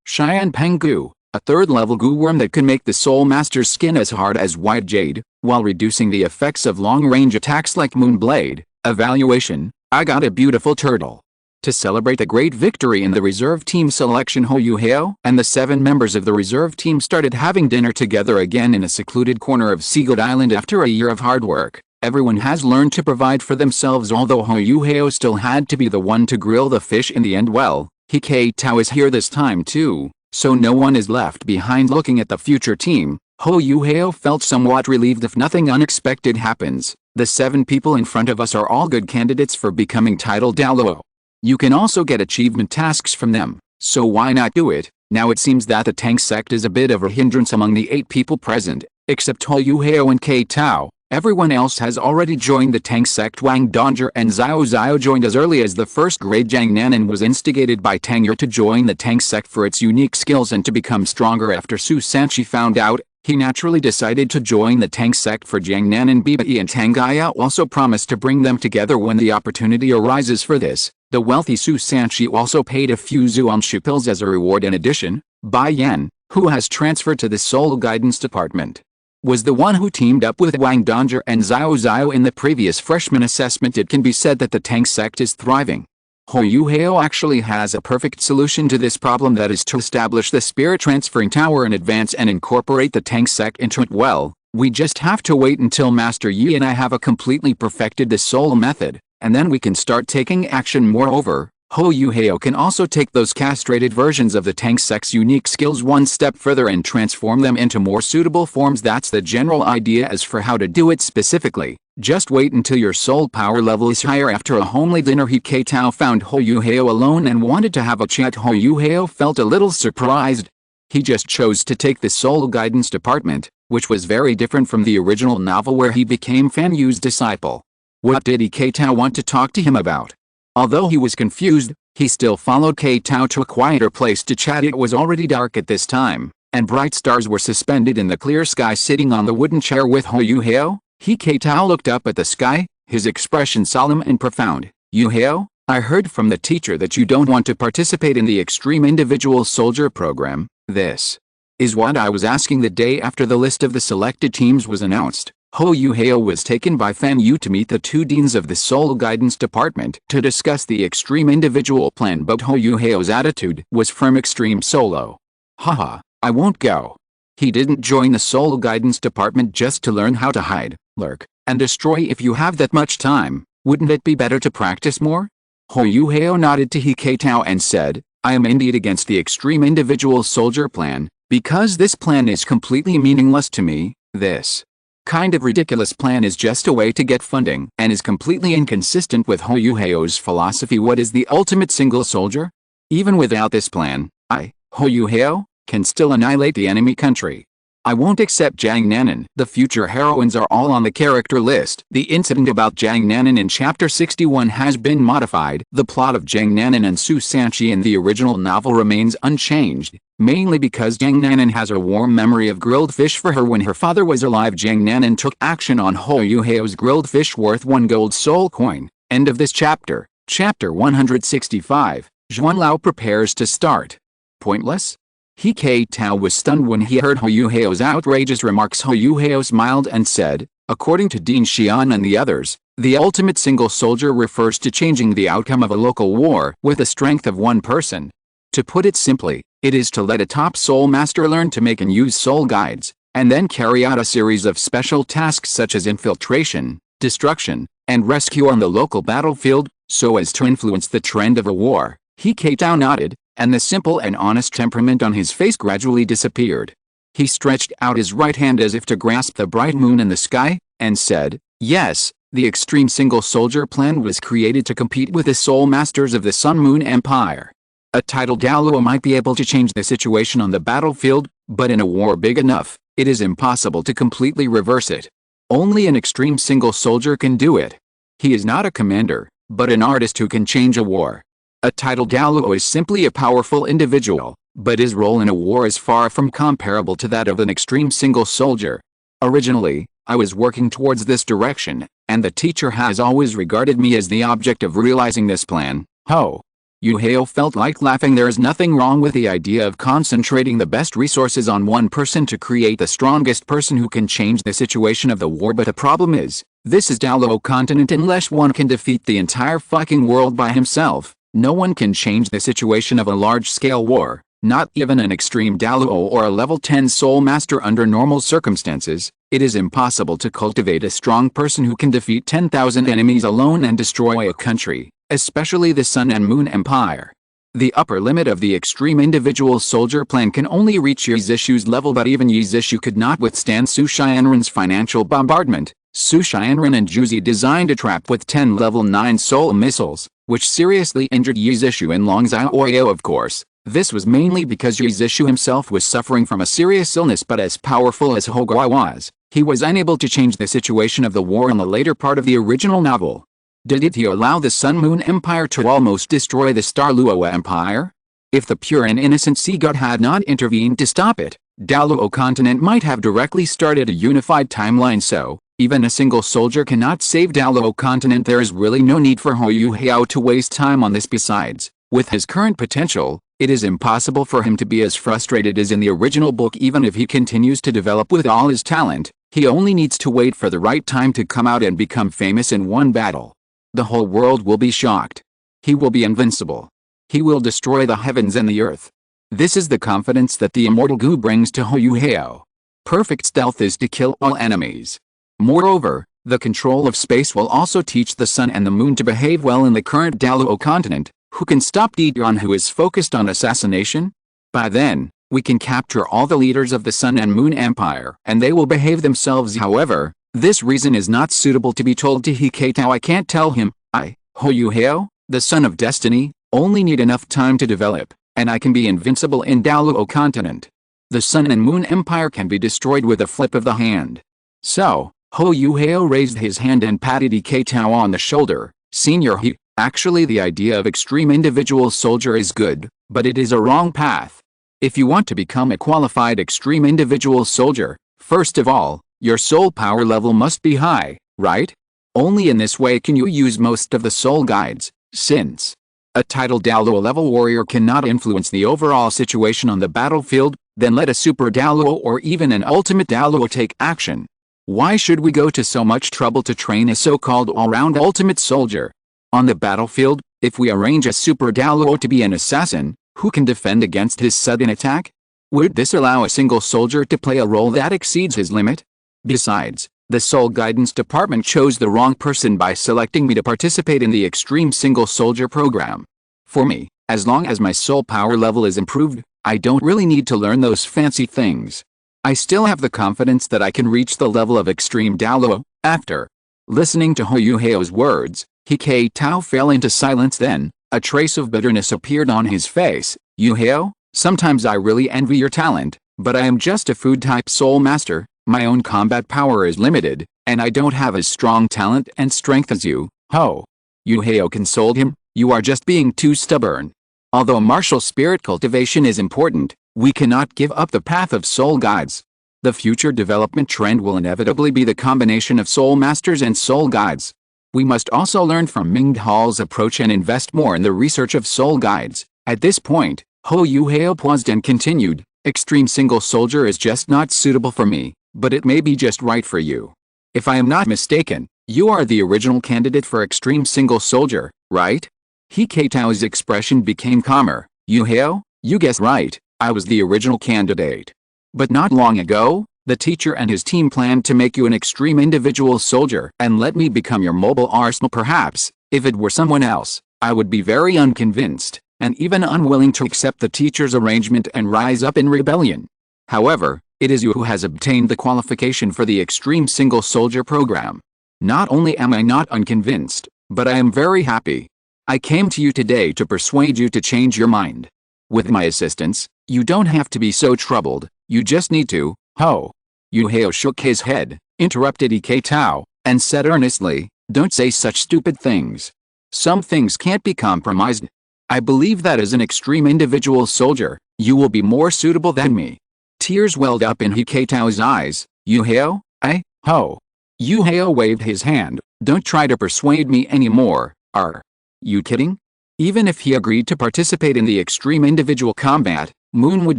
Cheyenne Pengu, a 3rd level goo worm that can make the Soul Master's skin as hard as white jade, while reducing the effects of long-range attacks like Moonblade. Evaluation, I got a beautiful turtle. To celebrate a great victory in the reserve team selection, Huo Yuhao and the 7 members of the reserve team started having dinner together again in a secluded corner of Seagoat Island after a year of hard work. Everyone has learned to provide for themselves, although Huo Yuhao still had to be the one to grill the fish in the end. Well, He Tao is here this time too, so no one is left behind. Looking at the future team, Huo Yuhao felt somewhat relieved. If nothing unexpected happens, the 7 people in front of us are all good candidates for becoming titled Douluo. You can also get achievement tasks from them, so why not do it? Now it seems that the Tang sect is a bit of a hindrance among the 8 people present, except Huo Yuhao and K Tao. Everyone else has already joined the Tang sect. Wang Dongzhi and Xiao Xiao joined as early as the first grade. Jiang Nanan was instigated by Tang Yi to join the Tang sect for its unique skills and to become stronger. After Su Sanqi found out, he naturally decided to join the Tang sect. For Jiang Nanan, Bibai and Tang Gaya also promised to bring them together when the opportunity arises. For this, the wealthy Su Sanqi also paid a few Zuanshu pills as a reward. In addition, Bai Yan, who has transferred to the Soul Guidance Department, was the one who teamed up with Wang Dongzhi and Xiao Xiao in the previous freshman assessment. It can be said that the Tang sect is thriving. Huo Yuhao actually has a perfect solution to this problem, that is to establish the spirit transferring tower in advance and incorporate the Tang sect into it. Well, we just have to wait until Master Yi and I have completely perfected the soul method, and then we can start taking action. Moreover, Huo Yuhao can also take those castrated versions of the Tang sect's unique skills one step further and transform them into more suitable forms. That's the general idea. As for how to do it specifically, just wait until your soul power level is higher. After a homely dinner, K Tao found Huo Yuhao alone and wanted to have a chat. Huo Yuhao felt a little surprised. He just chose to take the Soul Guidance Department, which was very different from the original novel where he became Fan Yu's disciple. What did K Tao want to talk to him about? Although he was confused, he still followed K Tao to a quieter place to chat. It was already dark at this time, and bright stars were suspended in the clear sky. Sitting on the wooden chair with Huo Yuhao, K Tao looked up at the sky, his expression solemn and profound. Yuhao, I heard from the teacher that you don't want to participate in the Extreme Individual Soldier program. This is what I was asking. The day after the list of the selected teams was announced, Huo Yuhao was taken by Fan Yu to meet the 2 deans of the Soul Guidance Department to discuss the Extreme Individual plan, but Huo Yuhao's attitude was firm. Extreme Solo. Haha, I won't go. He didn't join the Soul Guidance Department just to learn how to hide, lurk, and destroy. If you have that much time, wouldn't it be better to practice more? Huo Yuhao nodded to K Tao and said, I am indeed against the Extreme Individual Soldier plan, because this plan is completely meaningless to me. This kind of ridiculous plan is just a way to get funding and is completely inconsistent with Huo Yuhao's philosophy. What is the ultimate single soldier? Even without this plan, I, Huo Yuhao, can still annihilate the enemy country. I won't accept Jiang Nanan. The future heroines are all on the character list. The incident about Jiang Nanan in Chapter 61 has been modified. The plot of Jiang Nanan and Su Sanqi in the original novel remains unchanged, mainly because Jiang Nanan has a warm memory of grilled fish for her when her father was alive. Jiang Nanan took action on Huo Yuhao's grilled fish worth 1 gold soul coin. End of this chapter. Chapter 165. Zhuanlao prepares to start. Pointless? K Tao was stunned when he heard Huo Yuhao's outrageous remarks. Huo Yuhao smiled and said, according to Dean Xian and the others, the ultimate single soldier refers to changing the outcome of a local war with the strength of one person. To put it simply, it is to let a top soul master learn to make and use soul guides, and then carry out a series of special tasks such as infiltration, destruction, and rescue on the local battlefield, so as to influence the trend of a war. K Tao nodded, and the simple and honest temperament on his face gradually disappeared. He stretched out his right hand as if to grasp the bright moon in the sky, and said, yes, the Extreme Single Soldier plan was created to compete with the Soul Masters of the Sun Moon Empire. A titled Douluo might be able to change the situation on the battlefield, but in a war big enough, it is impossible to completely reverse it. Only an Extreme Single Soldier can do it. He is not a commander, but an artist who can change a war. A titled Douluo is simply a powerful individual, but his role in a war is far from comparable to that of an Extreme Single Soldier. Originally, I was working towards this direction, and the teacher has always regarded me as the object of realizing this plan. Huo Yuhao felt like laughing. There is nothing wrong with the idea of concentrating the best resources on one person to create the strongest person who can change the situation of the war, but the problem is, this is Douluo continent. Unless one can defeat the entire fucking world by himself, no one can change the situation of a large-scale war, not even an extreme Douluo or a level 10 soul master under normal circumstances. It is impossible to cultivate a strong person who can defeat 10,000 enemies alone and destroy a country, especially the Sun and Moon Empire. The upper limit of the extreme individual soldier plan can only reach Yi Zishu's level, but even Yi Zishu could not withstand Su Xianren's financial bombardment. Su Xianren and Juzi designed a trap with 10 level 9 soul missiles, which seriously injured Yi Zishu and Long Xiaoyao of course. This was mainly because Yi Zishu himself was suffering from a serious illness, but as powerful as Huo Yuhao was, he was unable to change the situation of the war in the later part of the original novel. Did he allow the Sun-Moon Empire to almost destroy the Star-Luo Empire? If the pure and innocent sea god had not intervened to stop it, Douluo continent might have directly started a unified timeline, so even a single soldier cannot save Douluo continent. There is really no need for Huo Yuhao to waste time on this. Besides, with his current potential, it is impossible for him to be as frustrated as in the original book. Even if he continues to develop with all his talent, he only needs to wait for the right time to come out and become famous in one battle. The whole world will be shocked. He will be invincible. He will destroy the heavens and the earth. This is the confidence that the immortal Gu brings to Huo Yuhao. Perfect stealth is to kill all enemies. Moreover, the control of space will also teach the Sun and the Moon to behave well in the current Douluo continent. Who can stop Didion, who is focused on assassination? By then, we can capture all the leaders of the Sun and Moon Empire, and they will behave themselves. However, this reason is not suitable to be told to Hikatao. I can't tell him. I, Huo Yuhao, the son of destiny, only need enough time to develop, and I can be invincible in Douluo continent. The Sun and Moon Empire can be destroyed with a flip of the hand. So, Huo Yuhao raised his hand and patted Hikatao on the shoulder. Senior He, actually the idea of extreme individual soldier is good, but it is a wrong path. If you want to become a qualified extreme individual soldier, first of all, your soul power level must be high, right? Only in this way can you use most of the soul guides, since a titled Douluo level warrior cannot influence the overall situation on the battlefield. Then let a super Douluo or even an ultimate Douluo take action. Why should we go to so much trouble to train a so-called all-round ultimate soldier? On the battlefield, if we arrange a super Douluo to be an assassin, who can defend against his sudden attack? Would this allow a single soldier to play a role that exceeds his limit? Besides, the Soul Guidance Department chose the wrong person by selecting me to participate in the Extreme Single Soldier program. For me, as long as my soul power level is improved, I don't really need to learn those fancy things. I still have the confidence that I can reach the level of Extreme Douluo. After listening to Huo Yuhao's words, Hikatao fell into silence. Then, a trace of bitterness appeared on his face. Yuhao, sometimes I really envy your talent, but I am just a food-type soul master. My own combat power is limited, and I don't have as strong talent and strength as you. Huo Yuhao consoled him. You are just being too stubborn. Although martial spirit cultivation is important, we cannot give up the path of soul guides. The future development trend will inevitably be the combination of soul masters and soul guides. We must also learn from Ming Hall's approach and invest more in the research of soul guides. At this point, Huo Yuhao paused and continued, Extreme Single Soldier is just not suitable for me, but it may be just right for you. If I am not mistaken, you are the original candidate for Extreme Single Soldier, right? Hikatao's expression became calmer. Yuhao, you guessed right, I was the original candidate. But not long ago, the teacher and his team planned to make you an extreme individual soldier and let me become your mobile arsenal. Perhaps, if it were someone else, I would be very unconvinced, and even unwilling to accept the teacher's arrangement and rise up in rebellion. However, it is you who has obtained the qualification for the Extreme Single Soldier program. Not only am I not unconvinced, but I am very happy. I came to you today to persuade you to change your mind. With my assistance, you don't have to be so troubled, you just need to. Huo Yuhao shook his head, interrupted Hikatao, and said earnestly, don't say such stupid things. Some things can't be compromised. I believe that as an extreme individual soldier, you will be more suitable than me. Tears welled up in Hikatao's eyes. Yuhao, Huo Yuhao waved his hand. Don't try to persuade me anymore. Are you kidding? Even if he agreed to participate in the extreme individual combat, Moon would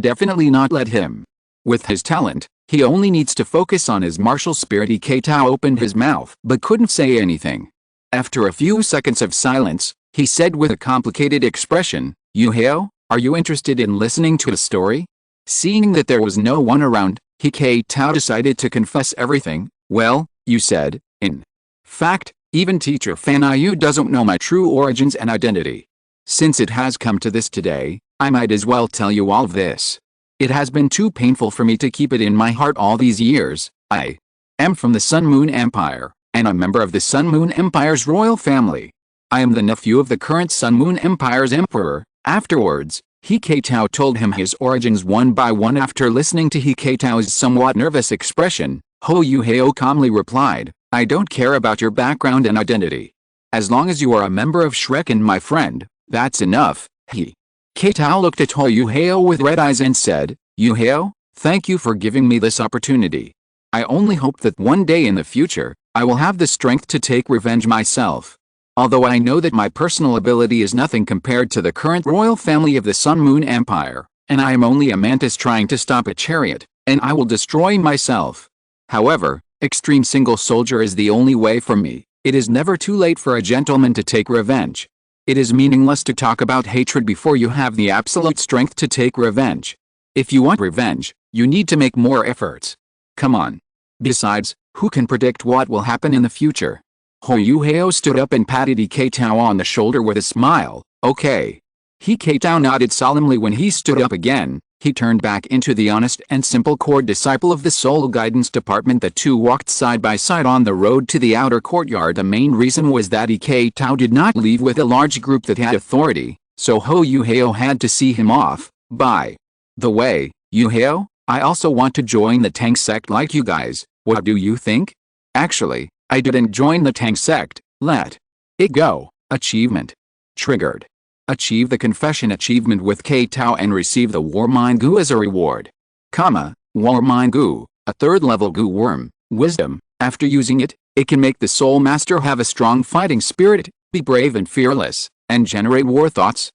definitely not let him. With his talent, he only needs to focus on his martial spirit. Hikatao opened his mouth but couldn't say anything. After a few seconds of silence, he said with a complicated expression, Yuhao, are you interested in listening to a story? Seeing that there was no one around, Yuhao decided to confess everything. Well, you said, in fact, even teacher Fan Yu doesn't know my true origins and identity. Since it has come to this today, I might as well tell you all of this. It has been too painful for me to keep it in my heart all these years. I am from the Sun Moon Empire, and a member of the Sun Moon Empire's royal family. I am the nephew of the current Sun Moon Empire's emperor. Afterwards, Yuhao told him his origins one by one. After listening to Yuhao's somewhat nervous expression, Huo Yuhao calmly replied, I don't care about your background and identity. As long as you are a member of Shrek and my friend, that's enough. Yuhao looked at Huo Yuhao with red eyes and said, Yuhao, thank you for giving me this opportunity. I only hope that one day in the future, I will have the strength to take revenge myself. Although I know that my personal ability is nothing compared to the current royal family of the Sun Moon Empire, and I am only a mantis trying to stop a chariot, and I will destroy myself. However, extreme single soldier is the only way for me. It is never too late for a gentleman to take revenge. It is meaningless to talk about hatred before you have the absolute strength to take revenge. If you want revenge, you need to make more efforts. Come on. Besides, who can predict what will happen in the future? Huo Yuhao stood up and patted Yuhao on the shoulder with a smile. Okay. Yuhao nodded solemnly. When he stood up again, he turned back into the honest and simple core disciple of the Soul Guidance Department. The two walked side by side on the road to the outer courtyard. The main reason was that Yuhao did not leave with a large group that had authority, so Huo Yuhao had to see him off. By the way, Yuhao, I also want to join the Tang sect like you guys. What do you think? Actually, I didn't join the Tang sect. Let it go. Achievement triggered. Achieve the confession achievement with Yuhao and receive the War Mind Goo as a reward. War Mind Goo, a third-level goo worm, wisdom. After using it, it can make the Soul Master have a strong fighting spirit, be brave and fearless, and generate war thoughts.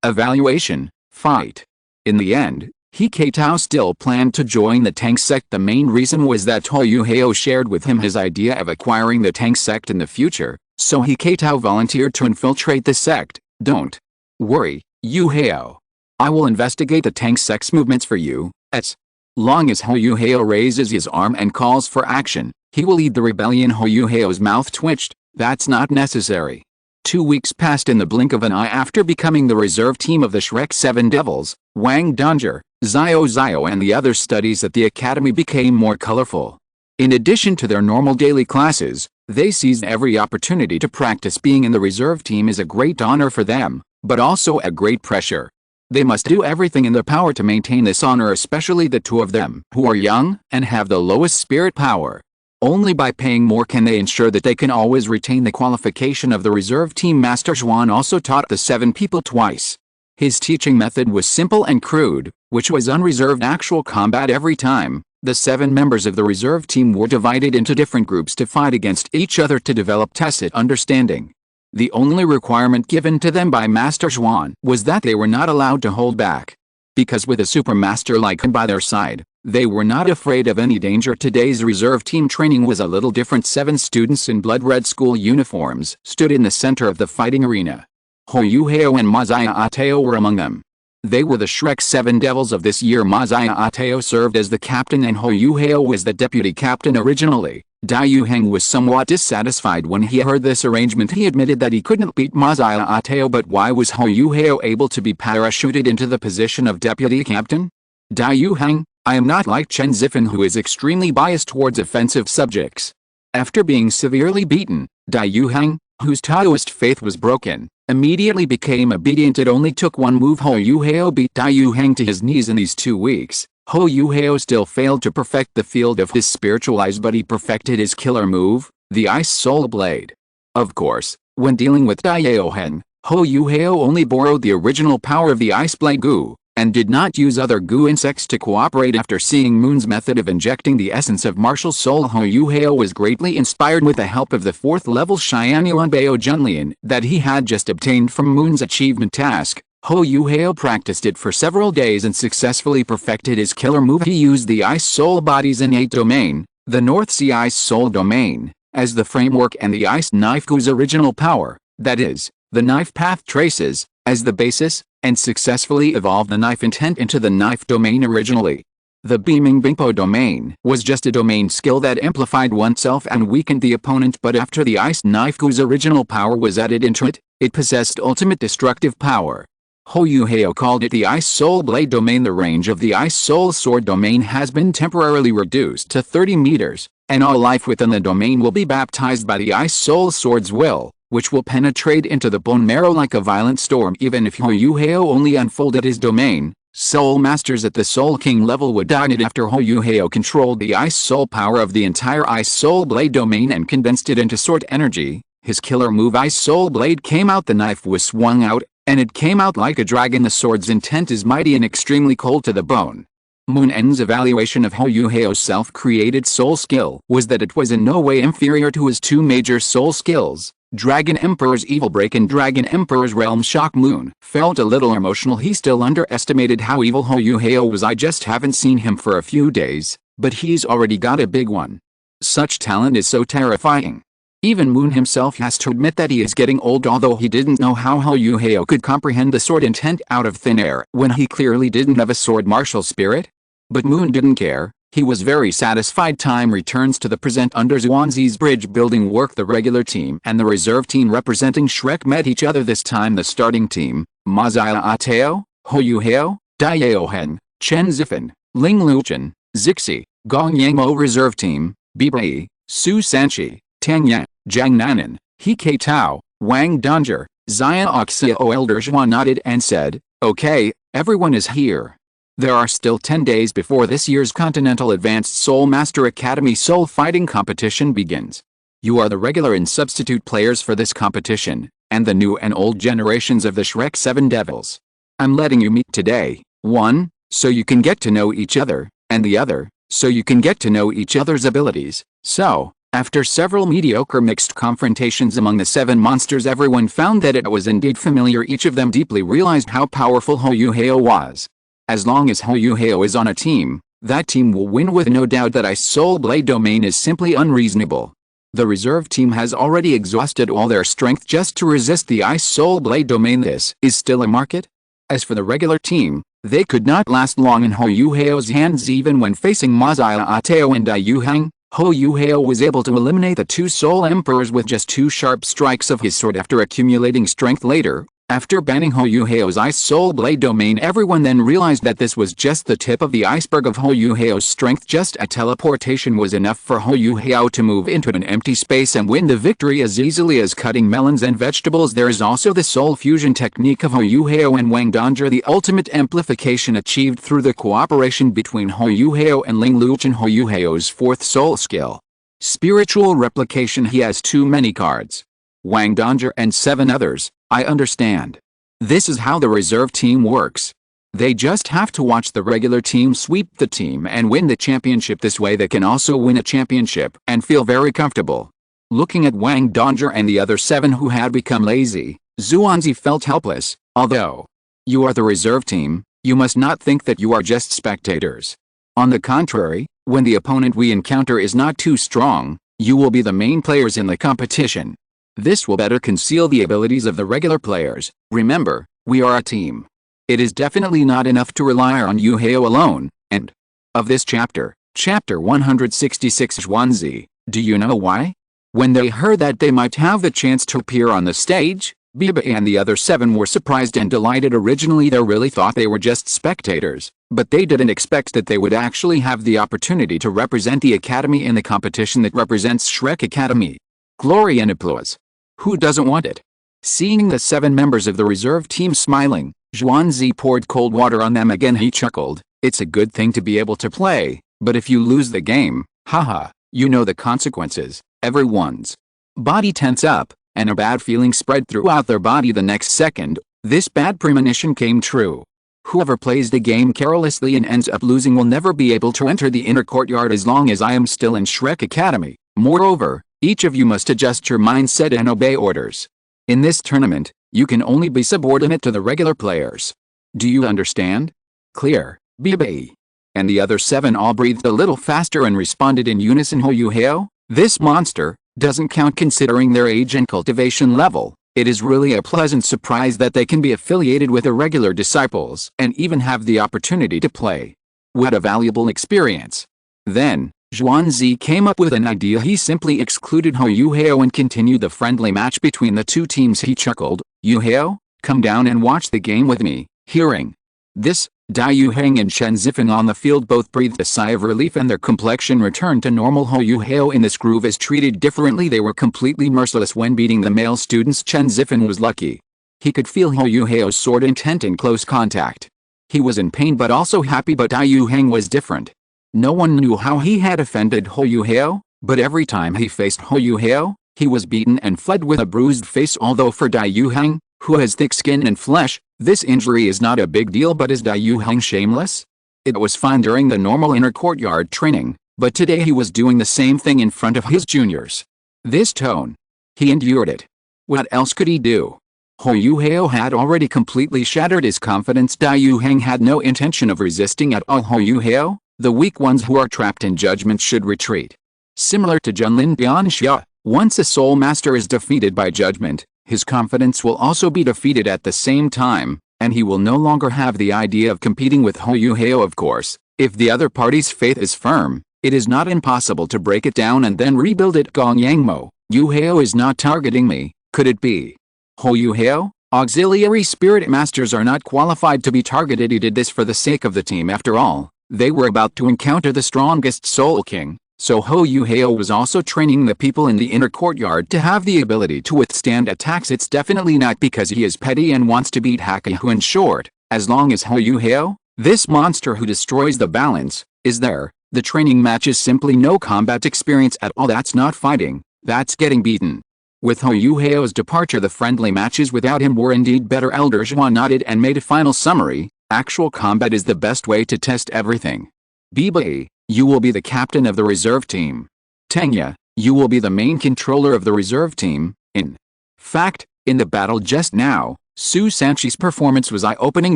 Evaluation, fight. In the end, Yuhao still planned to join the Tang sect. The main reason was that Huo Yuhao shared with him his idea of acquiring the Tang sect in the future, so Yuhao volunteered to infiltrate the sect. Don't worry, Yuhao. I will investigate the Tang sect's movements for you. As long as Huo Yuhao raises his arm and calls for action, he will lead the rebellion. Huo Yuhao's mouth twitched. That's not necessary. 2 weeks passed in the blink of an eye after becoming the reserve team of the Shrek 7 Devils. Wang Danger, Zio and the other studies at the academy became more colorful. In addition to their normal daily classes, they seized every opportunity to practice. Being in the reserve team is a great honor for them, but also a great pressure. They must do everything in their power to maintain this honor, especially the two of them who are young and have the lowest spirit power. Only by paying more can they ensure that they can always retain the qualification of the reserve team. Master Zhuan also taught the 7 people twice. His teaching method was simple and crude, which was unreserved actual combat every time. The 7 members of the reserve team were divided into different groups to fight against each other to develop tacit understanding. The only requirement given to them by Master Zhuan was that they were not allowed to hold back. Because with a supermaster like him by their side, they were not afraid of any danger. Today's reserve team training was a little different. 7 students in blood-red school uniforms stood in the center of the fighting arena. Huo Yuhao and Ateo were among them. They were the Shrek 7 Devils of this year. Ateo served as the captain and Huo Yuhao was the deputy captain originally. Heng was somewhat dissatisfied when he heard this arrangement. He admitted that he couldn't beat Ateo, but why was Huo Yuhao able to be parachuted into the position of deputy captain? Heng, I am not like Chen Zifan, who is extremely biased towards offensive subjects. After being severely beaten, Heng, whose Taoist faith was broken, immediately became obedient. It only took one move. Huo Yuhao beat Heng to his knees in these 2 weeks. Huo Yuhao still failed to perfect the field of his spiritual eyes, but he perfected his killer move, the Ice Soul Blade. Of course, when dealing with Heng, Huo Yuhao only borrowed the original power of the Ice Blade Goo, and did not use other goo insects to cooperate. After seeing Moon's method of injecting the essence of martial soul, Huo Yuhao was greatly inspired with the help of the 4th level Xianyuan Bao Junlian that he had just obtained from Moon's achievement task. Huo Yuhao practiced it for several days and successfully perfected his killer move. He used the Ice Soul Body's innate domain, the North Sea Ice Soul Domain, as the framework and the Ice Knife Goo's original power, that is, the knife path traces, as the basis, and successfully evolved the knife intent into the knife domain originally. The beaming Bingpo domain was just a domain skill that amplified oneself and weakened the opponent, but after the ice knife whose original power was added into it, it possessed ultimate destructive power. Huo Yuhao called it the Ice Soul Blade domain. The range of the Ice Soul Sword domain has been temporarily reduced to 30 meters, and all life within the domain will be baptized by the Ice Soul Sword's will, which will penetrate into the bone marrow like a violent storm. Even if Huo Yuhao only unfolded his domain, Soul Masters at the Soul King level would die after Huo Yuhao controlled the Ice Soul power of the entire Ice Soul Blade domain and condensed it into sword energy. His killer move Ice Soul Blade came out. The knife was swung out, and it came out like a dragon. The sword's intent is mighty and extremely cold to the bone. Moon N's evaluation of Huo Yuhao's self-created soul skill was that it was in no way inferior to his two major soul skills, Dragon Emperor's Evil Break and Dragon Emperor's Realm Shock. Moon felt a little emotional. He still underestimated how evil Huo Yuhao was. I just haven't seen him for a few days, but he's already got a big one. Such talent is so terrifying. Even Moon himself has to admit that he is getting old, although he didn't know how Huo Yuhao could comprehend the sword intent out of thin air when he clearly didn't have a sword martial spirit. But Moon didn't care. He was very satisfied. Time returns to the present. Under Zhuangzi's bridge building work, the regular team and the reserve team representing Shrek met each other. This time the starting team, Ma Xiaotao, Huo Yuhao, Dai Yaohen, Chen Zifan, Ling Luchen, Zixi, Gong Yangmo. Reserve team, Bibai, Su Sanchi, Tang Yan, Zhang Nanan, He Ke Tao, Wang Donjer, Xia Oxiao. Elder Zhuan nodded and said, "Okay, everyone is here. There are still 10 days before this year's Continental Advanced Soul Master Academy Soul Fighting Competition begins. You are the regular and substitute players for this competition, and the new and old generations of the Shrek 7 Devils. I'm letting you meet today, one, so you can get to know each other, and the other, so you can get to know each other's abilities." So, after several mediocre mixed confrontations among the 7 monsters, everyone found that it was indeed familiar. Each of them deeply realized how powerful Huo Yuhao was. As long as Huo Yuhao is on a team, that team will win with no doubt. That Ice Soul Blade domain is simply unreasonable. The reserve team has already exhausted all their strength just to resist the Ice Soul Blade domain. This is still a market. As for the regular team, they could not last long in Huo Yuhao's hands. Even when facing Ma Xiaotao and Dai Yuhang, Huo Yuhao was able to eliminate the 2 Soul Emperors with just 2 sharp strikes of his sword after accumulating strength later. After banning Huo Yuhao's Ice Soul Blade domain, everyone then realized that this was just the tip of the iceberg of Huo Yuhao's strength. Just a teleportation was enough for Huo Yuhao to move into an empty space and win the victory as easily as cutting melons and vegetables. There is also the soul fusion technique of Huo Yuhao and Wang Donjer, the ultimate amplification achieved through the cooperation between Huo Yuhao and Ling Luchen. Huo Yuhao's 4th soul skill, Spiritual Replication. He has too many cards. Wang Donjer and 7 others. I understand. This is how the reserve team works. They just have to watch the regular team sweep the team and win the championship. This way they can also win a championship and feel very comfortable. Looking at Wang Donjer and the other 7 who had become lazy, Zhuangzi felt helpless. Although you are the reserve team, you must not think that you are just spectators. On the contrary, when the opponent we encounter is not too strong, you will be the main players in the competition. This will better conceal the abilities of the regular players. Remember, we are a team. It is definitely not enough to rely on Yuhao alone. End of this chapter. Chapter 166. Zhuangzi, do you know why? When they heard that they might have the chance to appear on the stage, Biba and the other 7 were surprised and delighted. Originally they really thought they were just spectators, but they didn't expect that they would actually have the opportunity to represent the academy in the competition that represents Shrek Academy. Glory and applause. Who doesn't want it? Seeing the 7 members of the reserve team smiling, Zhuangzi poured cold water on them again. He chuckled. It's a good thing to be able to play, but if you lose the game, haha, you know the consequences. Everyone's body tense up, and a bad feeling spread throughout their body. The next second, this bad premonition came true. Whoever plays the game carelessly and ends up losing will never be able to enter the inner courtyard as long as I am still in Shrek Academy. Moreover, each of you must adjust your mindset and obey orders. In this tournament, you can only be subordinate to the regular players. Do you understand? Clear, Bibai. And the other 7 all breathed a little faster and responded in unison. Huo Yuhao, this monster, doesn't count considering their age and cultivation level. It is really a pleasant surprise that they can be affiliated with the regular disciples and even have the opportunity to play. What a valuable experience. Then, Zhuangzi came up with an idea. He simply excluded Huo Yuhao and continued the friendly match between the two teams. He chuckled, "Yuhao, come down and watch the game with me." Hearing this, Dai Yuhang and Chen Zifeng on the field both breathed a sigh of relief and their complexion returned to normal. Huo Yuhao in this groove is treated differently. They were completely merciless when beating the male students. Chen Zifeng was lucky. He could feel Huo Yuhao's sword intent in close contact. He was in pain but also happy, but Dai Yuhang was different. No one knew how he had offended Huo Yuhao, but every time he faced Huo Yuhao, he was beaten and fled with a bruised face. Although for Dai Yuhang, who has thick skin and flesh, this injury is not a big deal. But is Dai Yuhang shameless? It was fine during the normal inner courtyard training, but today he was doing the same thing in front of his juniors. This tone. He endured it. What else could he do? Huo Yuhao had already completely shattered his confidence. Dai Yuhang had no intention of resisting at all. Huo Yuhao, the weak ones who are trapped in judgment should retreat. Similar to Junlin Bianxia, once a soul master is defeated by judgment, his confidence will also be defeated at the same time, and he will no longer have the idea of competing with Huo Yuhao. Of course, if the other party's faith is firm, it is not impossible to break it down and then rebuild it. Gong Yangmo, Yuhao is not targeting me, could it be? Huo Yuhao, auxiliary spirit masters are not qualified to be targeted. He did this for the sake of the team. After all, they were about to encounter the strongest Soul King, so Huo Yuhao was also training the people in the inner courtyard to have the ability to withstand attacks. It's definitely not because he is petty and wants to beat Hakuho. In short, as long as Huo Yuhao, this monster who destroys the balance, is there, the training match is simply no combat experience at all. That's not fighting, that's getting beaten. With Huo Yuhao's departure, the friendly matches without him were indeed better. Elder Zhuan nodded and made a final summary. Actual combat is the best way to test everything. Bibai, you will be the captain of the reserve team. Tangya, you will be the main controller of the reserve team. In fact, in the battle just now, Su Sanchi's performance was eye-opening.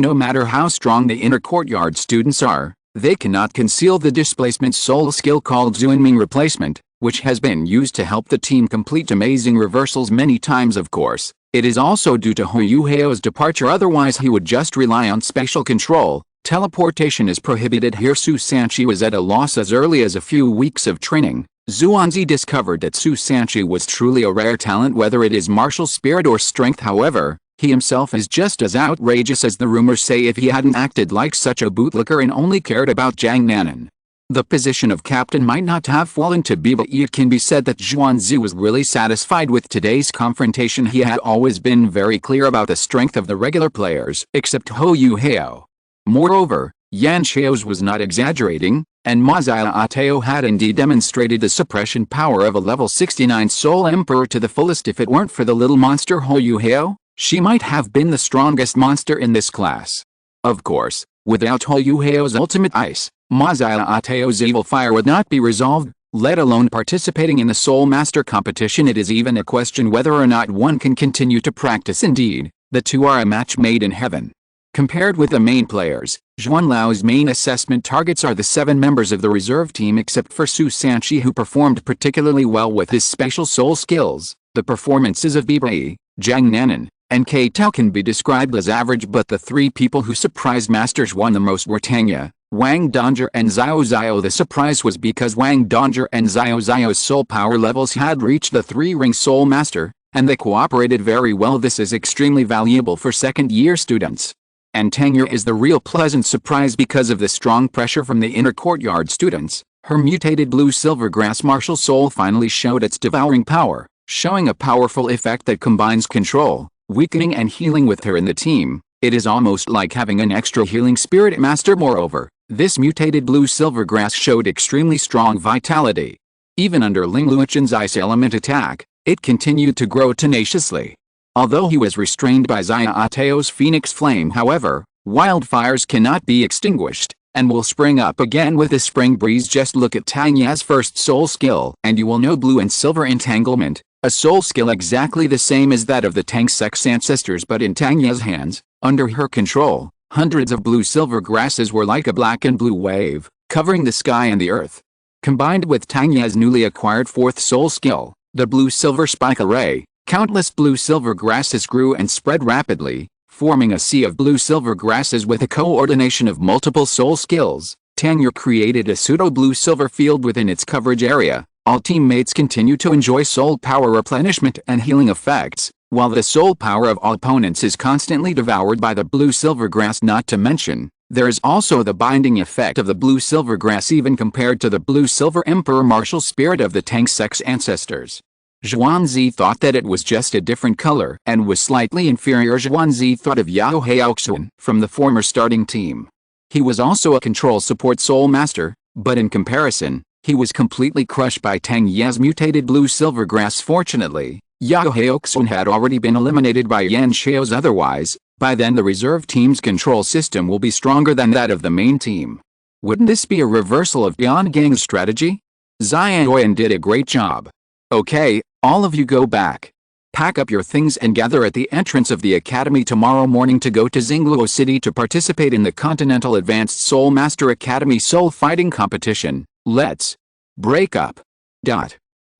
No matter how strong the inner courtyard students are, they cannot conceal the displacement soul skill called Zuanming replacement, which has been used to help the team complete amazing reversals many times. Of course, it is also due to Huo Yuhao's departure, otherwise he would just rely on special control. Teleportation is prohibited here. Su Sanchi was at a loss. As early as a few weeks of training, Zhuangzi discovered that Su Sanchi was truly a rare talent, whether it is martial spirit or strength. However, he himself is just as outrageous as the rumors say. If he hadn't acted like such a bootlicker and only cared about Jiang Nanan, the position of captain might not have fallen to Bibai. It can be said that Zhuangzi was really satisfied with today's confrontation. He had always been very clear about the strength of the regular players, except Huo Yuhao. Moreover, Yan Xiao's was not exaggerating, and Ma Xiaotao had indeed demonstrated the suppression power of a level 69 Soul Emperor to the fullest. If it weren't for the little monster Huo Yuhao, she might have been the strongest monster in this class. Of course, without Huo Yuhao's ultimate ice, Ma Xiaotao's evil fire would not be resolved, let alone participating in the Soul Master competition. It is even a question whether or not one can continue to practice. Indeed, the two are a match made in heaven. Compared with the main players, Zhuanlao's main assessment targets are the 7 members of the reserve team except for Su Sanchi, who performed particularly well with his special soul skills. The performances of Bibai, Jiang Nanan, and K Tao can be described as average, but the 3 people who surprised Master Zhuan the most were Tangya, Wang Dongzhi and Xiao Xiao. The surprise was because Wang Dongzhi and Xiao Xiao's soul power levels had reached the 3-ring Soul Master, and they cooperated very well. This is extremely valuable for second-year students. And Tangya is the real pleasant surprise because of the strong pressure from the inner courtyard students. Her mutated blue-silver grass martial soul finally showed its devouring power, showing a powerful effect that combines control, weakening and healing with her in the team. It is almost like having an extra healing spirit master. Moreover, this mutated blue-silver grass showed extremely strong vitality. Even under Ling Luochun's ice element attack, it continued to grow tenaciously. Although he was restrained by Xiaotao's phoenix flame, however, wildfires cannot be extinguished, and will spring up again with the spring breeze. Just look at Tangya's first soul skill, and you will know blue and silver entanglement, a soul skill exactly the same as that of the Tang sex ancestors, but in Tangya's hands, under her control, hundreds of blue-silver grasses were like a black and blue wave, covering the sky and the earth. Combined with Tangya's newly acquired 4th soul skill, the blue-silver spike array, countless blue-silver grasses grew and spread rapidly, forming a sea of blue-silver grasses with a coordination of multiple soul skills. Tang created a pseudo-blue-silver field within its coverage area. All teammates continue to enjoy soul power replenishment and healing effects, while the soul power of all opponents is constantly devoured by the blue-silver grass. Not to mention, there is also the binding effect of the blue-silver grass even compared to the blue-silver emperor martial spirit of the Tang sect's ancestors. Zhuangzi thought that it was just a different color and was slightly inferior. Zhuangzi thought of Yao Haoxuan from the former starting team. He was also a control support soul master, but in comparison, he was completely crushed by Tang Ye's mutated blue-silver grass. Fortunately, Yao Haoxuan had already been eliminated by Yan Xiao's. Otherwise, by then the reserve team's control system will be stronger than that of the main team. Wouldn't this be a reversal of Yan Gang's strategy? Xiaoyan did a great job. Okay, all of you go back. Pack up your things and gather at the entrance of the academy tomorrow morning to go to Xingluo City to participate in the Continental Advanced Soul Master Academy Soul Fighting Competition. Let's break up.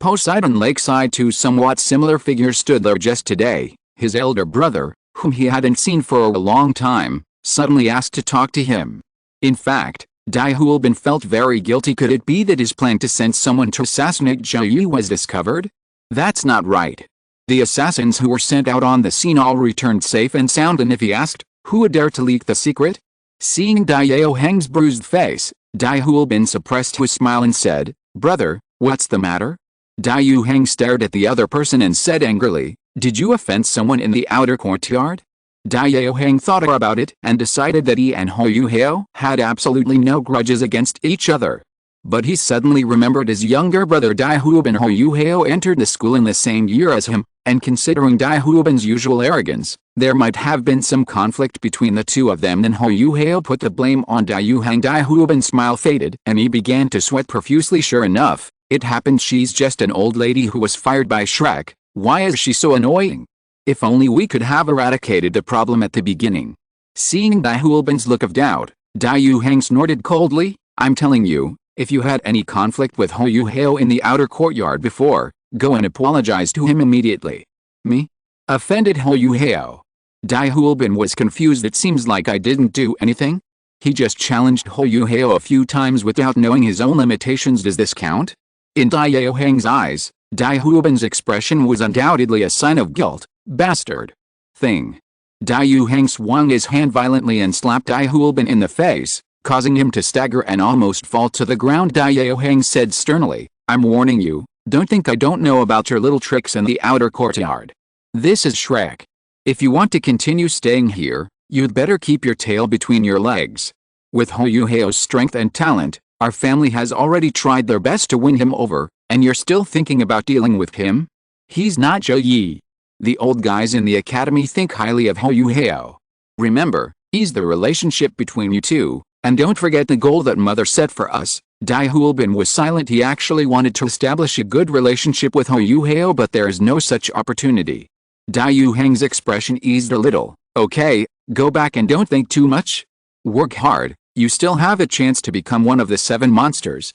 Poseidon Lakeside. Two somewhat similar figures stood there just today. His elder brother, whom he hadn't seen for a long time, suddenly asked to talk to him. In fact, Dai Huolbin felt very guilty. Could it be that his plan to send someone to assassinate Zhou Yi was discovered? That's not right. The assassins who were sent out on the scene all returned safe and sound, and if he asked, who would dare to leak the secret? Seeing Dai Yao Heng's bruised face, Dai Huolbin suppressed his smile and said, "Brother, what's the matter?" Dai Yu Heng stared at the other person and said angrily, "Did you offend someone in the outer courtyard?" Dai Yao Heng thought about it and decided that he and Huo Yuhao had absolutely no grudges against each other. But he suddenly remembered his younger brother Dai Huobin. Huo Yuhao entered the school in the same year as him, and considering Dai Huobin's usual arrogance, there might have been some conflict between the two of them. Then Huo Yuhao put the blame on Dai Yu Heng. Dai Huobin's smile faded and he began to sweat profusely. Sure enough, it happened. She's just an old lady who was fired by Shrek. Why is she so annoying? If only we could have eradicated the problem at the beginning. Seeing Dai Huobin's look of doubt, Dai Yu Heng snorted coldly, "I'm telling you, if you had any conflict with Huo Yuhao in the outer courtyard before, go and apologize to him immediately." Me? Offended Huo Yuhao? Dai Huobin was confused. It seems like I didn't do anything. He just challenged Huo Yuhao a few times without knowing his own limitations. Does this count? In Dai Yao Heng's eyes, Dai Huobin's expression was undoubtedly a sign of guilt. Bastard thing. Dai Yu Heng swung his hand violently and slapped Dai Huobin in the face, causing him to stagger and almost fall to the ground. Dai Yao Heng said sternly, "I'm warning you, don't think I don't know about your little tricks in the outer courtyard. This is Shrek. If you want to continue staying here, you'd better keep your tail between your legs. With Huo Yuhao's strength and talent, our family has already tried their best to win him over, and you're still thinking about dealing with him? He's not Zhou Yi. The old guys in the academy think highly of Huo Yuhao. Remember, ease the relationship between you two, and don't forget the goal that mother set for us." Dai Huobin was silent. He actually wanted to establish a good relationship with Huo Yuhao, but there is no such opportunity. Dai Yu Heng's expression eased a little. "Okay, go back and don't think too much. Work hard, you still have a chance to become one of the 7 monsters."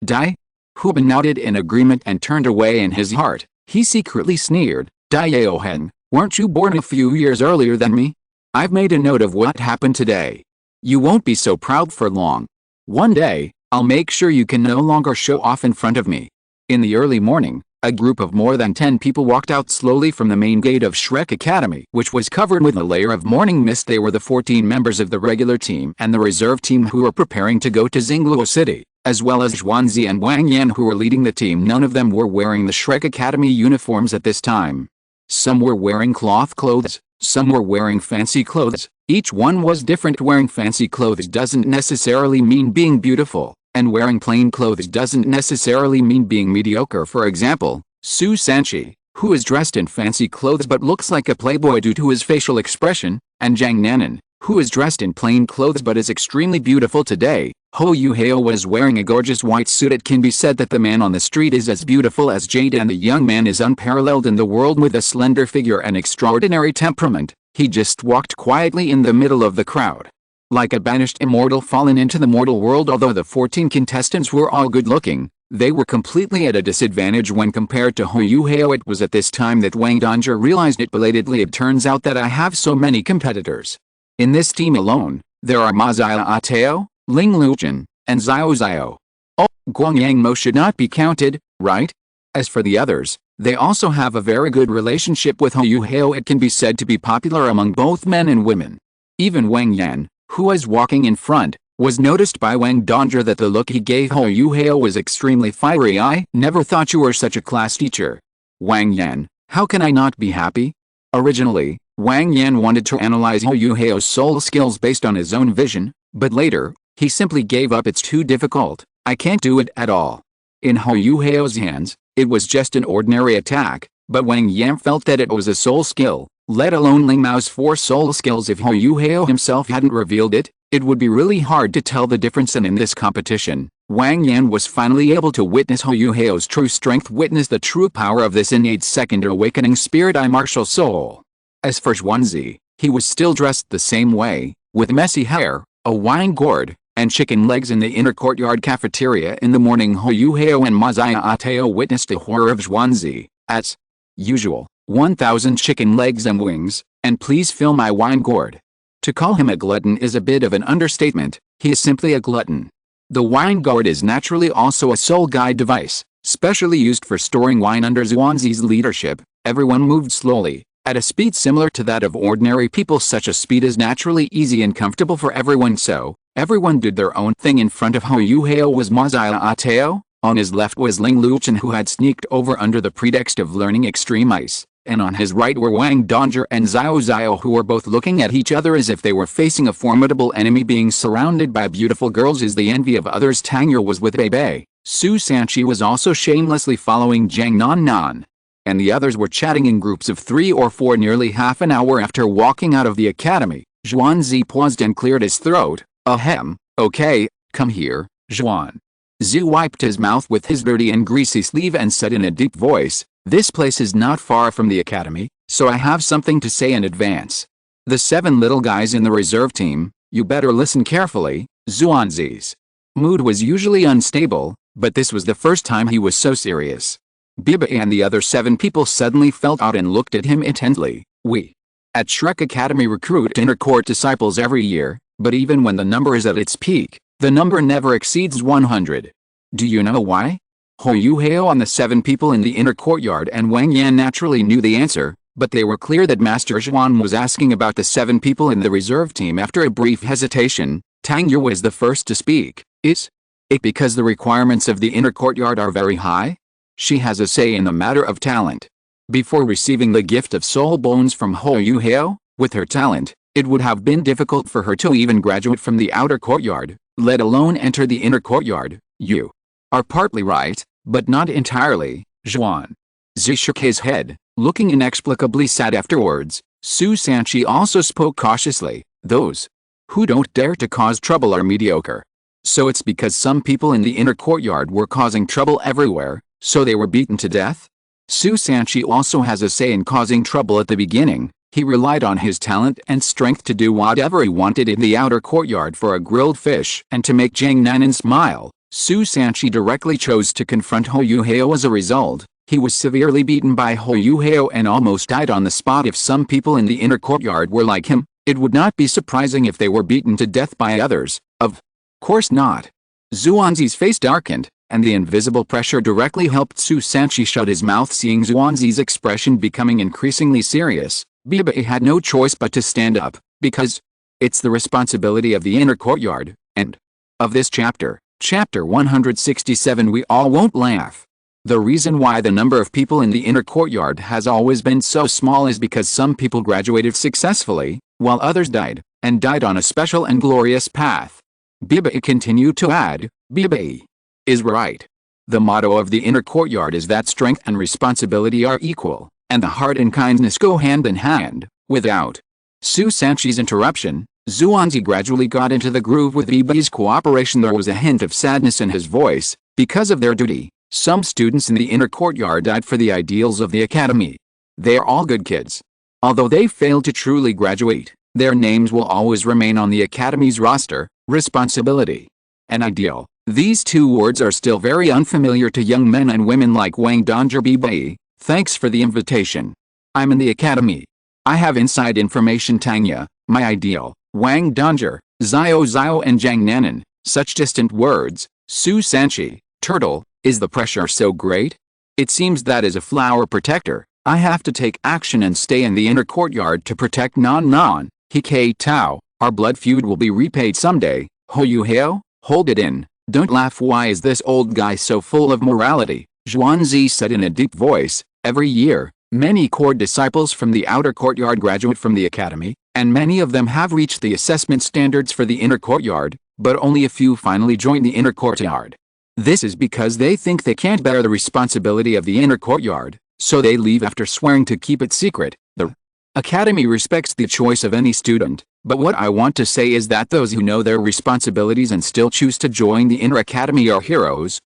Dai Huobin nodded in agreement and turned away. In his heart, he secretly sneered, "Dai Yao Heng, weren't you born a few years earlier than me? I've made a note of what happened today. You won't be so proud for long. One day, I'll make sure you can no longer show off in front of me." In the early morning, a group of more than 10 people walked out slowly from the main gate of Shrek Academy, which was covered with a layer of morning mist. They were the 14 members of the regular team and the reserve team who were preparing to go to Xingluo City, as well as Zhuangzi and Wang Yan who were leading the team. None of them were wearing the Shrek Academy uniforms at this time. Some were wearing cloth clothes, some were wearing fancy clothes. Each one was different. Wearing fancy clothes doesn't necessarily mean being beautiful, and wearing plain clothes doesn't necessarily mean being mediocre. For example, Su Sanchi, who is dressed in fancy clothes but looks like a playboy due to his facial expression, and Zhang Nanan, who is dressed in plain clothes but is extremely beautiful today. Huo Yuhao was wearing a gorgeous white suit. It can be said that the man on the street is as beautiful as Jade, and the young man is unparalleled in the world. With a slender figure and extraordinary temperament, he just walked quietly in the middle of the crowd, like a banished immortal fallen into the mortal world. Although the 14 contestants were all good-looking, they were completely at a disadvantage when compared to Huo Yuhao. It was at this time that Wang Dongjie realized it belatedly. It turns out that I have so many competitors. In this team alone, there are Mazaya Ateo, Ling Lujin, and Xiao Xiao. Oh, Guangyang Mo should not be counted, right? As for the others, they also have a very good relationship with Huo Yuhao. It can be said to be popular among both men and women. Even Wang Yan, who was walking in front, was noticed by Wang Dongzhi that the look he gave Huo Yuhao was extremely fiery. I never thought you were such a class teacher. Wang Yan, how can I not be happy? Originally, Wang Yan wanted to analyze Huo Yuhao's soul skills based on his own vision, but later, he simply gave up. It's too difficult, I can't do it at all. In Huo Yuhao's hands, it was just an ordinary attack, but Wang Yan felt that it was a soul skill, let alone Ling Mao's 4 soul skills. If Huo Yuhao himself hadn't revealed it, it would be really hard to tell the difference, and in this competition, Wang Yan was finally able to witness Huo Yuhao's true strength, witness the true power of this innate second awakening spirit, martial soul. As for Xuanzi, he was still dressed the same way, with messy hair, a wine gourd, and chicken legs. In the inner courtyard cafeteria in the morning, Huo Yuhao and Ma Xiaotao witnessed a horror of Xuanzi. As usual, 1,000 chicken legs and wings, and please fill my wine gourd. To call him a glutton is a bit of an understatement, he is simply a glutton. The wine gourd is naturally also a soul guide device, specially used for storing wine. Under Xuanzi's leadership, everyone moved slowly, at a speed similar to that of ordinary people. Such a speed is naturally easy and comfortable for everyone, so everyone did their own thing. In front of Huo Yuhao was Ma Xiaotao, on his left was Ling Luchen, who had sneaked over under the pretext of learning extreme ice, and on his right were Wang Dongzhi and Xiao Xiao, who were both looking at each other as if they were facing a formidable enemy. Being surrounded by beautiful girls is the envy of others. Tang Yu was with Bei Bei, Su Sanqi was also shamelessly following Jiang Nan, and the others were chatting in groups of 3 or 4. Nearly half an hour after walking out of the academy, Xuanzi paused and cleared his throat. Ahem, okay, come here, Xuan. Zhu wiped his mouth with his dirty and greasy sleeve and said in a deep voice, this place is not far from the academy, so I have something to say in advance. The 7 little guys in the reserve team, you better listen carefully. Xuanzi's mood was usually unstable, but this was the first time he was so serious. Biba and the other 7 people suddenly felt odd and looked at him intently. We at Shrek Academy recruit inner court disciples every year, but even when the number is at its peak, the number never exceeds 100. Do you know why? Huo Yuhao and the 7 people in the inner courtyard and Wang Yan naturally knew the answer, but they were clear that Master Xuan was asking about the 7 people in the reserve team. After a brief hesitation, Tang Yu was the first to speak. Is it because the requirements of the inner courtyard are very high? She has a say in the matter of talent. Before receiving the gift of soul bones from Huo Yuhao, with her talent, it would have been difficult for her to even graduate from the outer courtyard, let alone enter the inner courtyard. You are partly right, but not entirely, Xuan. Zhi shook his head, looking inexplicably sad. Afterwards, Su Sanqi also spoke cautiously. Those who don't dare to cause trouble are mediocre. So it's because some people in the inner courtyard were causing trouble everywhere, so they were beaten to death? Su Sanqi also has a say in causing trouble. At the beginning, he relied on his talent and strength to do whatever he wanted in the outer courtyard for a grilled fish and to make Jiang Nanan smile. Su Sanqi directly chose to confront Huo Yuhao. As a result, he was severely beaten by Huo Yuhao and almost died on the spot. If some people in the inner courtyard were like him, it would not be surprising if they were beaten to death by others. Of course not. Xuanzi's face darkened, and the invisible pressure directly helped Su Sanqi shut his mouth. Seeing Xuanzi's expression becoming increasingly serious, Biba had no choice but to stand up, because it's the responsibility of the inner courtyard, and of this chapter. Chapter 167. We all won't laugh. The reason why the number of people in the inner courtyard has always been so small is because some people graduated successfully, while others died, and died on a special and glorious path. Biba continued to add, Biba is right. The motto of the inner courtyard is that strength and responsibility are equal, and the heart and kindness go hand in hand. Without Su Sanqi's interruption, Xuanzi gradually got into the groove. With Biba's cooperation, there was a hint of sadness in his voice. Because of their duty, some students in the inner courtyard died for the ideals of the academy. They are all good kids. Although they failed to truly graduate, their names will always remain on the academy's roster. Responsibility and ideal. These 2 words are still very unfamiliar to young men and women like Wang Dongzhi. Biba, thanks for the invitation. I'm in the academy. I have inside information. Tang Yu, my ideal, Wang Dongzhi, Xiao Xiao and Jiang Nanan, Such distant words. Su Sanchi, turtle, is the pressure so great? It seems that as a flower protector, I have to take action and stay in the inner courtyard to protect Non. He Tao, our blood feud will be repaid someday. Huo Yuhao, hold it in, don't laugh. Why is this old guy so full of morality? Zhuanzi said in a deep voice. Every year, many core disciples from the outer courtyard graduate from the academy, and many of them have reached the assessment standards for the inner courtyard, but only a few finally join the inner courtyard. This is because they think they can't bear the responsibility of the inner courtyard, so they leave after swearing to keep it secret. The academy respects the choice of any student, but what I want to say is that those who know their responsibilities and still choose to join the inner academy are heroes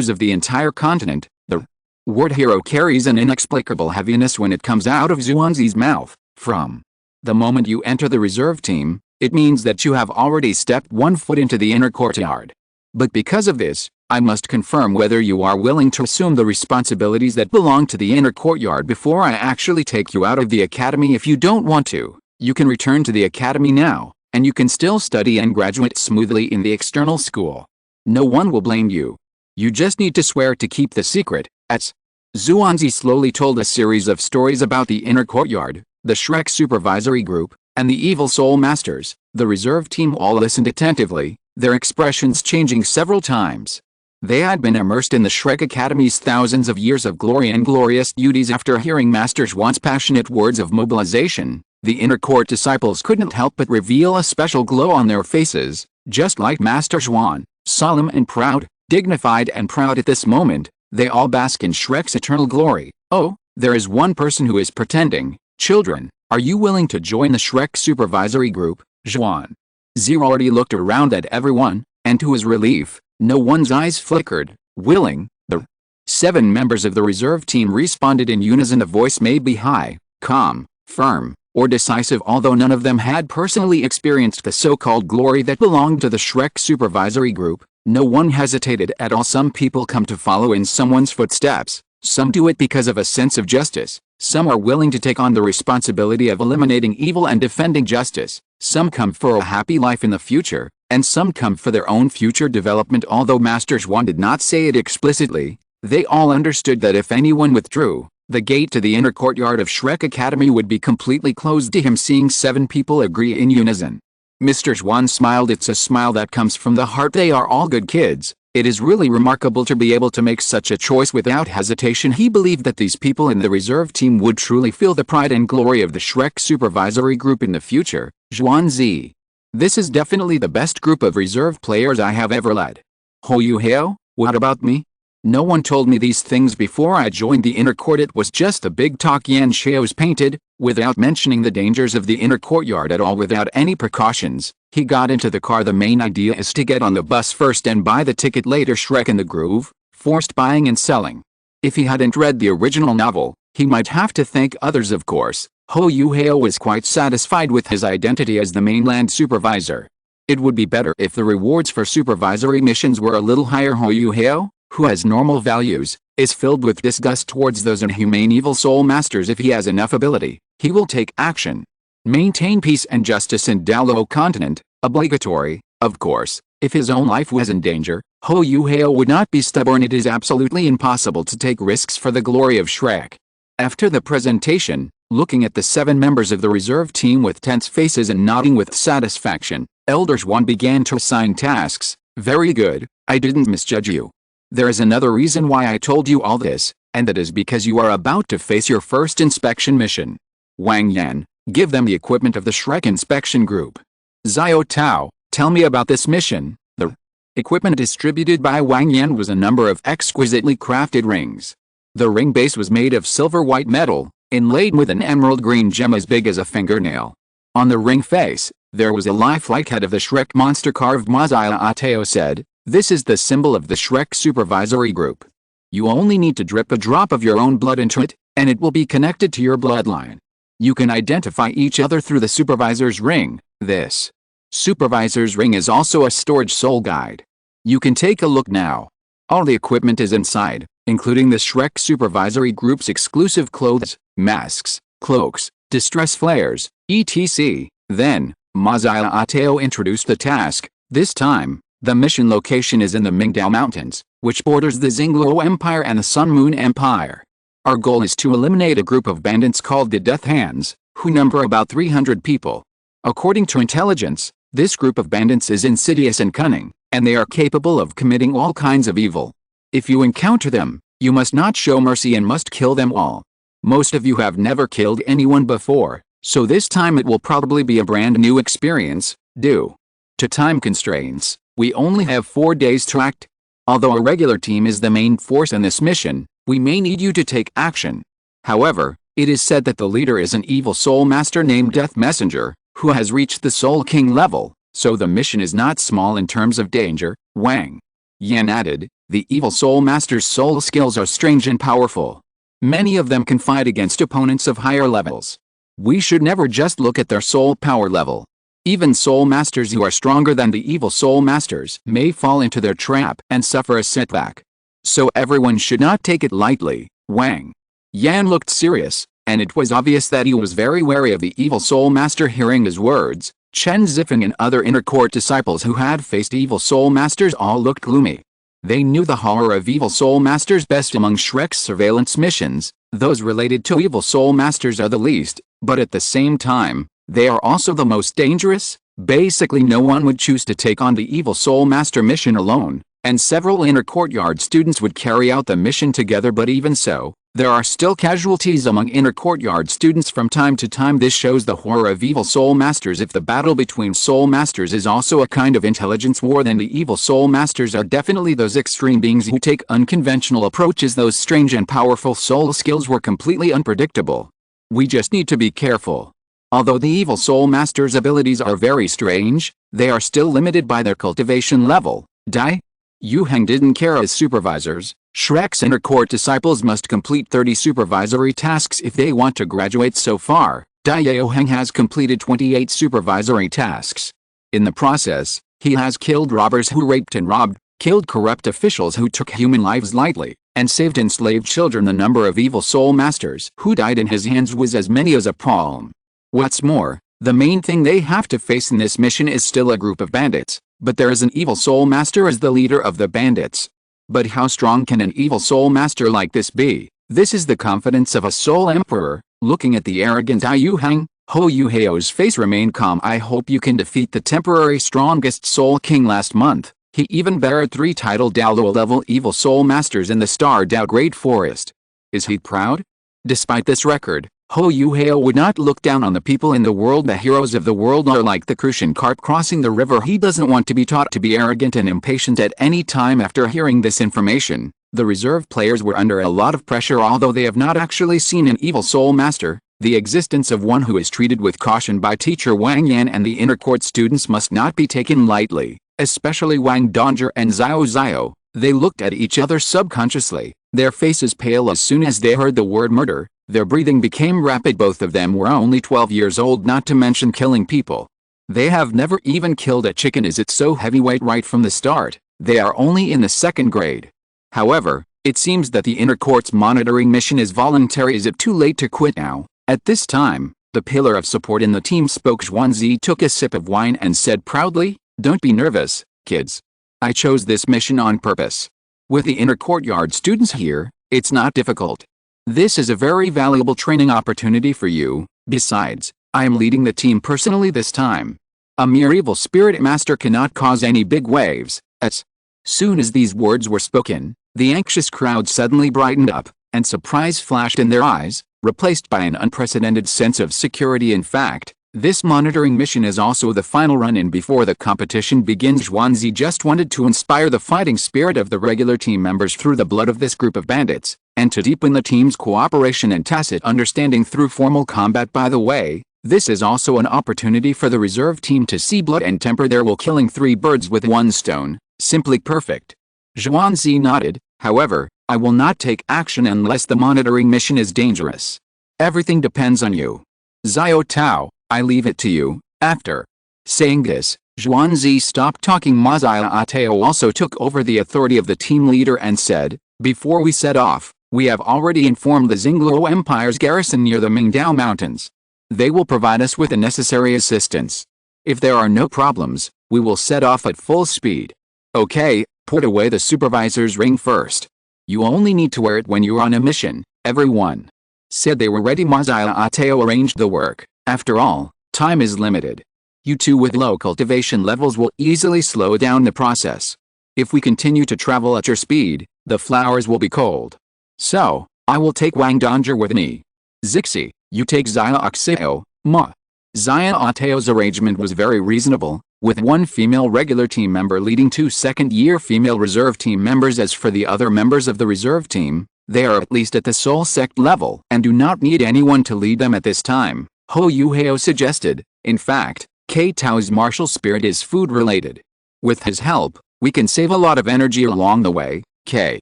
of the entire continent. The word hero carries an inexplicable heaviness when it comes out of Zhuanzi's mouth. From the moment you enter the reserve team, it means that you have already stepped one foot into the inner courtyard. But because of this, I must confirm whether you are willing to assume the responsibilities that belong to the inner courtyard before I actually take you out of the academy. If you don't want to, you can return to the academy now, and you can still study and graduate smoothly in the external school. No one will blame you. You just need to swear to keep the secret. As Zhuanzi slowly told a series of stories about the inner courtyard, the Shrek supervisory group, and the evil soul masters, the reserve team all listened attentively, their expressions changing several times. They had been immersed in the Shrek Academy's thousands of years of glory and glorious duties. After hearing Master Zhuan's passionate words of mobilization, the inner court disciples couldn't help but reveal a special glow on their faces, just like Master Zhuan, solemn and proud, dignified and proud at this moment. They all bask in Shrek's eternal glory. Oh, there is one person who is pretending. Children, are you willing to join the Shrek supervisory group? Zhuan Zero already looked around at everyone, and to his relief, no one's eyes flickered. Willing? The 7 members of the reserve team responded in unison. The voice may be high, calm, firm, or decisive. Although none of them had personally experienced the so-called glory that belonged to the Shrek supervisory group, no one hesitated at all. Some people come to follow in someone's footsteps, some do it because of a sense of justice, some are willing to take on the responsibility of eliminating evil and defending justice, some come for a happy life in the future, and some come for their own future development. Although Master Zhuan did not say it explicitly, they all understood that if anyone withdrew, the gate to the inner courtyard of Shrek Academy would be completely closed to him. Seeing 7 people agree in unison, Mr. Zhuan smiled. It's a smile that comes from the heart. They are all good kids. It is really remarkable to be able to make such a choice without hesitation. He believed that these people in the reserve team would truly feel the pride and glory of the Shrek supervisory group in the future. Zhuanzi. This is definitely the best group of reserve players I have ever led. Huo Yuhao, what about me? No one told me these things before I joined the inner court. It was just a big talk. Yan Xiao's painted, without mentioning the dangers of the inner courtyard at all. Without any precautions, he got into the car. The main idea is to get on the bus first and buy the ticket later. Shrek in the groove, forced buying and selling. If he hadn't read the original novel, he might have to thank others. Of course, Huo Yuhao was quite satisfied with his identity as the mainland supervisor. It would be better if the rewards for supervisory missions were a little higher. Huo Yuhao, who has normal values, is filled with disgust towards those inhumane evil soul masters. If he has enough ability, he will take action. Maintain peace and justice in Douluo continent, obligatory, of course. If his own life was in danger, Huo Yuhao would not be stubborn. It is absolutely impossible to take risks for the glory of Shrek. After the presentation, looking at the 7 members of the reserve team with tense faces and nodding with satisfaction, Elder Zhuan began to assign tasks. Very good, I didn't misjudge you. There is another reason why I told you all this, and that is because you are about to face your first inspection mission. Wang Yan, give them the equipment of the Shrek inspection group. Xiao Tao, tell me about this mission. The equipment distributed by Wang Yan was a number of exquisitely crafted rings. The ring base was made of silver white metal, inlaid with an emerald green gem as big as a fingernail. On the ring face, there was a lifelike head of the Shrek monster carved. Millennia-old said, "This is the symbol of the Shrek supervisory group. You only need to drip a drop of your own blood into it, and it will be connected to your bloodline. You can identify each other through the supervisor's ring. This supervisor's ring is also a storage soul guide. You can take a look now. All the equipment is inside, including the Shrek supervisory group's exclusive clothes, masks, cloaks, distress flares, etc." Then, Millennia-old introduced the task. This time, The mission location is in the Mingdao Mountains, which borders the Xingluo Empire and the Sun Moon Empire. Our goal is to eliminate a group of bandits called the Death Hands, who number about 300 people. According to intelligence, this group of bandits is insidious and cunning, and they are capable of committing all kinds of evil. If you encounter them, you must not show mercy and must kill them all. Most of you have never killed anyone before, so this time it will probably be a brand new experience. Due to time constraints, we only have 4 days to act. Although a regular team is the main force in this mission, we may need you to take action. However, it is said that the leader is an evil soul master named Death Messenger, who has reached the Soul King level, so the mission is not small in terms of danger. Wang Yan added, the evil soul master's soul skills are strange and powerful. Many of them can fight against opponents of higher levels. We should never just look at their soul power level. Even soul masters who are stronger than the evil soul masters may fall into their trap and suffer a setback. So everyone should not take it lightly. Wang Yan looked serious, and it was obvious that he was very wary of the evil soul master. Hearing his words, Chen Zifeng and other inner court disciples who had faced evil soul masters all looked gloomy. They knew the horror of evil soul masters best. Among Shrek's surveillance missions, those related to evil soul masters are the least, but at the same time, they are also the most dangerous. Basically, no one would choose to take on the evil soul master mission alone, and several inner courtyard students would carry out the mission together. But even so, there are still casualties among inner courtyard students from time to time. This shows the horror of evil soul masters. If the battle between soul masters is also a kind of intelligence war, then the evil soul masters are definitely those extreme beings who take unconventional approaches. Those strange and powerful soul skills were completely unpredictable. We just need to be careful. Although the evil soul master's abilities are very strange, they are still limited by their cultivation level. Dai Yuhang didn't care. As supervisors, Shrek's inner court disciples must complete 30 supervisory tasks if they want to graduate. So far, Dai Yuhang has completed 28 supervisory tasks. In the process, he has killed robbers who raped and robbed, killed corrupt officials who took human lives lightly, and saved enslaved children. The number of evil soul masters who died in his hands was as many as a palm. What's more, the main thing they have to face in this mission is still a group of bandits, but there is an evil soul master as the leader of the bandits. But how strong can an evil soul master like this be? This is the confidence of a soul emperor. Looking at the arrogant Dai Yuhang, Huo Yuhao's face remained calm. I hope you can defeat the temporary strongest soul king. Last month, he even buried 3 titled Douluo level evil soul masters in the Star Dao Great Forest. Is he proud? Despite this record, Huo Yuhao would not look down on the people in the world. The heroes of the world are like the crucian carp crossing the river. He doesn't want to be taught to be arrogant and impatient at any time. After hearing this information, the reserve players were under a lot of pressure. Although they have not actually seen an evil soul master, the existence of one who is treated with caution by teacher Wang Yan and the inner court students must not be taken lightly, especially Wang Donger and Xiao Xiao. They looked at each other subconsciously, their faces pale as soon as they heard the word murder. Their breathing became rapid. Both of them were only 12 years old, not to mention killing people. They have never even killed a chicken. Is it so heavyweight right from the start? They are only in the 2nd grade. However, it seems that the inner court's monitoring mission is voluntary. Is it too late to quit now? At this time, the pillar of support in the team spoke. Zhuanzi took a sip of wine and said proudly, "Don't be nervous, kids. I chose this mission on purpose. With the inner courtyard students here, it's not difficult. This is a very valuable training opportunity for you. Besides, I am leading the team personally this time. A mere evil spirit master cannot cause any big waves." As soon as these words were spoken, the anxious crowd suddenly brightened up, and surprise flashed in their eyes, replaced by an unprecedented sense of security. In fact, this monitoring mission is also the final run-in before the competition begins. Zhuanzi just wanted to inspire the fighting spirit of the regular team members through the blood of this group of bandits, and to deepen the team's cooperation and tacit understanding through formal combat. By the way, this is also an opportunity for the reserve team to see blood and temper their will, killing 3 birds with 1 stone. Simply perfect. Zhuanzi nodded. However, I will not take action unless the monitoring mission is dangerous. Everything depends on you. Xiao Tao, I leave it to you. After saying this, Zhuanzi stopped talking. Ma Xiao also took over the authority of the team leader and said, "Before we set off, we have already informed the Xingluo Empire's garrison near the Mingdao Mountains. They will provide us with the necessary assistance. If there are no problems, we will set off at full speed." Okay, put away the supervisor's ring first. You only need to wear it when you're on a mission, everyone. Said they were ready. Mazaya arranged the work. After all, time is limited. You two with low cultivation levels will easily slow down the process. If we continue to travel at your speed, the flowers will be cold. So, I will take Wang Donger with me. Zixi, you take Zaya Oxeo, Ma. Zaya Ateo's arrangement was very reasonable, with one female regular team member leading two second-year female reserve team members. As for the other members of the reserve team, they are at least at the soul sect level and do not need anyone to lead them at this time, Huo Yuhao suggested. In fact, K Tao's martial spirit is food-related. With his help, we can save a lot of energy along the way. K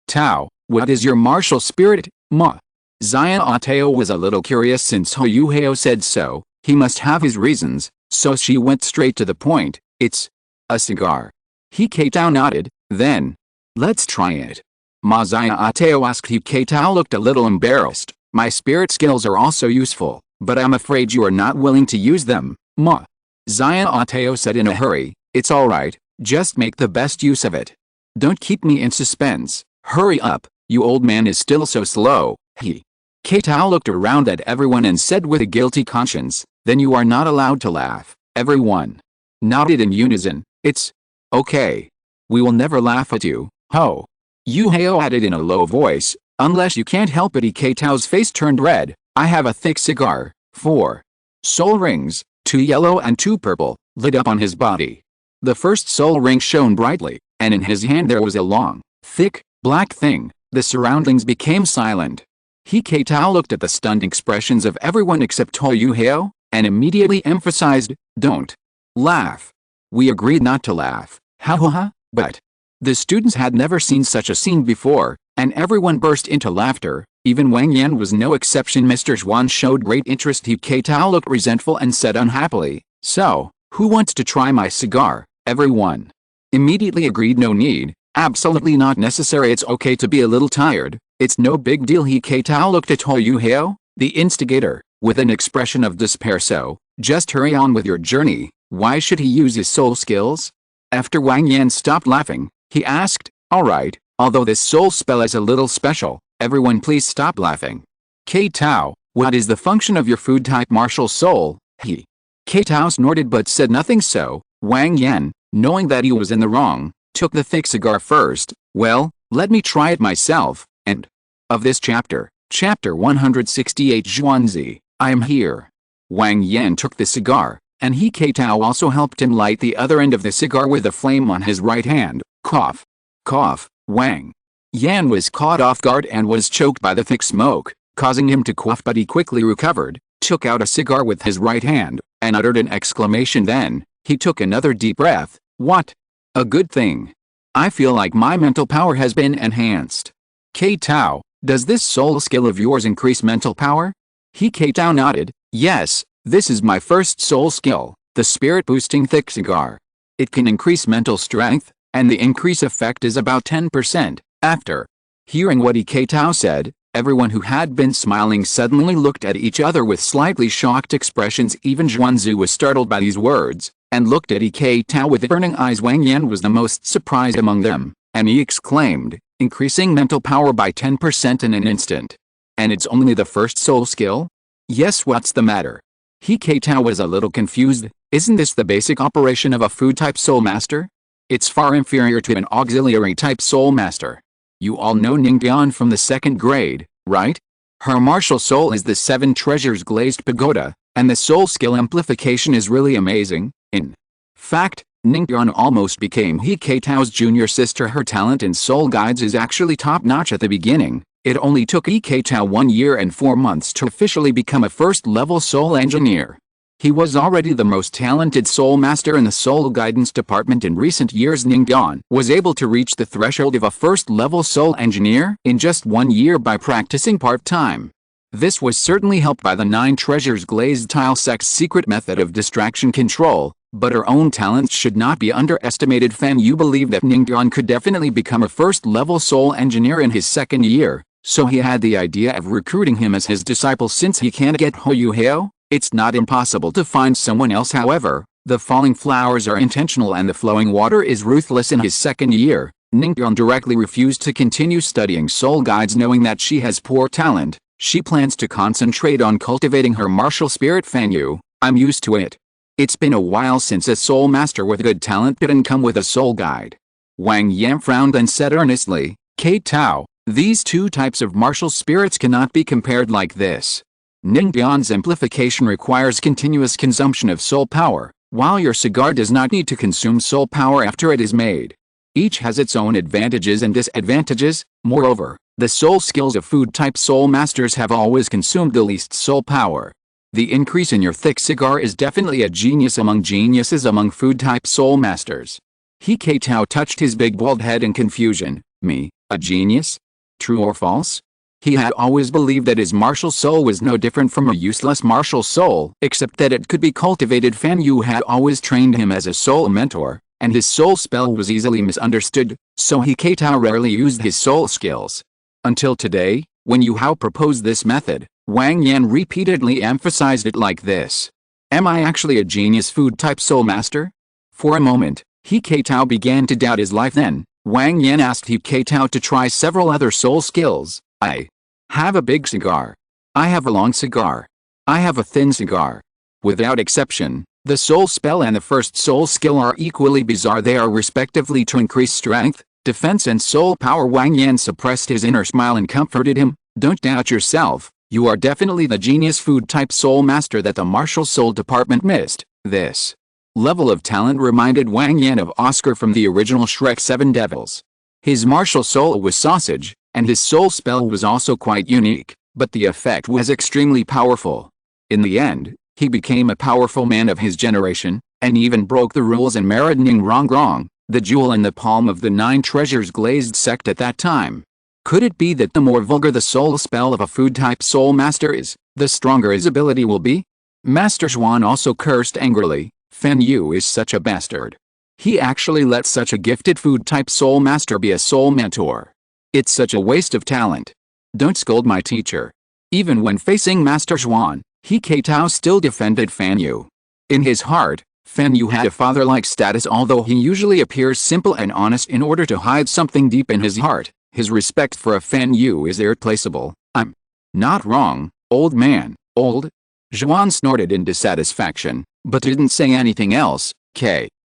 Tao, what is your martial spirit, Ma? Zaya Ateo was a little curious since Huo Yuhao said so. He must have his reasons, so she went straight to the point. It's a cigar. He K Tao nodded. Then, let's try it. Ma Zaya Ateo asked. He K Tao looked a little embarrassed. My spirit skills are also useful, but I'm afraid you are not willing to use them, Ma. Zaya Ateo said in a hurry. It's alright, just make the best use of it. Don't keep me in suspense. Hurry up, you old man is still so slow. He K Tao looked around at everyone and said with a guilty conscience, then you are not allowed to laugh. Everyone nodded in unison. It's okay. We will never laugh at you, Ho. Yuhao added in a low voice, unless you can't help it. K Tao's face turned red. I have a thick cigar, 4 soul rings, 2 yellow and 2 purple, lit up on his body. The first soul ring shone brightly, and in his hand there was a long, thick, black thing. The surroundings became silent. He K Tao looked at the stunned expressions of everyone except Huo Yuhao, and immediately emphasized, don't laugh. We agreed not to laugh, ha ha ha, but the students had never seen such a scene before, and everyone burst into laughter. Even Wang Yan was no exception. Mr. Zhuan showed great interest. He K Tao looked resentful and said unhappily, so, who wants to try my cigar? Everyone immediately agreed. No need, absolutely not necessary. It's okay to be a little tired, it's no big deal. He K Tao looked at Huo Yuhao, the instigator, with an expression of despair. So, just hurry on with your journey. Why should he use his soul skills? After Wang Yan stopped laughing, he asked, alright, although this soul spell is a little special, everyone please stop laughing. K Tao, what is the function of your food type martial soul? He K Tao snorted but said nothing. So, Wang Yan, knowing that he was in the wrong, took the thick cigar first. Well, let me try it myself. End of this chapter. Chapter 168. Zhuanzi, I am here. Wang Yan took the cigar, and he K Tao also helped him light the other end of the cigar with a flame on his right hand. Cough. Cough. Wang Yan was caught off guard and was choked by the thick smoke, causing him to cough, but he quickly recovered, took out a cigar with his right hand, and uttered an exclamation. Then, he took another deep breath. What a good thing. I feel like my mental power has been enhanced. K Tao, does this soul skill of yours increase mental power? He K Tao nodded. Yes, this is my first soul skill, the spirit boosting thick cigar. It can increase mental strength, and the increase effect is about 10%. After hearing what K Tao said, everyone who had been smiling suddenly looked at each other with slightly shocked expressions. Even Zhuanzi was startled by these words, and looked at K Tao with burning eyes. Wang Yan was the most surprised among them, and he exclaimed, increasing mental power by 10% in an instant. And it's only the first soul skill? Yes, what's the matter? He K Tao was a little confused. Isn't this the basic operation of a food type soul master? It's far inferior to an auxiliary type soul master. You all know Ningguan from the 2nd grade, right? Her martial soul is the 7 treasures glazed pagoda, and the soul skill amplification is really amazing. In fact, Ningguan almost became He K Tao's junior sister. Her talent in soul guides is actually top-notch. At the beginning, it only took He K Tao 1 year and 4 months to officially become a first-level soul engineer. He was already the most talented soul master in the soul guidance department. In recent years, Ningguan was able to reach the threshold of a first-level soul engineer in just 1 year by practicing part-time. This was certainly helped by the 9 treasures glazed tile sect's secret method of distraction control, but her own talents should not be underestimated. Fan Yu believed that Ningguan could definitely become a first-level soul engineer in his 2nd year, so he had the idea of recruiting him as his disciple. Since he can't get Huo Yuhao, it's not impossible to find someone else. However, The falling flowers are intentional and the flowing water is ruthless. In his second year, Ningguang directly refused to continue studying soul guides, knowing that she has poor talent. She plans to concentrate on cultivating her martial spirit. Fan Yu, I'm used to it. It's been a while since a soul master with good talent didn't come with a soul guide. Wang Yan frowned and said earnestly, Kate Tao, these two types of martial spirits cannot be compared like this. Ningguang's amplification requires continuous consumption of soul power, while your cigar does not need to consume soul power after it is made. Each has its own advantages and disadvantages. Moreover, the soul skills of food-type soul masters have always consumed the least soul power. The increase in your thick cigar is definitely a genius among geniuses among food-type soul masters. He Tao touched his big bald head in confusion. Me, a genius? True or false? He had always believed that his martial soul was no different from a useless martial soul, except that it could be cultivated. Fan Yu had always trained him as a soul mentor, and his soul spell was easily misunderstood, so He Tao rarely used his soul skills. Until today, when Yuhao proposed this method, Wang Yan repeatedly emphasized it like this. Am I actually a genius food-type soul master? For a moment, He Tao began to doubt his life. Then, Wang Yan asked He Tao to try several other soul skills. I have a big cigar. I have a long cigar. I have a thin cigar. Without exception, the soul spell and the first soul skill are equally bizarre. They are respectively to increase strength, defense and soul power. Wang Yan suppressed his inner smile and comforted him. Don't doubt yourself. You are definitely the genius food-type soul master that the martial soul department missed. This level of talent reminded Wang Yan of Oscar from the original Shrek 7 Devils. His martial soul was sausage, and his soul spell was also quite unique, but the effect was extremely powerful. In the end, he became a powerful man of his generation, and even broke the rules in Meridian Rongrong, the jewel in the palm of the 9 treasures glazed sect at that time. Could it be that the more vulgar the soul spell of a food-type soul master is, the stronger his ability will be? Master Xuan also cursed angrily. Fan Yu is such a bastard. He actually let such a gifted food-type soul master be a soul mentor. It's such a waste of talent. Don't scold my teacher. Even when facing Master Xuan, He Tao still defended Fan Yu. In his heart, Fan Yu had a father-like status, although he usually appears simple and honest in order to hide something deep in his heart. His respect for a Fan Yu is irreplaceable. I'm not wrong, old man. Old? Xuan snorted in dissatisfaction, but didn't say anything else.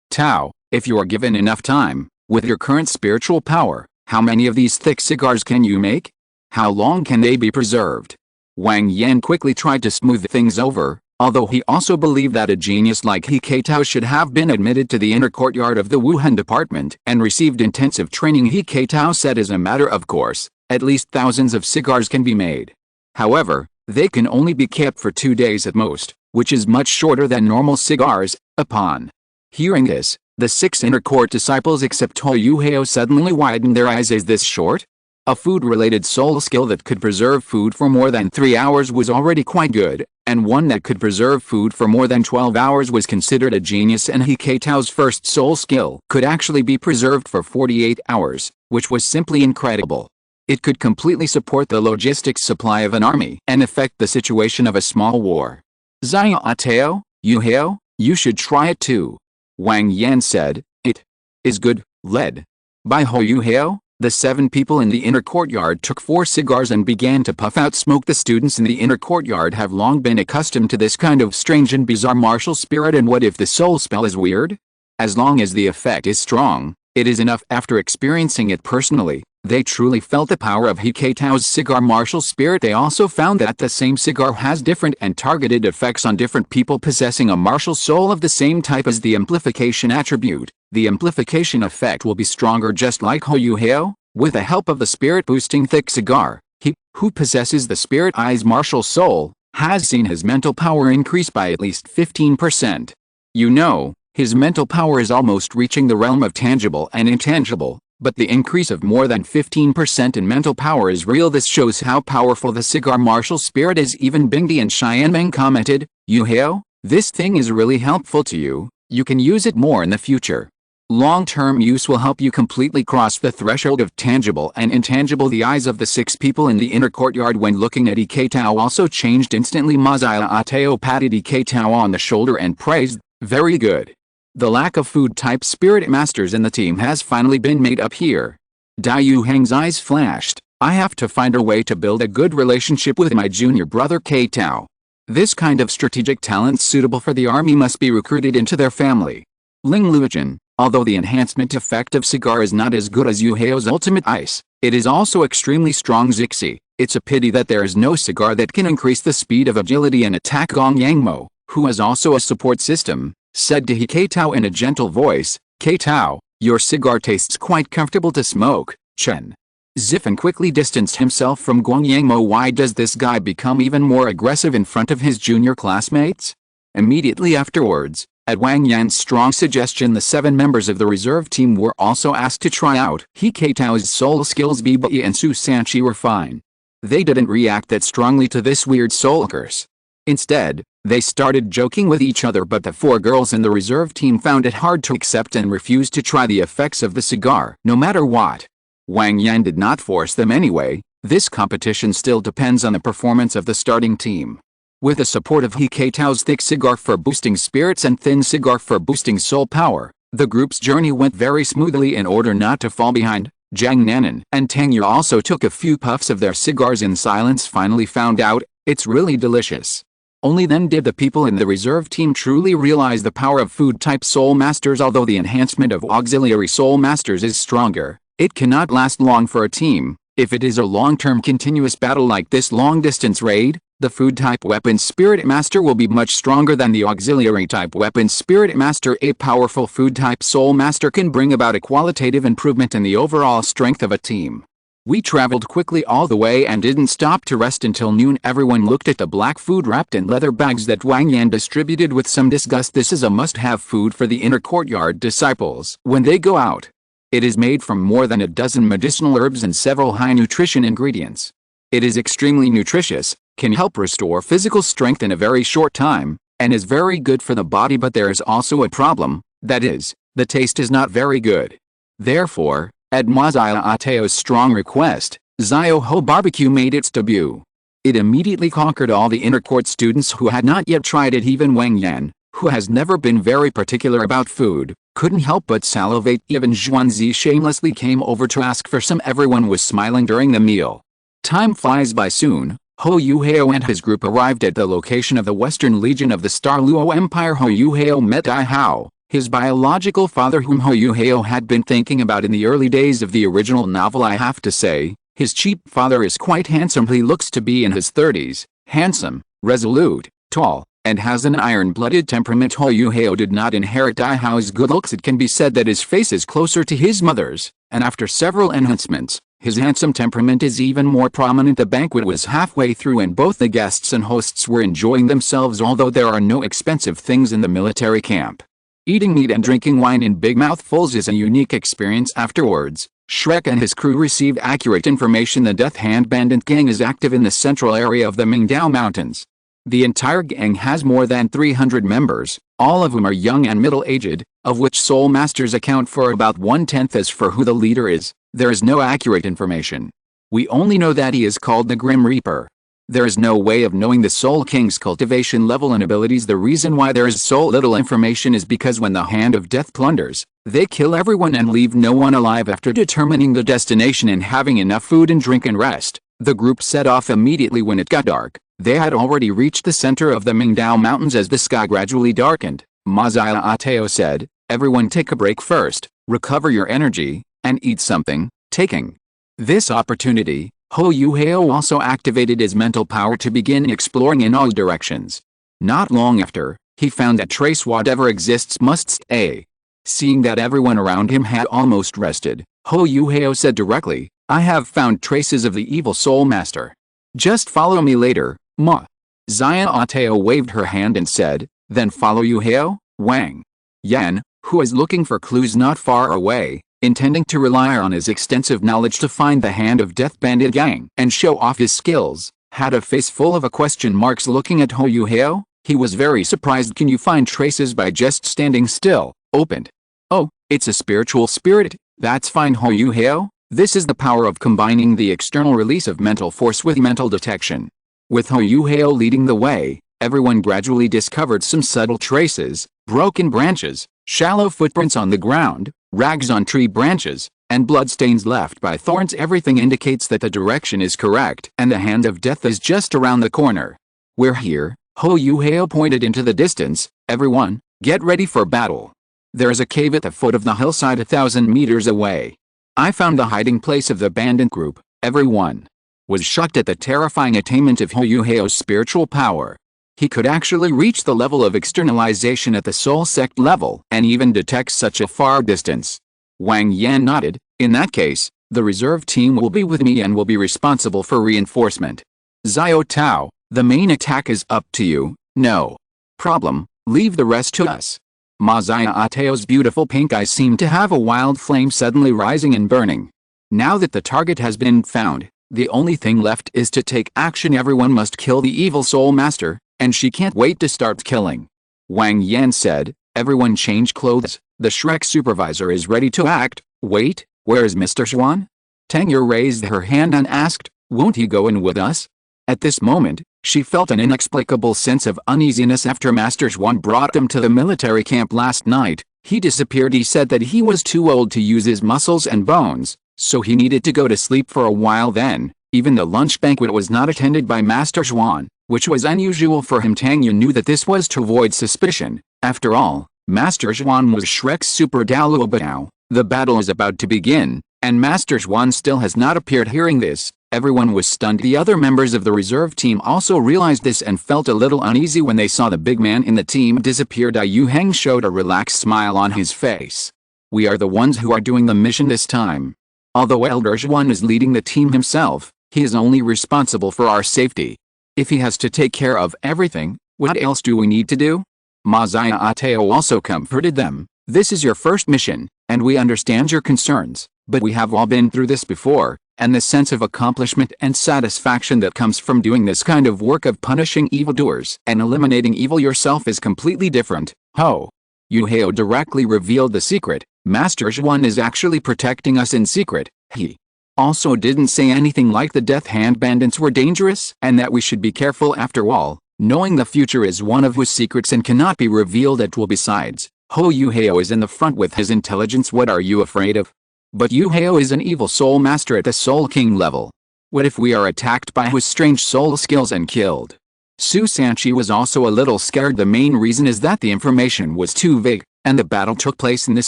Tao, if you are given enough time, with your current spiritual power, how many of these thick cigars can you make? How long can they be preserved? Wang Yan quickly tried to smooth things over, although he also believed that a genius like He Tao should have been admitted to the inner courtyard of the Wuhan department and received intensive training. He Tao said as a matter of course, at least thousands of cigars can be made. However, they can only be kept for 2 days at most, which is much shorter than normal cigars. Upon hearing this, the 6 inner court disciples except Huo Yuhao suddenly widened their eyes. Is this short? A food-related soul skill that could preserve food for more than 3 hours was already quite good, and one that could preserve food for more than 12 hours was considered a genius. And He Tao's first soul skill could actually be preserved for 48 hours, which was simply incredible. It could completely support the logistics supply of an army and affect the situation of a small war. Xiao Yuhao, you should try it too. Wang Yan said. It is good, led by Huo Yuhao. The 7 people in the inner courtyard took 4 cigars and began to puff out smoke. The students in the inner courtyard have long been accustomed to this kind of strange and bizarre martial spirit, and what if the soul spell is weird? As long as the effect is strong, it is enough. After experiencing it personally, they truly felt the power of He Tao's cigar martial spirit. They also found that the same cigar has different and targeted effects on different people possessing a martial soul of the same type as the amplification attribute. The amplification effect will be stronger, just like Huo Yuhao. With the help of the spirit-boosting thick cigar, he, who possesses the Spirit Eye's martial soul, has seen his mental power increase by at least 15%. You know, his mental power is almost reaching the realm of tangible and intangible, but the increase of more than 15% in mental power is real. This shows how powerful the cigar martial spirit is. Even Bingdi and Xianmeng commented, Yuhao, this thing is really helpful to you. You can use it more in the future. Long-term use will help you completely cross the threshold of tangible and intangible. The eyes of the 6 people in the inner courtyard when looking at He Tao also changed instantly. Xiao patted He Tao on the shoulder and praised, Very good. The lack of food-type spirit masters in the team has finally been made up here. Dai Yuhang's eyes flashed. I have to find a way to build a good relationship with my junior brother K Tao. This kind of strategic talent suitable for the army must be recruited into their family. Ling Luojin, although the enhancement effect of cigar is not as good as Yuhao's ultimate ice, it is also extremely strong. Zixi, it's a pity that there is no cigar that can increase the speed of agility and attack. Gong Yangmo, who is also a support system, said to K Tao in a gentle voice, K Tao, your cigar tastes quite comfortable to smoke. Chen Ziffan quickly distanced himself from Guang Yangmo. Why does this guy become even more aggressive in front of his junior classmates? Immediately afterwards, at Wang Yan's strong suggestion, the 7 members of the reserve team were also asked to try out. K Tao's soul skills Bibai and Su Sanchi were fine. They didn't react that strongly to this weird soul curse. Instead, they started joking with each other, but the 4 girls in the reserve team found it hard to accept and refused to try the effects of the cigar. No matter what, Wang Yan did not force them anyway. This competition still depends on the performance of the starting team. With the support of K Tao's thick cigar for boosting spirits and thin cigar for boosting soul power, the group's journey went very smoothly. In order not to fall behind, Jiang Nanan and Tang Yu also took a few puffs of their cigars in silence. Finally found out, it's really delicious. Only then did the people in the reserve team truly realize the power of food-type soul masters. Although the enhancement of auxiliary soul masters is stronger, it cannot last long for a team. If it is a long-term continuous battle like this long-distance raid, the food-type weapon spirit master will be much stronger than the auxiliary-type weapon spirit master. A powerful food-type soul master can bring about a qualitative improvement in the overall strength of a team. We traveled quickly all the way and didn't stop to rest until noon. Everyone looked at the black food wrapped in leather bags that Wang Yan distributed with some disgust. This is a must-have food for the inner courtyard disciples when they go out. It is made from more than a dozen medicinal herbs and several high-nutrition ingredients. It is extremely nutritious, can help restore physical strength in a very short time, and is very good for the body. But there is also a problem, that is, the taste is not very good. Therefore, at Mazaya Ateo's strong request, Zio Ho Barbecue made its debut. It immediately conquered all the inner court students who had not yet tried it. Even Wang Yan, who has never been very particular about food, couldn't help but salivate. Even Xuanzi shamelessly came over to ask for some. Everyone was smiling during the meal. Time flies by. Soon, Huo Yuhao and his group arrived at the location of the Western Legion of the Star Luo Empire. Huo Yuhao met Dai Hao, his biological father, whom Huo Yuhao had been thinking about in the early days of the original novel. I have to say, his cheap father is quite handsome. He looks to be in his 30s, handsome, resolute, tall, and has an iron-blooded temperament. Huo Yuhao did not inherit Dai Hao's good looks. It can be said that his face is closer to his mother's, and after several enhancements, his handsome temperament is even more prominent. The banquet was halfway through and both the guests and hosts were enjoying themselves. Although there are no expensive things in the military camp, eating meat and drinking wine in big mouthfuls is a unique experience. Afterwards, Shrek and his crew received accurate information. The Death Hand Bandit gang is active in the central area of the Mingdao Mountains. The entire gang has more than 300 members, all of whom are young and middle-aged, of which soul masters account for about 1/10. As for who the leader is, there is no accurate information. We only know that he is called the Grim Reaper. There is no way of knowing the Soul King's cultivation level and abilities. The reason why there is so little information is because when the Hand of Death plunders, they kill everyone and leave no one alive. After determining the destination and having enough food and drink and rest, the group set off immediately. When it got dark, they had already reached the center of the Mingdao Mountains. As the sky gradually darkened, Mazaya Ateo said, "Everyone take a break first, recover your energy, and eat something." Taking this opportunity, Huo Yuhao also activated his mental power to begin exploring in all directions. Not long after, he found that trace whatever exists must stay. Seeing that everyone around him had almost rested, Huo Yuhao said directly, "I have found traces of the evil soul master. Just follow me later, Ma." Zia Ateo waved her hand and said, "Then follow Yuhao." Wang Yan, who is looking for clues not far away, intending to rely on his extensive knowledge to find the Hand of Death Bandit gang and show off his skills, had a face full of question marks. Looking at Huo Yuhao, he was very surprised. "Can you find traces by just standing still?" Opened. "Oh, it's a spiritual spirit. That's fine, Huo Yuhao. This is the power of combining the external release of mental force with mental detection." With Huo Yuhao leading the way, everyone gradually discovered some subtle traces, broken branches, shallow footprints on the ground, rags on tree branches, and bloodstains left by thorns. Everything indicates that the direction is correct and the hand of death is just around the corner. We're here, Huo Yuhao pointed into the distance. Everyone, get ready for battle. There is a cave at the foot of the hillside 1,000 meters away. I found the hiding place of the bandit group. Everyone was shocked at the terrifying attainment of Huo Yuhao's spiritual power. He could actually reach the level of externalization at the soul sect level and even detect such a far distance. Wang Yan nodded. In that case, the reserve team will be with me and will be responsible for reinforcement. Xiao Tao, the main attack is up to you. No problem, leave the rest to us. Ma Xiaotao's beautiful pink eyes seemed to have a wild flame suddenly rising and burning. Now that the target has been found, the only thing left is to take action. Everyone must kill the evil soul master, and she can't wait to start killing. Wang Yan said. Everyone change clothes. The Shrek supervisor is ready to act. Wait, where is Mr. Xuan? Tang Yu raised her hand and asked, won't he go in with us? At this moment, she felt an inexplicable sense of uneasiness after Master Xuan brought him to the military camp last night. He disappeared. He said that he was too old to use his muscles and bones, so he needed to go to sleep for a while. Then, even the lunch banquet was not attended by Master Xuan, which was unusual for him. Tang Yu knew that this was to avoid suspicion. After all, Master Xuan was Shrek's super Douluo, but now, the battle is about to begin, and Master Xuan still has not appeared. Hearing this, everyone was stunned. The other members of the reserve team also realized this and felt a little uneasy when they saw the big man in the team disappear. Dai Yuheng showed a relaxed smile on his face. We are the ones who are doing the mission this time. Although Elder Xuan is leading the team himself, he is only responsible for our safety. If he has to take care of everything, what else do we need to do? Ma Xiaotao also comforted them. This is your first mission, and we understand your concerns, but we have all been through this before, and the sense of accomplishment and satisfaction that comes from doing this kind of work of punishing evildoers and eliminating evil yourself is completely different. Huo Yuhao directly revealed the secret. Master Xuan is actually protecting us in secret. He also didn't say anything like the death hand bandits were dangerous and that we should be careful. After all, knowing the future is one of whose secrets and cannot be revealed at will. Besides, Huo Yuhao is in the front with his intelligence. What are you afraid of? But Yuhao is an evil soul master at the Soul King level. What if we are attacked by his strange soul skills and killed? Su Sanchi was also a little scared. The main reason is that the information was too vague, and the battle took place in this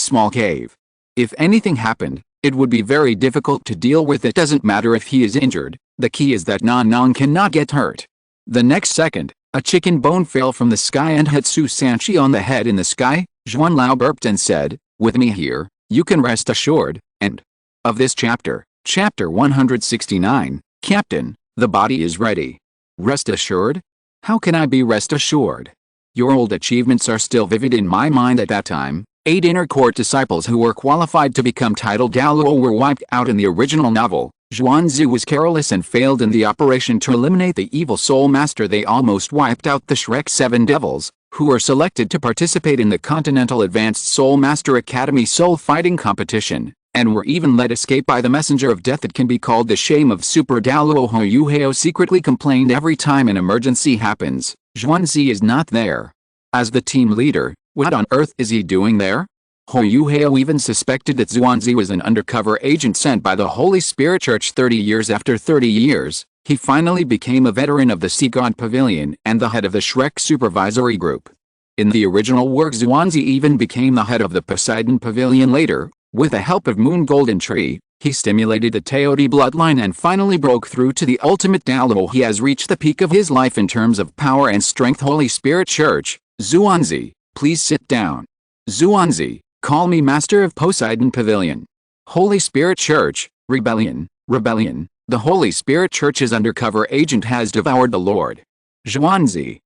small cave. If anything happened, it would be very difficult to deal with. It doesn't matter if he is injured, the key is that Nan cannot get hurt. The next second, a chicken bone fell from the sky and hit Su Sanchi on the head. In the sky, Zhuan Lao burped and said, with me here, you can rest assured. End of this chapter. Chapter 169, Captain, the body is ready. Rest assured? How can I be rest assured? Your old achievements are still vivid in my mind. At that time, 8 inner court disciples who were qualified to become titled Douluo were wiped out in the original novel. Zhuangzi was careless and failed in the operation to eliminate the evil soul master. They almost wiped out the Shrek 7 devils, who were selected to participate in the Continental Advanced Soul Master Academy soul fighting competition, and were even let escape by the messenger of death. It can be called the shame of Super Douluo. Huo Yuhao secretly complained every time an emergency happens. Zhuangzi is not there. As the team leader, what on earth is he doing there? Huo Yuhao even suspected that Zhuangzi was an undercover agent sent by the Holy Spirit Church. 30 years after 30 years, he finally became a veteran of the Sea God Pavilion and the head of the Shrek Supervisory Group. In the original work, Zhuangzi even became the head of the Poseidon Pavilion later. With the help of Moon Golden Tree, he stimulated the Teodi bloodline and finally broke through to the ultimate Douluo. He has reached the peak of his life in terms of power and strength. Holy Spirit Church, Zhuangzi, please sit down. Zhuangzi, call me Master of Poseidon Pavilion. Holy Spirit Church, rebellion. The Holy Spirit Church's undercover agent has devoured the Lord. Zhuangzi,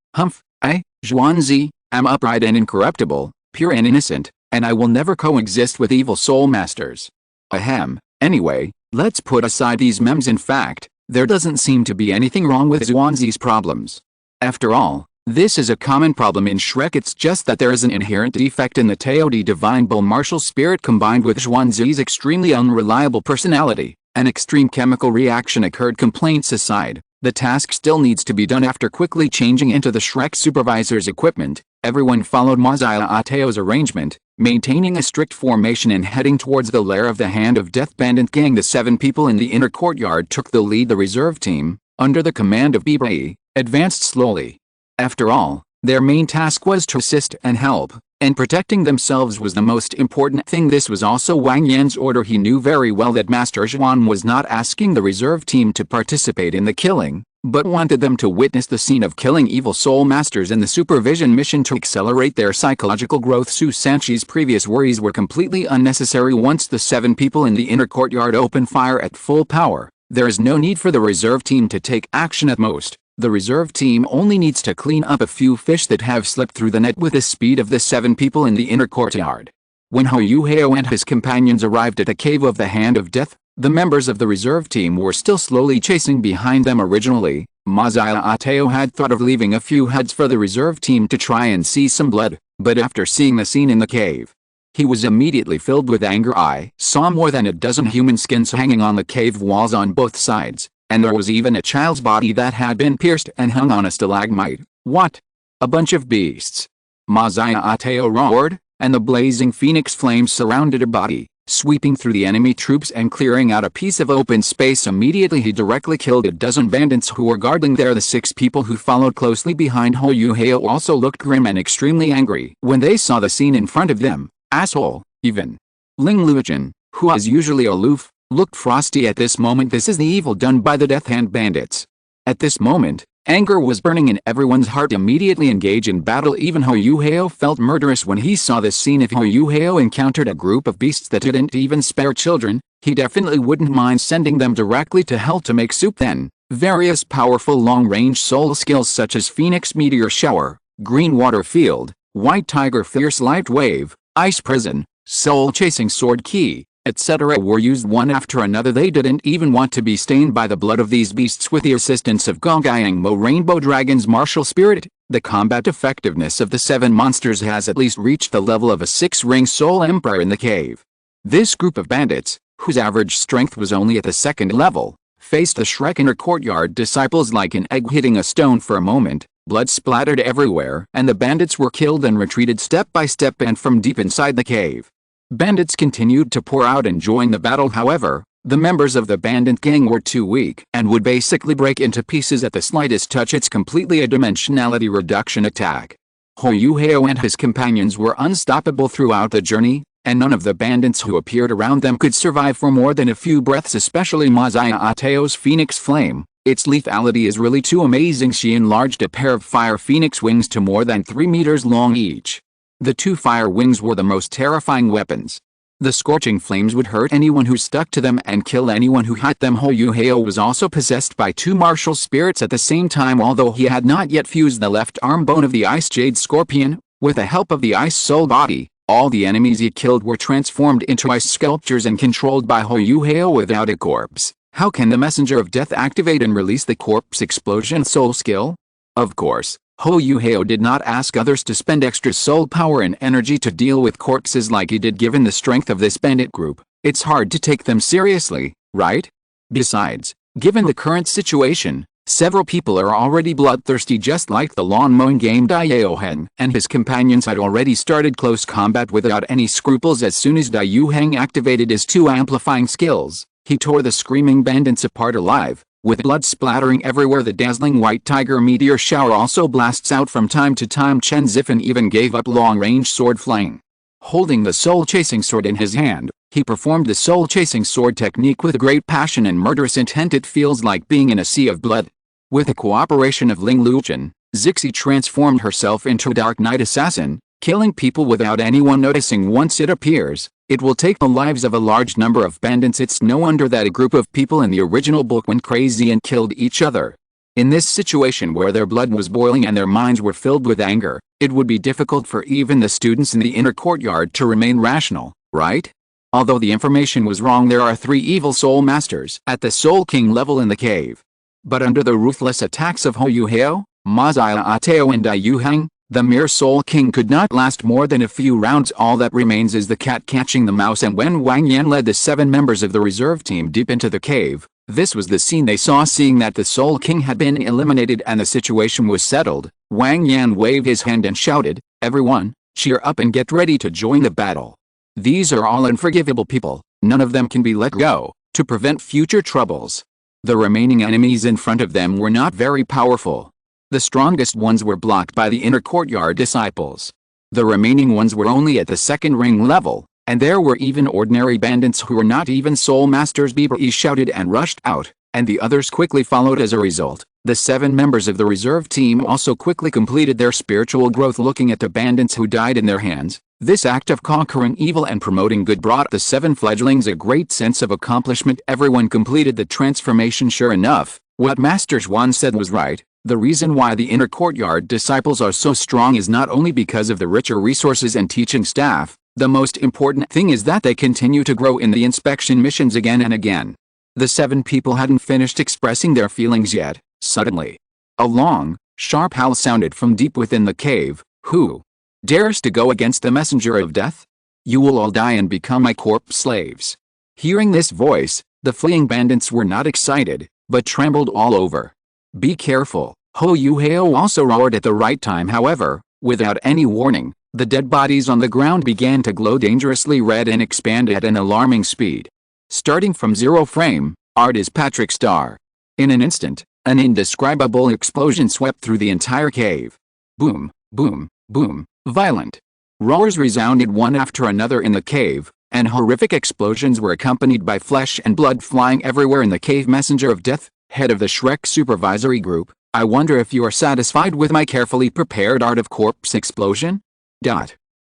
Zhuangzi, am upright and incorruptible, pure and innocent, and I will never coexist with evil soul masters. Ahem, anyway, let's put aside these memes. In fact, there doesn't seem to be anything wrong with Zhuangzi's problems. After all, this is a common problem in Shrek. It's just that there is an inherent defect in the Teodi divine bull martial spirit combined with Zhuangzi's extremely unreliable personality. An extreme chemical reaction occurred. Complaints aside, The task still needs to be done. After quickly changing into the Shrek supervisor's equipment, everyone followed Masayateo's arrangement, maintaining a strict formation and heading towards the lair of the Hand of Death bandit gang. The 7 people in the inner courtyard took the lead. The reserve team, under the command of Bibai, advanced slowly. After all, their main task was to assist and help, and protecting themselves was the most important thing. This was also Wang Yan's order. He knew very well that Master Zhuan was not asking the reserve team to participate in the killing, but wanted them to witness the scene of killing evil soul masters in the supervision mission to accelerate their psychological growth. Su Sanchi's previous worries were completely unnecessary. Once the 7 people in the inner courtyard opened fire at full power, there is no need for the reserve team to take action. At most, the reserve team only needs to clean up a few fish that have slipped through the net. With the speed of the 7 people in the inner courtyard, when Huo Yuhao and his companions arrived at the cave of the Hand of Death, the members of the reserve team were still slowly chasing behind them. Originally, Masayaateo had thought of leaving a few heads for the reserve team to try and see some blood, but after seeing the scene in the cave, he was immediately filled with anger. I saw more than a dozen human skins hanging on the cave walls on both sides, and there was even a child's body that had been pierced and hung on a stalagmite. What? A bunch of beasts! Masayaateo roared, and the blazing phoenix flames surrounded her body, sweeping through the enemy troops and clearing out a piece of open space. Immediately he directly killed a dozen bandits who were guarding there. The 6 people who followed closely behind Huo Yuhao also looked grim and extremely angry when they saw the scene in front of them. Asshole, even Ling Luojin, who is usually aloof, looked frosty at this moment. This is the evil done by the Death Hand bandits. At this moment, anger was burning in everyone's heart. Immediately engage in battle. Even Huo Yuhao felt murderous when he saw this scene. If Huo Yuhao encountered a group of beasts that didn't even spare children, he definitely wouldn't mind sending them directly to hell to make soup. Then, various powerful long-range soul skills such as Phoenix Meteor Shower, Green Water Field, White Tiger Fierce Light Wave, Ice Prison, Soul Chasing Sword Key, etc. were used one after another. They didn't even want to be stained by the blood of these beasts. With the assistance of Gonggyang Mo Rainbow Dragon's martial spirit, the combat effectiveness of the 7 monsters has at least reached the level of a 6-ring soul emperor in the cave. This group of bandits, whose average strength was only at the 2nd level, faced the Shrek inner courtyard disciples like an egg hitting a stone. For a moment, blood splattered everywhere, and the bandits were killed and retreated step by step and from deep inside the cave. Bandits continued to pour out and join the battle. However, the members of the bandit gang were too weak and would basically break into pieces at the slightest touch. It's completely a dimensionality reduction attack. Huo Yuhao and his companions were unstoppable throughout the journey, and none of the bandits who appeared around them could survive for more than a few breaths, especially Masayaateo's Phoenix Flame. Its lethality is really too amazing. She enlarged a pair of fire phoenix wings to more than 3 meters long each. The 2 fire wings were the most terrifying weapons. The scorching flames would hurt anyone who stuck to them and kill anyone who hit them. Huo Yuhao was also possessed by 2 martial spirits at the same time. Although he had not yet fused the left arm bone of the Ice Jade Scorpion, with the help of the Ice Soul body, all the enemies he killed were transformed into ice sculptures and controlled by Huo Yuhao without a corpse. How can the Messenger of Death activate and release the corpse explosion soul skill? Of course, Huo Yuhao did not ask others to spend extra soul power and energy to deal with corpses like he did. Given the strength of this bandit group, it's hard to take them seriously, right? Besides, given the current situation, several people are already bloodthirsty, just like the lawn-mowing game. Daiyuheng and his companions had already started close combat without any scruples. As soon as Daiyuheng activated his 2 amplifying skills, he tore the screaming bandits apart alive, with blood splattering everywhere. The dazzling White Tiger Meteor Shower also blasts out from time to time. Chen Zifen even gave up long-range sword flying. Holding the soul-chasing sword in his hand, he performed the soul-chasing sword technique with great passion and murderous intent. It feels like being in a sea of blood. With the cooperation of Ling Luojin, Zixi transformed herself into a Dark Knight assassin, killing people without anyone noticing. Once it appears, it will take the lives of a large number of bandits. It's no wonder that a group of people in the original book went crazy and killed each other. In this situation where their blood was boiling and their minds were filled with anger, it would be difficult for even the students in the inner courtyard to remain rational, right? Although the information was wrong, there are 3 evil soul masters at the Soul King level in the cave. But under the ruthless attacks of Huo Yuhao, Masayaateo and Daiyuheng, the mere Soul King could not last more than a few rounds. All that remains is the cat catching the mouse. And when Wang Yan led the 7 members of the reserve team deep into the cave, This was the scene they saw. Seeing that the Soul King had been eliminated and the situation was settled, Wang Yan waved his hand and shouted, "Everyone, cheer up and get ready to join the battle. These are all unforgivable people, none of them can be let go, to prevent future troubles." The remaining enemies in front of them were not very powerful. The strongest ones were blocked by the inner courtyard disciples. The remaining ones were only at the second ring level, and there were even ordinary bandits who were not even soul masters. Bibi shouted and rushed out, and the others quickly followed as a result. The 7 members of the reserve team also quickly completed their spiritual growth. Looking at the bandits who died in their hands, this act of conquering evil and promoting good brought the 7 fledglings a great sense of accomplishment. Everyone completed the transformation. Sure enough, what Master Zhuan said was right. The reason why the inner courtyard disciples are so strong is not only because of the richer resources and teaching staff. The most important thing is that they continue to grow in the inspection missions again and again. The 7 people hadn't finished expressing their feelings yet. Suddenly, a long, sharp howl sounded from deep within the cave. "Who dares to go against the messenger of death? You will all die and become my corpse slaves." Hearing this voice, the fleeing bandits were not excited, but trembled all over. "Be careful," Huo Yuhao also roared at the right time. However, without any warning, the dead bodies on the ground began to glow dangerously red and expand at an alarming speed. Starting from 0 frame, art is Patrick Star. In an instant, an indescribable explosion swept through the entire cave. Boom, boom, boom, violent roars resounded one after another in the cave, and horrific explosions were accompanied by flesh and blood flying everywhere in the cave. "Messenger of Death, head of the Shrek Supervisory Group, I wonder if you are satisfied with my carefully prepared art of corpse explosion?"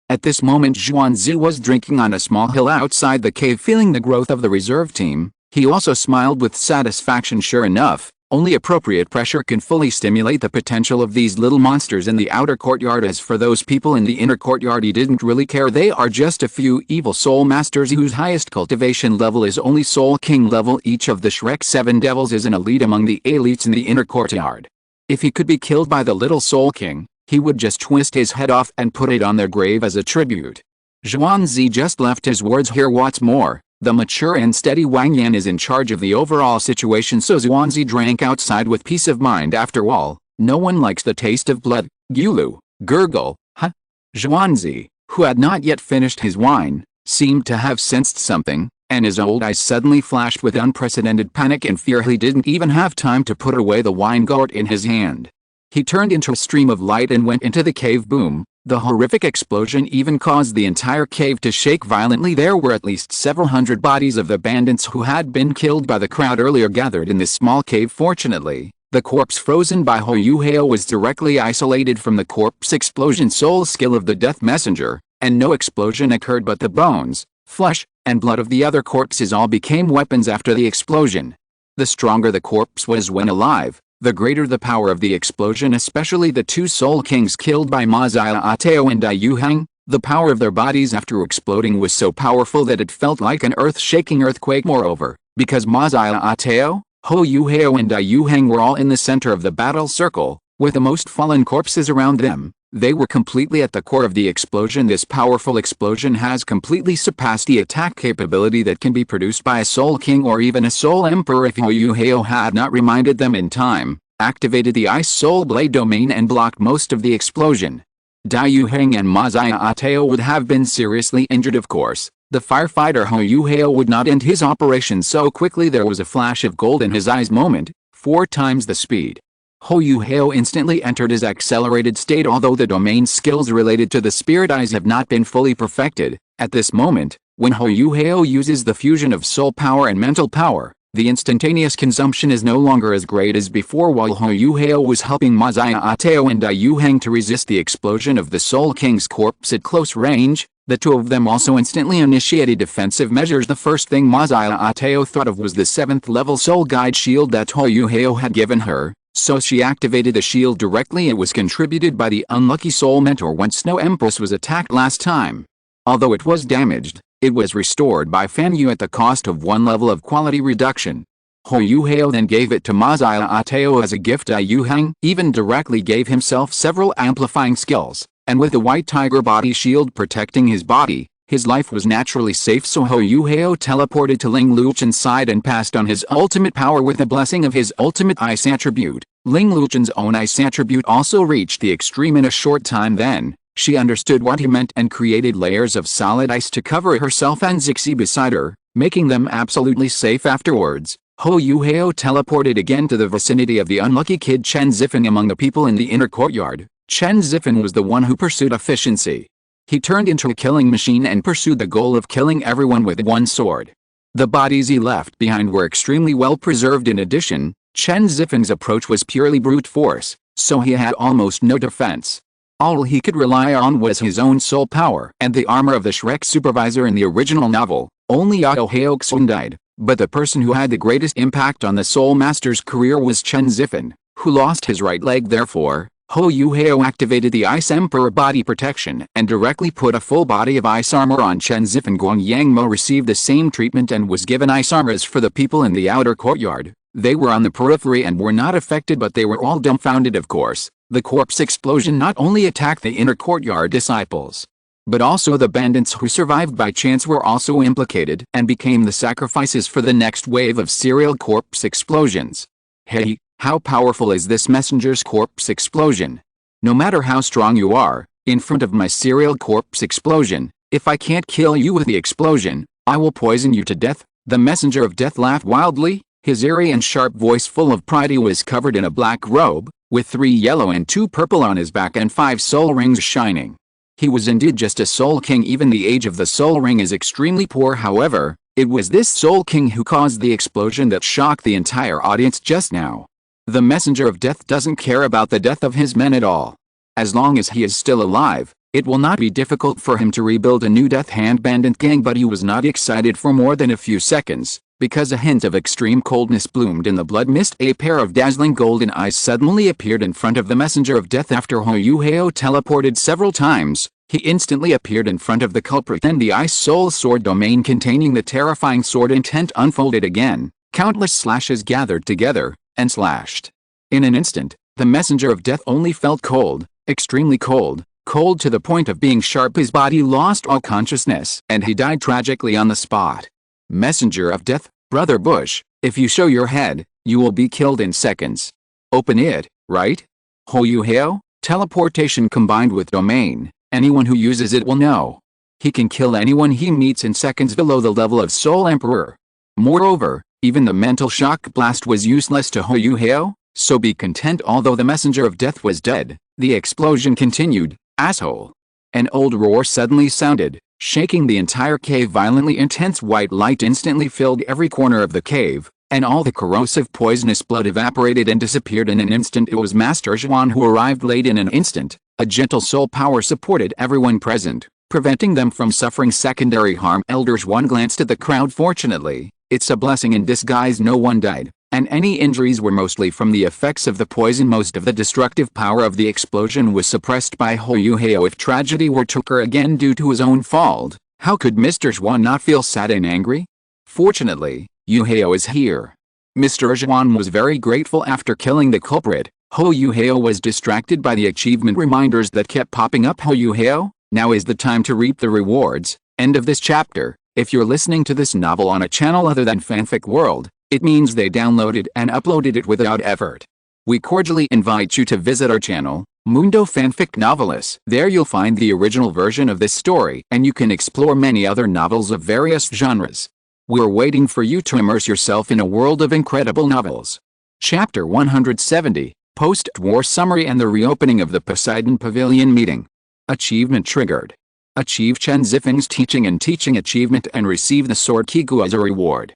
At this moment Zhuanzi was drinking on a small hill outside the cave. Feeling the growth of the reserve team, he also smiled with satisfaction. Sure enough, only appropriate pressure can fully stimulate the potential of these little monsters in the outer courtyard. As for those people in the inner courtyard, he didn't really care. They are just a few evil soul masters whose highest cultivation level is only Soul King level. Each of the Shrek 7 devils is an elite among the elites in the inner courtyard. If he could be killed by the little Soul King, he would just twist his head off and put it on their grave as a tribute. Zhuanzi just left his words here. What's more, the mature and steady Wang Yan is in charge of the overall situation, so Zhuanzi drank outside with peace of mind. After all, no one likes the taste of blood. Gulu, gurgle, huh? Zhuanzi, who had not yet finished his wine, seemed to have sensed something, and his old eyes suddenly flashed with unprecedented panic and fear. He didn't even have time to put away the wine goblet in his hand. He turned into a stream of light and went into the cave. Boom! The horrific explosion even caused the entire cave to shake violently. There were at least several hundred bodies of the bandits who had been killed by the crowd earlier gathered in this small cave. Fortunately, the corpse frozen by Huo Yuhao was directly isolated from the corpse explosion soul skill of the death messenger, and no explosion occurred, but the bones, flesh, and blood of the other corpses all became weapons after the explosion. The stronger the corpse was when alive, the greater the power of the explosion, especially the 2 Soul Kings killed by Ma Xiaotao and Dai Yuhang. The power of their bodies after exploding was so powerful that it felt like an earth-shaking earthquake. Moreover, because Ma Xiaotao, Huo Yuhao and Dai Yuhang were all in the center of the battle circle, with the most fallen corpses around them, they were completely at the core of the explosion. This powerful explosion has completely surpassed the attack capability that can be produced by a Soul King or even a Soul Emperor. If Huo Yuhao had not reminded them in time, activated the Ice Soul Blade domain and blocked most of the explosion, Dai Yuhang and Ma Xiaotao would have been seriously injured. Of course, the firefighter Huo Yuhao would not end his operation so quickly. There was a flash of gold in his eyes. Moment, 4 times the speed. Huo Yuhao instantly entered his accelerated state. Although the domain skills related to the spirit eyes have not been fully perfected, at this moment, when Huo Yuhao uses the fusion of soul power and mental power, the instantaneous consumption is no longer as great as before. While Huo Yuhao was helping Ma Xiaotao and Dai Yuhang to resist the explosion of the Soul King's corpse at close range, the 2 of them also instantly initiated defensive measures. The first thing Ma Xiaotao thought of was the 7th level Soul Guide shield that Huo Yuhao had given her. So she activated the shield directly. It was contributed by the unlucky Soul Mentor when Snow Empress was attacked last time. Although it was damaged, it was restored by Fan Yu at the cost of 1 level of quality reduction. Huo Yuhao then gave it to Ma Xiaotao as a gift. Dai Yuhang even directly gave himself several amplifying skills, and with the White Tiger body shield protecting his body, His life was naturally safe, so Huo Yuhao teleported to Ling Luchen's side and passed on his ultimate power with the blessing of his ultimate ice attribute. Ling Luchen's own ice attribute also reached the extreme in a short time. Then she understood what he meant and created layers of solid ice to cover herself and Zixi beside her, making them absolutely safe afterwards. Huo Yuhao teleported again to the vicinity of the unlucky kid Chen Zifan. Among the people in the inner courtyard, Chen Zifan was the one who pursued efficiency. He turned into a killing machine and pursued the goal of killing everyone with one sword. The bodies he left behind were extremely well preserved. In addition, Chen Zifan's approach was purely brute force, so he had almost no defense. All he could rely on was his own soul power and the armor of the Shrek supervisor. In the original novel, only Yao Haoxun died, but the person who had the greatest impact on the Soul Master's career was Chen Zifan, who lost his right leg. Therefore, Huo Yuhao activated the Ice Emperor body protection and directly put a full body of ice armor on Chen Zifan. Guangyang Mo received the same treatment and was given ice armor. As for the people in the outer courtyard, they were on the periphery and were not affected, but they were all dumbfounded. Of course, the corpse explosion not only attacked the inner courtyard disciples, but also the bandits who survived by chance were also implicated and became the sacrifices for the next wave of serial corpse explosions. Hey, how powerful is this messenger's corpse explosion? No matter how strong you are, in front of my serial corpse explosion, if I can't kill you with the explosion, I will poison you to death. The messenger of death laughed wildly. His eerie and sharp voice full of pride. He was covered in a black robe, with 3 yellow and 2 purple on his back and 5 soul rings shining. He was indeed just a soul king. Even the age of the soul ring is extremely poor. However, it was this soul king who caused the explosion that shocked the entire audience just now. The messenger of death doesn't care about the death of his men at all. As long as he is still alive, it will not be difficult for him to rebuild a new Death Hand bandit gang. But he was not excited for more than a few seconds, because a hint of extreme coldness bloomed in the blood mist. A pair of dazzling golden eyes suddenly appeared in front of the messenger of death. After Huo Yuhao teleported several times, he instantly appeared in front of the culprit. Then the ice soul sword domain containing the terrifying sword intent unfolded again. Countless slashes gathered together and slashed. In an instant, the messenger of death only felt cold, extremely cold, cold to the point of being sharp. His body lost all consciousness and he died tragically on the spot. Messenger of death, Brother Bush, if you show your head, you will be killed in seconds. Open it, right? Huo Yuhao, teleportation combined with domain, anyone who uses it will know. He can kill anyone he meets in seconds below the level of Soul Emperor. Moreover, even the mental shock blast was useless to Huo Yuhao, so be content. Although the messenger of death was dead, the explosion continued. Asshole! An old roar suddenly sounded, shaking the entire cave violently. Intense white light instantly filled every corner of the cave, and all the corrosive poisonous blood evaporated and disappeared in an instant. It was Master Zhuan who arrived late. In an instant, a gentle soul power supported everyone present, preventing them from suffering secondary harm. Elder Zhuan glanced at the crowd. Fortunately, it's a blessing in disguise. No one died, and any injuries were mostly from the effects of the poison. Most of the destructive power of the explosion was suppressed by Huo Yuhao. If tragedy were to occur again due to his own fault, how could Mr. Zhuan not feel sad and angry? Fortunately, Yuhao is here. Mr. Zhuan was very grateful. After killing the culprit, Huo Yuhao was distracted by the achievement reminders that kept popping up. Huo Yuhao, now is the time to reap the rewards. End of this chapter. If you're listening to this novel on a channel other than Fanfic World, it means they downloaded and uploaded it without effort. We cordially invite you to visit our channel, Mundo Fanfic Novelist. There you'll find the original version of this story, and you can explore many other novels of various genres. We're waiting for you to immerse yourself in a world of incredible novels. Chapter 170, Post-War Summary and the Reopening of the Poseidon Pavilion Meeting. Achievement triggered. Achieve Chen Zifan's teaching and teaching achievement and receive the Sword Ki Gu as a reward.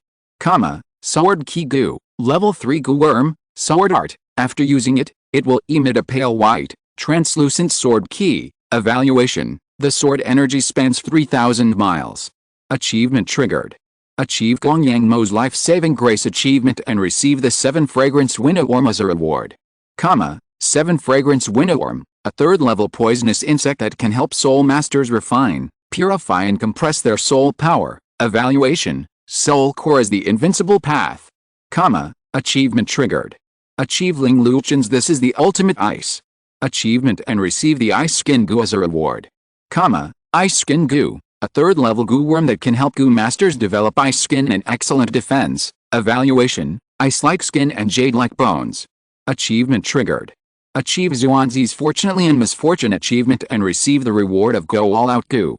Sword Ki Gu, Level 3 Gu Worm, Sword Art. After using it, it will emit a pale white, translucent sword ki. Evaluation, the sword energy spans 3,000 miles. Achievement triggered. Achieve Guangyang Mo's life-saving grace achievement and receive the 7 fragrance winnow-worm as a reward. 7 fragrance winnow-worm, a 3rd-level poisonous insect that can help soul masters refine, purify and compress their soul power. Evaluation, soul core is the invincible path. Achievement triggered. Achieve Ling Luchen's This is the ultimate ice achievement and receive the ice skin goo as a reward. Ice skin goo, A third-level goo worm that can help goo masters develop ice skin and excellent defense. Evaluation: ice-like skin and jade-like bones. Achievement triggered. Achieve Xuanzi's Fortunately and Misfortune achievement and receive the reward of Go All Out Goo.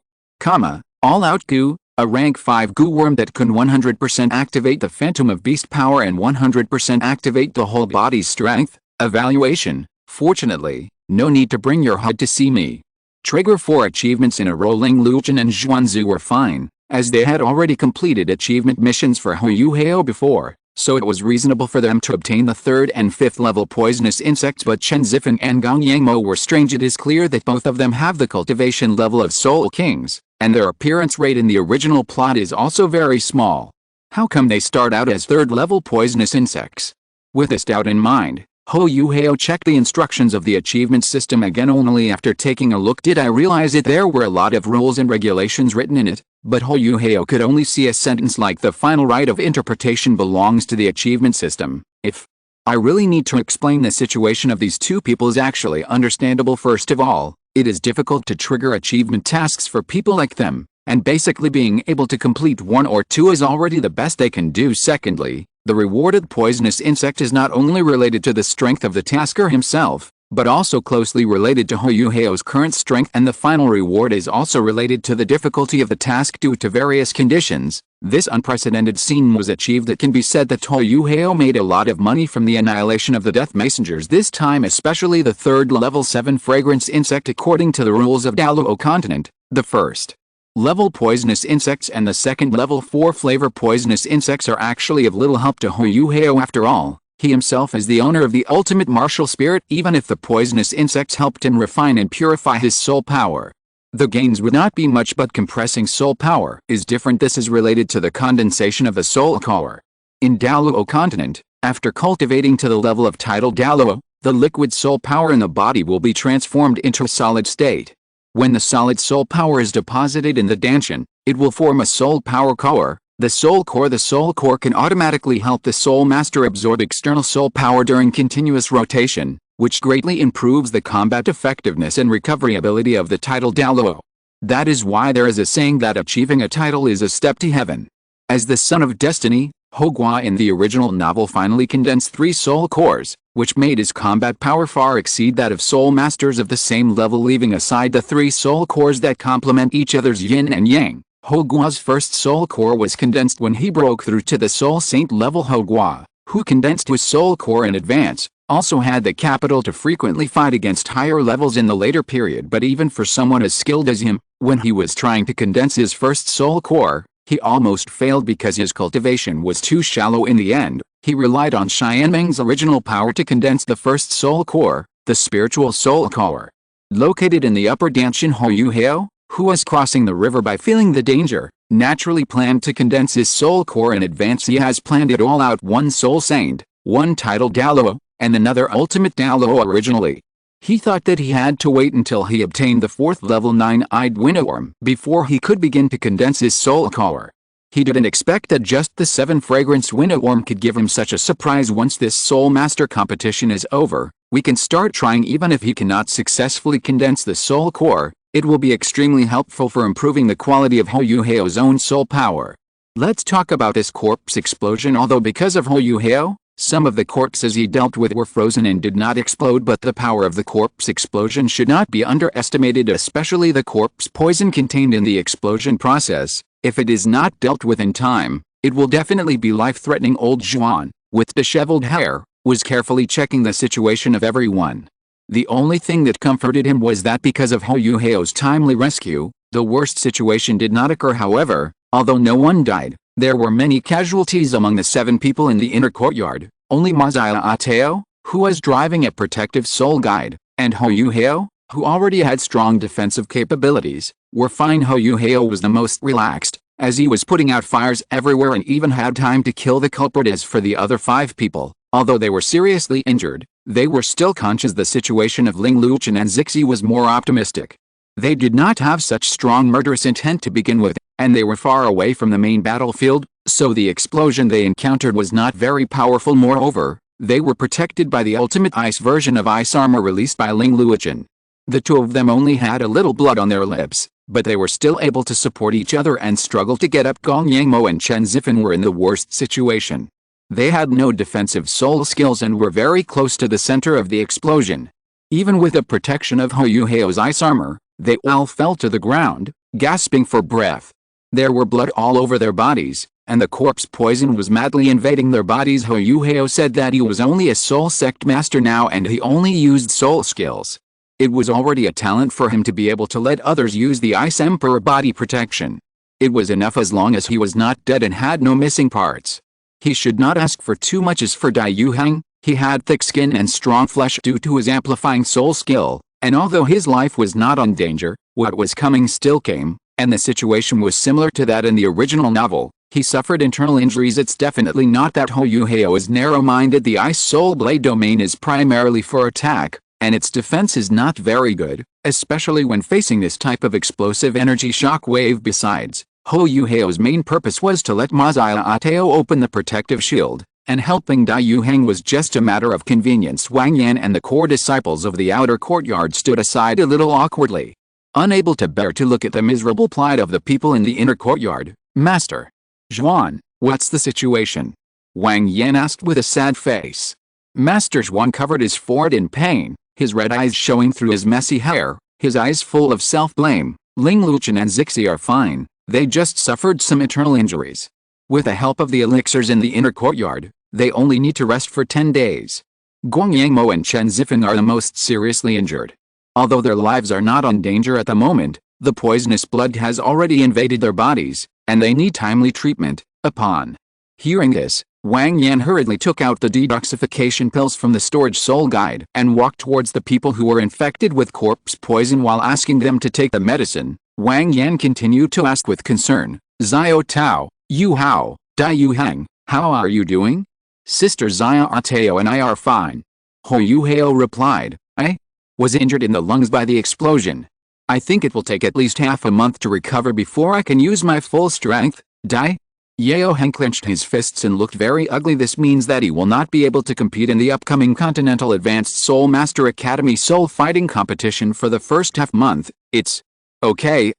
All Out Goo, a rank 5 goo worm that can 100% activate the Phantom of Beast power and 100% activate the whole body's strength. Evaluation: fortunately, no need to bring your HUD to see me. Trigger 4 achievements in a row. Ling Luochen and Xuanzi were fine, as they had already completed achievement missions for Huo Yuhao before, so it was reasonable for them to obtain the 3rd and 5th level poisonous insects. But Chen Zifeng and Gong Yangmo were strange. It is clear that both of them have the cultivation level of Soul Kings, and their appearance rate in the original plot is also very small. How come they start out as 3rd level poisonous insects? With this doubt in mind, Huo Yuhao checked the instructions of the achievement system again. Only after taking a look did I realize that there were a lot of rules and regulations written in it, but Huo Yuhao could only see a sentence like "the final right of interpretation belongs to the achievement system." If I really need to explain the situation of these two people is actually understandable. First of all, it is difficult to trigger achievement tasks for people like them, and basically being able to complete 1 or 2 is already the best they can do. Secondly, the rewarded poisonous insect is not only related to the strength of the tasker himself, but also closely related to Huo Yuhao's current strength, and the final reward is also related to the difficulty of the task due to various conditions. This unprecedented scene was achieved. It can be said that Huo Yuhao made a lot of money from the annihilation of the Death Messengers this time, especially the 3rd level 7 fragrance insect. According to the rules of Douluo continent, the 1st level poisonous insects and the 2nd level 4 flavor poisonous insects are actually of little help to Huo Yuhao. After all, he himself is the owner of the ultimate martial spirit. Even if the poisonous insects helped him refine and purify his soul power, the gains would not be much. But compressing soul power is different. This is related to the condensation of the soul core. In Douluo continent, after cultivating to the level of title Douluo, the liquid soul power in the body will be transformed into a solid state. When the solid soul power is deposited in the Danshan, it will form a soul power core. The soul core can automatically help the soul master absorb external soul power during continuous rotation, which greatly improves the combat effectiveness and recovery ability of the title Douluo. That is why there is a saying that achieving a title is a step to heaven. As the Son of Destiny, Hogua in the original novel finally condensed 3 soul cores, which made his combat power far exceed that of soul masters of the same level. Leaving aside the 3 soul cores that complement each other's yin and yang, Hogua's first soul core was condensed when he broke through to the soul saint level. Hogua, who condensed his soul core in advance, also had the capital to frequently fight against higher levels in the later period. But even for someone as skilled as him, when he was trying to condense his first soul core, he almost failed because his cultivation was too shallow. In the end, he relied on Xianmeng's original power to condense the first soul core, the spiritual soul core. Located in the upper Danshan, Huo Yuhao, who was crossing the river by feeling the danger, naturally planned to condense his soul core in advance. He has planned it all out: 1 soul saint, 1 title Douluo, and another ultimate Douluo. Originally, he thought that he had to wait until he obtained the 4th level 9-eyed windworm before he could begin to condense his soul core. He didn't expect that just the 7 fragrance windworm could give him such a surprise. Once this soul master competition is over, we can start trying. Even if he cannot successfully condense the soul core, it will be extremely helpful for improving the quality of Huo Yuhao's own soul power. Let's talk about this corpse explosion. Although because of Huo Yuhao, some of the corpses he dealt with were frozen and did not explode, but the power of the corpse explosion should not be underestimated, especially the corpse poison contained in the explosion process. If it is not dealt with in time, it will definitely be life-threatening. Old Zhuan, with disheveled hair, was carefully checking the situation of everyone. The only thing that comforted him was that because of Huo Yuhao's timely rescue, the worst situation did not occur. However, although no one died, there were many casualties among the 7 people in the inner courtyard. Only Mazaya Ateo, who was driving a protective soul guide, and Huo Yuhao, who already had strong defensive capabilities, were fine. Huo Yuhao was the most relaxed, as he was putting out fires everywhere and even had time to kill the culprit. As for the other 5 people, although they were seriously injured, they were still conscious. The situation of Ling Luochen and Zixi was more optimistic. They did not have such strong murderous intent to begin with, and they were far away from the main battlefield, so the explosion they encountered was not very powerful. Moreover, they were protected by the ultimate ice version of ice armor released by Ling Luochen. The two of them only had a little blood on their lips, but they were still able to support each other and struggle to get up. Gong Yangmo and Chen Zifan were in the worst situation. They had no defensive soul skills and were very close to the center of the explosion. Even with the protection of Huo Yuhao's ice armor, they all fell to the ground, gasping for breath. There were blood all over their bodies, and the corpse poison was madly invading their bodies. Huo Yuhao said that he was only a soul sect master now and he only used soul skills. It was already a talent for him to be able to let others use the Ice Emperor body protection. It was enough as long as he was not dead and had no missing parts. He should not ask for too much. As for Dai Yuhang, he had thick skin and strong flesh due to his amplifying soul skill, and although his life was not in danger, what was coming still came, and the situation was similar to that in the original novel. He suffered internal injuries. It's definitely not that Huo Yuhao is narrow-minded. The Ice Soul Blade domain is primarily for attack, and its defense is not very good, especially when facing this type of explosive energy shock wave. Besides, Huo Yuhao's main purpose was to let Ma Xiaotao open the protective shield, and helping Dai Yuhang was just a matter of convenience. Wang Yan and the core disciples of the outer courtyard stood aside a little awkwardly, unable to bear to look at the miserable plight of the people in the inner courtyard. Master Zhuan, what's the situation? Wang Yan asked with a sad face. Master Zhuan covered his forehead in pain, his red eyes showing through his messy hair, his eyes full of self-blame. Ling Luchen and Zixi are fine, they just suffered some internal injuries. With the help of the elixirs in the inner courtyard, they only need to rest for 10 days. Gong Yangmo and Chen Zifan are the most seriously injured. Although their lives are not in danger at the moment, the poisonous blood has already invaded their bodies, and they need timely treatment. Upon hearing this, Wang Yan hurriedly took out the detoxification pills from the storage soul guide and walked towards the people who were infected with corpse poison. While asking them to take the medicine, Wang Yan continued to ask with concern, Xiao Tao, Yu Hao, Dai Yuhang, how are you doing? Sister Xiaotao and I are fine. Huo Yuhao replied, I was injured in the lungs by the explosion. I think it will take at least half a month to recover before I can use my full strength. Dai Yuhang clenched his fists and looked very ugly. This means that he will not be able to compete in the upcoming Continental Advanced Soul Master Academy Soul Fighting Competition for the first half month. It's okay.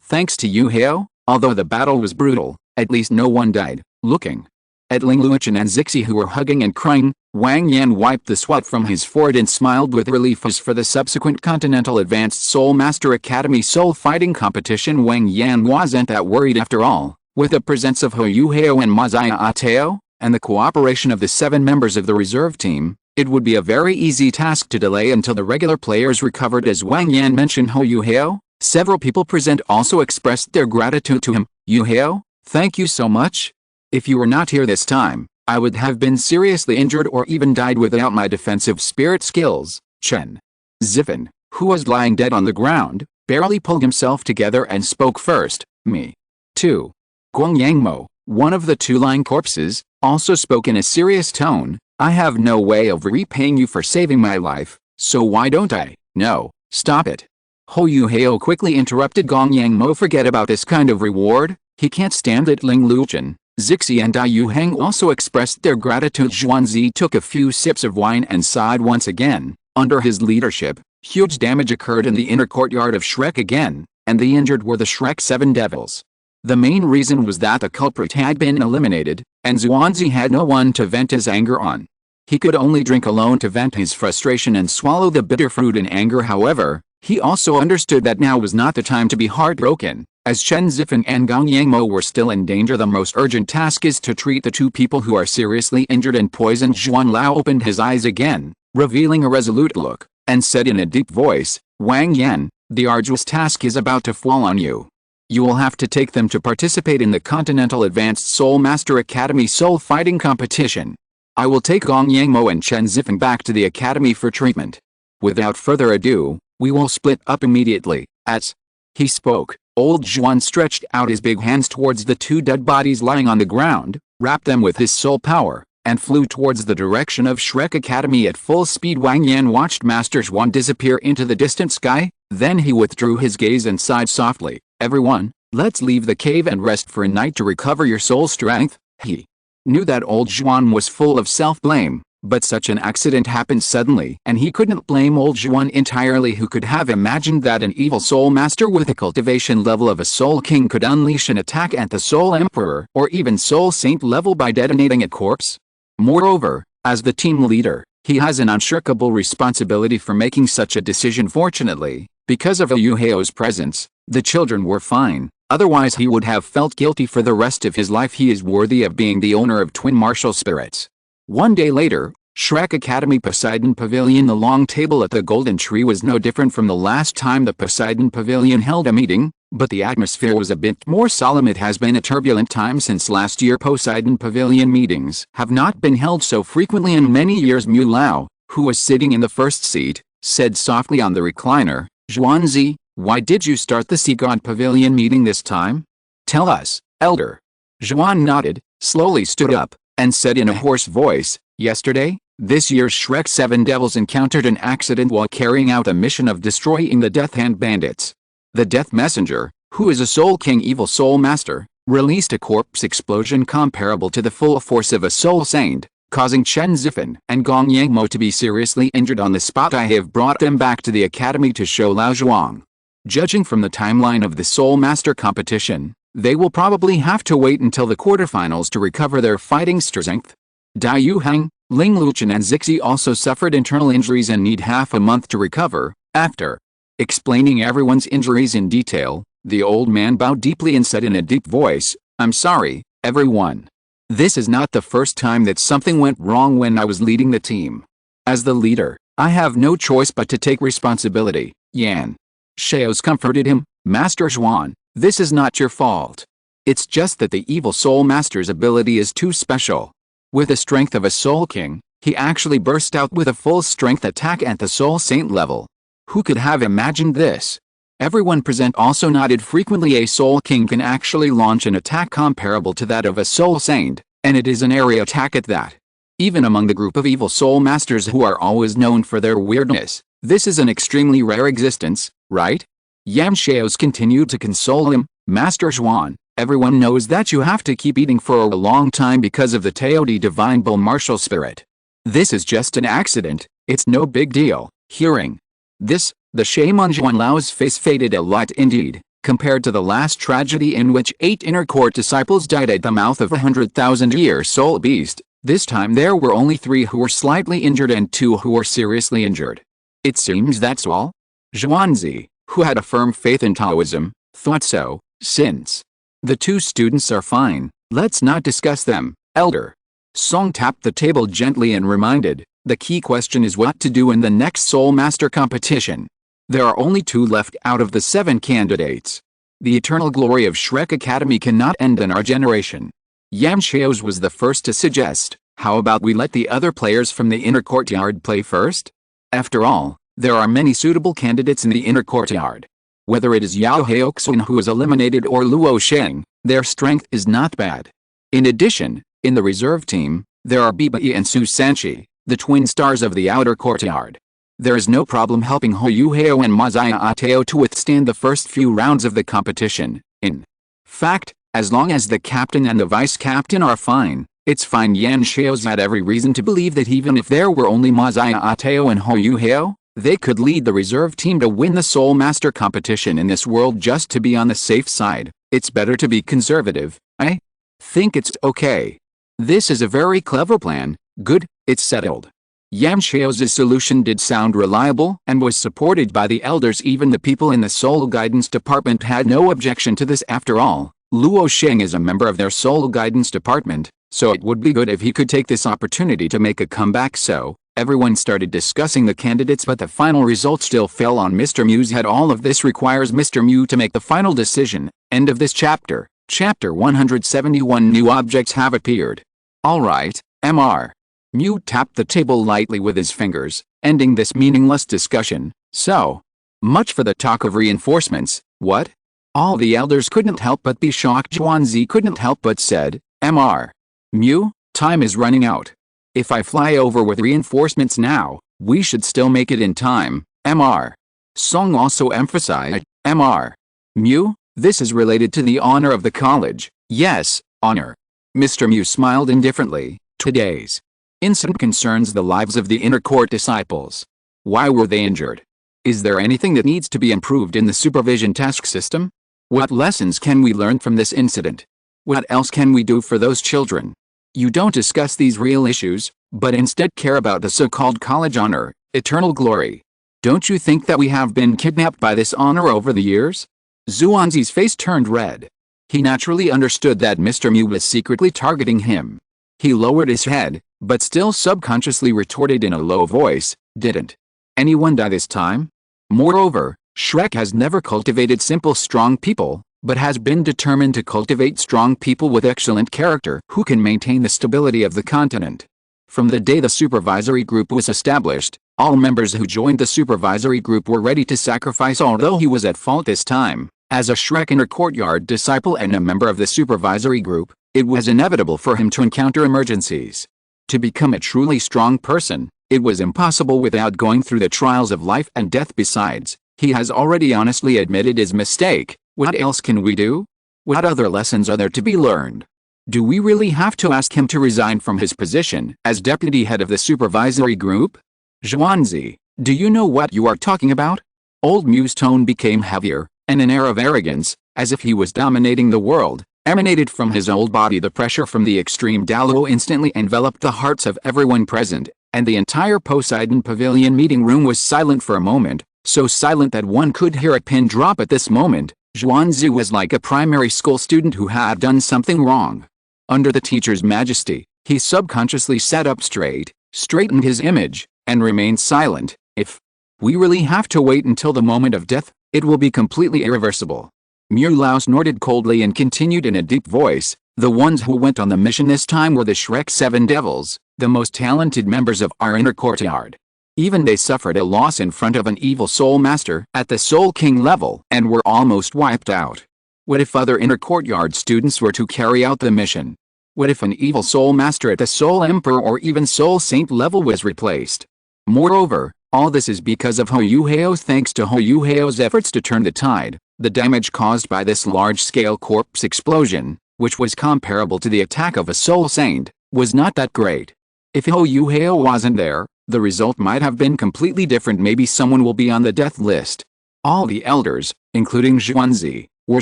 Thanks to Yuhao, although the battle was brutal, at least no one died. Looking at Ling Luchen and Zixi, who were hugging and crying, Wang Yan wiped the sweat from his forehead and smiled with relief. As for the subsequent Continental Advanced Soul Master Academy Soul Fighting Competition, Wang Yan wasn't that worried after all. With the presence of Huo Yuhao and Ma Xiaotao, and the cooperation of the 7 members of the reserve team, it would be a very easy task to delay until the regular players recovered. As Wang Yan mentioned Huo Yuhao, several people present also expressed their gratitude to him. Yuhao, thank you so much. If you were not here this time, I would have been seriously injured or even died without my defensive spirit skills. Chen Zifan, who was lying dead on the ground, barely pulled himself together and spoke first. Me too. Gong Yangmo, one of the 2 lying corpses, also spoke in a serious tone. I have no way of repaying you for saving my life, so why don't I? No, stop it. Huo Yuhao quickly interrupted Gong Yangmo. Forget about this kind of reward, he can't stand it. Ling Luchen, Zixi and Dai Yuhang also expressed their gratitude. Zhuanzi took a few sips of wine and sighed once again. Under his leadership, huge damage occurred in the inner courtyard of Shrek again, and the injured were the Shrek 7 devils. The main reason was that the culprit had been eliminated, and Zhuanzi had no one to vent his anger on. He could only drink alone to vent his frustration and swallow the bitter fruit in anger. However, he also understood that now was not the time to be heartbroken. As Chen Zifan and Gong Yangmo were still in danger, the most urgent task is to treat the 2 people who are seriously injured and poisoned. Zhuan Lao opened his eyes again, revealing a resolute look, and said in a deep voice, Wang Yan, the arduous task is about to fall on you. You will have to take them to participate in the Continental Advanced Soul Master Academy Soul Fighting Competition. I will take Gong Yangmo and Chen Zifan back to the academy for treatment. Without further ado, we will split up immediately. As he spoke, old Zhuan stretched out his big hands towards the 2 dead bodies lying on the ground, wrapped them with his soul power, and flew towards the direction of Shrek Academy at full speed. Wang Yan watched Master Zhuan disappear into the distant sky, then he withdrew his gaze and sighed softly. Everyone, let's leave the cave and rest for a night to recover your soul strength. He knew that old Zhuan was full of self-blame, But such an accident happened suddenly, and he couldn't blame old Zhuan entirely. Who could have imagined that an evil soul master with a cultivation level of a soul king could unleash an attack at the soul emperor, or even soul saint level by detonating a corpse? Moreover, as the team leader, he has an unshirkable responsibility for making such a decision. Fortunately, because of Huo Yuhao's presence, the children were fine, otherwise he would have felt guilty for the rest of his life. He is worthy of being the owner of twin martial spirits. One day later, Shrek Academy Poseidon Pavilion. The long table at the Golden Tree was no different from the last time the Poseidon Pavilion held a meeting, but the atmosphere was a bit more solemn. It has been a turbulent time since last year. Poseidon Pavilion meetings have not been held so frequently in many years. Mu Lao, who was sitting in the first seat, said softly on the recliner, "Zhuanzi, why did you start the Sea God Pavilion meeting this time? Tell us, elder." Zhuan nodded, slowly stood up, and said in a hoarse voice, "Yesterday, this year's Shrek 7 Devils encountered an accident while carrying out a mission of destroying the Death Hand Bandits. The Death Messenger, who is a Soul King evil soul master, released a corpse explosion comparable to the full force of a soul saint, causing Chen Zifan and Gong Yangmo to be seriously injured on the spot. I have brought them back to the academy to show Lao Zhuang. Judging from the timeline of the Soul Master competition, they will probably have to wait until the quarterfinals to recover their fighting strength. Dai Yuhang, Ling Luchen and Zixi also suffered internal injuries and need half a month to recover." After explaining everyone's injuries in detail, the old man bowed deeply and said in a deep voice, "I'm sorry, everyone. This is not the first time that something went wrong when I was leading the team. As the leader, I have no choice but to take responsibility." Yan Shaos comforted him, "Master Zhuan, this is not your fault. It's just that the evil soul master's ability is too special. With the strength of a soul king, he actually burst out with a full strength attack at the soul saint level. Who could have imagined this?" Everyone present also nodded. Frequently a soul king can actually launch an attack comparable to that of a soul saint, and it is an area attack at that. Even among the group of evil soul masters who are always known for their weirdness, this is an extremely rare existence, right? Yan Shaos continued to console him, "Master Zhuan, everyone knows that you have to keep eating for a long time because of the Teodi Divine Bull Martial Spirit. This is just an accident, it's no big deal." Hearing this, the shaman Zhuan Lao's face faded a lot indeed, compared to the last tragedy in which 8 inner court disciples died at the mouth of a 100,000-year soul beast. This time there were only 3 who were slightly injured and 2 who were seriously injured. "It seems that's all?" Zhuanzi, who had a firm faith in Taoism, thought so. "Since the 2 students are fine, let's not discuss them, elder." Song tapped the table gently and reminded, "The key question is what to do in the next Soul Master competition. There are only 2 left out of the 7 candidates. The eternal glory of Shrek Academy cannot end in our generation." Yan Shaos was the first to suggest, "How about we let the other players from the inner courtyard play first? After all, there are many suitable candidates in the inner courtyard. Whether it is Yao Haoxun who is eliminated or Luo Sheng, their strength is not bad. In addition, in the reserve team, there are Bibai and Su Sanchi, the twin stars of the outer courtyard. There is no problem helping Huo Yuhao and Mazaya Ateo to withstand the first few rounds of the competition. In fact, as long as the captain and the vice-captain are fine, it's fine." Yan Shaos had every reason to believe that even if there were only Mazaya Ateo and Huo Yuhao, they could lead the reserve team to win the Soul Master competition in this world. Just to be on the safe side, it's better to be conservative. "I think it's okay. This is a very clever plan. Good, it's settled." Yan Shao's solution did sound reliable and was supported by the elders. Even the people in the Soul Guidance Department had no objection to this. After all, Luo Sheng is a member of their Soul Guidance Department, so it would be good if he could take this opportunity to make a comeback. So, everyone started discussing the candidates, but the final result still fell on Mr. Mu's head. All of this requires Mr. Mu to make the final decision. End of this chapter. Chapter 171. New objects have appeared. Alright, Mr. Mu tapped the table lightly with his fingers, ending this meaningless discussion. "So much for the talk of reinforcements, what?" All the elders couldn't help but be shocked. Zhuanzi couldn't help but said, "Mr. Mu, time is running out. If I fly over with reinforcements now, we should still make it in time." Mr. Song also emphasized, "Mr. Mu, this is related to the honor of the college." "Yes, honor." Mr. Mu smiled indifferently. "Today's Incident concerns the lives of the inner court disciples. Why were they injured? Is there anything that needs to be improved in the supervision task system? What lessons can we learn from this incident? What else can we do for those children? You don't discuss these real issues, but instead care about the so-called college honor, eternal glory. Don't you think that we have been kidnapped by this honor over the years? Xuanzi's face turned red. He naturally understood that Mr. Mu was secretly targeting him. He lowered his head, but still subconsciously retorted in a low voice, "Didn't anyone die this time?" Moreover, Shrek has never cultivated simple strong people, but has been determined to cultivate strong people with excellent character who can maintain the stability of the continent. From the day the supervisory group was established, all members who joined the supervisory group were ready to sacrifice although he was at fault this time. As a Shrek inner courtyard disciple and a member of the supervisory group, it was inevitable for him to encounter emergencies. To become a truly strong person, it was impossible without going through the trials of life and death. Besides, he has already honestly admitted his mistake. What else can we do? What other lessons are there to be learned? Do we really have to ask him to resign from his position as deputy head of the supervisory group? Xuanzi, do you know what you are talking about? Old Mu's tone became heavier, and an air of arrogance, as if he was dominating the world, emanated from his old body. The pressure from the extreme Douluo instantly enveloped the hearts of everyone present, and the entire Poseidon Pavilion meeting room was silent for a moment, so silent that one could hear a pin drop at this moment. Xuanzi was like a primary school student who had done something wrong. Under the teacher's majesty, he subconsciously sat up straight, straightened his image, and remained silent. If we really have to wait until the moment of death, it will be completely irreversible. Mulao snorted coldly and continued in a deep voice, "The ones who went on the mission this time were the Shrek 7 Devils, the most talented members of our inner courtyard. Even they suffered a loss in front of an evil soul master at the Soul King level and were almost wiped out. What if other inner courtyard students were to carry out the mission? What if an evil soul master at the Soul Emperor or even Soul Saint level was replaced? Moreover, all this is because of Huo Yuhao. Thanks to Huo Yuhao's efforts to turn the tide, the damage caused by this large-scale corpse explosion, which was comparable to the attack of a Soul Saint, was not that great. If Huo Yuhao wasn't there, the result might have been completely different. Maybe someone will be on the death list." All the elders, including Xuanzi, were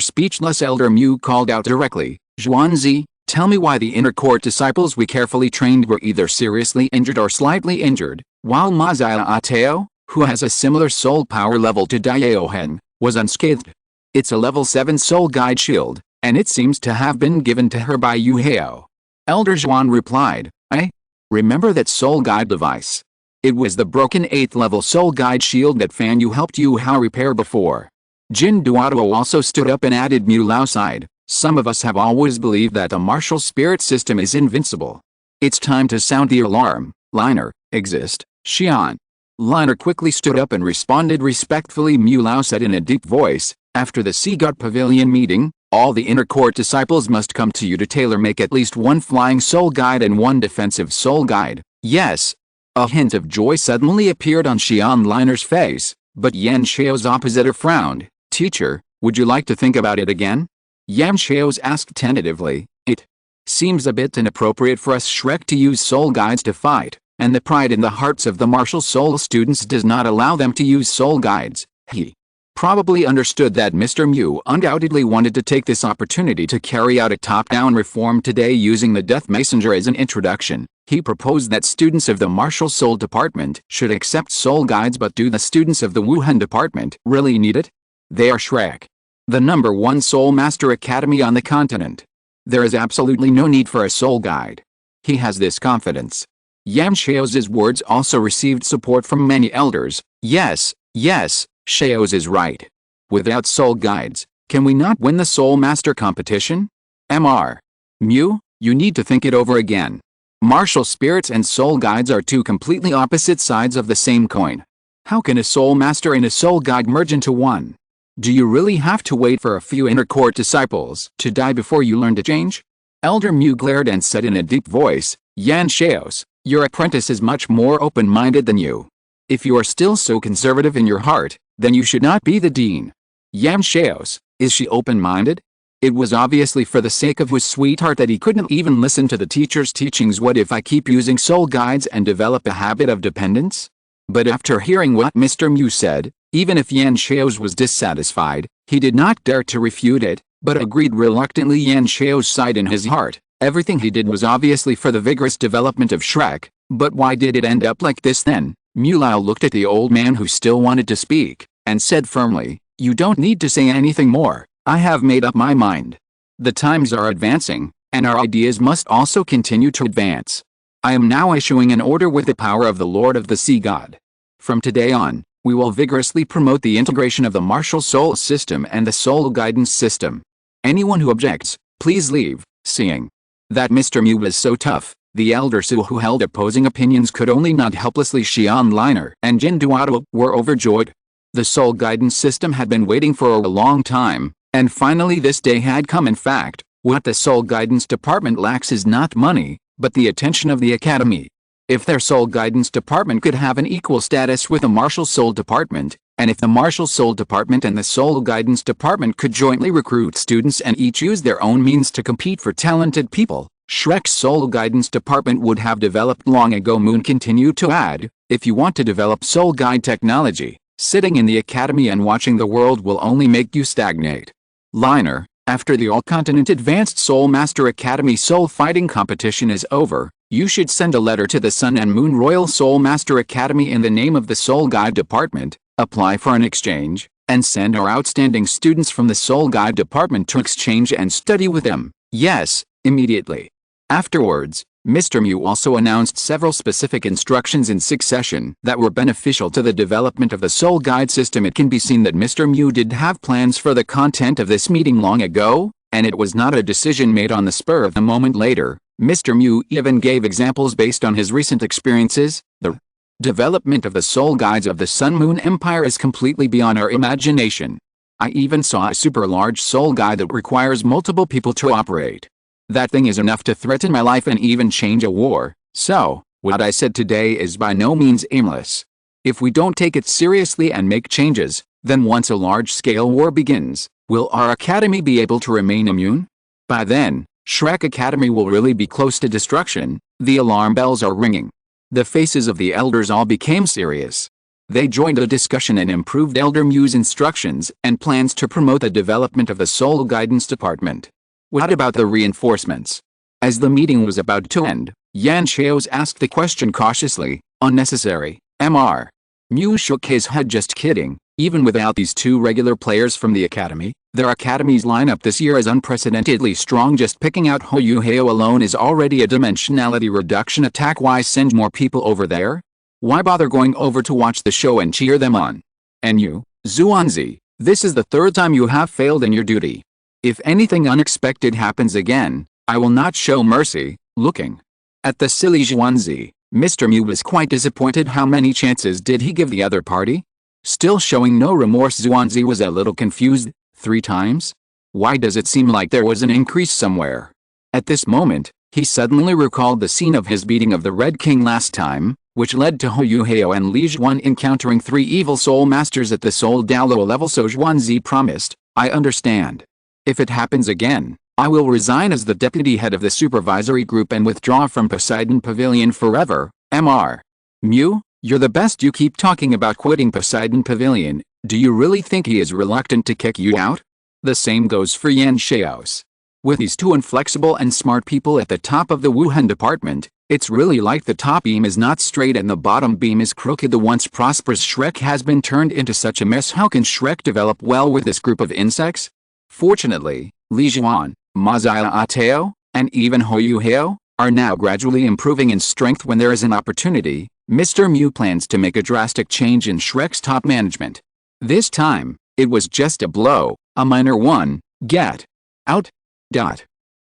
speechless. Elder Mu called out directly, "Xuanzi, tell me why the inner court disciples we carefully trained were either seriously injured or slightly injured, while Mazaya Ateo, who has a similar soul power level to Daeohen, was unscathed. It's a level 7 soul guide shield, and it seems to have been given to her by Yuhao." Elder Xuan replied, "I remember that soul guide device. It was the broken 8th level soul guide shield that Fan Yu helped Yuhao repair before." Jin Duoluo also stood up and added, Mulao sighed, "Some of us have always believed that the martial spirit system is invincible. It's time to sound the alarm. Liner, exist, Xian." Liner quickly stood up and responded respectfully. Mulao said in a deep voice, "After the Sea God Pavilion meeting, all the inner court disciples must come to you to tailor-make at least one flying soul guide and one defensive soul guide." "Yes." A hint of joy suddenly appeared on Xian Liner's face, but Yan Xiao's oppositor frowned. "Teacher, would you like to think about it again?" Yan Xiao's asked tentatively. "It seems a bit inappropriate for us Shrek to use soul guides to fight, and the pride in the hearts of the martial soul students does not allow them to use soul guides." He probably understood that Mr. Mu undoubtedly wanted to take this opportunity to carry out a top-down reform today using the Death Messenger as an introduction. He proposed that students of the Martial Soul Department should accept soul guides, but do the students of the Wuhan Department really need it? They are Shrek, the #1 Soul Master Academy on the continent. There is absolutely no need for a soul guide. He has this confidence. Yan Xiao's words also received support from many elders. Yes, Xiao's is right. Without soul guides, can we not win the Soul Master competition? Mr. Mu, you need to think it over again. Martial spirits and soul guides are two completely opposite sides of the same coin. How can a soul master and a soul guide merge into one? Do you really have to wait for a few inner court disciples to die before you learn to change? Elder Mu glared and said in a deep voice, "Yan Xiaos, your apprentice is much more open-minded than you. If you are still so conservative in your heart, then you should not be the dean." Yan Xiaos, is she open-minded? It was obviously for the sake of his sweetheart that he couldn't even listen to the teacher's teachings. What if I keep using soul guides and develop a habit of dependence? But after hearing what Mr. Mu said, even if Yan Xiao's was dissatisfied, he did not dare to refute it, but agreed reluctantly. Yan Xiao sighed in his heart. Everything he did was obviously for the vigorous development of Shrek, but why did it end up like this then? Mu Lao looked at the old man who still wanted to speak, and said firmly, "You don't need to say anything more. I have made up my mind. The times are advancing, and our ideas must also continue to advance. I am now issuing an order with the power of the Lord of the Sea God. From today on, we will vigorously promote the integration of the martial soul system and the soul guidance system. Anyone who objects, please leave." Seeing that Mr. Mu was so tough, the elder Su who held opposing opinions could only nod helplessly. Xian Liner and Jin Duado were overjoyed. The soul guidance system had been waiting for a long time, and finally this day had come. In fact, what the soul guidance department lacks is not money, but the attention of the academy. If their soul guidance department could have an equal status with the martial soul department, and if the martial soul department and the soul guidance department could jointly recruit students and each use their own means to compete for talented people, Shrek's soul guidance department would have developed long ago. Moon continued to add, "If you want to develop soul guide technology, sitting in the academy and watching the world will only make you stagnate." Liner, after the All-Continent Advanced Soul Master Academy Soul Fighting Competition is over, you should send a letter to the Sun and Moon Royal Soul Master Academy in the name of the Soul Guide Department, apply for an exchange, and send our outstanding students from the Soul Guide Department to exchange and study with them. Yes, immediately. Afterwards, Mr. Mu also announced several specific instructions in succession that were beneficial to the development of the soul guide system. It can be seen that Mr. Mu did have plans for the content of this meeting long ago, and it was not a decision made on the spur of the moment. Later, Mr. Mu even gave examples based on his recent experiences. The development of the soul guides of the Sun Moon Empire is completely beyond our imagination. I even saw a super large soul guide that requires multiple people to operate. That thing is enough to threaten my life and even change a war. So, what I said today is by no means aimless. If we don't take it seriously and make changes, then once a large-scale war begins, will our academy be able to remain immune? By then, Shrek Academy will really be close to destruction. The alarm bells are ringing. The faces of the elders all became serious. They joined the discussion and improved Elder Mu's instructions and plans to promote the development of the Soul Guidance Department. What about the reinforcements? As the meeting was about to end, Yan Xiao asked the question cautiously. Unnecessary, Mr. Mu shook his head. Just kidding. Even without these two regular players from the academy, their academy's lineup this year is unprecedentedly strong. Just picking out Huo Yuhao alone is already a dimensionality reduction attack. Why send more people over there? Why bother going over to watch the show and cheer them on? And you, Zuanzi, this is the third time you have failed in your duty. If anything unexpected happens again, I will not show mercy. Looking at the silly Zuanzi, Mr. Mu was quite disappointed. How many chances did he give the other party? Still showing no remorse. Zuanzi was a little confused. 3 times? Why does it seem like there was an increase somewhere? At this moment, he suddenly recalled the scene of his beating of the Red King last time, which led to Huo Yuhao and Li Zhuan encountering 3 evil soul masters at the Soul Douluo level. So Zuanzi promised, "I understand. If it happens again, I will resign as the deputy head of the supervisory group and withdraw from Poseidon Pavilion forever." Mr. Mu, you're the best. You keep talking about quitting Poseidon Pavilion. Do you really think he is reluctant to kick you out? The same goes for Yan Xiao. With these 2 inflexible and smart people at the top of the Wuhan department, it's really like the top beam is not straight and the bottom beam is crooked. The once prosperous Shrek has been turned into such a mess. How can Shrek develop well with this group of insects? Fortunately, Li Zhuan, Mazaya Ateo, and even Huo Yuhao are now gradually improving in strength. When there is an opportunity, Mr. Mu plans to make a drastic change in Shrek's top management. This time, it was just a blow, a minor one. Get out.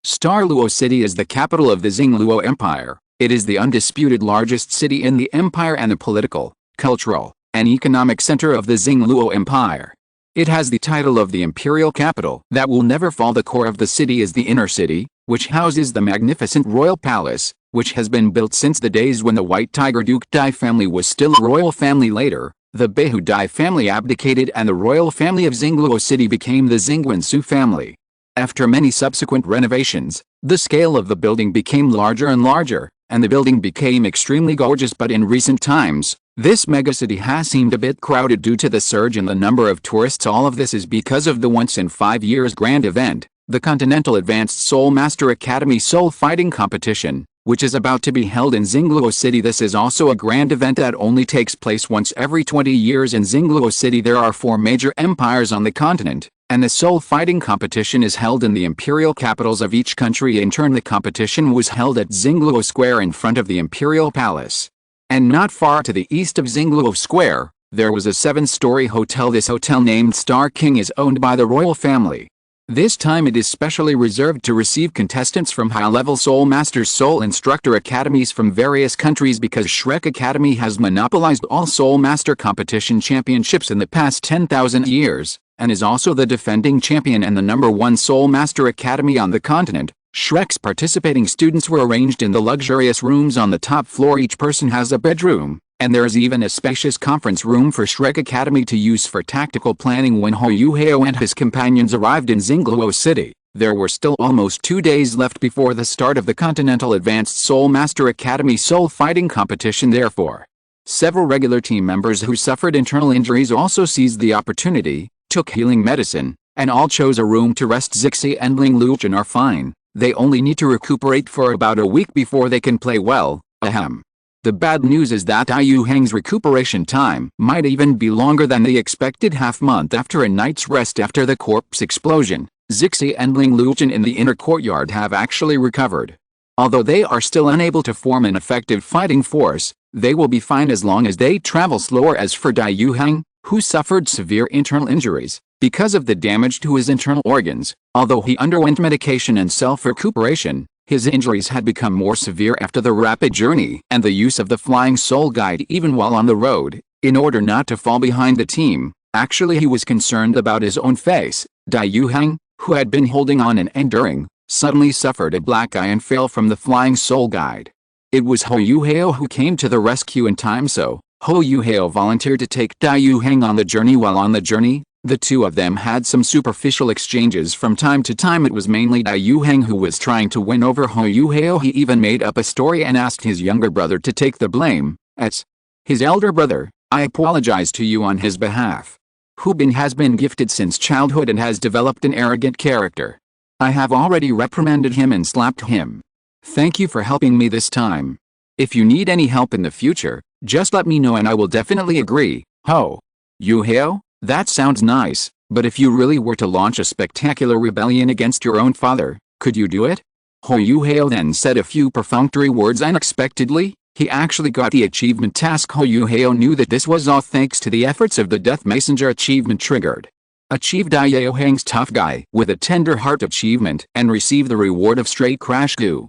Star Luo City is the capital of the Luo Empire. It is the undisputed largest city in the empire and the political, cultural, and economic center of the Luo Empire. It has the title of the imperial capital that will never fall. The core of the city is the inner city, which houses the magnificent royal palace, which has been built since the days when the White Tiger Duke Dai family was still a royal family. Later, the Beihu Dai family abdicated and the royal family of Luo City became the Zingwen Su family. After many subsequent renovations, the scale of the building became larger and larger, and the building became extremely gorgeous. But in recent times, this megacity has seemed a bit crowded due to the surge in the number of tourists. All of this is because of the once in 5 years grand event, the Continental Advanced Soul Master Academy Soul Fighting Competition, which is about to be held in Xingluo City. This is also a grand event that only takes place once every 20 years in Xingluo City. There are 4 major empires on the continent, and the soul fighting competition is held in the imperial capitals of each country. In turn, the competition was held at Xingluo Square in front of the Imperial Palace. And not far to the east of Xingluo Square, there was a 7-story hotel. This hotel, named Star King, is owned by the royal family. This time it is specially reserved to receive contestants from high-level Soul Masters Soul Instructor Academies from various countries, because Shrek Academy has monopolized all Soul Master competition championships in the past 10,000 years, and is also the defending champion and the #1 Soul Master Academy on the continent. Shrek's participating students were arranged in the luxurious rooms on the top floor. Each person has a bedroom, and there is even a spacious conference room for Shrek Academy to use for tactical planning. When Huo Yuhao and his companions arrived in Xingluo City, there were still almost 2 days left before the start of the Continental Advanced Soul Master Academy Soul Fighting Competition. Therefore, several regular team members who suffered internal injuries also seized the opportunity, took healing medicine, and all chose a room to rest. Zixi and Ling Luchen are fine. They only need to recuperate for about a week before they can play well. Ahem. The bad news is that Yu Hang's recuperation time might even be longer than the expected half-month after a night's rest after the corpse explosion. Zixi and Ling Luchen in the inner courtyard have actually recovered. Although they are still unable to form an effective fighting force, they will be fine as long as they travel slower. As for Yu Hang, who suffered severe internal injuries because of the damage to his internal organs, although he underwent medication and self-recuperation, his injuries had become more severe after the rapid journey and the use of the flying soul guide. Even while on the road, in order not to fall behind the team, actually he was concerned about his own face. Yu Hang, who had been holding on and enduring, suddenly suffered a black eye and fell from the flying soul guide. It was Huo Yuhao who came to the rescue in time, so Huo Yuhao volunteered to take Yu Hang on the journey. While on the journey, the two of them had some superficial exchanges from time to time. It was mainly Yu Hang who was trying to win over Huo Yuhao. He even made up a story and asked his younger brother to take the blame. As his elder brother, I apologize to you on his behalf. Hubin has been gifted since childhood and has developed an arrogant character. I have already reprimanded him and slapped him. Thank you for helping me this time. If you need any help in the future, just let me know and I will definitely agree. Huo Yuhao, that sounds nice, but if you really were to launch a spectacular rebellion against your own father, could you do it? Huo Yuhao then said a few perfunctory words. Unexpectedly, he actually got the achievement task. Huo Yuhao knew that this was all thanks to the efforts of the Death Messenger. Achievement triggered. Achieved Yu Hang's tough guy with a tender heart achievement and receive the reward of straight crash goo,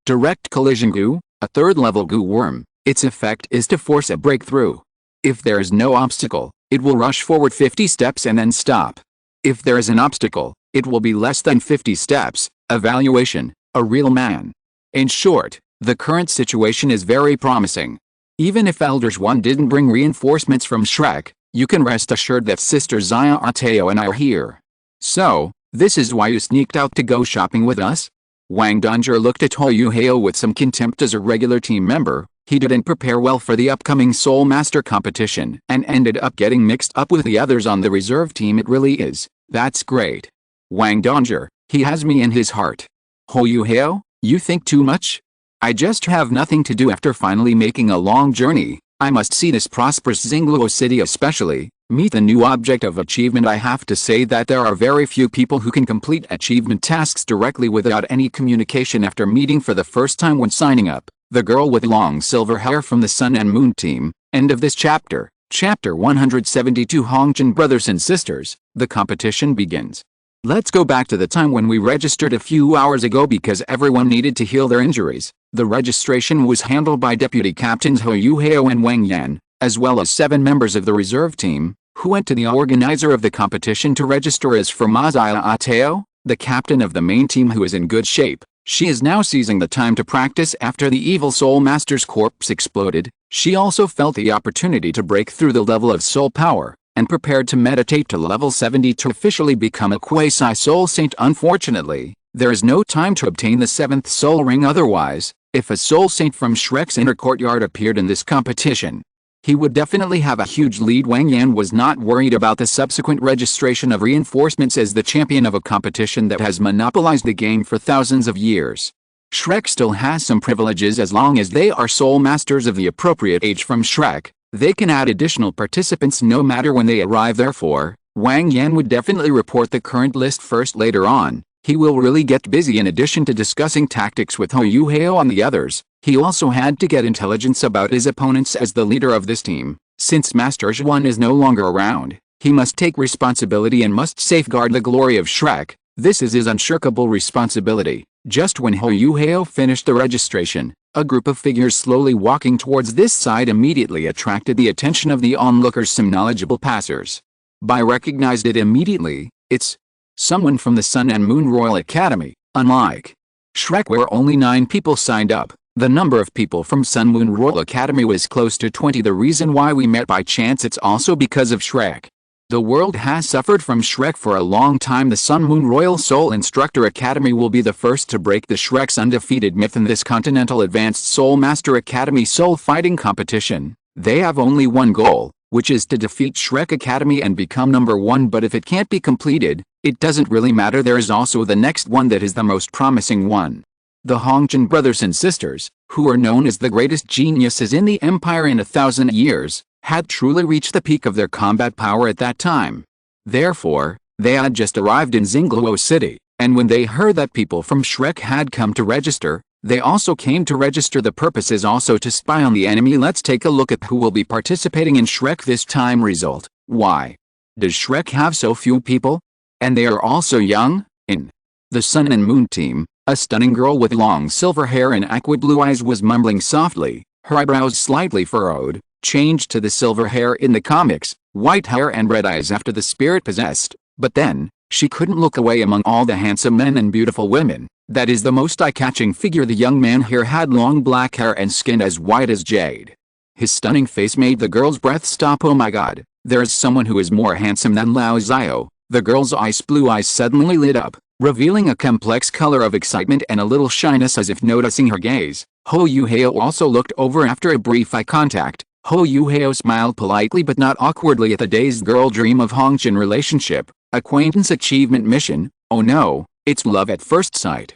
direct collision goo, a 3rd level goo worm. Its effect is to force a breakthrough. If there is no obstacle, it will rush forward 50 steps and then stop. If there is an obstacle, it will be less than 50 steps. Evaluation: a real man. In short, the current situation is very promising. Even if Elders 1 didn't bring reinforcements from Shrek, you can rest assured that Sister Xia Ateo and I are here. So, this is why you sneaked out to go shopping with us? Wang Dongjie looked at Huo Yuhao with some contempt. As a regular team member, he didn't prepare well for the upcoming Soul Master competition and ended up getting mixed up with the others on the reserve team. It really is. That's great. Wang Dongjie, he has me in his heart. Huo Yuhao, you think too much? I just have nothing to do after finally making a long journey. I must see this prosperous Xingluo city, especially meet the new object of achievement. I have to say that there are very few people who can complete achievement tasks directly without any communication. After meeting for the first time when signing up, the girl with long silver hair from the Sun and Moon team. End of this chapter. Chapter 172. Hongjin brothers and sisters. The competition begins. Let's go back to the time when we registered a few hours ago because everyone needed to heal their injuries. The registration was handled by Deputy Captains Huo Yuhao and Wang Yan, as well as 7 members of the reserve team, who went to the organizer of the competition to register. As for Xia Ateo, the captain of the main team, who is in good shape, she is now seizing the time to practice after the evil Soul Master's corpse exploded. She also felt the opportunity to break through the level of soul power, and prepared to meditate to level 70 to officially become a quasi-soul saint. Unfortunately, there is no time to obtain the 7th soul ring. Otherwise, if a soul saint from Shrek's inner courtyard appeared in this competition, he would definitely have a huge lead. Wang Yan was not worried about the subsequent registration of reinforcements as the champion of a competition that has monopolized the game for thousands of years. Shrek still has some privileges as long as they are soul masters of the appropriate age from Shrek. They can add additional participants no matter when they arrive. Therefore, Wang Yan would definitely report the current list first. Later on, he will really get busy. In addition to discussing tactics with Huo Yuhao and the others, he also had to get intelligence about his opponents. As the leader of this team, since Master Zhuan is no longer around, he must take responsibility and must safeguard the glory of Shrek. This is his unshirkable responsibility. Just when Huo Yuhao finished the registration, a group of figures slowly walking towards this side immediately attracted the attention of the onlookers. Some knowledgeable passers by recognized it immediately. It's someone from the Sun and Moon Royal Academy. Unlike Shrek, where only 9 people signed up, the number of people from Sun Moon Royal Academy was close to 20. The reason why we met by chance, it's also because of Shrek. The world has suffered from Shrek for a long time. The Sun Moon Royal Soul Instructor Academy will be the first to break the Shrek's undefeated myth in this Continental Advanced Soul Master Academy soul fighting competition. They have only one goal, which is to defeat Shrek Academy and become number 1. But if it can't be completed, it doesn't really matter. There is also the next one that is the most promising one. The Hongqian brothers and sisters, who are known as the greatest geniuses in the empire in 1,000 years, had truly reached the peak of their combat power at that time. Therefore, they had just arrived in Xingluo City, and when they heard that people from Shrek had come to register, they also came to register. The purpose is also to spy on the enemy. Let's take a look at who will be participating in Shrek this time. Result: why does Shrek have so few people? And they are all so young? In the Sun and Moon team, a stunning girl with long silver hair and aqua blue eyes was mumbling softly, her eyebrows slightly furrowed. Changed to the silver hair in the comics, white hair and red eyes after the spirit possessed, but then, she couldn't look away among all the handsome men and beautiful women. That is the most eye-catching figure. The young man here had long black hair and skin as white as jade. His stunning face made the girl's breath stop. Oh my god, there is someone who is more handsome than Lao Xiao. The girl's ice blue eyes suddenly lit up, revealing a complex color of excitement and a little shyness. As if noticing her gaze, Huo Yuhao also looked over. After a brief eye contact, Huo Yuhao smiled politely but not awkwardly at the dazed girl. Dream of Hongqian relationship, acquaintance, achievement, mission. Oh no, it's love at first sight.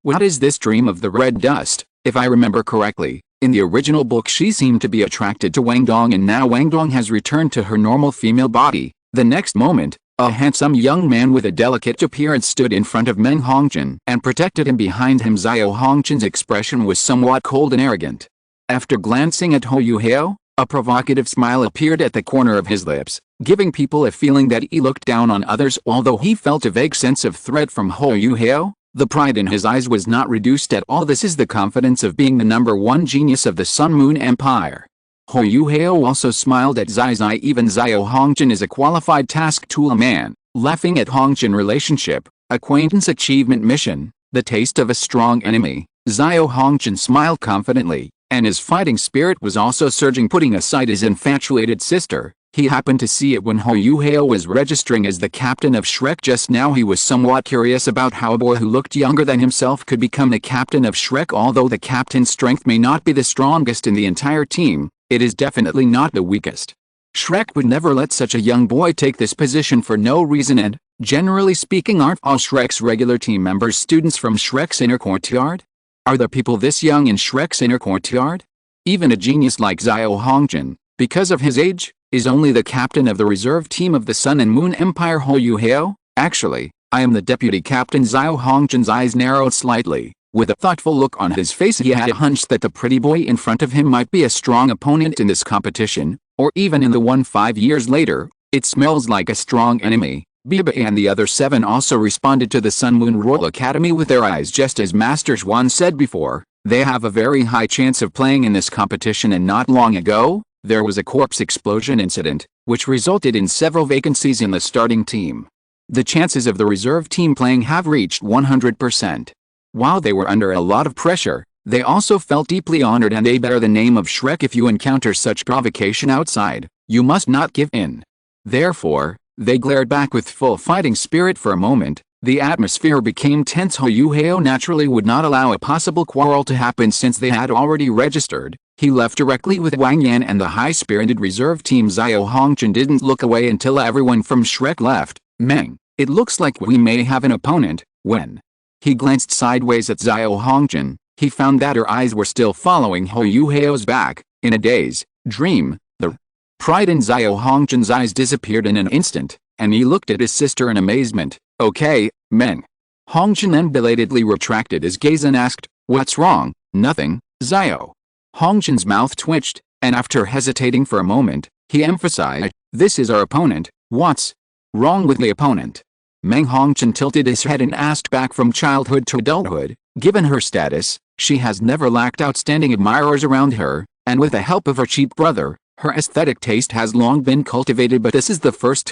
What is this dream of the red dust? If I remember correctly, in the original book she seemed to be attracted to Wang Dong, and now Wang Dong has returned to her normal female body. The next moment, a handsome young man with a delicate appearance stood in front of Meng Hongqian and protected him. Behind him, Xiao Hongqian's expression was somewhat cold and arrogant. After glancing at Huo Yuhao, a provocative smile appeared at the corner of his lips, giving people a feeling that he looked down on others. Although he felt a vague sense of threat from Huo Yuhao, the pride in his eyes was not reduced at all. This is the confidence of being the number 1 genius of the Sun Moon Empire. Huo Yuhao also smiled at Zai Zai. Even Xiao Hongqian is a qualified task tool man. Laughing at Hongqian relationship, acquaintance, achievement, mission, the taste of a strong enemy, Xiao Hongqian smiled confidently, and his fighting spirit was also surging. Putting aside his infatuated sister, he happened to see it when Huo Yuhao was registering as the captain of Shrek. Just now he was somewhat curious about how a boy who looked younger than himself could become the captain of Shrek. Although the captain's strength may not be the strongest in the entire team, it is definitely not the weakest. Shrek would never let such a young boy take this position for no reason, and, generally speaking, aren't all Shrek's regular team members students from Shrek's inner courtyard? Are there people this young in Shrek's inner courtyard? Even a genius like Xiao Hongqian, because of his age, is only the captain of the reserve team of the Sun and Moon Empire. Huo Yuhao, actually, I am the deputy captain. Xiao Hongqian's eyes narrowed slightly. With a thoughtful look on his face, he had a hunch that the pretty boy in front of him might be a strong opponent in this competition, or even in the one 5 years later. It smells like a strong enemy. Biba and the other 7 also responded to the Sun Moon Royal Academy with their eyes. Just as Master Zhuan said before, they have a very high chance of playing in this competition. And not long ago, there was a corpse explosion incident, which resulted in several vacancies in the starting team. The chances of the reserve team playing have reached 100%. While they were under a lot of pressure, they also felt deeply honored, and they bear the name of Shrek. If you encounter such provocation outside, You must not give in. Therefore, they glared back with full fighting spirit for a moment. The atmosphere became tense. Huo Yuhao naturally would not allow a possible quarrel to happen since they had already registered. He left directly with Wang Yan and the high-spirited reserve team. Xiao Hongchen didn't look away until everyone from Shrek left. Meng, it looks like we may have an opponent. When he glanced sideways at Xiao Hongchen, he found that her eyes were still following Huo Yuhao's back. In a daze, dream, the pride in Xiao Hongchen's eyes disappeared in an instant, and he looked at his sister in amazement. Okay, Meng. Hongchen then belatedly retracted his gaze and asked, "What's wrong?" "Nothing, Xiao." Hongchen's mouth twitched, and after hesitating for a moment, he emphasized, "This is our opponent. What's wrong with the opponent?" Meng Hongchen tilted his head and asked, back from childhood to adulthood, given her status, she has never lacked outstanding admirers around her, and with the help of her cheap brother, her aesthetic taste has long been cultivated, but this was the first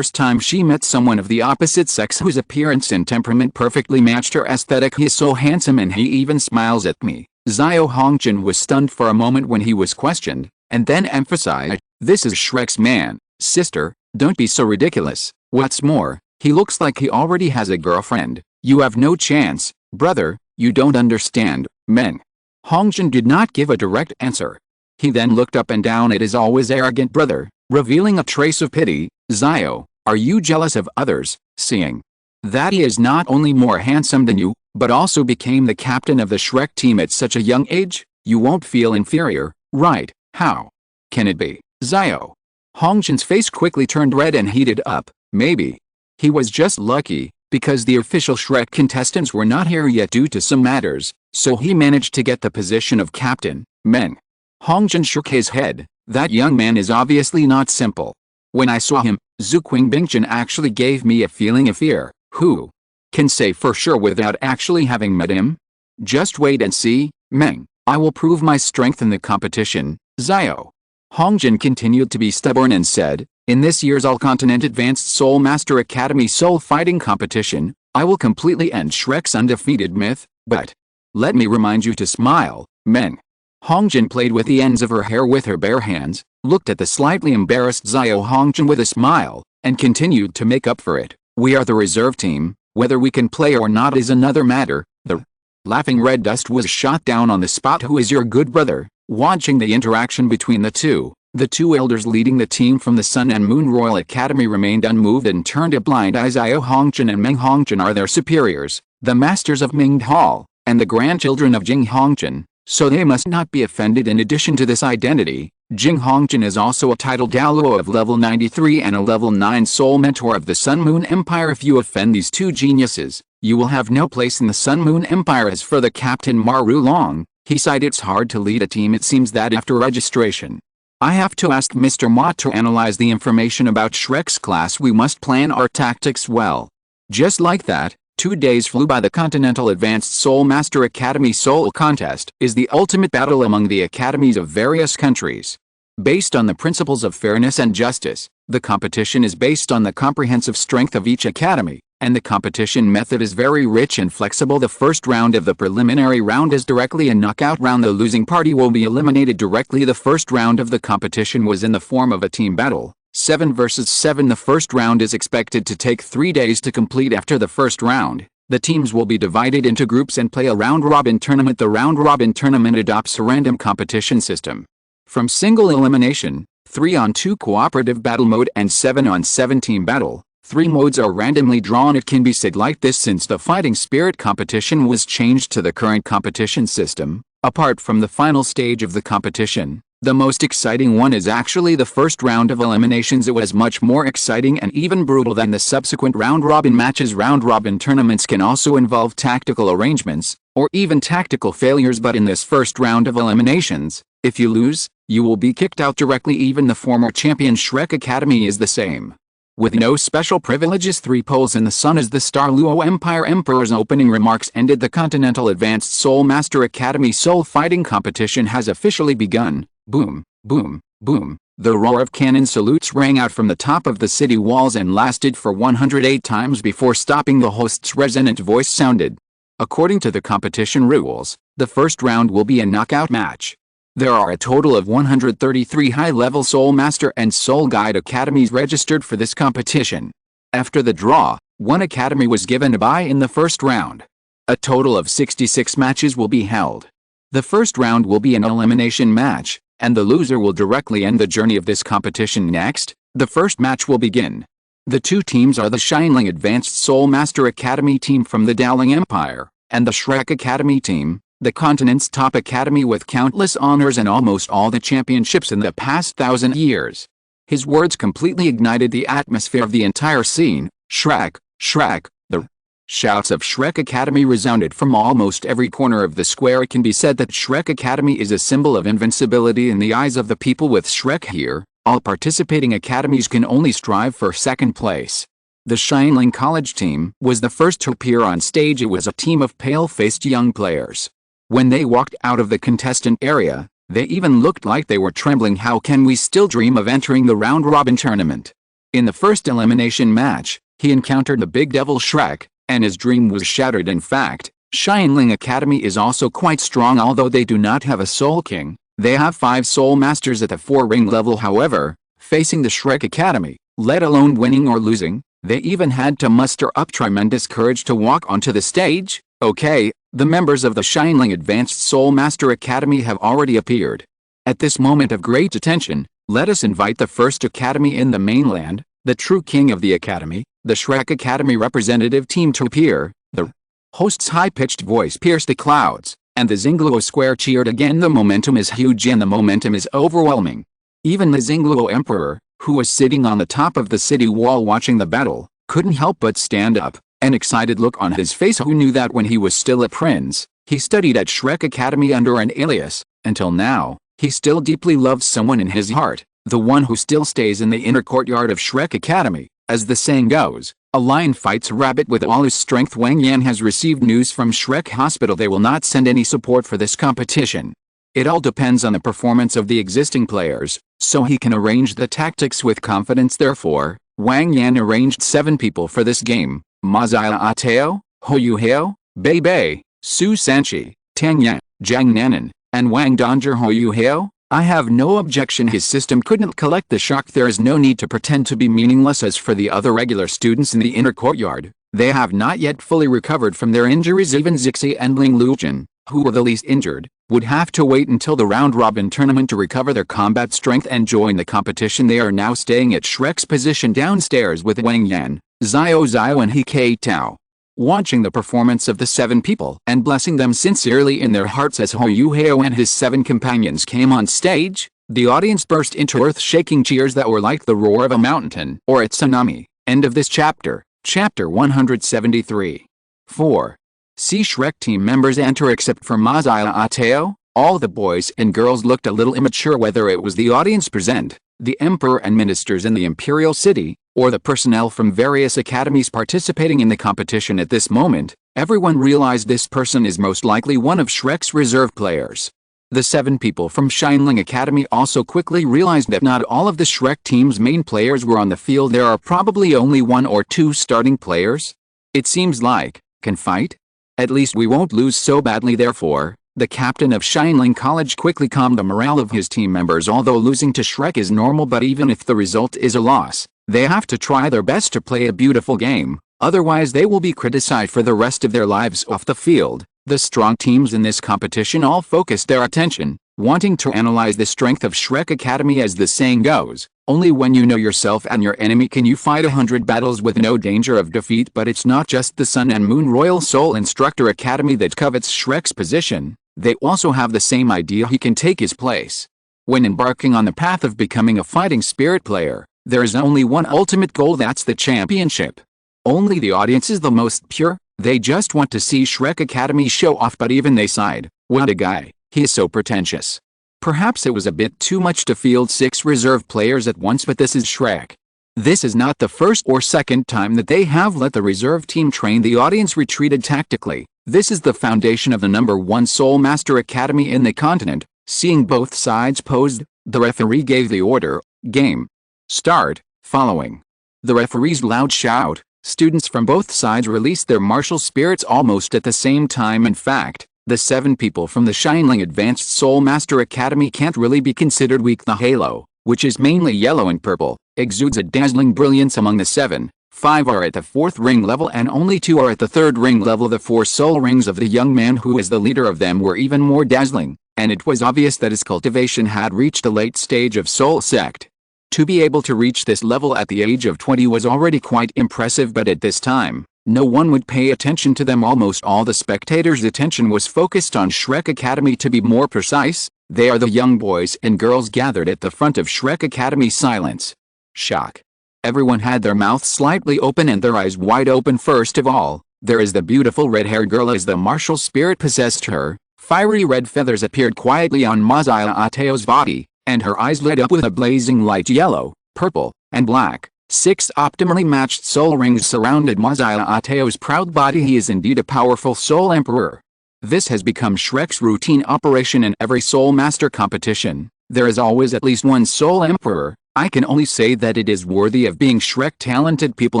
time she met someone of the opposite sex whose appearance and temperament perfectly matched her aesthetic. "He is so handsome and he even smiles at me." Xiao Hongchen was stunned for a moment when he was questioned, and then emphasized, "This is Shrek's man, sister, don't be so ridiculous. What's more, he looks like he already has a girlfriend. You have no chance, brother, you don't understand." Meng Hongchen did not give a direct answer. He then looked up and down at his always arrogant brother, revealing a trace of pity. "Xiao, are you jealous of others, seeing that he is not only more handsome than you, but also became the captain of the Shrek team at such a young age? You won't feel inferior, right?" "How can it be, Xiao?" Hongchen's face quickly turned red and heated up. Maybe he was just lucky, because the official Shrek contestants were not here yet due to some matters, so he managed to get the position of captain. Meng Hongchen shook his head. "That young man is obviously not simple. When I saw him, Zhu Qingbingchen actually gave me a feeling of fear. Who can say for sure without actually having met him? Just wait and see, Meng. I will prove my strength in the competition." Xiao Hongchen continued to be stubborn and said, "In this year's All-Continent Advanced Soul Master Academy Soul Fighting Competition, I will completely end Shrek's undefeated myth, but let me remind you to smile." Meng Hongchen played with the ends of her hair with her bare hands, looked at the slightly embarrassed Xiao Hongchen with a smile, and continued to make up for it. "We are the reserve team, whether we can play or not is another matter." The laughing red dust was shot down on the spot. "Who is your good brother?" Watching the interaction between the two elders leading the team from the Sun and Moon Royal Academy remained unmoved and turned a blind eye. Xiao Hongchen and Meng Hongchen are their superiors, the masters of Ming Hall, and the grandchildren of Jing Hongchen, so they must not be offended. In addition to this identity, Jing Hongchen is also a titled Douluo of level 93 and a level 9 soul mentor of the Sun Moon Empire. If you offend these two geniuses, you will have no place in the Sun Moon Empire. As for the captain Maru Long, he said it's hard to lead a team. It seems that after registration, I have to ask Mr. Ma to analyze the information about Shrek's class. We must plan our tactics well. Just like that, 2 days flew by. The Continental Advanced Soul Master Academy Soul Contest is the ultimate battle among the academies of various countries. Based on the principles of fairness and justice, the competition is based on the comprehensive strength of each academy, and the competition method is very rich and flexible. The first round of the preliminary round is directly a knockout round. The losing party will be eliminated directly. The first round of the competition was in the form of a team battle, 7 versus 7. The first round is expected to take 3 days to complete. After the first round, the teams will be divided into groups and play a round-robin tournament. The round-robin tournament adopts a random competition system. From single elimination, 3-on-2 cooperative battle mode and 7-on-7 team battle, 3 modes are randomly drawn. It can be said like this since the fighting spirit competition was changed to the current competition system. Apart from the final stage of the competition, the most exciting one is actually the first round of eliminations. It was much more exciting and even brutal than the subsequent round-robin matches. Round-robin tournaments can also involve tactical arrangements, or even tactical failures, but in this first round of eliminations, if you lose, you will be kicked out directly. Even the former champion Shrek Academy is the same. With no special privileges. 3 poles in the sun. As the Star Luo Empire Emperor's opening remarks ended, the Continental Advanced Soul Master Academy Soul Fighting Competition has officially begun. Boom, boom, boom. The roar of cannon salutes rang out from the top of the city walls and lasted for 108 times before stopping. The host's resonant voice sounded. According to the competition rules, the first round will be a knockout match. There are a total of 133 high-level Soul Master and Soul Guide academies registered for this competition. After the draw, one academy was given a bye in the first round. A total of 66 matches will be held. The first round will be an elimination match, and the loser will directly end the journey of this competition. Next, the first match will begin. The two teams are the Xianling Advanced Soul Master Academy team from the Daoling Empire, and the Shrek Academy team, the continent's top academy with countless honors and almost all the championships in the past 1,000 years. His words completely ignited the atmosphere of the entire scene. Shrek, Shrek, the shouts of Shrek Academy resounded from almost every corner of the square. It can be said that Shrek Academy is a symbol of invincibility in the eyes of the people. With Shrek here, all participating academies can only strive for second place. The Xianling College team was the first to appear on stage. It was a team of pale-faced young players. When they walked out of the contestant area, they even looked like they were trembling. How can we still dream of entering the round-robin tournament? In the first elimination match, he encountered the big devil Shrek, and his dream was shattered. In fact, Xianling Academy is also quite strong. Although they do not have a Soul King, they have 5 Soul Masters at the 4-ring level. However, facing the Shrek Academy, let alone winning or losing, they even had to muster up tremendous courage to walk onto the stage. Okay, the members of the Xianling Advanced Soul Master Academy have already appeared. At this moment of great attention, let us invite the first academy in the mainland, the true king of the academy, the Shrek Academy representative team, to appear. The host's high-pitched voice pierced the clouds, and the Xingluo Square cheered again. The momentum is huge and the momentum is overwhelming. Even the Xingluo Emperor, who was sitting on the top of the city wall watching the battle, couldn't help but stand up, an excited look on his face. Who knew that when he was still a prince, he studied at Shrek Academy under an alias? Until now, he still deeply loves someone in his heart, the one who still stays in the inner courtyard of Shrek Academy. As the saying goes, a lion fights a rabbit with all his strength. Wang Yan has received news from Shrek Hospital. They will not send any support for this competition. It all depends on the performance of the existing players, so he can arrange the tactics with confidence. Therefore, Wang Yan arranged 7 people for this game: Mazaya Ateo, Huo Yuhao, Bei Bei, Su Sanchi, Tang Yan, Zhang Nanan, and Wang Donger. Huo Yuhao, I have no objection. His system couldn't collect the shock. There is no need to pretend to be meaningless. As for the other regular students in the inner courtyard, they have not yet fully recovered from their injuries. Even Zixi and Ling Lujin, who were the least injured, would have to wait until the round-robin tournament to recover their combat strength and join the competition. They are now staying at Shrek's position downstairs with Wang Yan, Zio and He Tao, watching the performance of the 7 people and blessing them sincerely in their hearts. As Huo Yuhao and his 7 companions came on stage, the audience burst into earth-shaking cheers that were like the roar of a mountain or a tsunami. End of this chapter. Chapter 173. 4. See Shrek team members enter except for Mazaya Ateo. All the boys and girls looked a little immature, whether it was the audience present, the emperor and ministers in the imperial city, or the personnel from various academies participating in the competition. At this moment, everyone realized this person is most likely one of Shrek's reserve players. The 7 people from Xianling Academy also quickly realized that not all of the Shrek team's main players were on the field. There are probably only 1 or 2 starting players. It seems like, can fight? At least we won't lose so badly. Therefore, the captain of Xianling College quickly calmed the morale of his team members. Although losing to Shrek is normal, but even if the result is a loss, they have to try their best to play a beautiful game, otherwise they will be criticized for the rest of their lives off the field. The strong teams in this competition all focused their attention, wanting to analyze the strength of Shrek Academy. As the saying goes, only when you know yourself and your enemy can you fight 100 battles with no danger of defeat. But it's not just the Sun and Moon Royal Soul Instructor Academy that covets Shrek's position. They also have the same idea: he can take his place. When embarking on the path of becoming a fighting spirit player, there is only one ultimate goal, that's the championship. Only the audience is the most pure. They just want to see Shrek Academy show off. But even they sighed, what a guy, he is so pretentious. Perhaps it was a bit too much to field 6 reserve players at once, but this is Shrek. This is not the first or second time that they have let the reserve team train. The audience retreated tactically. This is the foundation of the #1 Soul Master Academy in the continent. Seeing both sides posed, the referee gave the order, game. Start. Following the referee's loud shout, students from both sides released their martial spirits almost at the same time. In fact, The 7 people from the Xianling Advanced Soul Master Academy can't really be considered weak. The halo, which is mainly yellow and purple, exudes a dazzling brilliance among the 7. 5 are at the 4th ring level and only 2 are at the 3rd ring level. The 4 soul rings of the young man who is the leader of them were even more dazzling, and it was obvious that his cultivation had reached a late stage of soul sect. To be able to reach this level at the age of 20 was already quite impressive, but at this time, no one would pay attention to them. Almost all the spectators' attention was focused on Shrek Academy. To be more precise, they are the young boys and girls gathered at the front of Shrek Academy. Silence. Shock. Everyone had their mouths slightly open and their eyes wide open. First of all, there is the beautiful red-haired girl. As the martial spirit possessed her, fiery red feathers appeared quietly on Masayateo's body, and her eyes lit up with a blazing light yellow, purple, and black. 6 optimally matched soul rings surrounded Masayateo's proud body. He is indeed a powerful soul emperor. This has become Shrek's routine operation in every soul master competition. There is always at least one soul emperor. I can only say that it is worthy of being Shrek. Talented people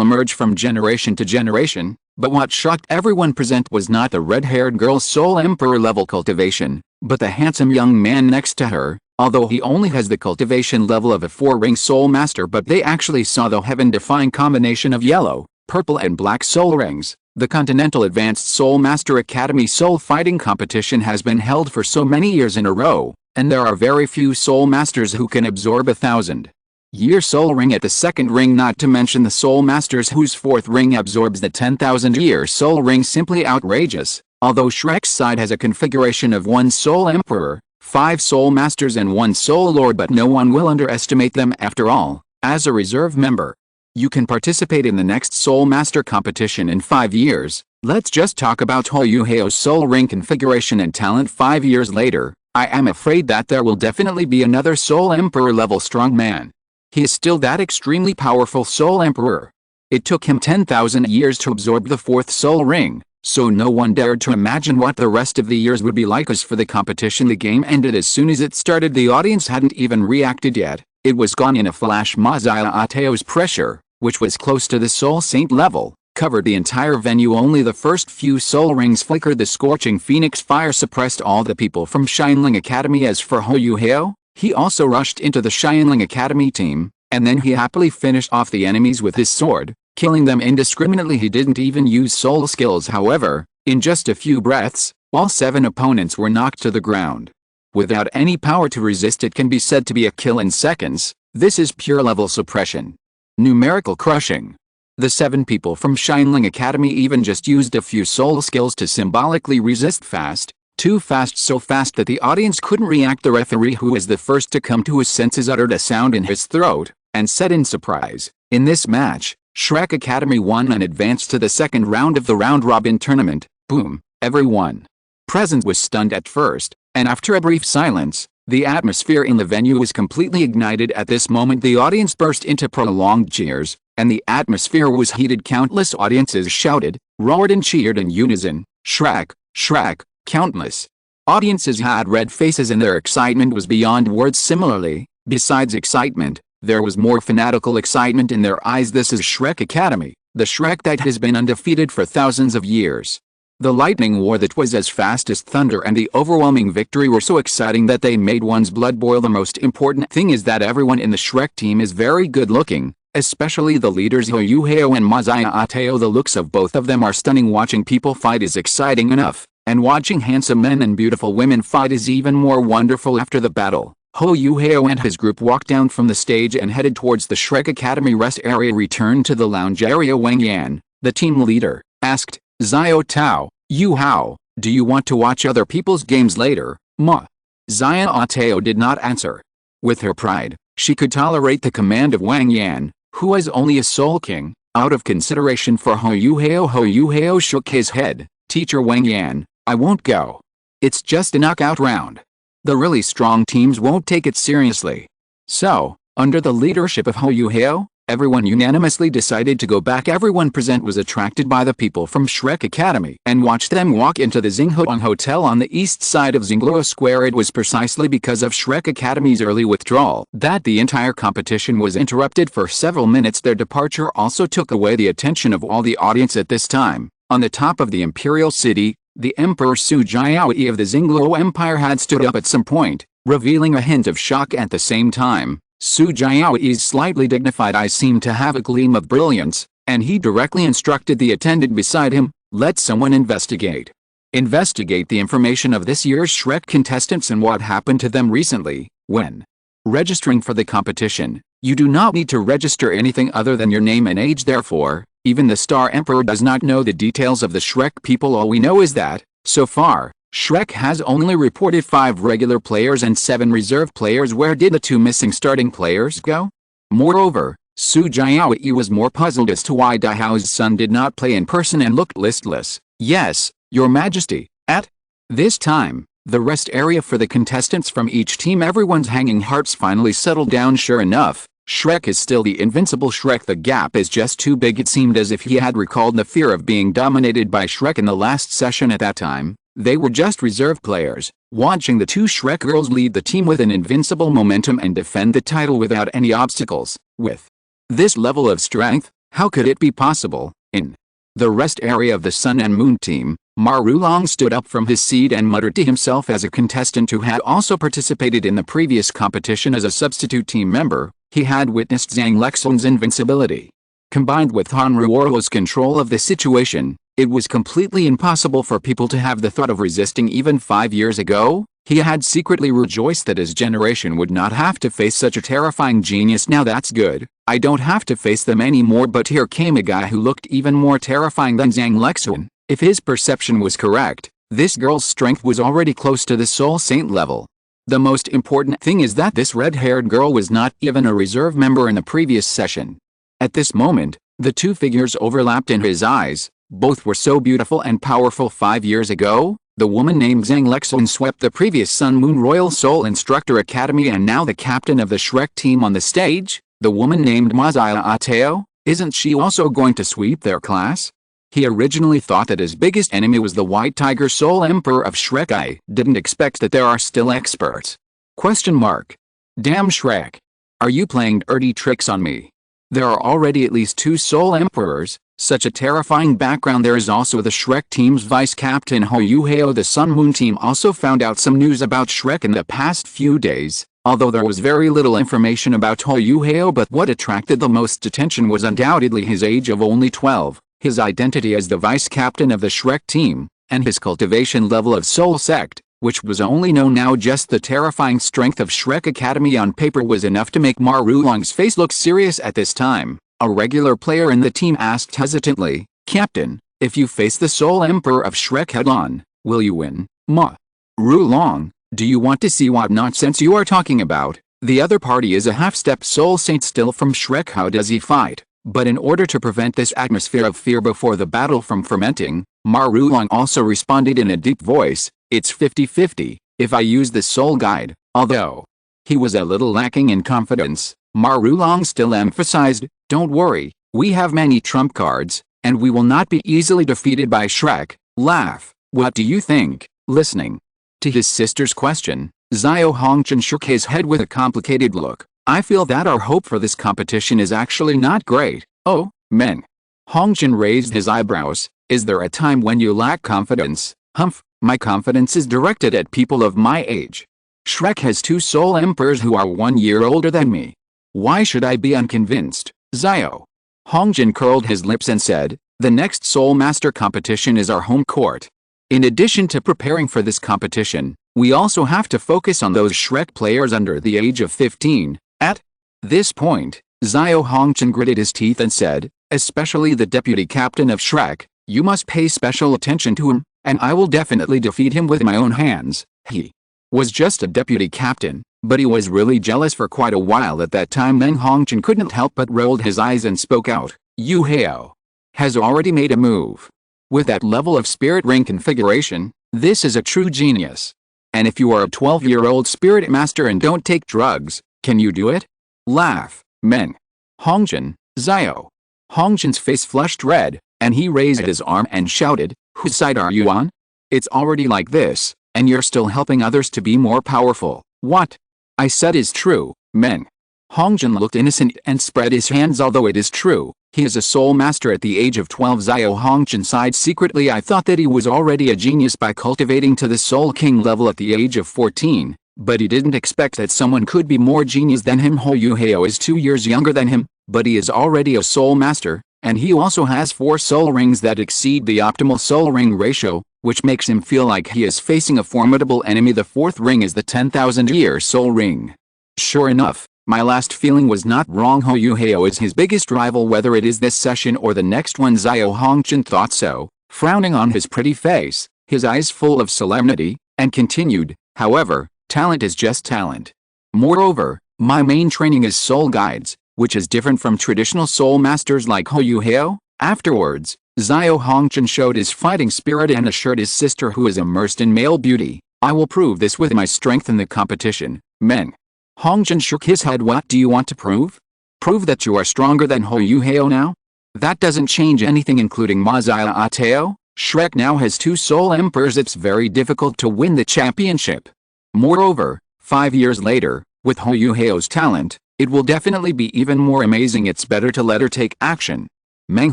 emerge from generation to generation, but what shocked everyone present was not the red-haired girl's soul emperor level cultivation, but the handsome young man next to her. Although he only has the cultivation level of a 4-ring soul master, but they actually saw the heaven-defying combination of yellow, purple and black soul rings. The Continental Advanced Soul Master Academy Soul Fighting Competition has been held for so many years in a row, and there are very few soul masters who can absorb a 1,000-year soul ring at the 2nd ring, not to mention the soul masters whose 4th ring absorbs the 10,000-year soul ring. Simply outrageous. Although Shrek's side has a configuration of 1 soul emperor, 5 soul masters and 1 soul lord, but no one will underestimate them. After all, as a reserve member, you can participate in the next soul master competition in 5 years. Let's just talk about Huo Yuhao's soul ring configuration and talent 5 years later. I am afraid that there will definitely be another soul emperor level strong man. He is still that extremely powerful soul emperor. It took him 10,000 years to absorb the 4th soul ring, so no one dared to imagine what the rest of the years would be like. As for the competition, the game ended as soon as it started. The audience hadn't even reacted yet. It was gone in a flash. Masayateo's pressure, which was close to the soul saint level, covered the entire venue. Only the first few soul rings flickered. The scorching phoenix fire suppressed all the people from Xianling Academy. As for Huo Yuhao, he also rushed into the Xianling Academy team, and then he happily finished off the enemies with his sword, killing them indiscriminately. He didn't even use soul skills. However, in just a few breaths, all 7 opponents were knocked to the ground. Without any power to resist, it can be said to be a kill in seconds. This is pure level suppression. Numerical crushing. The 7 people from Xianling Academy even just used a few soul skills to symbolically resist fast. Too fast, so fast that the audience couldn't react. The referee, who was the first to come to his senses, uttered a sound in his throat, and said in surprise, "In this match, Shrek Academy won and advanced to the 2nd round of the round-robin tournament." Boom! Everyone present was stunned at first, and after a brief silence, the atmosphere in the venue was completely ignited. At this moment, the audience burst into prolonged cheers, and the atmosphere was heated. Countless audiences shouted, roared and cheered in unison, "Shrek! Shrek!" Countless audiences had red faces and their excitement was beyond words. Similarly, besides excitement, there was more fanatical excitement in their eyes. This is Shrek Academy, the Shrek that has been undefeated for thousands of years. The lightning war that was as fast as thunder and the overwhelming victory were so exciting that they made one's blood boil. The most important thing is that everyone in the Shrek team is very good looking, especially the leaders Huo Yuhao and Masayateo. The looks of both of them are stunning. Watching people fight is exciting enough, and watching handsome men and beautiful women fight is even more wonderful. After the battle, Huo Yuhao and his group walked down from the stage and headed towards the Shrek Academy rest area. Returned to the lounge area. Wang Yan, the team leader, asked, "Xiao Tao, Yuhao, do you want to watch other people's games later, ma?" Xiao did not answer. With her pride, she could tolerate the command of Wang Yan, who was only a soul king, out of consideration for Huo Yuhao. Huo Yuhao shook his head. "Teacher Wang Yan, I won't go. It's just a knockout round. The really strong teams won't take it seriously." So, under the leadership of Huo Yuhao, everyone unanimously decided to go back. Everyone present was attracted by the people from Shrek Academy and watched them walk into the Xinghuang Hotel on the east side of Xingluo Square. It was precisely because of Shrek Academy's early withdrawal that the entire competition was interrupted for several minutes. Their departure also took away the attention of all the audience at this time. On the top of the Imperial City, The Emperor Su Jiaoyi of the Xingluo Empire had stood up at some point, revealing a hint of shock at the same time. Su Jiaoyi's slightly dignified eyes seemed to have a gleam of brilliance, and he directly instructed the attendant beside him, "Let someone investigate. Investigate the information of this year's Shrek contestants and what happened to them recently." When registering for the competition, you do not need to register anything other than your name and age. Therefore, even the Star Emperor does not know the details of the Shrek people. All we know is that, so far, Shrek has only reported 5 regular players and 7 reserve players. Where did the 2 missing starting players go? Moreover, Su Jiaoyi was more puzzled as to why Daihao's son did not play in person and looked listless. "Yes, Your Majesty." At this time, the rest area for the contestants from each team, everyone's hanging hearts finally settled down. Sure enough, Shrek is still the invincible Shrek. The gap is just too big. It seemed as if he had recalled the fear of being dominated by Shrek in the last session. At that time, they were just reserve players, watching the 2 Shrek girls lead the team with an invincible momentum and defend the title without any obstacles. With this level of strength, how could it be possible? In the rest area of the Sun and Moon team, Ma Rulong stood up from his seat and muttered to himself. As a contestant who had also participated in the previous competition as a substitute team member, he had witnessed Zhang Lexun's invincibility. Combined with Han Ruoro's control of the situation, it was completely impossible for people to have the thought of resisting. Even 5 years ago, he had secretly rejoiced that his generation would not have to face such a terrifying genius. Now that's good, I don't have to face them anymore. But here came a guy who looked even more terrifying than Zhang Lexun. If his perception was correct, this girl's strength was already close to the Soul Saint level. The most important thing is that this red-haired girl was not even a reserve member in the previous session. At this moment, the 2 figures overlapped in his eyes. Both were so beautiful and powerful. 5 years ago, the woman named Zhang Lexun swept the previous Sun Moon Royal Soul Instructor Academy, and now the captain of the Shrek team on the stage, the woman named Mazaya Ateo, isn't she also going to sweep their class? He originally thought that his biggest enemy was the White Tiger Soul Emperor of Shrek. I didn't expect that there are still experts. Question mark. Damn Shrek. Are you playing dirty tricks on me? There are already at least 2 Soul Emperors, such a terrifying background. There is also the Shrek team's vice captain Huo Yuhao. The Sun Moon team also found out some news about Shrek in the past few days, although there was very little information about Huo Yuhao. But what attracted the most attention was undoubtedly his age of only 12. His identity as the vice captain of the Shrek team, and his cultivation level of Soul Sect, which was only known now. Just the terrifying strength of Shrek Academy on paper was enough to make Ma Rulong's face look serious. At this time, a regular player in the team asked hesitantly, "Captain, if you face the Soul Emperor of Shrek head-on, will you win?" Ma Rulong, do you want to see what nonsense you are talking about? The other party is a half-step Soul Saint still from Shrek. How does he fight? But in order to prevent this atmosphere of fear before the battle from fermenting, Ma Rulong also responded in a deep voice, "It's 50-50, if I use the Soul Guide." Although he was a little lacking in confidence, Ma Rulong still emphasized, "Don't worry, we have many trump cards, and we will not be easily defeated by Shrek." Laugh. What do you think? Listening to his sister's question, Xiao Hongchen shook his head with a complicated look. "I feel that our hope for this competition is actually not great." "Oh, Meng." Hongchen raised his eyebrows. "Is there a time when you lack confidence?" "Humph, my confidence is directed at people of my age. Shrek has 2 Soul Emperors who are 1 year older than me. Why should I be unconvinced?" Xiao Hongchen curled his lips and said, "The next Soul Master competition is our home court. In addition to preparing for this competition, we also have to focus on those Shrek players under the age of 15. At this point, Xiao Hongchen gritted his teeth and said, "Especially the deputy captain of Shrek, you must pay special attention to him, and I will definitely defeat him with my own hands." He was just a deputy captain, but he was really jealous for quite a while at that time. Then Hongchen couldn't help but rolled his eyes and spoke out, "Yuhao has already made a move. With that level of spirit ring configuration, this is a true genius. And if you are a 12-year-old spirit master and don't take drugs, can you do it?" Laugh. Meng Hongchen, Xiao Hongchen's face flushed red, and he raised his arm and shouted, "Whose side are you on? It's already like this, and you're still helping others to be more powerful." "What I said is true, Meng." Hongchen looked innocent and spread his hands. "Although it is true, He is a soul master at the age of 12. Xiao Hongchen sighed secretly. I thought that he was already a genius by cultivating to the Soul King level at the age of 14, but he didn't expect that someone could be more genius than him. Huo Yuhao is 2 years younger than him, but he is already a soul master, and he also has 4 soul rings that exceed the optimal soul ring ratio, which makes him feel like he is facing a formidable enemy. The 4th ring is the 10,000-year soul ring. Sure enough, my last feeling was not wrong. Huo Yuhao is his biggest rival, whether it is this session or the next one. Xiao Hongchen thought so, frowning on his pretty face, his eyes full of solemnity, and continued, however, talent is just talent. Moreover, my main training is soul guides, which is different from traditional soul masters like Huo Yuhao. Afterwards, Xiao Hongchen showed his fighting spirit and assured his sister, who is immersed in male beauty, I will prove this with my strength in the competition. Meng Hongchen shook his head. What do you want to prove? Prove that you are stronger than Huo Yuhao now? That doesn't change anything, including millennia-old. Shrek now has 2 soul emperors. It's very difficult to win the championship. Moreover, 5 years later, with Huo Yuhao's talent, it will definitely be even more amazing. It's better to let her take action. Meng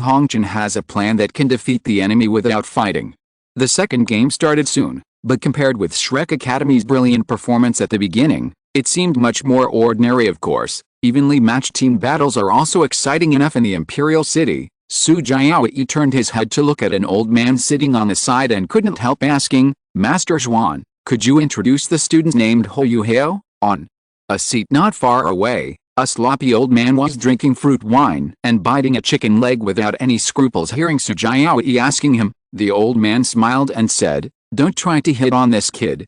Hongchen has a plan that can defeat the enemy without fighting. The second game started soon, but compared with Shrek Academy's brilliant performance at the beginning, it seemed much more ordinary. Of course, evenly matched team battles are also exciting enough. In the Imperial City, Su Jiaoyi turned his head to look at an old man sitting on the side and couldn't help asking, Master Zhuan, could you introduce the student named Huo Yuhao? On a seat not far away, a sloppy old man was drinking fruit wine and biting a chicken leg without any scruples. Hearing Su Jiaoyi asking him, the old man smiled and said, don't try to hit on this kid,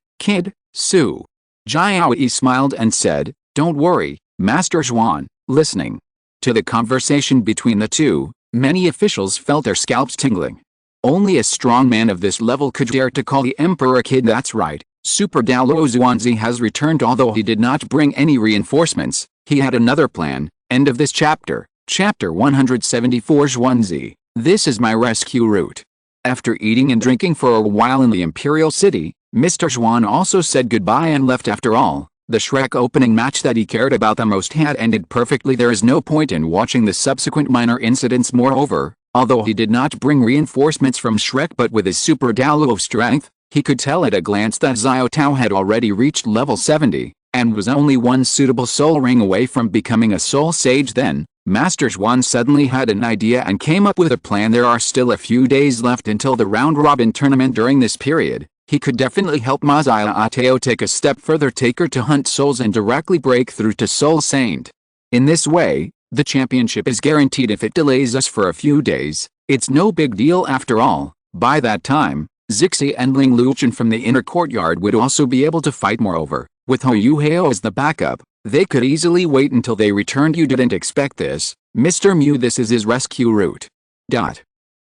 Su Jiaoyi smiled and said, don't worry, Master Zhuan. Listening to the conversation between the two, many officials felt their scalps tingling. Only a strong man of this level could dare to call the emperor a kid. That's right, Super Douluo Xuanzi has returned. Although he did not bring any reinforcements, he had another plan. End of this chapter. Chapter 174. Xuanzi, this is my rescue route. After eating and drinking for a while in the Imperial City, Mr. Zhuan also said goodbye and left. After all, the Shrek opening match that he cared about the most had ended perfectly. There is no point in watching the subsequent minor incidents. Moreover, although he did not bring reinforcements from Shrek, but with his Super Douluo strength, he could tell at a glance that Xiao Tao had already reached level 70, and was only one suitable soul ring away from becoming a soul sage. Then, Master Zhuan suddenly had an idea and came up with a plan. There are still a few days left until the round-robin tournament. During this period, he could definitely help millennia-old take a step further, take her to hunt souls and directly break through to Soul Saint. In this way, the championship is guaranteed. If it delays us for a few days, it's no big deal after all. By that time, Zixi and Ling Luchen from the inner courtyard would also be able to fight. Moreover, with Huo Yuhao as the backup, they could easily wait until they returned. You didn't expect this, Mr. Mew. This is his rescue route.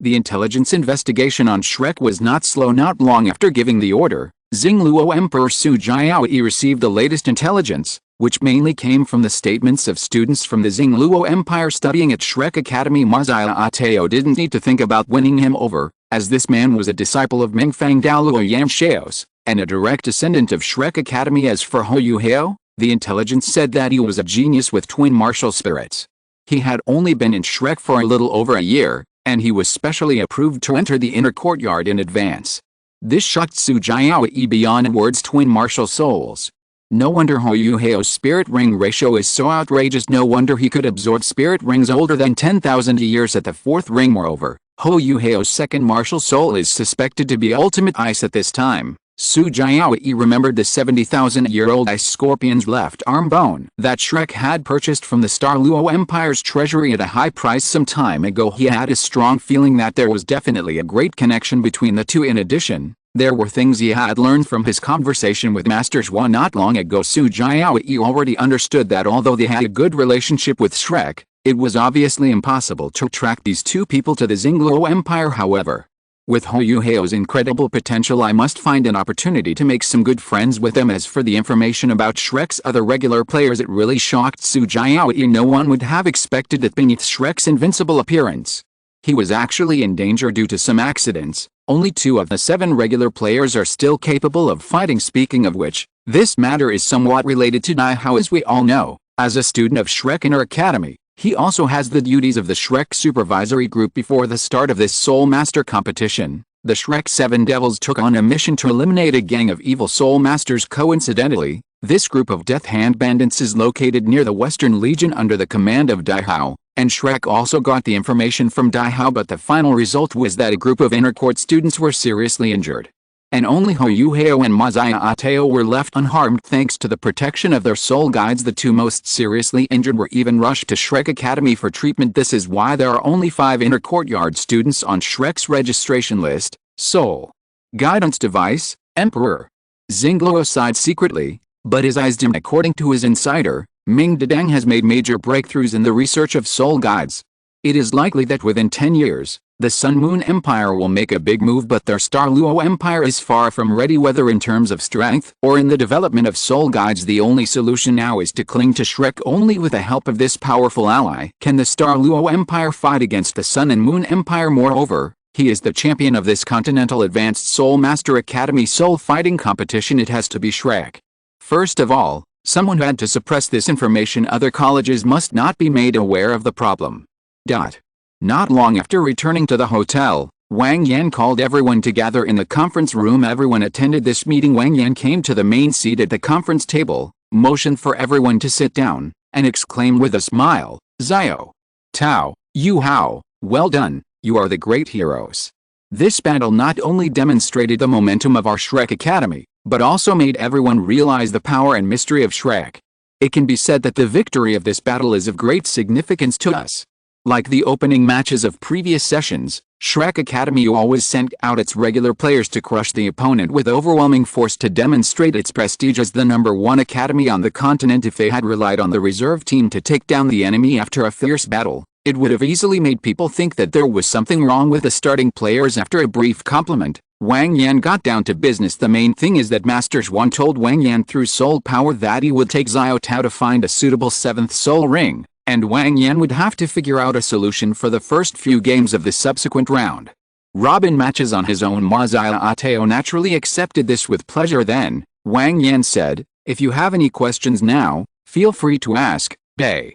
The intelligence investigation on Shrek was not slow. Not long after giving the order, Xingluo Emperor Su Jiaoyi received the latest intelligence, which mainly came from the statements of students from the Xingluo Empire studying at Shrek Academy. Millennia-old didn't need to think about winning him over, as this man was a disciple of Mingfang Douluo Yamshaos, and a direct descendant of Shrek Academy. As for Huo Yuhao, the intelligence said that he was a genius with twin martial spirits. He had only been in Shrek for a little over a year, and he was specially approved to enter the inner courtyard in advance. This shocked Su Jiaoyi beyond words. Twin martial souls. No wonder Huo Yuhao's spirit ring ratio is so outrageous. No wonder he could absorb spirit rings older than 10,000 years at the 4th ring. Moreover, Huo Yuhao's second martial soul is suspected to be ultimate ice at this time. Su Jiaoyi remembered the 70,000-year-old ice scorpion's left arm bone that Shrek had purchased from the Star Luo Empire's treasury at a high price some time ago. He had a strong feeling that there was definitely a great connection between the two. In addition, there were things he had learned from his conversation with Master Zhuan not long ago. Su Jiaoyi already understood that although they had a good relationship with Shrek, it was obviously impossible to track these two people to the Xingluo Empire. However, with Huo Yuhao's incredible potential, I must find an opportunity to make some good friends with them. As for the information about Shrek's other regular players, it really shocked Su Jiaoyi. No one would have expected that beneath Shrek's invincible appearance, he was actually in danger due to some accidents. Only 2 of the 7 regular players are still capable of fighting. Speaking of which, this matter is somewhat related to Nihao. As we all know, as a student of Shrek Inner Academy, He also has the duties of the Shrek supervisory group. Before the start of this Soul Master competition, the Shrek 7 Devils took on a mission to eliminate a gang of evil Soul Masters. Coincidentally, this group of Death Hand bandits is located near the Western Legion under the command of Huo, and Shrek also got the information from Huo, but the final result was that a group of inner court students were seriously injured. And only Huo Yuhao and millennia-old were left unharmed thanks to the protection of their soul guides. The two most seriously injured were even rushed to Shrek Academy for treatment. This is why there are only 5 inner courtyard students on Shrek's registration list. Soul Guidance Device, Emperor. Xingluo sighed secretly, but his eyes dimmed. According to his insider, Ming Dadang has made major breakthroughs in the research of soul guides. It is likely that within 10 years, the Sun Moon Empire will make a big move, but their Star Luo Empire is far from ready, whether in terms of strength or in the development of soul guides. The only solution now is to cling to Shrek. Only with the help of this powerful ally can the Star Luo Empire fight against the Sun and Moon Empire. Moreover, he is the champion of this Continental Advanced Soul Master Academy soul fighting competition. It has to be Shrek. First of all, someone had to suppress this information. Other colleges must not be made aware of the problem. Not long after returning to the hotel, Wang Yan called everyone to gather in the conference room. Everyone attended this meeting. Wang Yan came to the main seat at the conference table, motioned for everyone to sit down, and exclaimed with a smile, "Xiao, Tao, Yuhao, well done, you are the great heroes." This battle not only demonstrated the momentum of our Shrek Academy, but also made everyone realize the power and mystery of Shrek. It can be said that the victory of this battle is of great significance to us. Like the opening matches of previous sessions, Shrek Academy always sent out its regular players to crush the opponent with overwhelming force to demonstrate its prestige as the #1 academy on the continent. If they had relied on the reserve team to take down the enemy after a fierce battle, it would have easily made people think that there was something wrong with the starting players. After a brief compliment, Wang Yan got down to business. The main thing is that Master Zhuan told Wang Yan through soul power that he would take Xiao Tao to find a suitable 7th soul ring, and Wang Yan would have to figure out a solution for the first few games of the subsequent round robin matches on his own. Millennia-old naturally accepted this with pleasure. Then, Wang Yan said, "If you have any questions now, feel free to ask." Bei,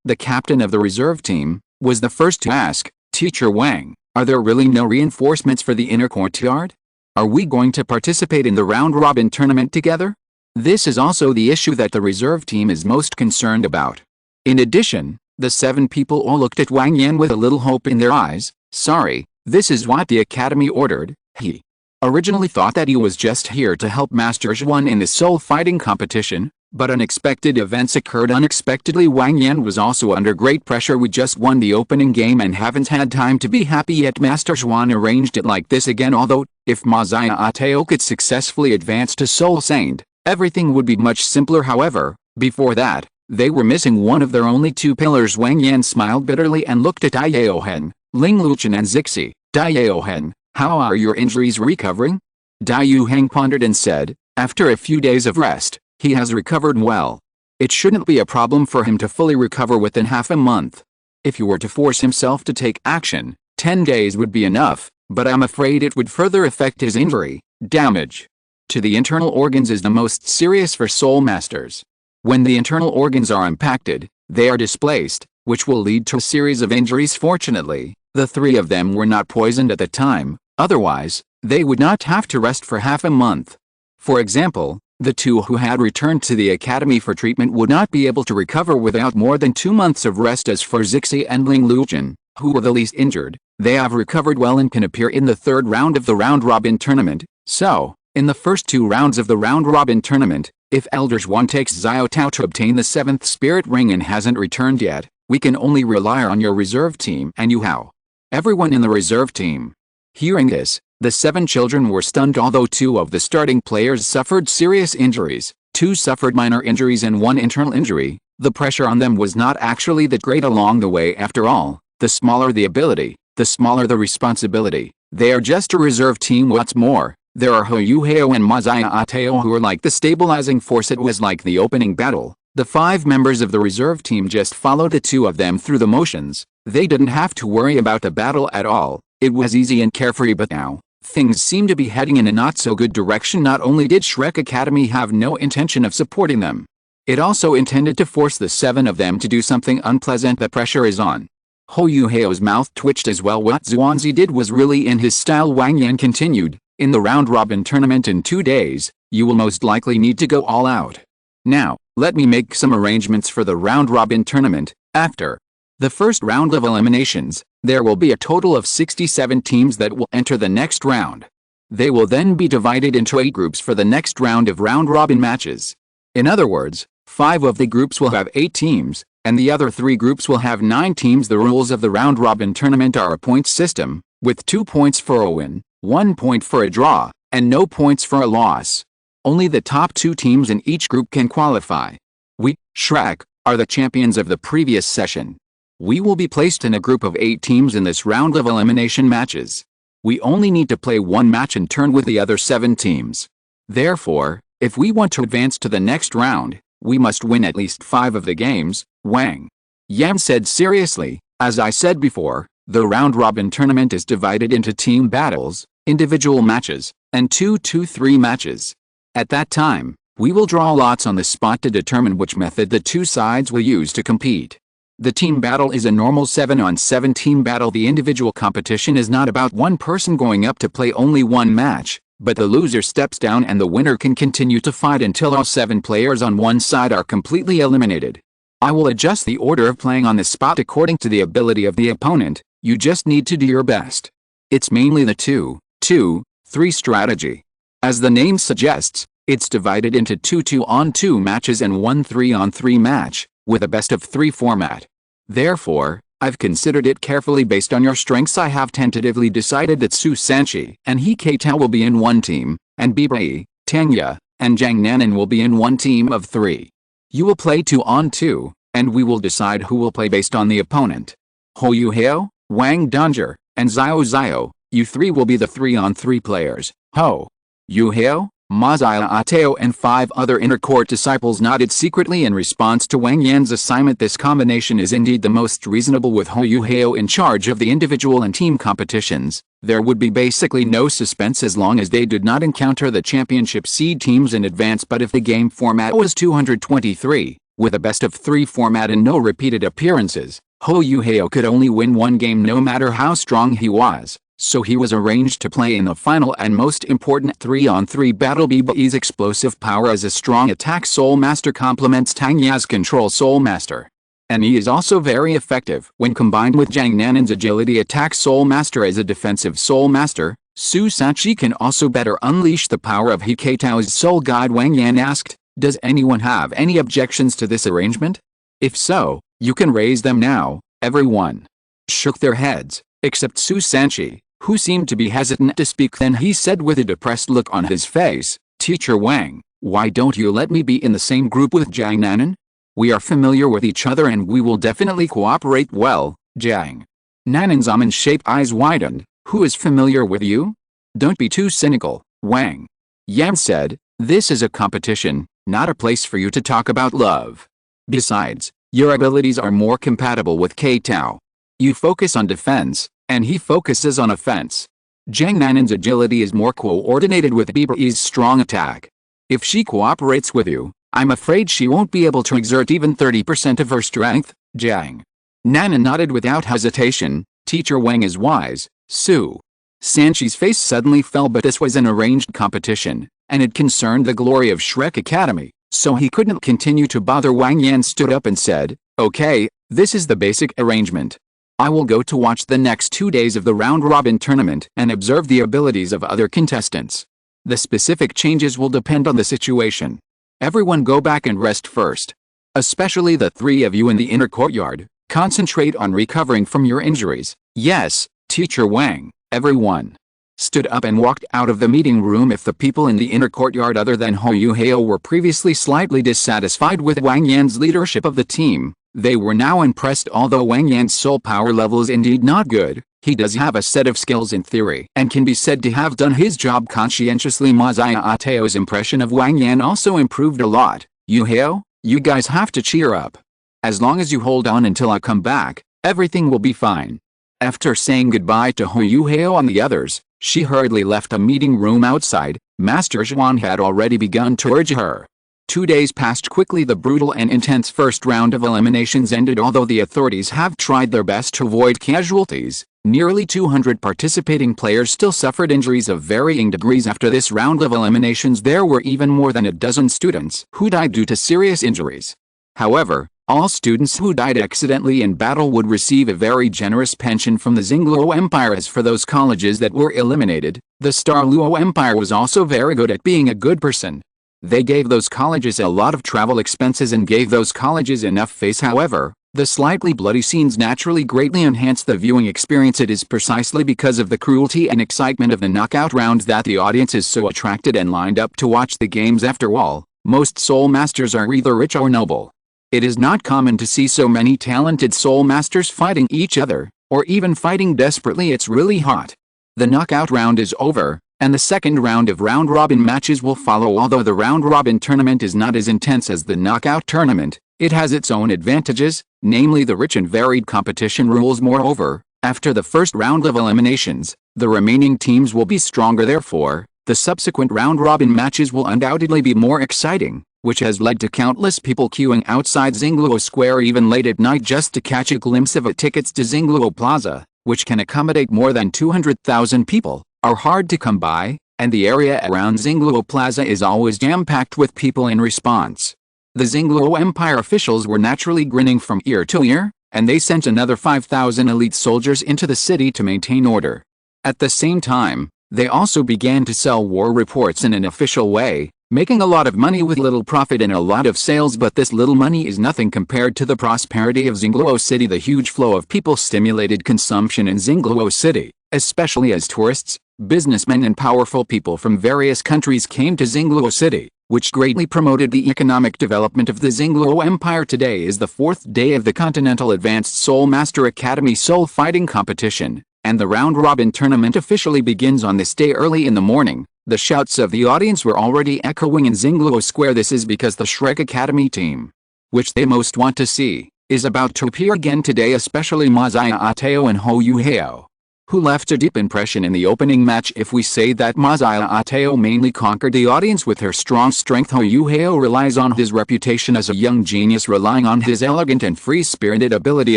the captain of the reserve team, was the first to ask, "Teacher Wang, are there really no reinforcements for the inner courtyard? Are we going to participate in the round-robin tournament together?" This is also the issue that the reserve team is most concerned about. In addition, the 7 people all looked at Wang Yan with a little hope in their eyes. "Sorry, this is what the academy ordered." He originally thought that he was just here to help Master Zhuan in the soul fighting competition, but unexpected events occurred unexpectedly. Wang Yan was also under great pressure. "We just won the opening game and haven't had time to be happy yet." Master Zhuan arranged it like this again. Although, if millennia-old could successfully advance to Soul Saint, everything would be much simpler. However, before that, they were missing one of their only 2 pillars. Wang Yan smiled bitterly and looked at Dayaohen, Ling Luchen and Zixi. "Dayaohen, how are your injuries recovering?" Dayaohen pondered and said, "After a few days of rest, he has recovered well. It shouldn't be a problem for him to fully recover within half a month. If he were to force himself to take action, 10 days would be enough, but I'm afraid it would further affect his injury. Damage to the internal organs is the most serious for soul masters. When the internal organs are impacted, they are displaced, which will lead to a series of injuries. Fortunately, the 3 of them were not poisoned at the time, otherwise, they would not have to rest for half a month. For example, the 2 who had returned to the academy for treatment would not be able to recover without more than 2 months of rest. As for Zixi and Ling Luchen, who were the least injured, they have recovered well and can appear in the 3rd round of the round-robin tournament. So, in the first 2 rounds of the round-robin tournament, if Elder Zhuan takes Xiao Tao to obtain the 7th spirit ring and hasn't returned yet, we can only rely on your reserve team and Yuhao." Everyone in the reserve team. Hearing this, the 7 children were stunned. Although 2 of the starting players suffered serious injuries, 2 suffered minor injuries and 1 internal injury, the pressure on them was not actually that great along the way. After all, the smaller the ability, the smaller the responsibility. They are just a reserve team. What's more, there are Huo Yuhao and millennia-old who are like the stabilizing force. It was like the opening battle. The 5 members of the reserve team just followed the 2 of them through the motions. They didn't have to worry about the battle at all. It was easy and carefree. But now, things seem to be heading in a not-so-good direction. Not only did Shrek Academy have no intention of supporting them, It also intended to force the 7 of them to do something unpleasant. The pressure is on. Huo Yuhao's mouth twitched as well. What Zhuangzi did was really in his style. Wang Yan continued, in the round-robin tournament in 2 days, you will most likely need to go all out. Now, let me make some arrangements for the round-robin tournament. After the first round of eliminations, there will be a total of 67 teams that will enter the next round. They will then be divided into 8 groups for the next round of round-robin matches. In other words, 5 of the groups will have 8 teams, and the other 3 groups will have 9 teams. The rules of the round-robin tournament are a point system, with 2 points for a win, 1 point for a draw, and no points for a loss. Only the top 2 teams in each group can qualify. We, Shrek, are the champions of the previous session. We will be placed in a group of 8 teams in this round of elimination matches. We only need to play 1 match in turn with the other 7 teams. Therefore, if we want to advance to the next round, we must win at least 5 of the games, Wang Yan said seriously. As I said before, the round-robin tournament is divided into team battles, individual matches, and 2-3 matches. At that time, we will draw lots on the spot to determine which method the 2 sides will use to compete. The team battle is a normal 7-on-7 team battle. The individual competition is not about one person going up to play only 1 match, but the loser steps down and the winner can continue to fight until all 7 players on one side are completely eliminated. I will adjust the order of playing on the spot according to the ability of the opponent. You just need to do your best. It's mainly the 2-2-3 strategy. As the name suggests, it's divided into 2 2-on-2 matches and 1 3-on-3 match, with a best-of-3 format. Therefore, I've considered it carefully based on your strengths. I have tentatively decided that Su Sanchi and He Keitao will be in one team, and Bibai, Tanya, and Jiang Nanan will be in one team of 3. You will play 2-on-2, and we will decide who will play based on the opponent. Huo Yuhao, Wang Dongjie, and Xiao Xiao, you 3 will be the 3-on-3 players. Huo Yuhao, Ma Xiaotao and 5 other inner court disciples nodded secretly in response to Wang Yan's assignment. This combination is indeed the most reasonable. With Huo Yuhao in charge of the individual and team competitions, there would be basically no suspense as long as they did not encounter the championship seed teams in advance. But if the game format was 223, with a best-of-3 format and no repeated appearances, Huo Yuhao could only win 1 game no matter how strong he was. So he was arranged to play in the final and most important 3-on-3 battle. Bibai's explosive power as a strong attack Soul Master complements Tangya's control Soul Master. And he is also very effective when combined with Jiang Nanan's agility attack Soul Master as a defensive Soul Master. Su Sanchi can also better unleash the power of He Keitao's Soul Guide. Wang Yan asked, does anyone have any objections to this arrangement? If so, you can raise them now. Everyone shook their heads, except Su Sanchi, who seemed to be hesitant to speak. Then he said with a depressed look on his face, Teacher Wang, why don't you let me be in the same group with Jiang Nanan? We are familiar with each other and we will definitely cooperate well. Jiang Nanan's almond-shaped eyes widened. Who is familiar with you? Don't be too cynical, Wang Yan said. This is a competition, not a place for you to talk about love. Besides, your abilities are more compatible with Keitao. You focus on defense, and he focuses on offense. Jiang Nanan's agility is more coordinated with Bibai's strong attack. If she cooperates with you, I'm afraid she won't be able to exert even 30% of her strength. Jiang Nanan nodded without hesitation. Teacher Wang is wise. Su Sanchi's face suddenly fell, but this was an arranged competition, and it concerned the glory of Shrek Academy, so he couldn't continue to bother. Wang Yan stood up and said, okay, this is the basic arrangement. I will go to watch the next 2 days of the round-robin tournament and observe the abilities of other contestants. The specific changes will depend on the situation. Everyone go back and rest first. Especially the 3 of you in the inner courtyard, concentrate on recovering from your injuries. Yes, Teacher Wang. Everyone stood up and walked out of the meeting room. If the people in the inner courtyard other than Huo Yuhao were previously slightly dissatisfied with Wang Yan's leadership of the team, they were now impressed. Although Wang Yan's soul power level is indeed not good, he does have a set of skills in theory and can be said to have done his job conscientiously. Ma Xiaotao's impression of Wang Yan also improved a lot. Yuhao, you guys have to cheer up. As long as you hold on until I come back, everything will be fine. After saying goodbye to Huo Yuhao and the others, she hurriedly left the meeting room outside. Master Zhuan had already begun to urge her. 2 days passed quickly. The brutal and intense first round of eliminations ended. Although the authorities have tried their best to avoid casualties, nearly 200 participating players still suffered injuries of varying degrees after this round of eliminations. There were even more than a dozen students who died due to serious injuries. However, all students who died accidentally in battle would receive a very generous pension from the Xingluo Empire. As for those colleges that were eliminated, the Star Luo Empire was also very good at being a good person. They gave those colleges a lot of travel expenses and gave those colleges enough face. However, the slightly bloody scenes naturally greatly enhance the viewing experience. It is precisely because of the cruelty and excitement of the knockout rounds that the audience is so attracted and lined up to watch the games. After all, most soul masters are either rich or noble. It is not common to see so many talented soul masters fighting each other, or even fighting desperately. It's really hot. The knockout round is over, and the second round of round-robin matches will follow. Although the round-robin tournament is not as intense as the knockout tournament, it has its own advantages, namely the rich and varied competition rules. Moreover, after the first round of eliminations, the remaining teams will be stronger. Therefore, the subsequent round-robin matches will undoubtedly be more exciting, which has led to countless people queuing outside Xingluo Square even late at night just to catch a glimpse of it. Tickets to Xingluo Plaza, which can accommodate more than 200,000 people, are hard to come by, and the area around Xingluo Plaza is always jam-packed with people. In response, the Xingluo Empire officials were naturally grinning from ear to ear, and they sent another 5,000 elite soldiers into the city to maintain order. At the same time, they also began to sell war reports in an official way, making a lot of money with little profit and a lot of sales. But this little money is nothing compared to the prosperity of Xingluo City. The huge flow of people stimulated consumption in Xingluo City, especially as tourists, businessmen and powerful people from various countries came to Xingluo City, which greatly promoted the economic development of the Xingluo Empire. Today is the 4th day of the Continental Advanced Soul Master Academy Soul Fighting Competition, and the round-robin tournament officially begins on this day early in the morning. The shouts of the audience were already echoing in Xingluo Square. This is because the Shrek Academy team, which they most want to see, is about to appear again today, especially Masaya Ateo and Huo Yuhao, who left a deep impression in the opening match. If we say that Masaya Ateo mainly conquered the audience with her strong strength, Huo Yuhao relies on his reputation as a young genius, relying on his elegant and free-spirited ability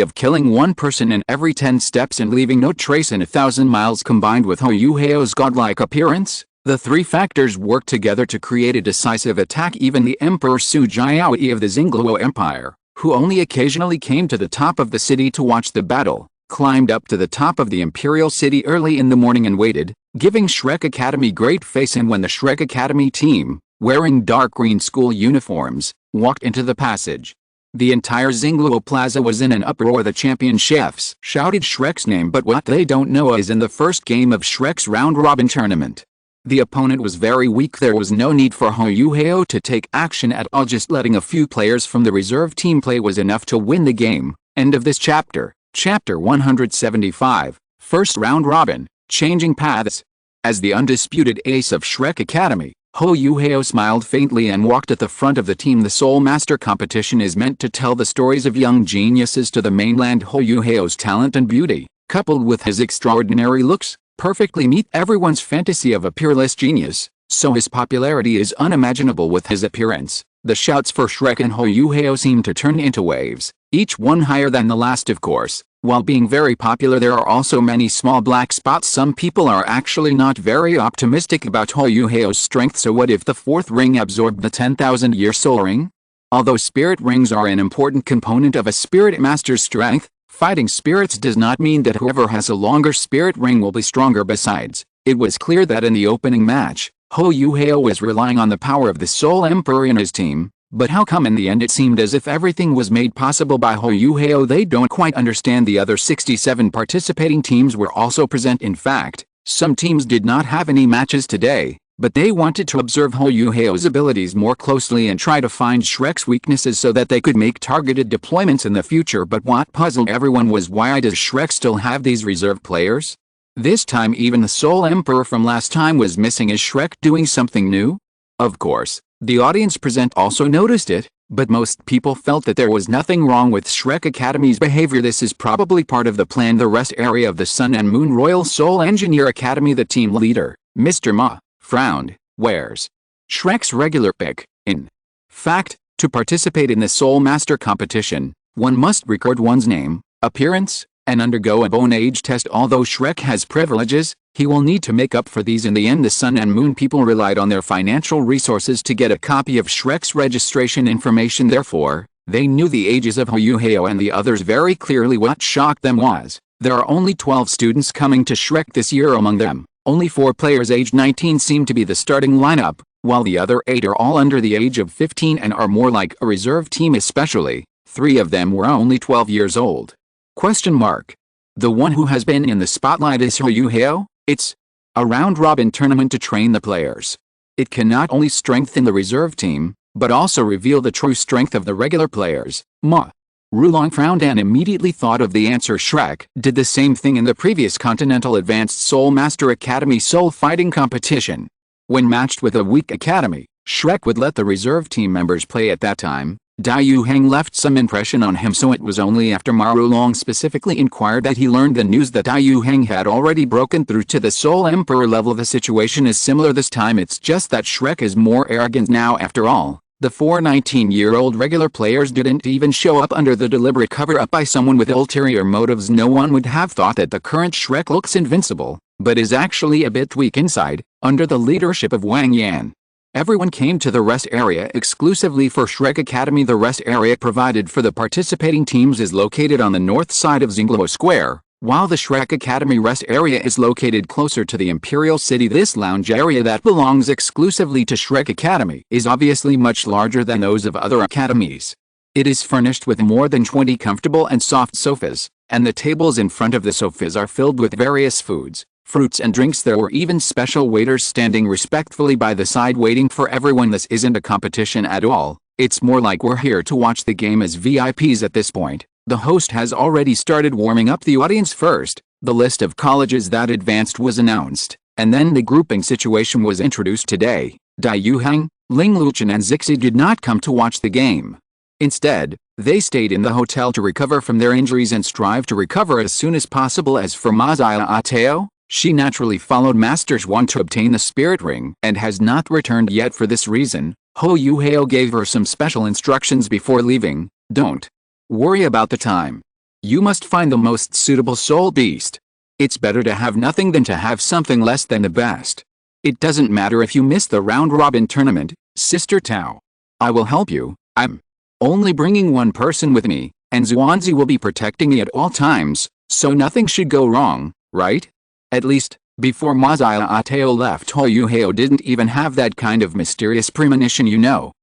of killing one person in every 10 steps and leaving no trace in 1,000 miles. Combined with Huo Yuhao's godlike appearance, the three factors work together to create a decisive attack. Even the Emperor Su Jiaoyi of the Xingluo Empire, who only occasionally came to the top of the city to watch the battle, climbed up to the top of the Imperial City early in the morning and waited, giving Shrek Academy great face. And when the Shrek Academy team, wearing dark green school uniforms, walked into the passage, the entire Xingluo Plaza was in an uproar. The champion chefs shouted Shrek's name, but what they don't know is in the first game of Shrek's round-robin tournament, the opponent was very weak. There was no need for Huo Yuhao to take action at all. Just letting a few players from the reserve team play was enough to win the game. End of this chapter. Chapter 175, First Round Robin, Changing Paths. As the undisputed ace of Shrek Academy, Huo Yuhao smiled faintly and walked at the front of the team. The Soul Master competition is meant to tell the stories of young geniuses to the mainland. Huo Yuhao's talent and beauty, coupled with his extraordinary looks, perfectly meet everyone's fantasy of a peerless genius, so his popularity is unimaginable with his appearance. The shouts for Shrek and Huo Yuhao seem to turn into waves, each one higher than the last. Of course, while being very popular, there are also many small black spots. Some people are actually not very optimistic about Huo Yuhao's strength. So what if the 4th ring absorbed the 10,000-year soul ring? Although spirit rings are an important component of a spirit master's strength, fighting spirits does not mean that whoever has a longer spirit ring will be stronger. Besides, it was clear that in the opening match, Huo Yuhao was relying on the power of the Soul Emperor in his team. But how come in the end it seemed as if everything was made possible by Huo Yuhao? They don't quite understand. The other 67 participating teams were also present. In fact, some teams did not have any matches today, but they wanted to observe Huo Yuhao's abilities more closely and try to find Shrek's weaknesses so that they could make targeted deployments in the future. But what puzzled everyone was, why does Shrek still have these reserve players? This time even the Soul Emperor from last time was missing. Is Shrek doing something new? Of course, the audience present also noticed it, but most people felt that there was nothing wrong with Shrek Academy's behavior. This is probably part of the plan. The rest area of the Sun and Moon Royal Soul Engineer Academy. The team leader, Mr. Ma, frowned. Where's Shrek's regular pick? In Fact: to participate in the Soul Master competition, one must record one's name, appearance, and undergo a bone age test. Although Shrek has privileges, he will need to make up for these in the end. The Sun and Moon people relied on their financial resources to get a copy of Shrek's registration information. Therefore, they knew the ages of Huo Yuhao and the others very clearly. What shocked them was, there are only 12 students coming to Shrek this year. Among them, only 4 players aged 19 seem to be the starting lineup, while the other 8 are all under the age of 15 and are more like a reserve team. Especially, 3 of them were only 12 years old. Question mark. The one who has been in the spotlight is Huo Yuhao. It's a round-robin tournament to train the players. It can not only strengthen the reserve team, but also reveal the true strength of the regular players. Ma Rulong frowned and immediately thought of the answer. Shrek did the same thing in the previous Continental Advanced Soul Master Academy soul fighting competition. When matched with a weak academy, Shrek would let the reserve team members play. At that time, Dai Yuhang left some impression on him, so it was only after Ma Rulong specifically inquired that he learned the news that Dai Yuhang had already broken through to the Soul Emperor level. The situation is similar this time, it's just that Shrek is more arrogant now. After all, the 4 19-year-old regular players didn't even show up under the deliberate cover-up by someone with ulterior motives. No one would have thought that the current Shrek looks invincible, but is actually a bit weak inside, under the leadership of Wang Yan. Everyone came to the rest area exclusively for Shrek Academy. The rest area provided for the participating teams is located on the north side of Zingluo Square, while the Shrek Academy rest area is located closer to the Imperial City. This lounge area that belongs exclusively to Shrek Academy is obviously much larger than those of other academies. It is furnished with more than 20 comfortable and soft sofas, and the tables in front of the sofas are filled with various foods, fruits and drinks. There were even special waiters standing respectfully by the side waiting for everyone. This isn't a competition at all, it's more like we're here to watch the game as VIPs. At this point, the host has already started warming up the audience. First, the list of colleges that advanced was announced, and then the grouping situation was introduced. Today, Dai Yuhang, Ling Luchan and Zixi did not come to watch the game. Instead, they stayed in the hotel to recover from their injuries and strive to recover as soon as possible. As for Ateo, she naturally followed Master Zhuan to obtain the spirit ring and has not returned yet. For this reason, Huo Yuhao gave her some special instructions before leaving. Don't worry about the time. You must find the most suitable soul beast. It's better to have nothing than to have something less than the best. It doesn't matter if you miss the round-robin tournament, Sister Tao. I will help you. I'm only bringing one person with me, and Zhuanzi will be protecting me at all times, so nothing should go wrong, right? At least, before Ateo left, Huo Yuhao didn't even have that kind of mysterious premonition.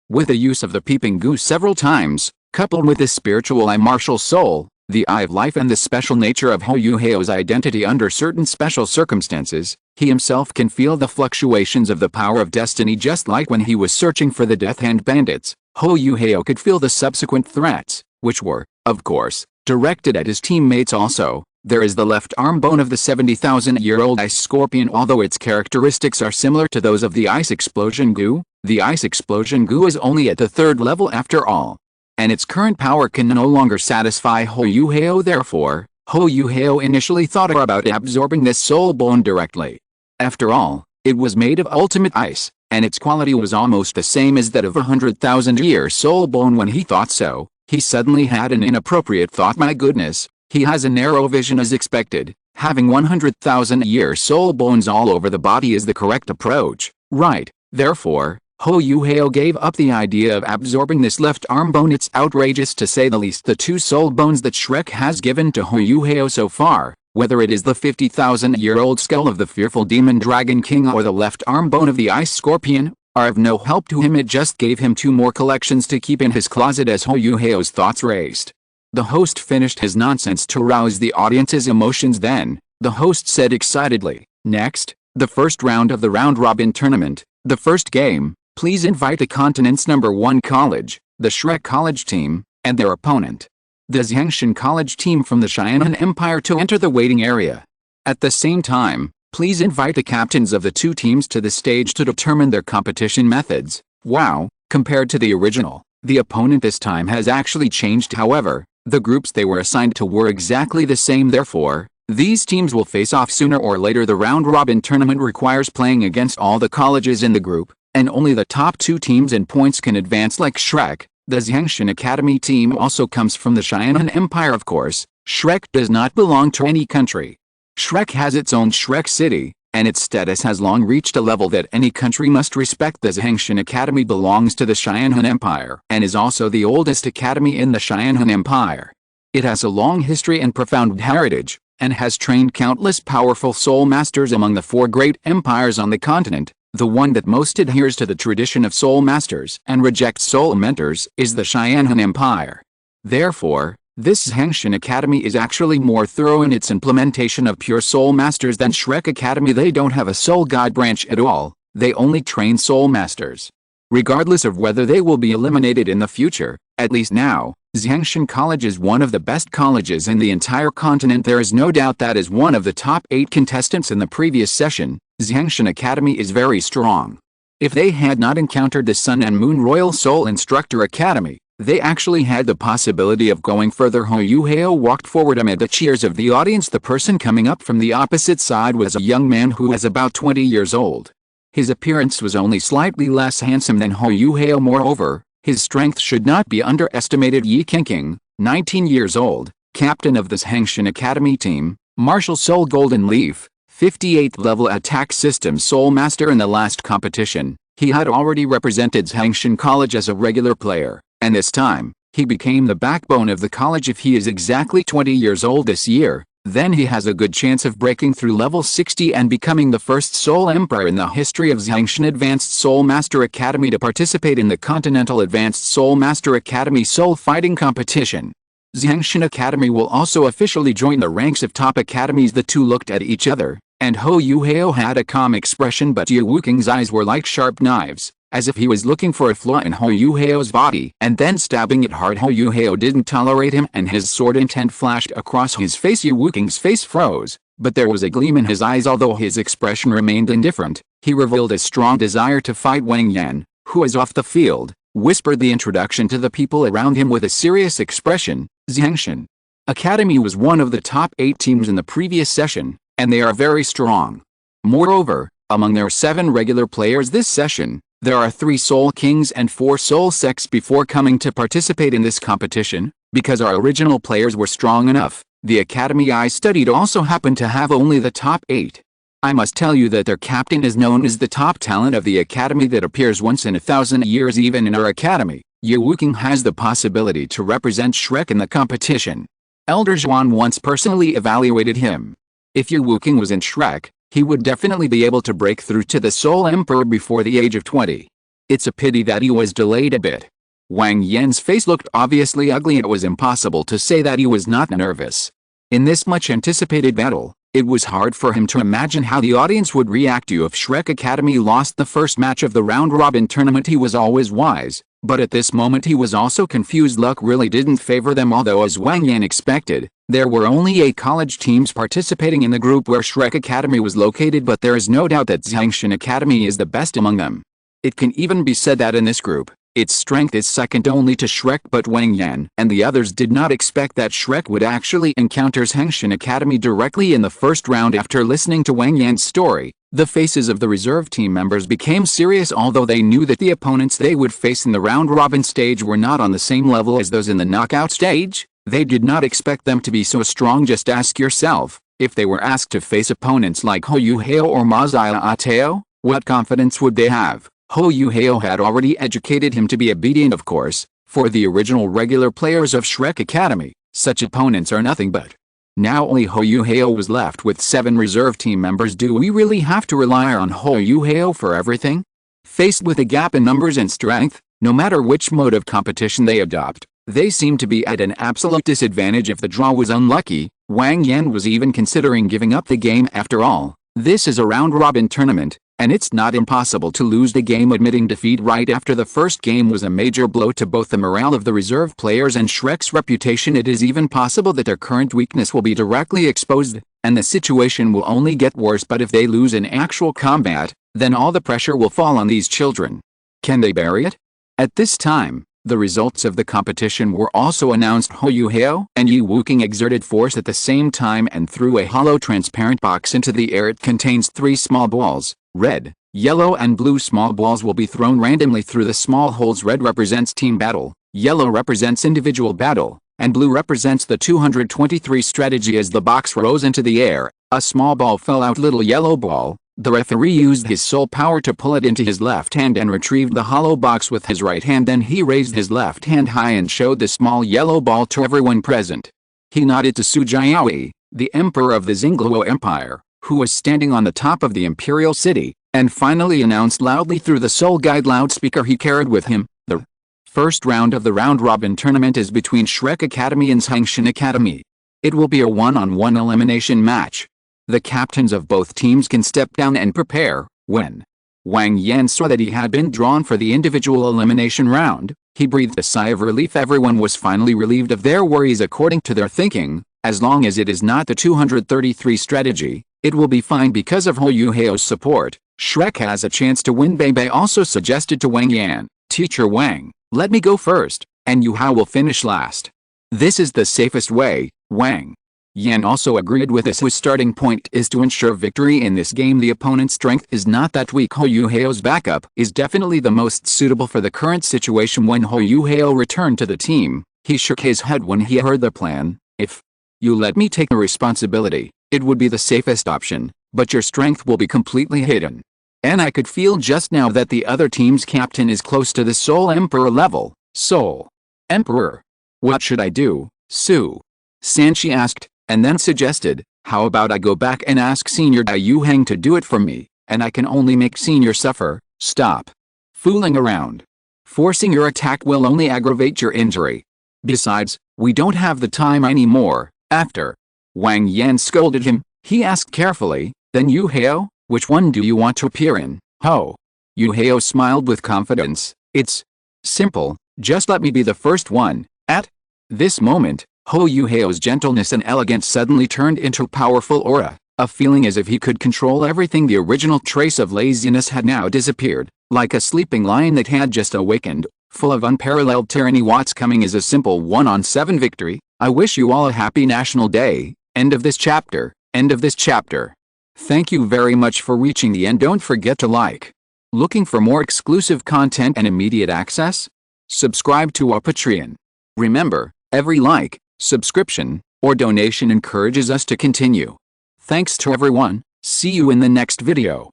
With the use of the peeping goose several times, coupled with the spiritual eye martial soul, the eye of life, and the special nature of Huo Yuhao's identity under certain special circumstances, he himself can feel the fluctuations of the power of destiny. Just like when he was searching for the Death Hand bandits, Huo Yuhao could feel the subsequent threats, which were, of course, directed at his teammates. Also, there is the left arm bone of the 70,000-year-old ice scorpion. Although its characteristics are similar to those of the ice explosion goo, the ice explosion goo is only at the 3rd level after all, and its current power can no longer satisfy Huo Yuhao. Therefore, Huo Yuhao initially thought about absorbing this soul bone directly. After all, it was made of ultimate ice, and its quality was almost the same as that of a 100,000-year soul bone. When he thought so, he suddenly had an inappropriate thought. My goodness, he has a narrow vision as expected. Having 100,000-year soul bones all over the body is the correct approach, right? Therefore, Huo Yuhao gave up the idea of absorbing this left arm bone. It's outrageous to say the least. The 2 soul bones that Shrek has given to Huo Yuhao so far, whether it is the 50,000-year-old skull of the fearful demon dragon king or the left arm bone of the ice scorpion, are of no help to him. It just gave him 2 more collections to keep in his closet. As Huo Yuhao's thoughts raced, the host finished his nonsense to rouse the audience's emotions. Then, the host said excitedly, "Next, the first round of the round-robin tournament, the first game. Please invite the continent's #1 college, the Shrek College team, and their opponent, the Xiangshan College team from the Cheyenne Empire, to enter the waiting area. At the same time, please invite the captains of the 2 teams to the stage to determine their competition methods." Wow, compared to the original, the opponent this time has actually changed. However, the groups they were assigned to were exactly the same. Therefore, these teams will face off sooner or later. The round-robin tournament requires playing against all the colleges in the group, and only the top 2 teams in points can advance like Shrek. The Xiangshan Academy team also comes from the Xianhan Empire of course. Shrek does not belong to any country. Shrek has its own Shrek City, and its status has long reached a level that any country must respect. The Xiangshan Academy belongs to the Xianhan Empire and is also the oldest academy in the Xianhan Empire. It has a long history and profound heritage, and has trained countless powerful soul masters among the 4 great empires on the continent. The one that most adheres to the tradition of soul masters and rejects soul mentors is the Xianhan Empire. Therefore, this Xiangshan Academy is actually more thorough in its implementation of pure soul masters than Shrek Academy. They don't have a soul god branch at all, they only train soul masters. Regardless of whether they will be eliminated in the future, at least now, Xiangshan College is one of the best colleges in the entire continent. There is no doubt that as one of the top 8 contestants in the previous session, Xiangshan Academy is very strong. If they had not encountered the Sun and Moon Royal Soul Instructor Academy, they actually had the possibility of going further. Huo Yuhao walked forward amid the cheers of the audience. The person coming up from the opposite side was a young man who was about 20 years old. His appearance was only slightly less handsome than Huo Yuhao. Moreover, his strength should not be underestimated. Yi Qingqing, 19 years old, captain of the Xiangshan Academy team, Martial Soul Golden Leaf, 58th level attack system soul master. In the last competition, he had already represented Xiangshan College as a regular player, and this time, he became the backbone of the college. If he is exactly 20 years old this year, then he has a good chance of breaking through level 60 and becoming the first Soul Emperor in the history of Xiangshan Advanced Soul Master Academy to participate in the Continental Advanced Soul Master Academy Soul Fighting Competition. Xiangshan Academy will also officially join the ranks of top academies. The two looked at each other, and Huo Yuhao had a calm expression, but Ye Wuking's eyes were like sharp knives, as if he was looking for a flaw in Huo Yuhao's body and then stabbing it hard. Huo Yuhao didn't tolerate him, and his sword intent flashed across his face. Ye Wuking's face froze, but there was a gleam in his eyes. Although his expression remained indifferent, he revealed a strong desire to fight. Wang Yan, who is off the field, whispered the introduction to the people around him with a serious expression. Xiangshan Academy was one of the top 8 teams in the previous session, and they are very strong. Moreover, among their 7 regular players this session, there are 3 Soul Kings and 4 Soul Sects. Before coming to participate in this competition, because our original players were strong enough, the academy I studied also happened to have only the top 8. I must tell you that their captain is known as the top talent of the academy that appears once in 1,000 years. Even in our academy, Ye Wuking has the possibility to represent Shrek in the competition. Elder Zhuan once personally evaluated him. If Ye Wuking was in Shrek, he would definitely be able to break through to the Soul Emperor before the age of 20. It's a pity that he was delayed a bit. Wang Yan's face looked obviously ugly. It was impossible to say that he was not nervous. In this much anticipated battle, it was hard for him to imagine how the audience would react to if Shrek Academy lost the first match of the round-robin tournament. He was always wise, but at this moment he was also confused. Luck really didn't favor them, although as Wang Yan expected, there were only 8 college teams participating in the group where Shrek Academy was located, but there is no doubt that Xiangshan Academy is the best among them. It can even be said that in this group, its strength is second only to Shrek. But Wang Yan and the others did not expect that Shrek would actually encounter Xiangshan Academy directly in the first round. After listening to Wang Yan's story, the faces of the reserve team members became serious. Although they knew that the opponents they would face in the round-robin stage were not on the same level as those in the knockout stage, they did not expect them to be so strong. Just ask yourself, if they were asked to face opponents like Huo Yuhao or Mazaya Ateo, what confidence would they have? Huo Yuhao had already educated him to be obedient, of course. For the original regular players of Shrek Academy, such opponents are nothing but. Now only Huo Yuhao was left with 7 reserve team members. Do we really have to rely on Huo Yuhao for everything? Faced with a gap in numbers and strength, no matter which mode of competition they adopt, they seem to be at an absolute disadvantage. If the draw was unlucky, Wang Yan was even considering giving up the game. After all, this is a round-robin tournament, and it's not impossible to lose the game. Admitting defeat right after the first game was a major blow to both the morale of the reserve players and Shrek's reputation. It is even possible that their current weakness will be directly exposed, and the situation will only get worse. But if they lose in actual combat, then all the pressure will fall on these children. Can they bear it? At this time, the results of the competition were also announced. Huo Yuhao and Ye Wuking exerted force at the same time and threw a hollow transparent box into the air. It contains 3 small balls, red, Yellow and blue small balls will be thrown randomly through the small holes. Red represents team battle, yellow represents individual battle, and blue represents the 223 strategy. As the box rose into the air, a small ball fell out. Little yellow ball. The referee used his soul power to pull it into his left hand and retrieved the hollow box with his right hand. Then he raised his left hand high and showed the small yellow ball to everyone present. He nodded to Su Jiaoyi, the emperor of the Xingluo Empire, who was standing on the top of the imperial city, and finally announced loudly through the soul guide loudspeaker he carried with him, the first round of the round-robin tournament is between Shrek Academy and Hangshan Academy. It will be a one-on-one elimination match. The captains of both teams can step down and prepare. When Wang Yan saw that he had been drawn for the individual elimination round, he breathed a sigh of relief. Everyone was finally relieved of their worries. According to their thinking, as long as it is not the 233 strategy, it will be fine. Because of Huo Yuhao's support, Shrek has a chance to win. Bei also suggested to Wang Yan, "Teacher Wang, let me go first, and Yuhao will finish last. This is the safest way." Wang Yan also agreed with this. His starting point is to ensure victory in this game. The opponent's strength is not that weak. Huo Yuhao's backup is definitely the most suitable for the current situation. When Huo Yuhao returned to the team, he shook his head when he heard the plan. "If you let me take the responsibility, it would be the safest option, but your strength will be completely hidden. And I could feel just now that the other team's captain is close to the Soul Emperor level." "Soul Emperor? What should I do, Su?" Sanchi asked, and then suggested, "How about I go back and ask Senior Dai Yuhang to do it for me, and I can only make Senior suffer." "Stop fooling around. Forcing your attack will only aggravate your injury. Besides, we don't have the time anymore." After Wang Yan scolded him, he asked carefully, "Then Yuhao, which one do you want to appear in?" Huo Yuhao smiled with confidence. "It's simple, just let me be the first one." At this moment, Huo Yuhao's gentleness and elegance suddenly turned into powerful aura, a feeling as if he could control everything. The original trace of laziness had now disappeared, like a sleeping lion that had just awakened, full of unparalleled tyranny. What's coming is a simple 1-on-7 victory. I wish you all a happy National Day. End of this chapter. End of this chapter. Thank you very much for reaching the end. Don't forget to like. Looking for more exclusive content and immediate access? Subscribe to our Patreon. Remember, every like, subscription, or donation encourages us to continue. Thanks to everyone. See you in the next video.